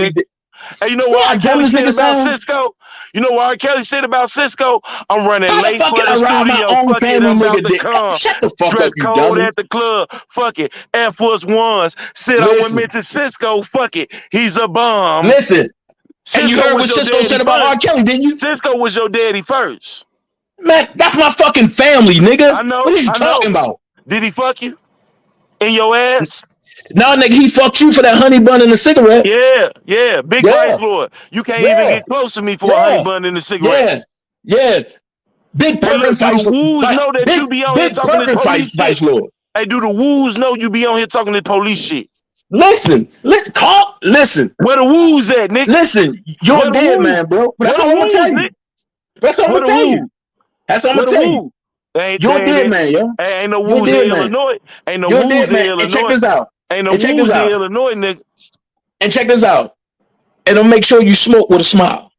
nigga. did. And you know See what how R. dumb Kelly this said nigga about sound? Cisco? You know what R. Kelly said about Cisco? I'm running How the late fuck for can the I ride my studio. own Fuck it, family I'm about nigga to dick? come. Shut the fuck Dress up, you code dummy. at the club. Fuck it. Air Force Ones. Sit on with Listen, Mr. Cisco. Fuck it. He's a bum. listen. And you Cisco heard was what your Cisco daddy said about R. first. Kelly, didn't you? Cisco was your daddy first. Man, that's my fucking family, nigga. I know, What are you I know. talking about? Did he fuck you in your ass? No, nigga, he fucked you for that honey bun and the cigarette. Yeah. Big Yeah, Vice Lord. You can't even yeah, get close to me for a honey yeah, bun and a cigarette. yeah, yeah. Big Hey, Perkin look, do the Vice, woos know that you be on here big talking this Perkin police shit? Vice Lord. Hey, do the woos know you be on here talking this police shit? Listen, listen, Where the woos at, nigga? listen. You're Where the dead, woos? man, bro. But Where that's the all I'm gonna tell woos, you. nigga? That's all I'm Where gonna the tell woos? you. That's all I'm Where gonna the tell you. woos? Ain't You're dead, man, yo. ain't no You're woos in dead, man. Illinois. Ain't no You're woos dead, in man. And check Illinois. this out. Ain't no And check this woos in out. Illinois, nigga. And check this out. And I'll make sure you smoke with a smile.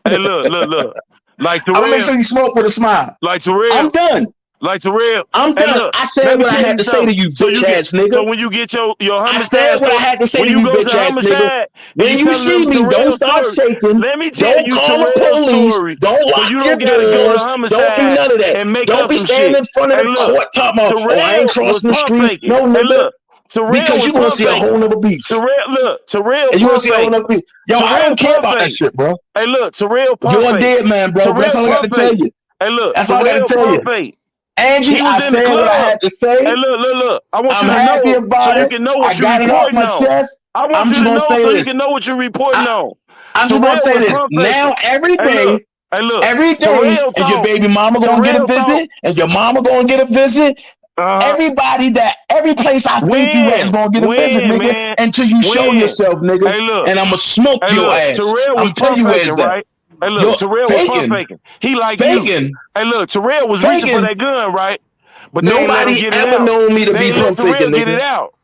Hey, look. Like I'm gonna make Terrell, sure you smoke with a smile. like Terrell, I'm done. like Terrell. I'm Hey, done. look, I let said me what I tell had you to say something. to you, bitch ass So nigga. when you get your I homicide said what I story, had to say when to you you, go to bitch ass nigga. homicide and you When you tell see them me, don't Terrell's start story, shaking. let me tell Don't you call the Terrell's police. story, Don't so lock you your don't got to go to doors. Don't do homicide none of that. and make Don't up be some standing shit. in front of Hey, the look, court talking about, oh, I ain't Terrell was crossing the pump street. faking. No, Hey, nigga. look, Terrell Because was you're going to pump see a faking. whole nother beast. Terrell And you're going pump to see a whole faking. nother beast. Yo, I Terrell don't care pump about that faking. shit, bro. Hey, look, Terrell pump You're fake. dead, man, bro. But that's Terrell all I got to pump tell fake. you. Hey, look, That's all I got to Terrell tell pump you. fake. Angie, He I was in the said what I club. had to say. Hey, look. I want I'm you to happy know so about you it. can know I what you're got it off reporting my on. chest. I want I'm you just to going to know say so you this. can know what you're reporting on. I'm just going to Terrell say was this. pump faking. Now, every Hey, look. day, Terrell and your thought. baby mama going to get a Terrell thought. visit, and your mama going to get a visit. Uh, Every place I think you at is when, going to get a visit, nigga, man, until you show when. yourself, nigga. Hey, look. And I'm going to smoke Hey, your look. ass. Terrell was I'm telling pump you faking, where's that. right? Hey, look. You're Terrell was pump faking. faking. He like you. Hey, look. Terrell was reaching for Faking. that gun, right? But they ain't let him Nobody get it ever out. known me to They be ain't let pump Terrell faking, get it nigga. out.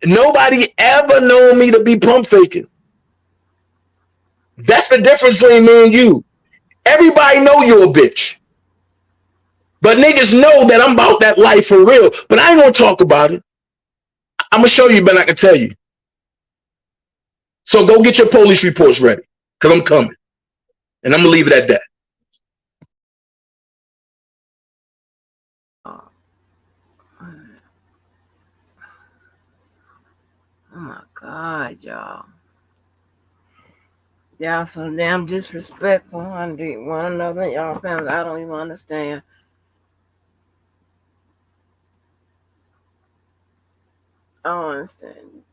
Nobody ever known me to be pump faking. That's the difference between me and you. Everybody know you're a bitch. But niggas know that I'm about that life for real. But I ain't gonna talk about it. I'm gonna show you, but I can tell you. So go get your police reports ready. Cause I'm coming. And I'm gonna leave it at that. Oh my God, y'all. Y'all so damn disrespectful on one another. Y'all families, I don't even understand. I don't understand.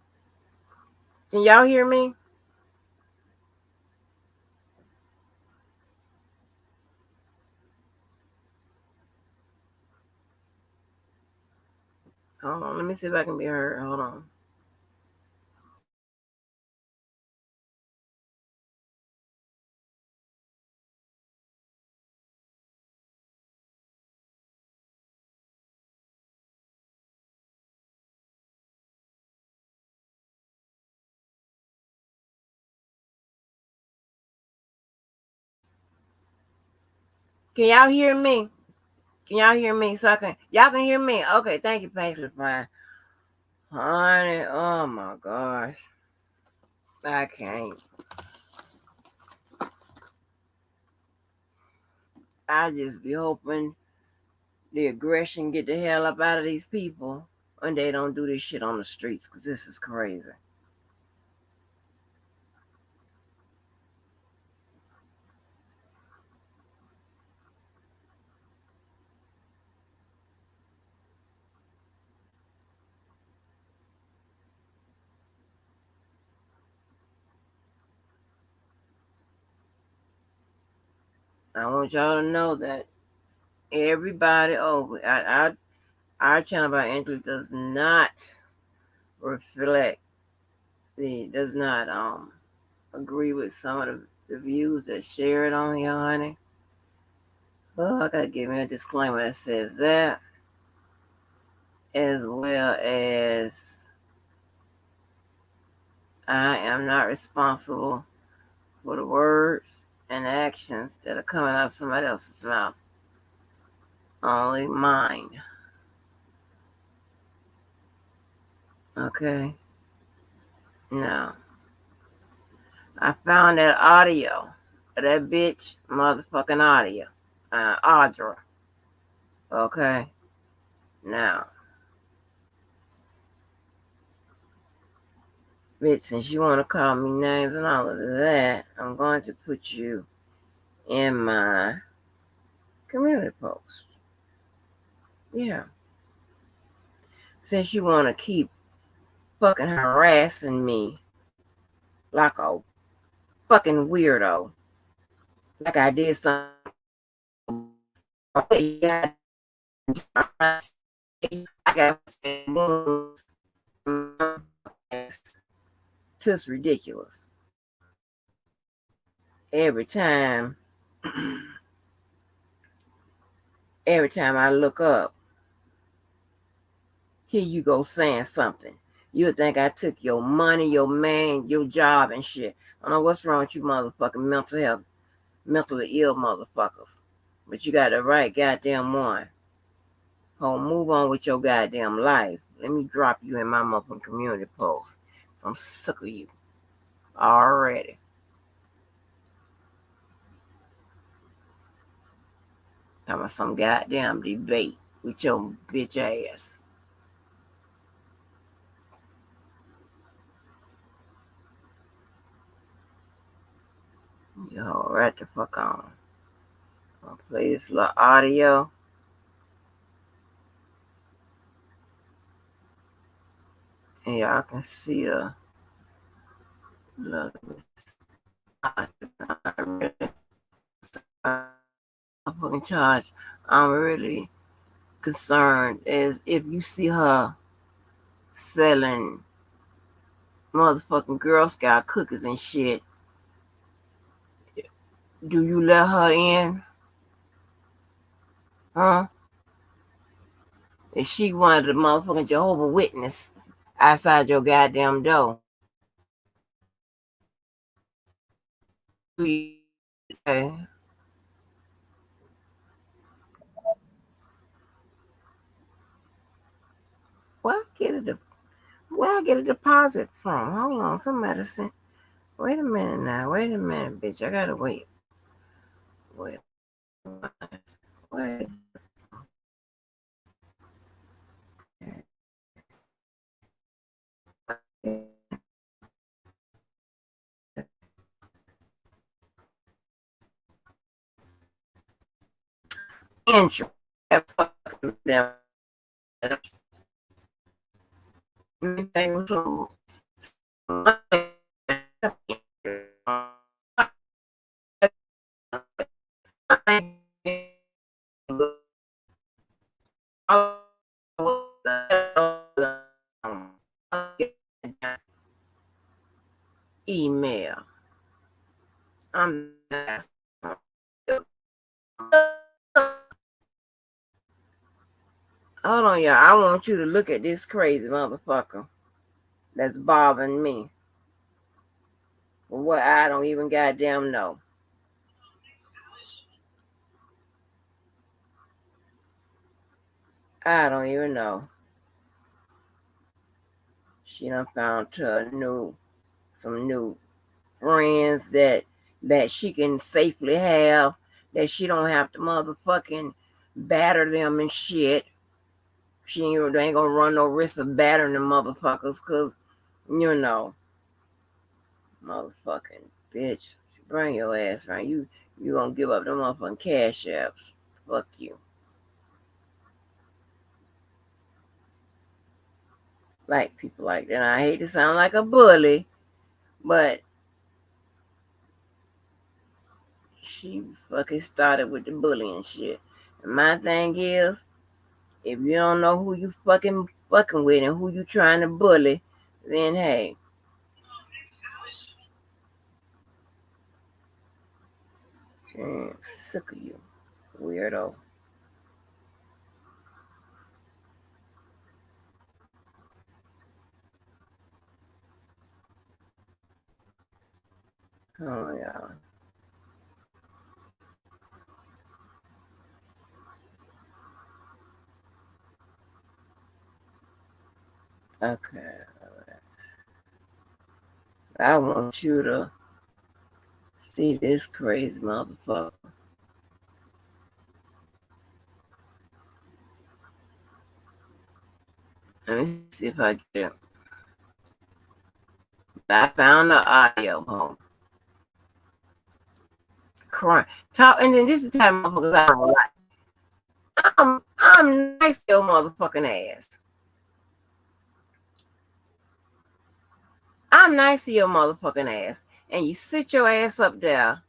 Can y'all hear me? Hold on, let me see if I can be heard. Hold on. Can y'all hear me? Can y'all hear me? So y'all can hear me. Okay, thank you, Patrick Fine. Honey, oh my gosh. I can't. I just be hoping the aggression get the hell up out of these people and they don't do this shit on the streets because this is crazy. I want y'all to know that everybody our channel by Andrew does not reflect does not agree with some of the views that shared on here, honey. Well, I gotta give me a disclaimer that says that, as well as I am not responsible for the words and actions that are coming out of somebody else's mouth. Only mine. Okay? Now, I found that audio of that bitch motherfucking audio. Audra. Okay? Now, bitch, since you want to call me names and all of that, I'm going to put you in my community post. Yeah. since you want to keep fucking harassing me like a fucking weirdo, like I did something. I got wounds. Just ridiculous. Every time I look up, here you go saying something. You'll think I took your money, your man, your job and shit. I don't know what's wrong with you motherfucking mentally ill motherfuckers. But you got the right goddamn one. Oh, move on with your goddamn life. Let me drop you in my motherfucking community post. I'm sick of you already. Having some goddamn debate with your bitch ass. Yo, right the fuck on. I'll play this little audio. And y'all can see the look. I'm fucking charged. I'm really concerned as if you see her selling motherfucking Girl Scout cookies and shit. Do you let her in? Huh? Is she one of the motherfucking Jehovah Witness outside your goddamn door? Okay. Where I get a deposit from? Hold on, somebody sent. Wait a minute now. Wait a minute, bitch. I gotta wait. Wait. Wait. Intro. Anything was wrong. Email. Hold on, y'all. I want you to look at this crazy motherfucker that's bothering me. What I don't even goddamn know. I don't even know. She done found her some new friends that she can safely have, that she don't have to motherfucking batter them and shit. She ain't gonna run no risk of battering them motherfuckers, cause you know, motherfucking bitch, bring your ass around. You gonna give up them motherfucking cash apps? Fuck you. Like people like that. I hate to sound like a bully, but she fucking started with the bullying shit. And my thing is, if you don't know who you fucking with and who you trying to bully, then hey. I'm sick of you, weirdo. Oh yeah. Okay. I want you to see this crazy motherfucker. Let me see if I get it. I found the audio home. Crying. Talk, and then this is the type of motherfuckers I don't like. I'm nice to your motherfucking ass. I'm nice to your motherfucking ass, and you sit your ass up there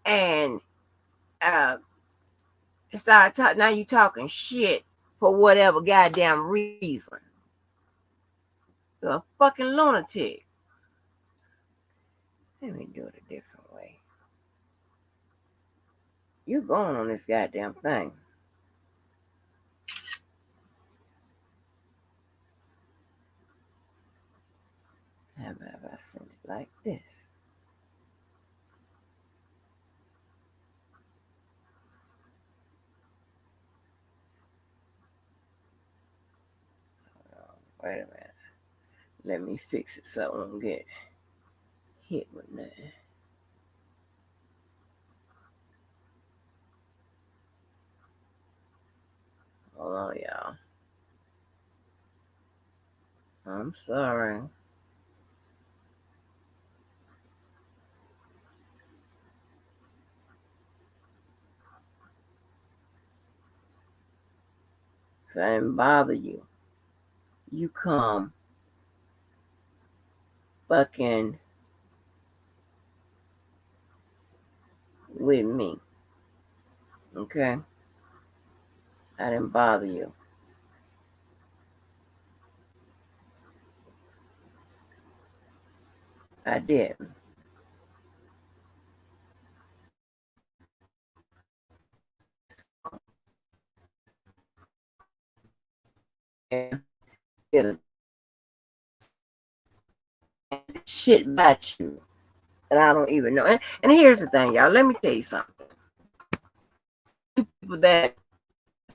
and start talking. Now you talking shit for whatever goddamn reason. You're a fucking lunatic. Let me do it a different way. You going on this goddamn thing. How about if I send it like this? Wait a minute. Let me fix it so I won't get hit with nothing. Hold on, y'all. I'm sorry. If I didn't bother you, you come fucking with me. Okay? I didn't bother you. I didn't. And did a shit about you. And I don't even know. And here's the thing, y'all. Let me tell you something. People that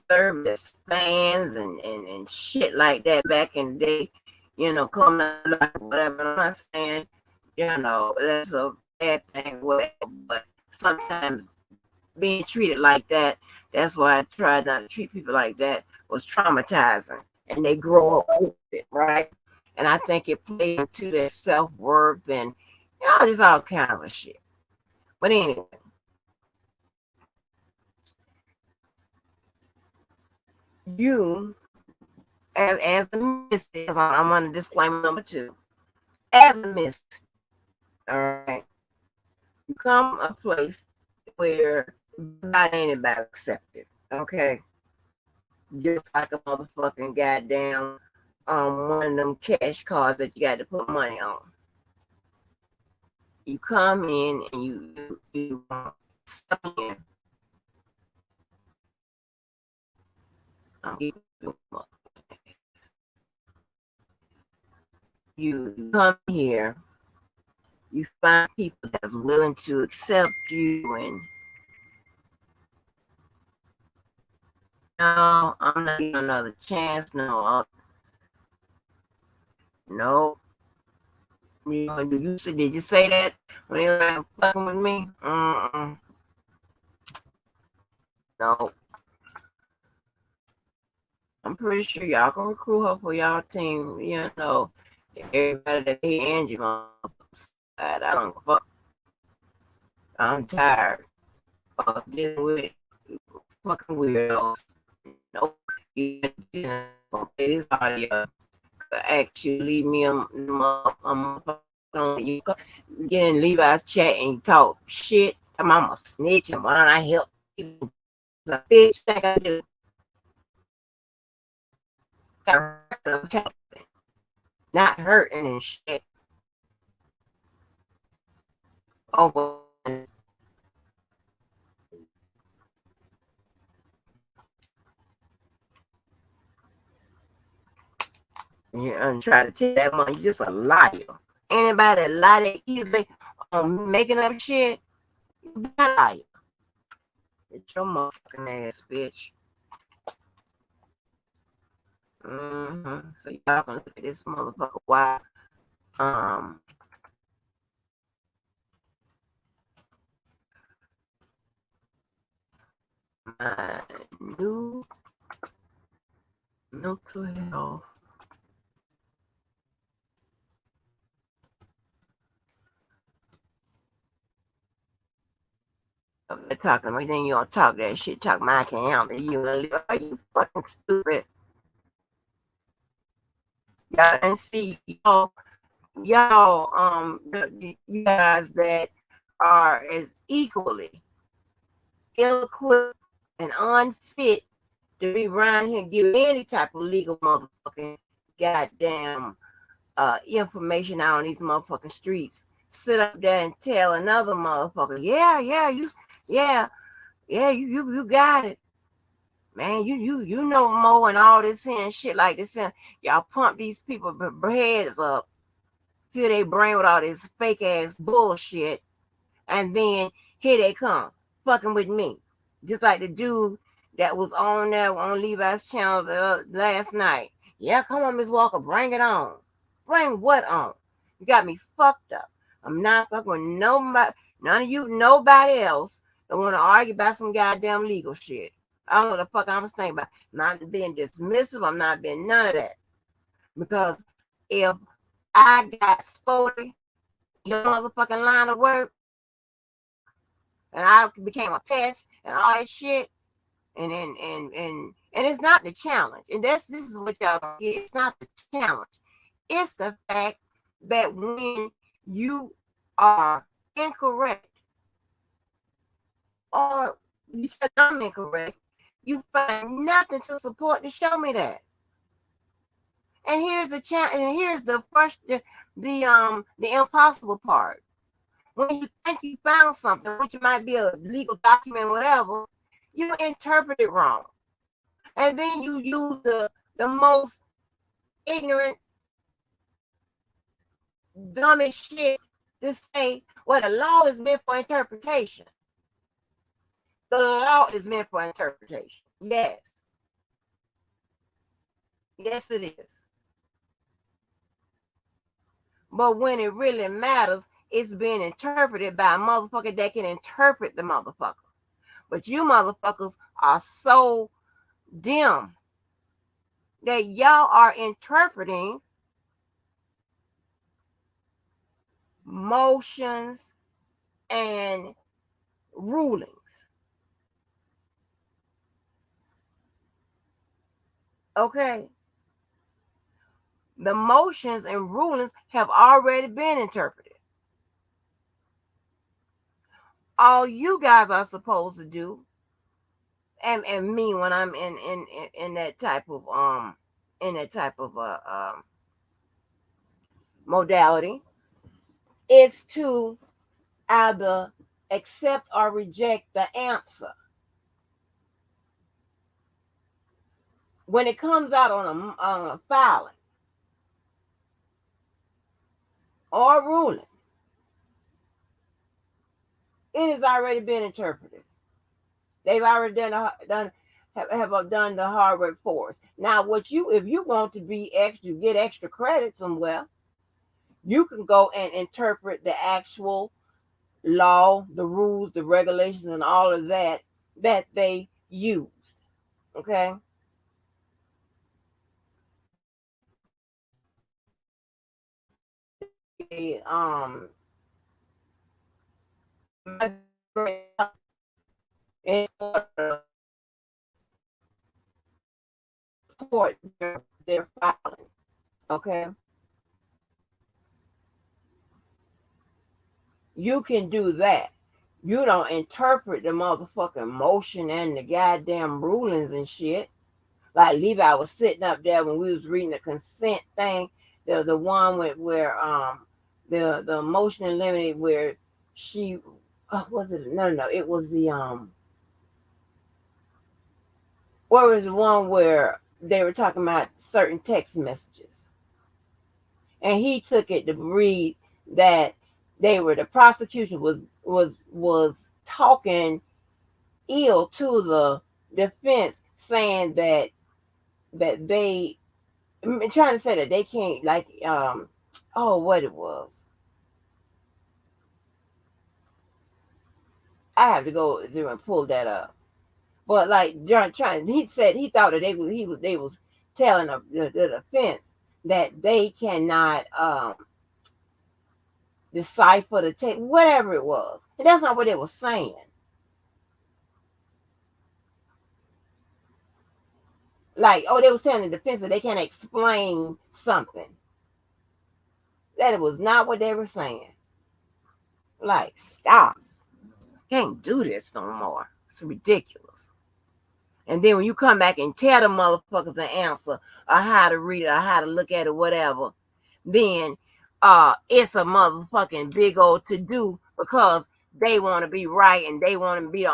serve as fans and shit like that back in the day, you know, come like whatever. I'm not saying, you know, that's a bad thing, whatever, but sometimes being treated like that, that's why I try not to treat people like that, was traumatizing. And they grow up with it, right? And I think it plays into their self-worth and, you know, just all kinds of shit. But anyway, you, as the mystic, because I'm on disclaimer number 2, as a mystic, all right, you come a place where not anybody accepted, okay? Just like a motherfucking goddamn one of them cash cards that you got to put money on. You come in and you step in. You come here, you find people that's willing to accept you, and no, I'm not giving another chance. No, no. You know, did you say that when you were fucking with me? No. I'm pretty sure y'all can recruit her for y'all team. You know, everybody that hate Angie side, I don't fuck. I'm tired of dealing with fucking weirdos. Nope. You know, this audio. Actually, leave me on you get in Levi's chat and you talk shit. I'm a snitch and why don't I help you? The bitch think I do. Got helping, not hurting and shit. Over. Yeah, and try to tell that man you're just a liar. Anybody that lie that easily on making up shit, you're a liar. It's your motherfucking ass, bitch. So y'all can look at this motherfucker while my new mental health they're talking about, then you don't talk that shit, talk my account, you are you fucking stupid. Y'all didn't see y'all y'all, you guys that are as equally ill-equipped and unfit to be around here and give any type of legal motherfucking goddamn information out on these motherfucking streets. Sit up there and tell another motherfucker, yeah, you got it. Man, you know more and all this here and shit like this. And y'all pump these people heads up, fill their brain with all this fake ass bullshit, and then here they come, fucking with me. Just like the dude that was on there on Levi's channel last night. Yeah, come on, Miss Walker, bring it on. Bring what on? You got me fucked up. I'm not fucking with nobody, none of you, nobody else that want to argue about some goddamn legal shit. I don't know what the fuck I was thinking about. I'm not being dismissive. I'm not being none of that. Because if I got sporty, your motherfucking line of work, and I became a pest and all that shit, and it's not the challenge. And this is what y'all get. It's not the challenge. It's the fact that when you are incorrect or you said I'm incorrect, you find nothing to support to show me that. And here's the challenge. And here's the first, the impossible part. When you think you found something, which might be a legal document, whatever, you interpret it wrong. And then you use the most ignorant, dumbest shit to say, well, the law is meant for interpretation. The law is meant for interpretation. Yes. Yes, it is. But when it really matters, it's being interpreted by a motherfucker that can interpret the motherfucker. But you motherfuckers are so dim that y'all are interpreting motions and rulings. Okay? The motions and rulings have already been interpreted. All you guys are supposed to do, and me when I'm in that type of modality, is to either accept or reject the answer. When it comes out on a filing or ruling, it has already been interpreted. They've already have done the hard work for us. Now, if you want to be extra, get extra credit somewhere, you can go and interpret the actual law, the rules, the regulations, and all of that they used. Okay. In order to support their filing. Okay. You can do that. You don't interpret the motherfucking motion and the goddamn rulings and shit. Like Levi was sitting up there when we was reading the consent thing, the one where the motion and limited where she was it no it was the what was the one where they were talking about certain text messages, and he took it to read that the prosecution was talking ill to the defense, saying that they trying to say that they can't what it was. I have to go through and pull that up. But like he said he thought that they was telling the defense that they cannot decipher the text, whatever it was. And that's not what they were saying. Like, they was telling the defense that they can't explain something. that it was not what they were saying. Like, stop. Can't do this no more. It's ridiculous. And then when you come back and tell the motherfuckers the answer or how to read it or how to look at it, whatever, then it's a motherfucking big old to do because they want to be right and they want to be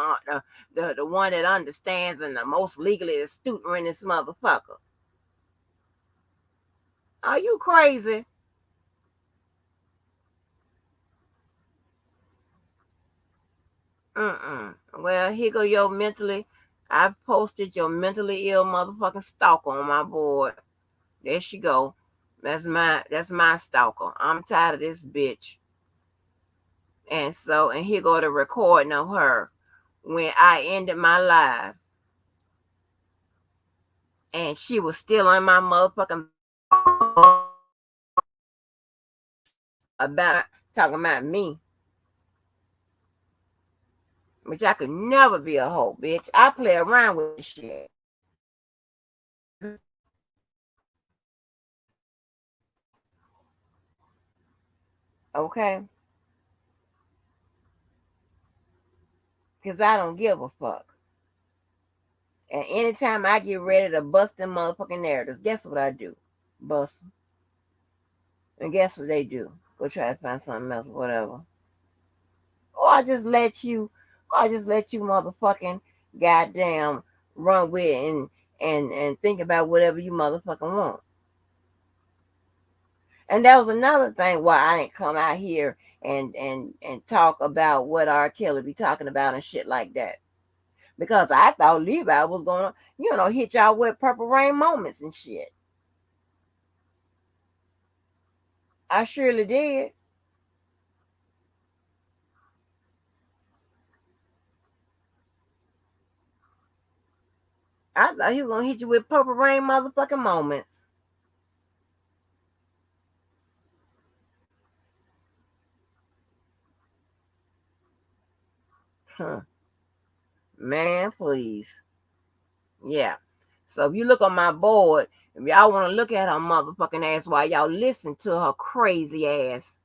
the one that understands and the most legally astute in this motherfucker. Are you crazy? Well, here go your mentally. I posted your mentally ill motherfucking stalker on my board. There she go. That's my stalker. I'm tired of this bitch. And here go the recording of her when I ended my live. And she was still on my motherfucking about talking about me. Which I could never be a hoe, bitch. I play around with shit. Okay? Because I don't give a fuck. And anytime I get ready to bust them motherfucking narratives, guess what I do? Bust them. And guess what they do? Go try to find something else, whatever. Or I just let you motherfucking goddamn run with it and think about whatever you motherfucking want. And that was another thing why I didn't come out here and talk about what R. Kelly be talking about and shit like that. Because I thought Levi was gonna, hit y'all with Purple Rain moments and shit. I surely did. I thought he was gonna hit you with Purple Rain motherfucking moments. Huh. Man, please. Yeah. So if you look on my board, if y'all want to look at her motherfucking ass while y'all listen to her crazy ass,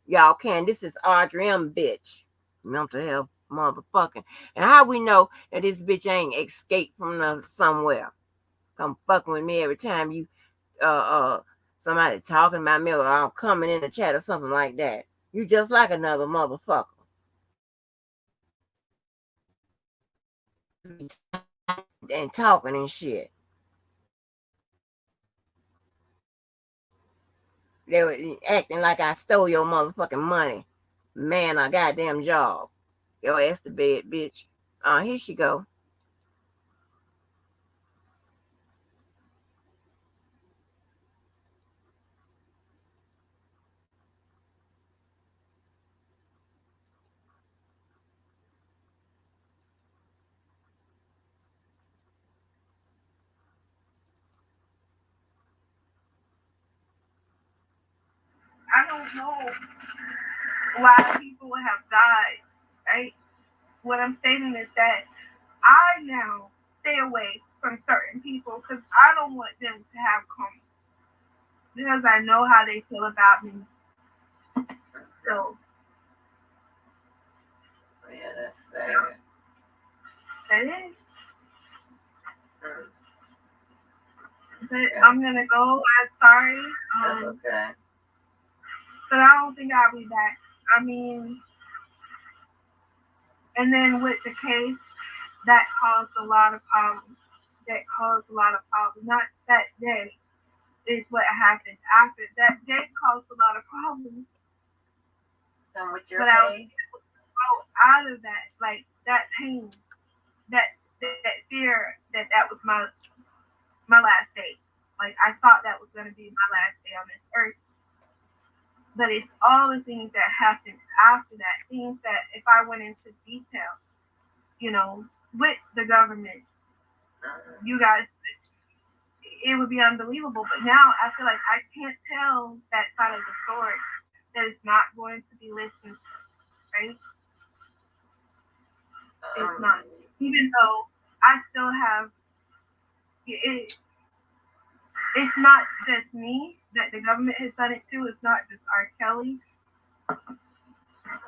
y'all can. This is Audrey M. bitch. Mental health motherfucking. And how we know that this bitch ain't escaped from somewhere? Come fucking with me every time you somebody talking about me or I'm coming in the chat or something like that. You just like another motherfucker. And talking and shit. They were acting like I stole your motherfucking money. Man, a goddamn job. Your ass to bed, bitch. Here she go. I don't know why people have died, right? What I'm stating is that I now stay away from certain people because I don't want them to have karma. Because I know how they feel about me. So, Yeah, that's sad. that is. But I'm gonna go. I'm sorry. That's okay. But I don't think I'll be back. I mean, and then with the case, that caused a lot of problems. Not that day is what happened. After that day caused a lot of problems. Done with your but I was case? able to out of that, like that pain, that fear that was my last day. Like I thought that was gonna be my last day on this earth. But it's all the things that happened after that, things that if I went into detail, with the government, you guys, it would be unbelievable. But now I feel like I can't tell that side of the story that is not going to be listened to, right? It's not. Even though I still have, it it's not just me that the government has done it to. It's not just R. Kelly.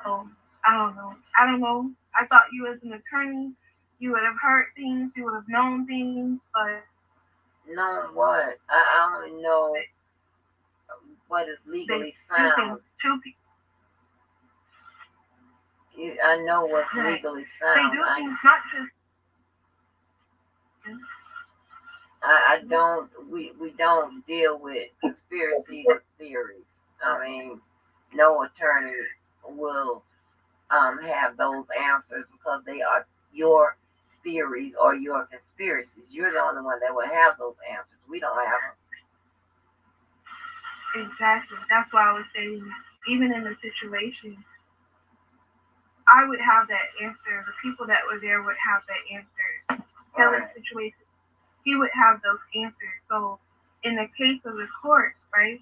So I don't know. I thought you as an attorney, you would have heard things, you would have known things, but Known what? I only know what is legally sound. I know what's legally sound. They do things not just. I don't. We don't deal with conspiracies and theories. I mean, no attorney will have those answers because they are your theories or your conspiracies. You're the only one that will have those answers. We don't have them. Exactly. That's why I was saying, even in the situation, I would have that answer. The people that were there would have that answer. Kelly's situation, he would have those answers. So, in the case of the court, right,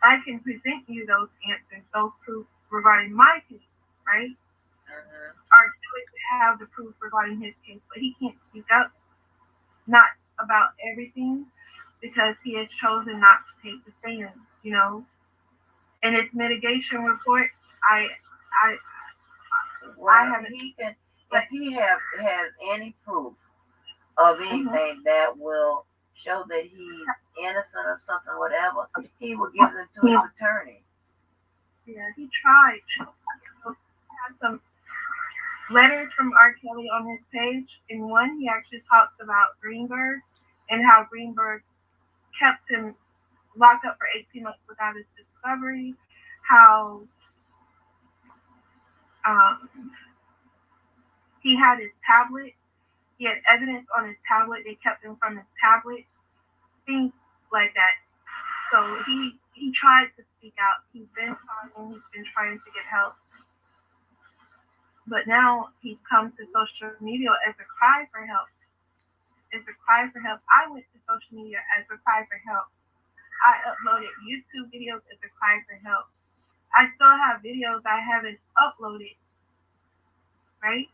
I can present you those answers, those proofs regarding my case, right? Or to have the proof regarding his case, but he can't speak up, not about everything, because he has chosen not to take the stand, you know. In his mitigation report, I haven't. He can, if he has any proof of anything that will show that he's innocent of something, whatever, he will give them to his attorney. Yeah, he tried. He had some letters from R. Kelly on his page. In one, he actually talks about Greenberg and how Greenberg kept him locked up for 18 months without his discovery, how he had his tablet. He had evidence on his tablet. They kept him from his tablet. Things like that. So he tried to speak out. He's been trying to get help. But now he's come to social media as a cry for help. As a cry for help. I went to social media as a cry for help. I uploaded YouTube videos as a cry for help. I still have videos I haven't uploaded, right?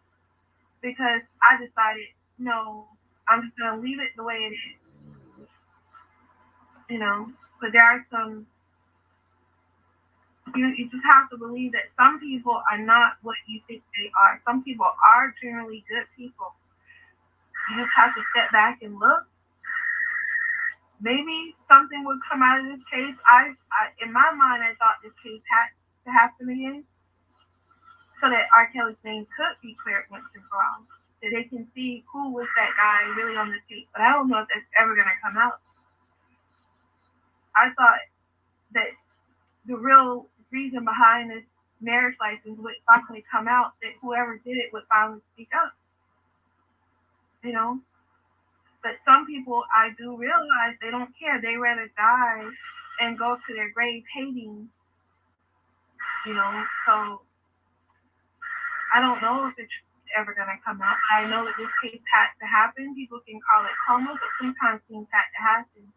Because I decided, no, I'm just going to leave it the way it is. You know, but there are some, you just have to believe that some people are not what you think they are. Some people are generally good people. You just have to step back and look. Maybe something would come out of this case. I in my mind, I thought this case had to happen again, so that R. Kelly's name could be cleared once and for all, so they can see who was that guy really on the tape. But I don't know if that's ever gonna come out. I thought that the real reason behind this marriage license would finally come out, that whoever did it would finally speak up. You know. But some people, I do realize they don't care. They rather die and go to their grave hating, you know. So I don't know if it's ever going to come out. I know that this case had to happen. People can call it karma, but sometimes things had to happen.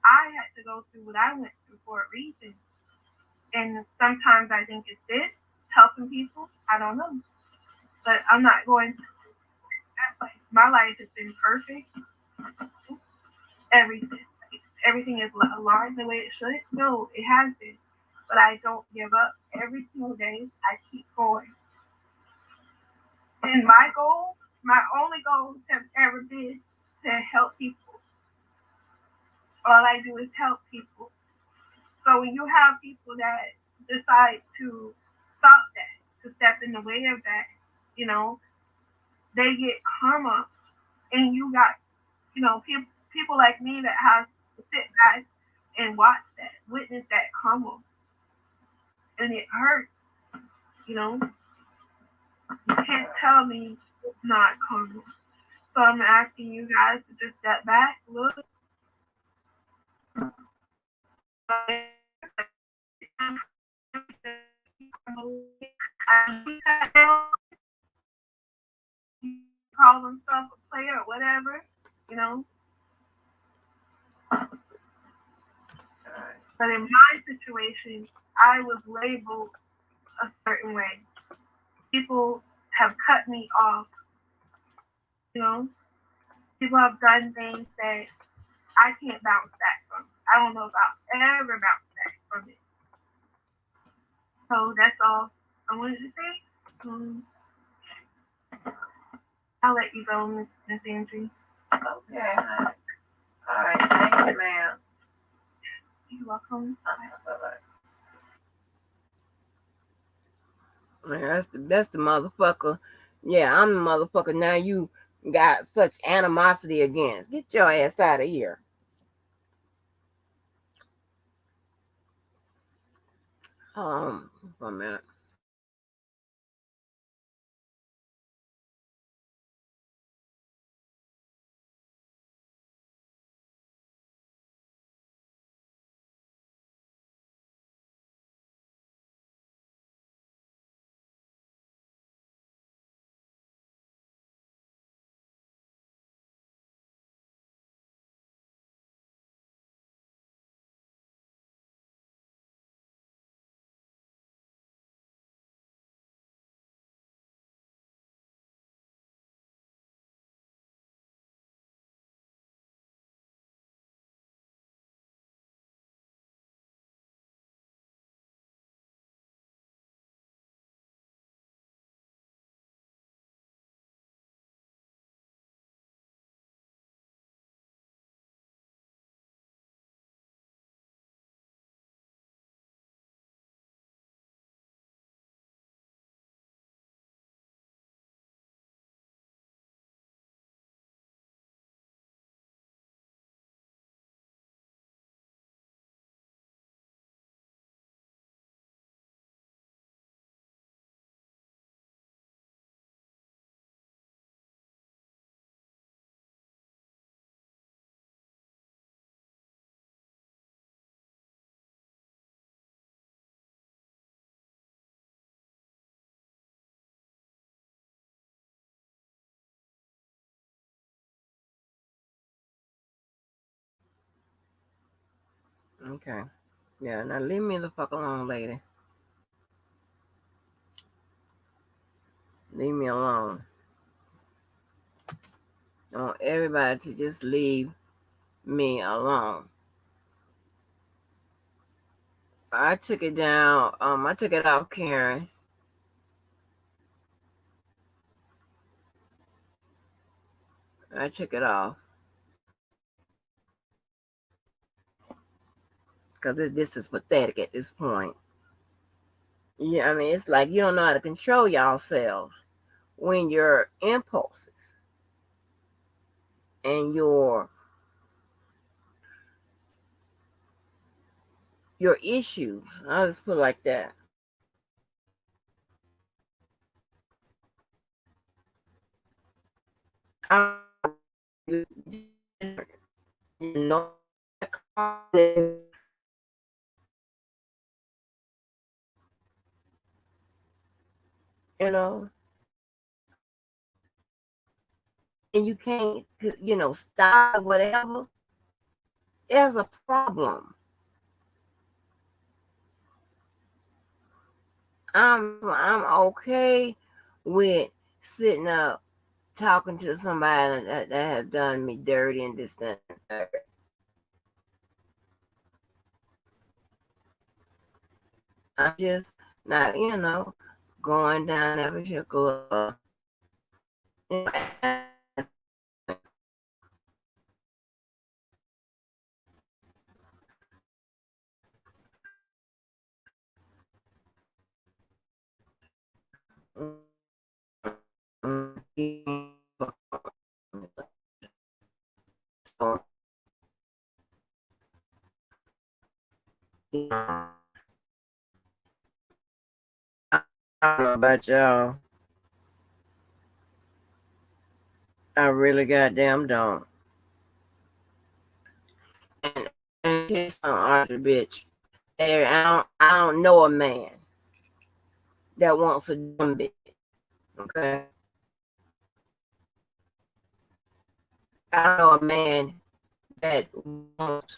I had to go through what I went through for a reason. And sometimes I think it's this, helping people. I don't know. But I'm not going to. My life has been perfect. Everything is aligned the way it should. No, it has been. But I don't give up. Every single day, I keep going. And my goal, my only goal has ever been to help people. All I do is help people. So when you have people that decide to stop that, to step in the way of that, you know, they get karma. And you got, you know, people like me that have to sit back and watch that, witness that karma. And it hurts, you know. You can't tell me it's not karma. So I'm asking you guys to just step back, look. Call himself a player or whatever, you know. But in my situation, I was labeled a certain way. People have cut me off, you know. People have done things that I can't bounce back from it. I don't know if I'll ever bounce back from it. So that's all I wanted to say. I'll let you go, Miss Andrew. Okay. All right. Thank you, ma'am. You're welcome. Man, that's the motherfucker. Yeah, I'm the motherfucker. Now you got such animosity against. Get your ass out of here. For a minute. Okay. Yeah, now leave me the fuck alone, lady. Leave me alone. I want everybody to just leave me alone. I took it down. I took it off Karen. I took it off because this is pathetic at this point. Yeah, I mean, it's like you don't know how to control yourselves when your impulses and your issues. I'll just put it like that. You know, you know, and you can't, stop whatever. There's a problem. I'm okay with sitting up talking to somebody that have done me dirty and this and that. I'm just not, going down that particular. I don't know about y'all. I really goddamn don't. And case I'm bitch. I don't know a man that wants a dumb bitch. Okay. I know a man that wants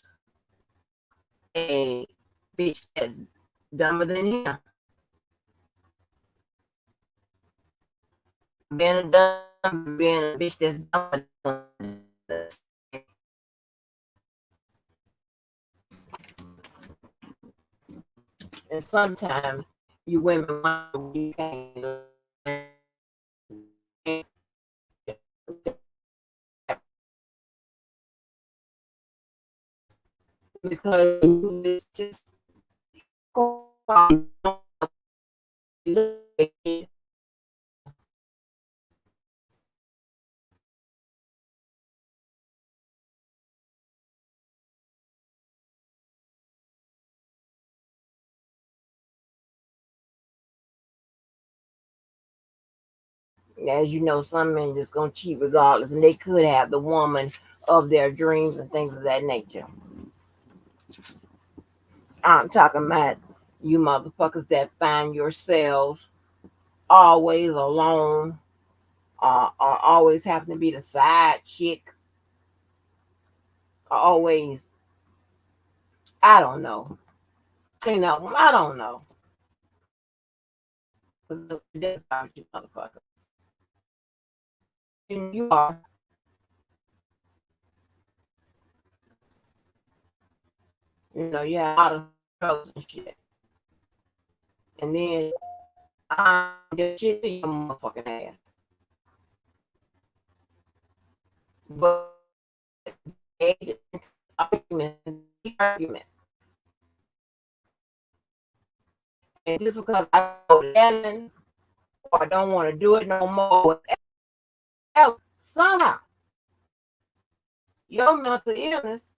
a bitch that's dumber than him. Being a bitch that's dumber than him. And sometimes you women wonder you can't because it's just as you know, some men just gonna cheat regardless, and they could have the woman of their dreams and things of that nature. I'm talking about you motherfuckers that find yourselves always alone, or always happen to be the side chick, or always, I don't know. I don't know. About you motherfuckers. And you are. You know, you have a lot of struggles and shit. And then I'm just shit to your motherfucking ass. But argument. And just because I go to Ellen or I don't want to do it no more, somehow your mental illness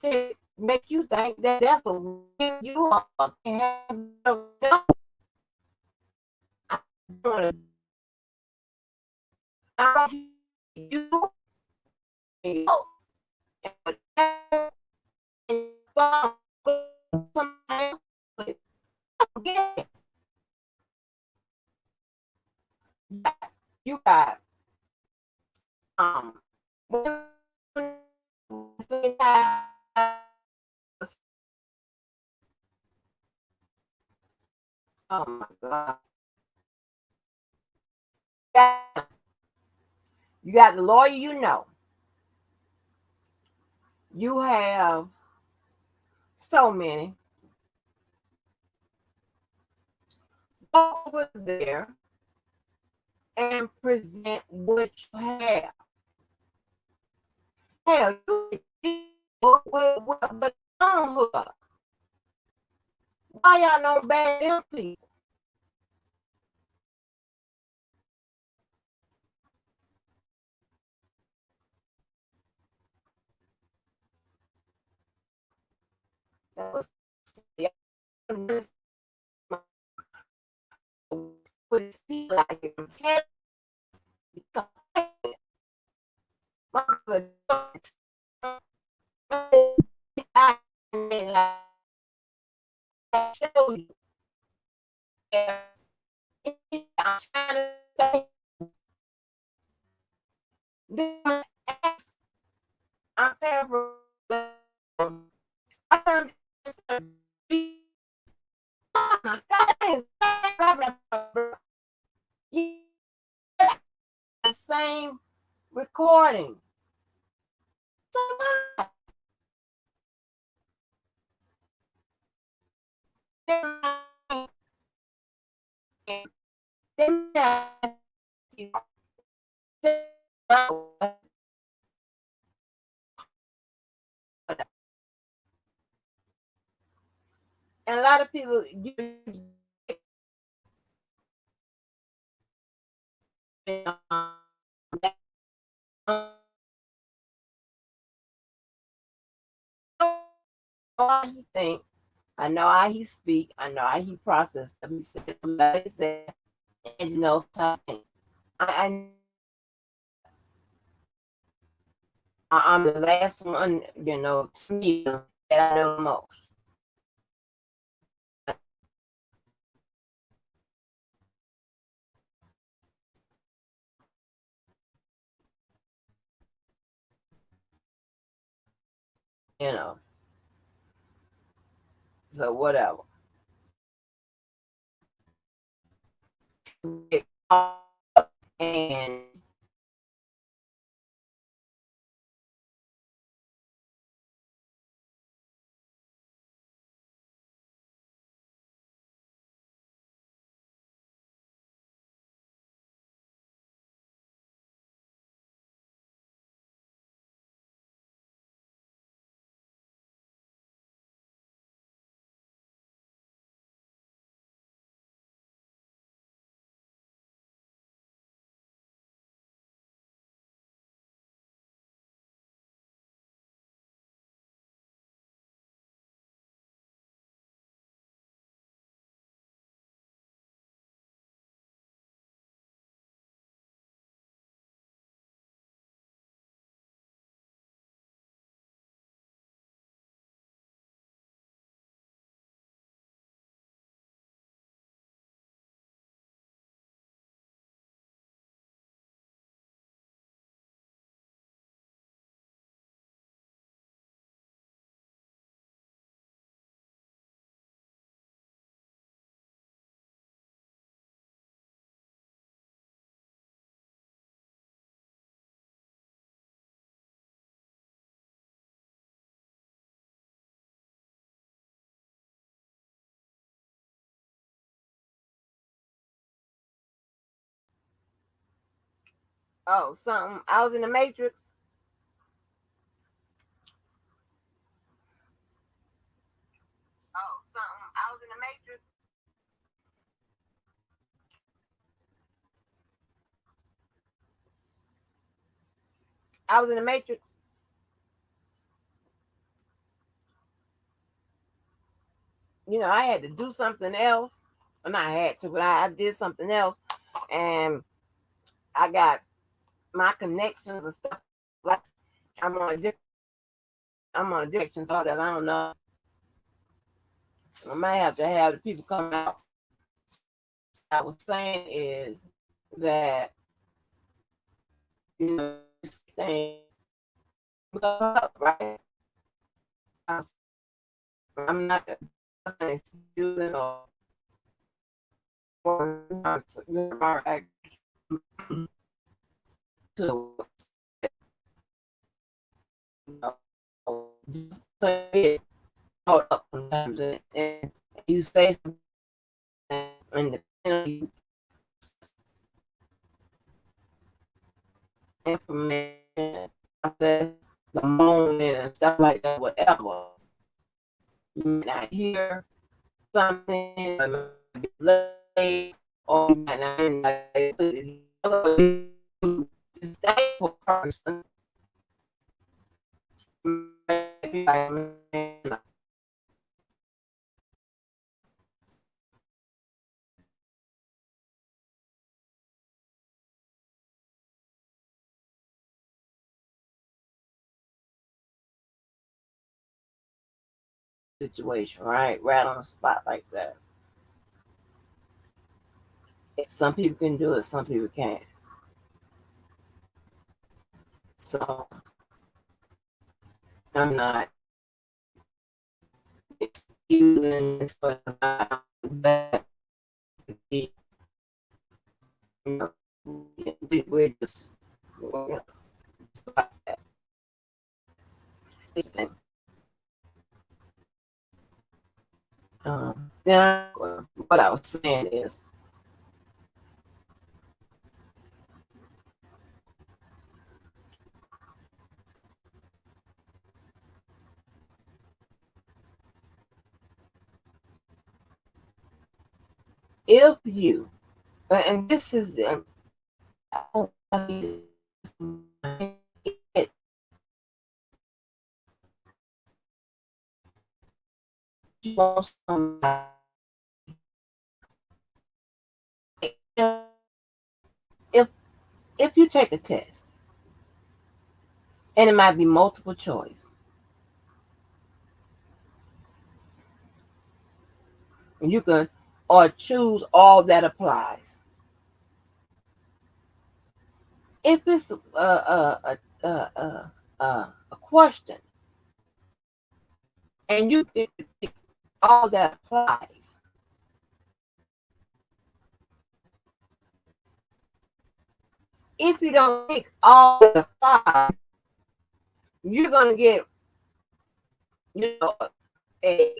make you think that that's a weird you are. You you got oh my god. You got the lawyer, you know. You have so many. Go over there and present what you have. Hell, you but don't look up. Why y'all know bad them people? That was what it feel like. Show you. I'm trying to say, I'm paraphrasing. I'm oh my God, the same recording. And a lot of people how he think, I know how he speak, I know how he process. He said, like I said, and you know something. I'm the last one, you know, to me that I know most. You know, so whatever. And Oh, something. I was in the Matrix. Oh, something. I was in the Matrix. I was in the Matrix. You know, I had to do something else. And I had to, but I did something else. And I got my connections and stuff. Like I'm on a different so that I don't know. I might have to have the people come out. I was saying is that, you know, things up, right? I'm not using or to just say it out up sometimes and you say something and the information process the moment and stuff like that, whatever. You might not hear something, or it might be late, or you might not stable person situation, right on the spot like that. Some people can do it, some people can't. So I'm not excusing this, but we're just yeah, what I was saying is, if you, and this is, if you take a test, and it might be multiple choice, you can or choose all that applies. If it's a question, and you pick all that applies, if you don't pick all that applies, you're gonna get, you know, you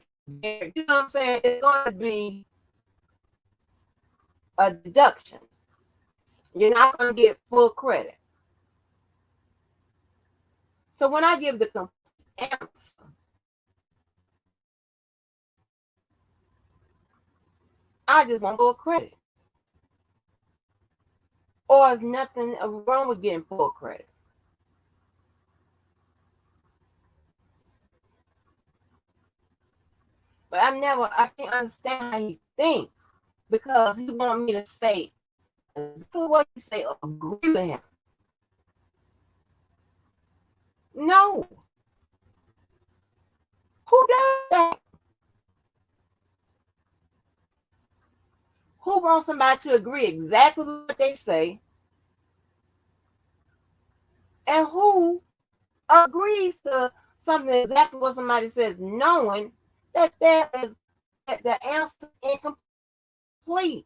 know what I'm saying? It's gonna be a deduction. You're not gonna get full credit. So when I give the complete answer, I just want full credit. Or is nothing wrong with getting full credit? But I can't understand how he thinks, because he want me to say exactly what he say or agree with him. No. Who does that? Who wants somebody to agree exactly with what they say? And who agrees to something exactly what somebody says, knowing that the answer is incomplete,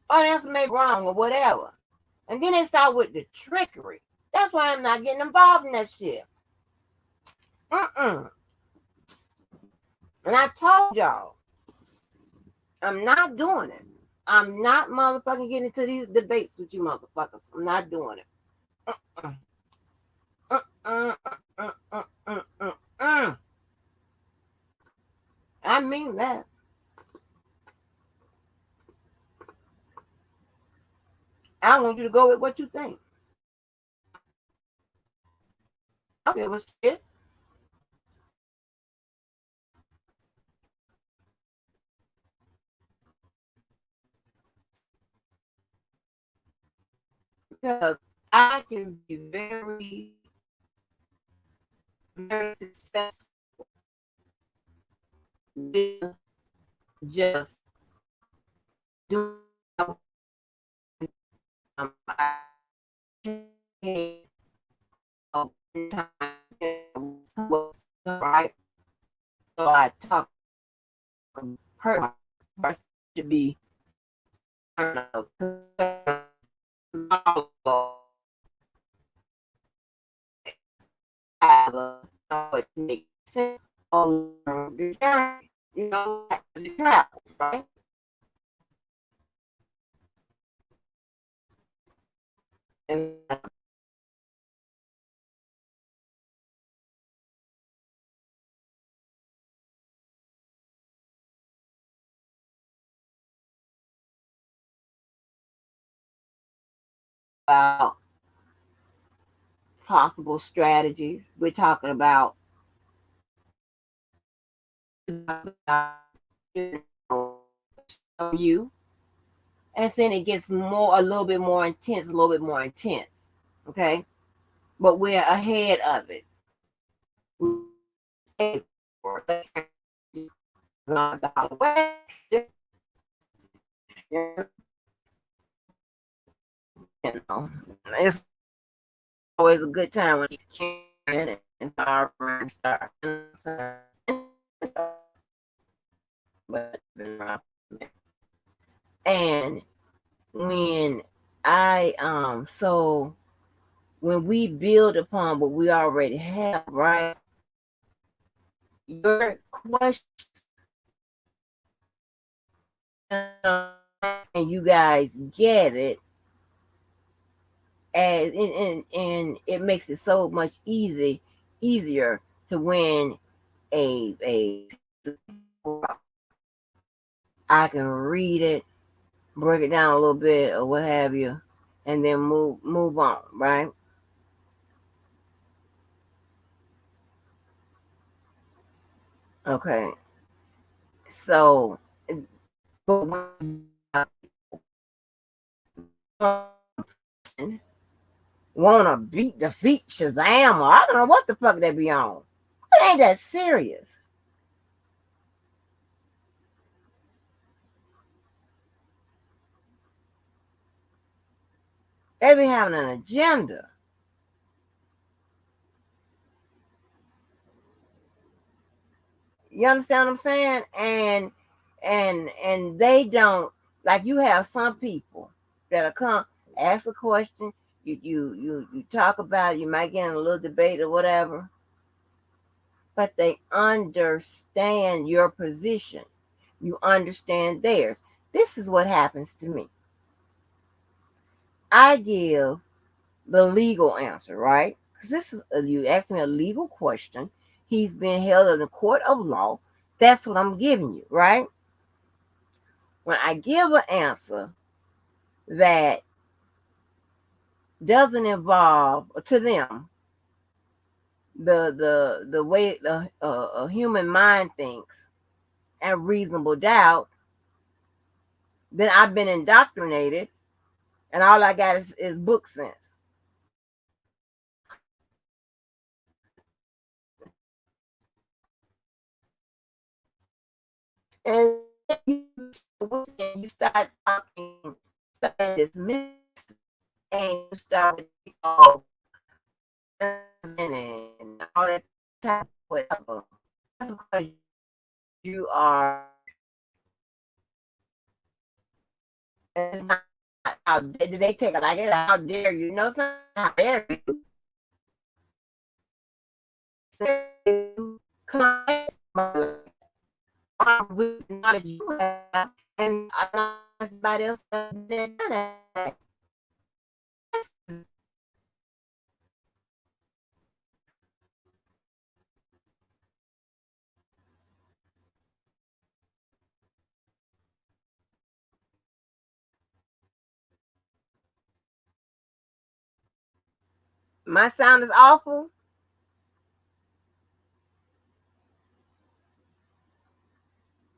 or the answer may be wrong or whatever. And then they start with the trickery. That's why I'm not getting involved in that shit. And I told y'all, I'm not doing it. I'm not motherfucking getting into these debates with you motherfuckers. I'm not doing it. I mean that. I want you to go with what you think. I don't give a shit. Because I can be very, very successful with just doing right. So I talk her person to be it makes sense on the journey, you know, as you travel, right? And about possible strategies. We're talking about you, and then it gets a little bit more intense, okay? But we're ahead of it. You know, it's always a good time when you can and start. And when so when we build upon what we already have, right? Your questions and you guys get it, and it makes it so much easier to win a I can read it, break it down a little bit or what have you, and then move on, right? Okay. So wanna defeat Shazam, or I don't know what the fuck they be on. It ain't that serious. They be having an agenda. You understand what I'm saying? And they don't, like, you have some people that'll come ask a question, you talk about it, you might get in a little debate or whatever, but they understand your position. You understand theirs. This is what happens to me. I give the legal answer, right? Because this is you asked me a legal question. He's been held in a court of law. That's what I'm giving you, right? When I give an answer that doesn't involve to them the way a human mind thinks and reasonable doubt, then I've been indoctrinated, and all I got is book sense. And you start talking, start dismissing, and you start and all that type of whatever. That's because you are. It's not how did they take it like it? How dare you? No, it's not how dare you. So, come knowledge you have, and I'm somebody else done that. My sound is awful.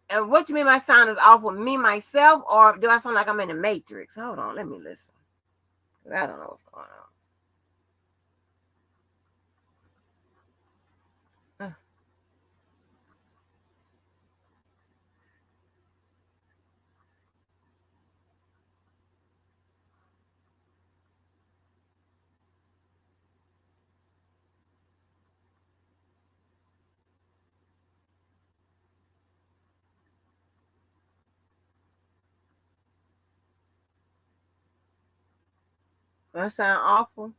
And what you mean my sound is awful? Me, myself, or do I sound like I'm in the Matrix? Hold on, let me listen. I don't know what's going on. I sound awful.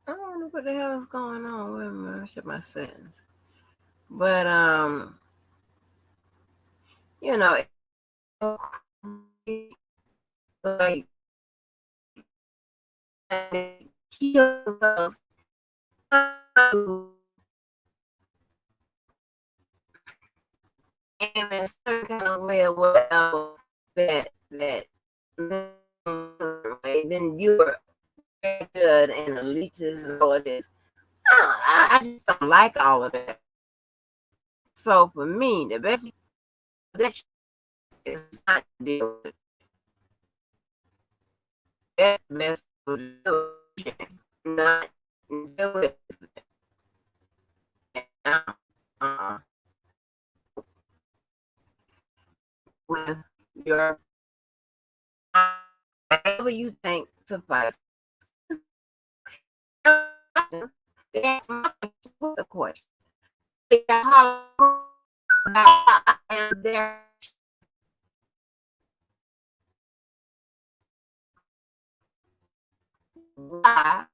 I don't know what the hell is going on. Wait a minute, shut my sentence. But you know, like kills us in a certain kind of way or whatever that way, then you're good and elitist and all of this. I just don't like all of that. So for me, the best that is not to deal with it. Best to do it, not deal with it. Uh, with your whatever you think suffices. That's my question. There. Why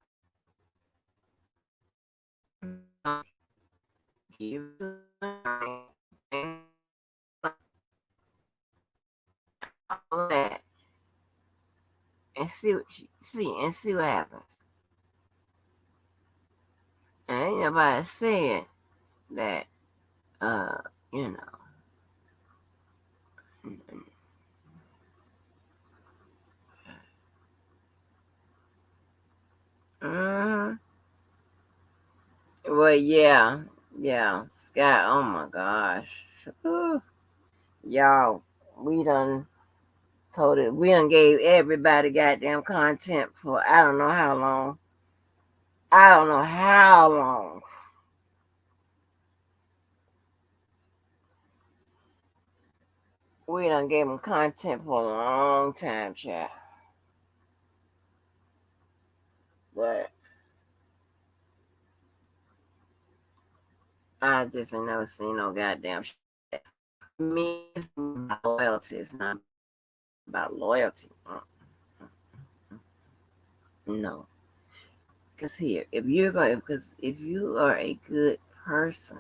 give that and see what happens. And ain't nobody said that you know. Well, yeah, Scott. Oh my gosh, Ooh. Y'all, we done we done gave everybody goddamn content for I don't know how long. I don't know how long. We done gave them content for a long time, chat. But I just ain't never seen no goddamn shit. Me, it's about loyalty. It's not about loyalty. No. Because here, if you are a good person,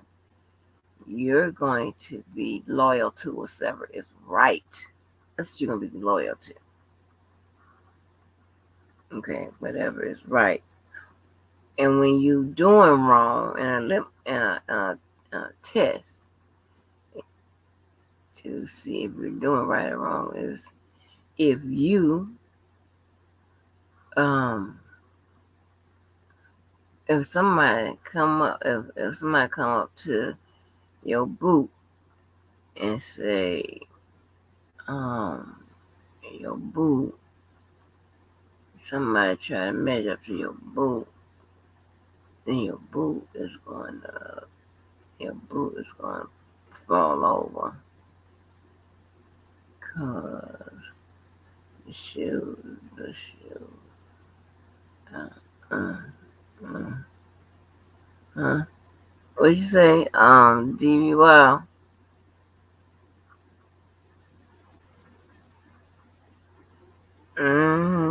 you're going to be loyal to whatever is right. That's what you're going to be loyal to. Okay, whatever is right. And when you doing wrong in a test to see if you're doing right or wrong is if you if somebody come up to your boot and say your boot somebody try to measure up to your boot, then your boot is going to fall over because the shoe uh, uh, uh, huh? What you say? DVY.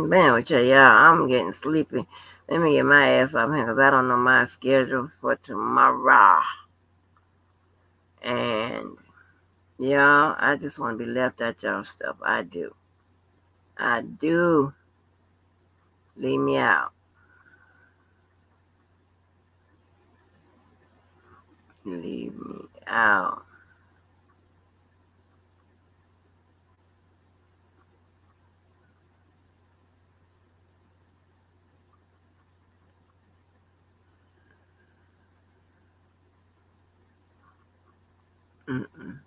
Man, with you, y'all, I'm getting sleepy. Let me get my ass up here because I don't know my schedule for tomorrow. And y'all, I just want to be left at y'all stuff. I do. I do. Leave me out. Leave me out. Mm-mm.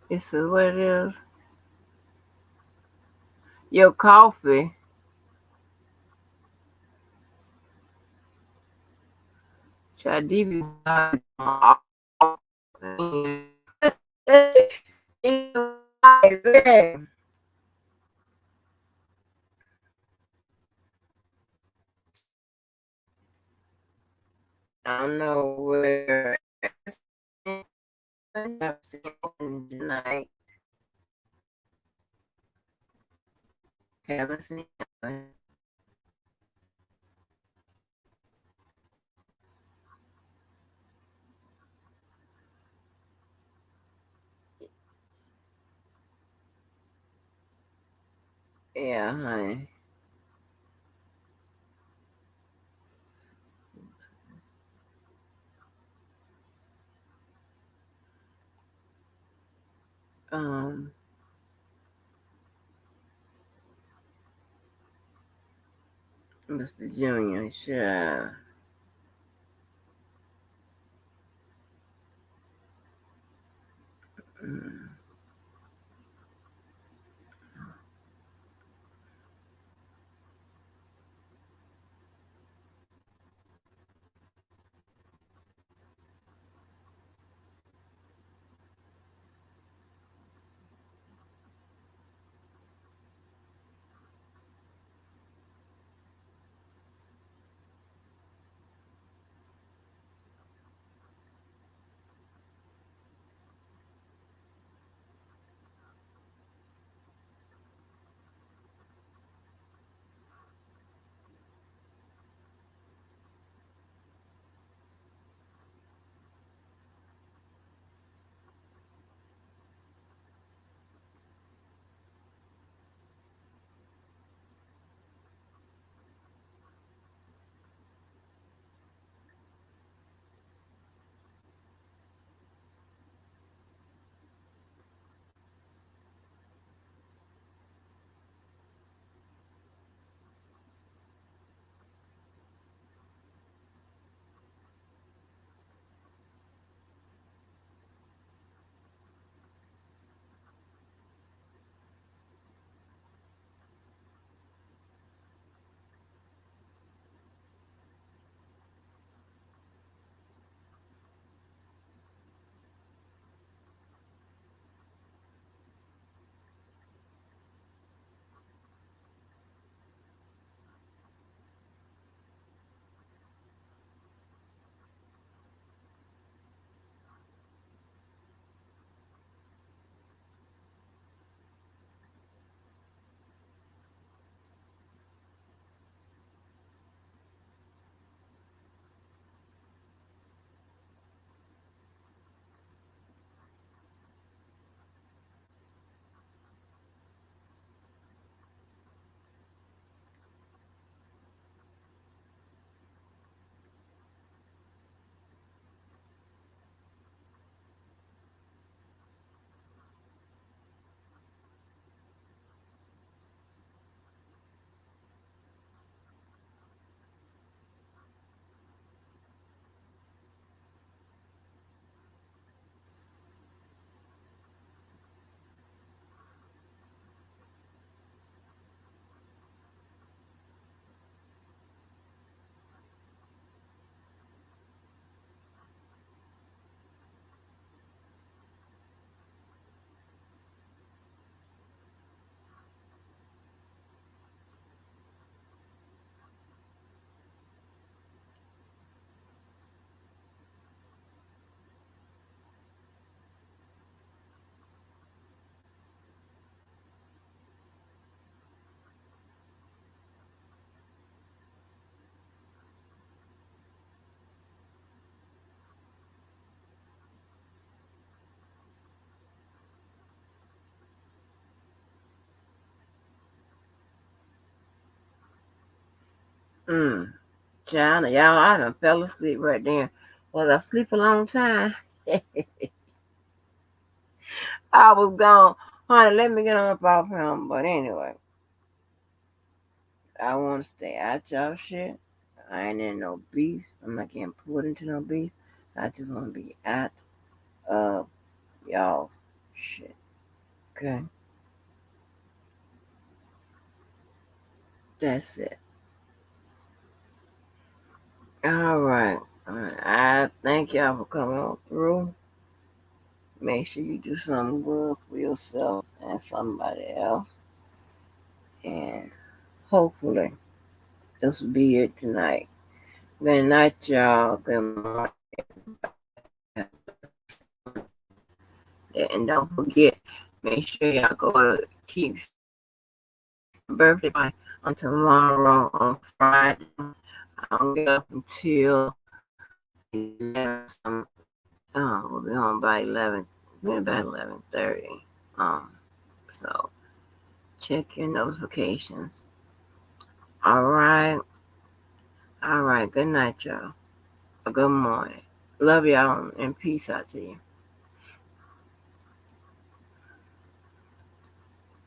This is what it is. Your coffee. Should I I don't know where I've seen tonight. Haven't seen it. Yeah, honey. Mr. Junior, sure. Mm. China, y'all, I done fell asleep right there. Was I sleep a long time? I was gone. Honey, let me get on up off him. But anyway, I want to stay out y'all shit. I ain't in no beef. I'm not getting pulled into no beef. I just want to be out of y'all's shit. Okay? That's it. All right. I thank y'all for coming on through. Make sure you do something good for yourself and somebody else. And hopefully, this will be it tonight. Good night, y'all. Good morning. And don't forget, make sure y'all go to Keith's birthday party on tomorrow on Friday. I'll get up until 11. We'll be home by 11. Maybe about 11:30. So check your notifications. All right. All right. Good night, y'all. Good morning. Love y'all and peace out to you.